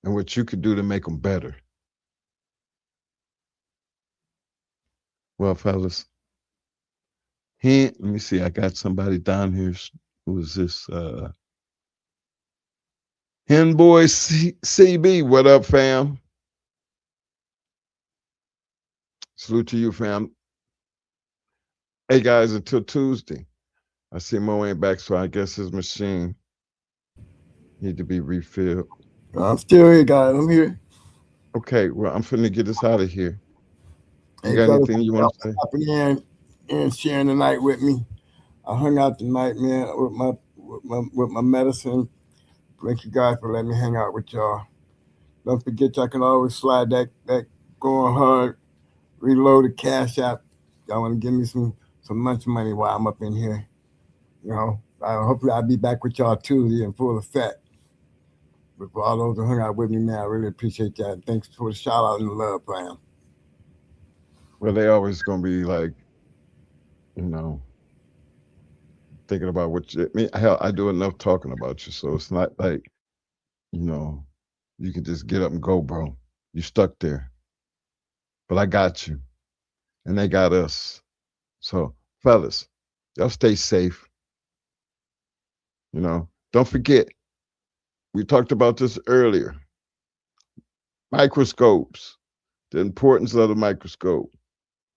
[SPEAKER 5] and what you could do to make them better. Well, fellas, let me see. I got somebody down here. Who is this? Hen Boy CB. What up, fam? Salute to you, fam. Hey, guys, until Tuesday. I see Mo ain't back, so I guess his machine need to be refilled.
[SPEAKER 6] I'm still here, guys. I'm here.
[SPEAKER 5] Okay, well, I'm finna get us out of here. You
[SPEAKER 6] Hey,
[SPEAKER 5] got
[SPEAKER 6] fellas,
[SPEAKER 5] anything you want to say?
[SPEAKER 6] Hopping in and sharing the night with me. I hung out tonight, man, with my medicine. Thank you guys for letting me hang out with y'all. Don't forget, y'all can always slide that going hard, reload the cash app. Y'all want to give me some some lunch money while I'm up in here. You know, hopefully I'll be back with y'all Tuesday in full effect. But for all those who hung out with me, man, I really appreciate that. Thanks for the shout out and the love, fam.
[SPEAKER 5] Well, they always gonna be like, you know, thinking about what you. I mean, hell, I do enough talking about you, so it's not like, you know, you can just get up and go, bro. You stuck there, but I got you, and they got us. So, fellas, y'all stay safe. You know, don't forget. We talked about this earlier. Microscopes, the importance of the microscope.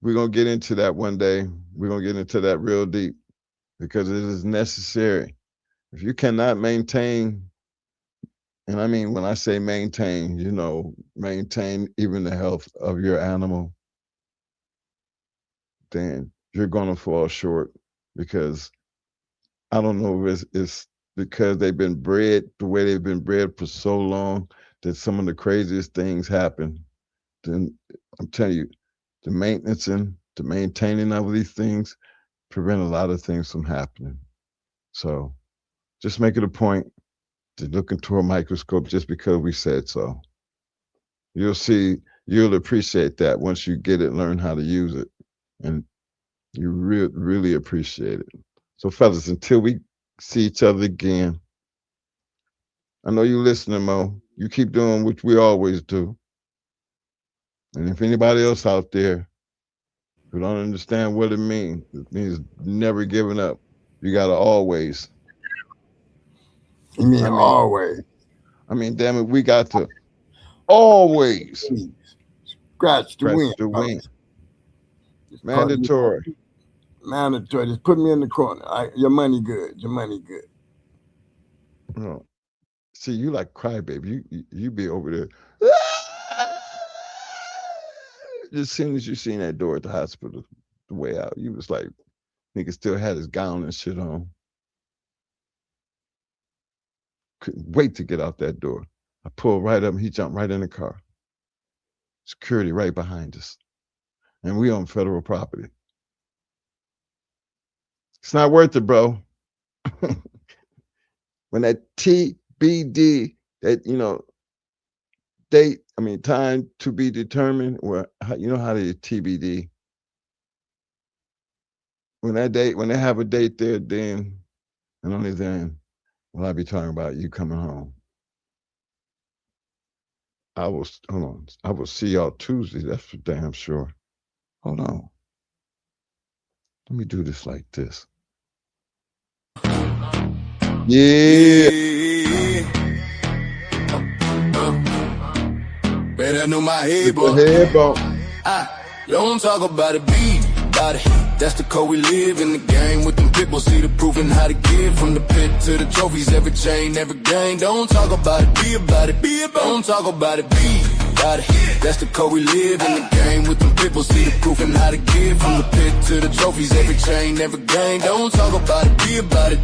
[SPEAKER 5] We're going to get into that one day. We're going to get into that real deep because it is necessary. If you cannot maintain, and I mean, when I say maintain, you know, maintain even the health of your animal, then you're going to fall short because I don't know if it's because they've been bred the way they've been bred for so long that some of the craziest things happen. Then I'm telling you, the maintenance and the maintaining of these things prevent a lot of things from happening. So just make it a point to look into a microscope just because we said so. You'll see, you'll appreciate that once you get it, learn how to use it, and you really appreciate it. So fellas, until we see each other again, I know you're listening, Mo. You keep doing what we always do. And if anybody else out there who don't understand what it means never giving up. You got to always.
[SPEAKER 6] You mean always?
[SPEAKER 5] I mean, damn it, we got to always
[SPEAKER 6] scratch the win.
[SPEAKER 5] Mandatory.
[SPEAKER 6] Mandatory. Just put me in the corner. Your money good. Your money good.
[SPEAKER 5] Oh. See, you like crybaby. You be over there. As soon as you seen that door at the hospital, the way out, you was like, nigga still had his gown and shit on. Couldn't wait to get out that door. I pulled right up and he jumped right in the car. Security right behind us. And we on federal property. It's not worth it, bro. When that TBD, that, you know, date, I mean, time to be determined, or you know how they TBD. When they have a date there, then, and only then, will I be talking about you coming home. I will see y'all Tuesday, that's for damn sure. Hold on. Let me do this like this. Yeah.
[SPEAKER 1] Better know my head, bro. Don't talk about it, be about it. That's the code we live in the game with them pitbulls. See the proof and how to give from the pit to the trophies. Every chain, every game. Don't talk about it, be about it. Don't talk about it, be about it. That's the code we live in the game with them pitbulls. See the proof and how to give from the pit to the trophies. Every chain, every game. Don't talk about it, be about it.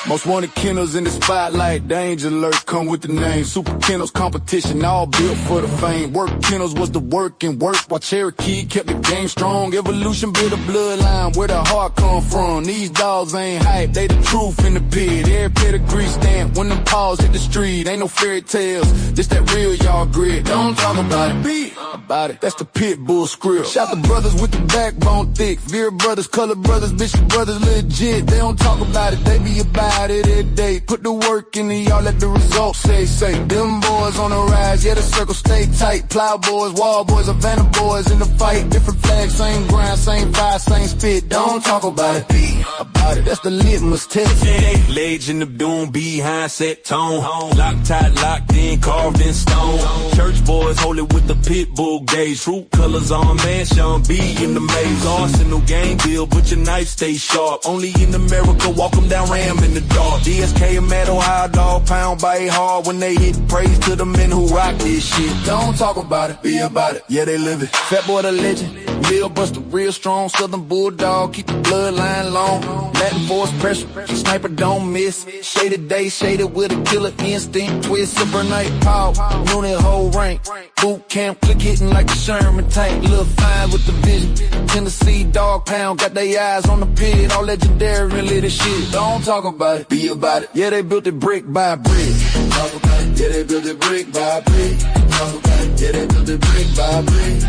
[SPEAKER 1] Most wanted Kennels in the spotlight, danger alert, come with the name. Super Kennels competition, all built for the fame. Work Kennels was the work and work, while Cherokee kept the game strong. Evolution built a bloodline, where the heart come from. These dogs ain't hype, they the truth in the pit. Every pedigree stamp, when them paws hit the street. Ain't no fairy tales, this that real y'all grit. Don't talk about it, be about it. That's the pit bull script. Shout the brothers with the backbone thick. Vera brothers, color brothers, Bishop brothers legit. They don't talk about it, they be about it every day. Put the work in and y'all let the results say. Them boys on the rise, yeah, the circle stay tight. Plow boys, wall boys, Havana boys in the fight. Different flags, same ground, same fire, same spit. Don't talk about it, be about it. That's the litmus test.
[SPEAKER 2] Legend of doom, behind set tone. Loctite, locked in, carved in stone. Church boys hold it with the pit bull gauge. Fruit colors on man, Sean B in the maze. Arsenal gang deal, but your knife stay sharp. Only in America, walk them down, ram in the dark. DSK and Mad Ohio dog, pound by hard when they hit. Praise to the men who rock this shit.
[SPEAKER 1] Don't talk about it, be about it.
[SPEAKER 2] Yeah, they live it.
[SPEAKER 1] Fat boy the legend, real buster, real strong. Southern bulldog, keep the bloodline long. Latin force pressure, sniper don't miss. Shaded day, shaded with a killer instinct. Twist, super night power, unit whole rank. Boot camp, click hitting like a Sherman tank. Little fine with the vision. Tennessee dog pound, got their eyes on the pit, all legendary, really the shit. Don't talk about it, be about it. Yeah, they built it brick by brick. Talk about it. Yeah, they built it brick by brick. Talk about it. Yeah, they built it brick by brick.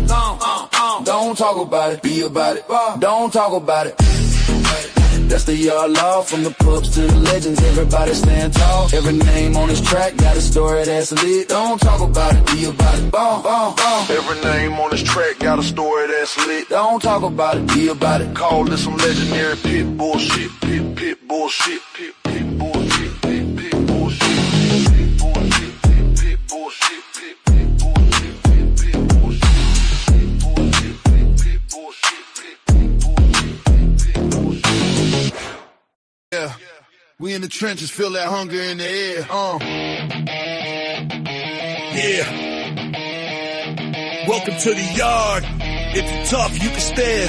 [SPEAKER 1] Talk about it. Don't talk about it, be about it. Don't talk about it. That's the yard law, from the pups to the legends, everybody stand tall. Every name on this track got a story that's lit. Don't talk about it, be about it. Every name on this track got a story that's lit. Don't talk about it, be about it. Call this some legendary pit bullshit, pit bullshit, pit bullshit, pit bullshit, pit bullshit, pit bullshit, pit bullshit, pit bullshit. Yeah, we in the trenches, feel that hunger in the air.
[SPEAKER 2] Yeah. Welcome to the yard. If you're tough, you can stare.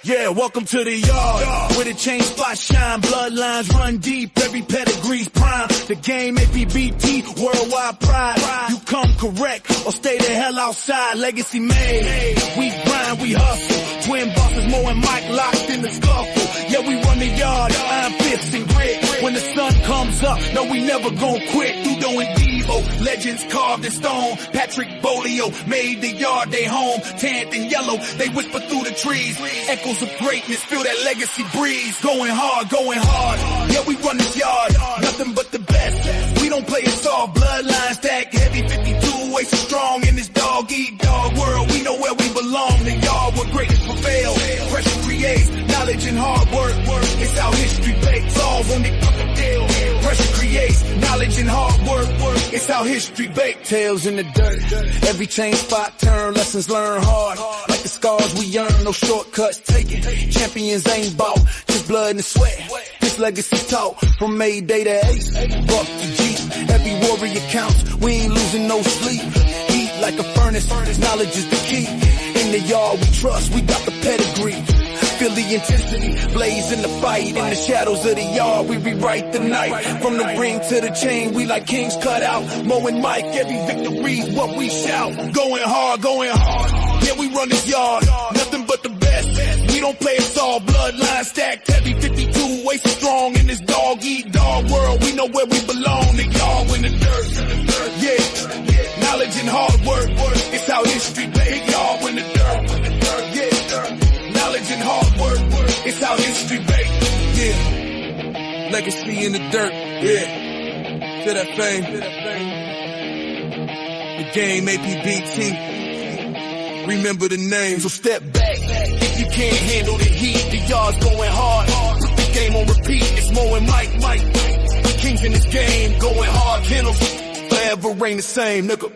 [SPEAKER 2] Yeah, welcome to the yard. Where the chain spots shine, bloodlines run deep, every pedigree's prime. The game Apbt, worldwide pride. You come correct, or stay the hell outside, legacy made. We grind, we hustle. Twin bosses, Mo and Mike locked in the scuffle. Yeah, we run the yard, iron fists and grit. When the sun comes up, no, we never gon' quit. Udo and Devo, legends carved in stone. Patrick Bolio made the yard they home. Tanned and yellow, they whisper through the trees. Echoes of greatness, feel that legacy breeze. Going hard, going hard. Yeah, we run this yard, nothing but the best. We don't play it soft, bloodline stack heavy, 52 ways so strong in this dog-eat-dog world. We know where we belong, the yard where greatness prevail. Pressure creates knowledge and hard work. It's how history bakes, all on the fucking deal. Pressure creates knowledge and hard work. It's how history bakes. Tails in the dirt, every chain spot turn, lessons learned hard. Like the scars we earn, no shortcuts taken. Champions ain't bought, just blood and sweat. This legacy taught from Mayday to Ace, Buck to Jeep. Every warrior counts, we ain't losing no sleep. Heat like a furnace, knowledge is the key. In the yard we trust, we got the pedigree. Feel the intensity, blaze in the fight. In the shadows of the yard, we rewrite the night. From the ring to the chain, we like kings cut out. Mo and Mike, every victory's what we shout. Going hard, going hard. Yeah, we run this yard, nothing but the best. We don't play it all, bloodline stacked heavy, 52 ways so strong in this dog-eat-dog world. We know where we belong, the yard in the dirt. Yeah, knowledge and hard work. It's how history plays, y'all in the dirt. Yeah, knowledge and hard work. It's how history bakes. Yeah, legacy in the dirt. Yeah, feel that fame. The game Apbt. Remember the name, so step back. If you can't handle the heat, the yard's going hard. Put the game on repeat. It's Mo and Mike. Kings in this game, going hard. Kennels forever ain't the same, nigga.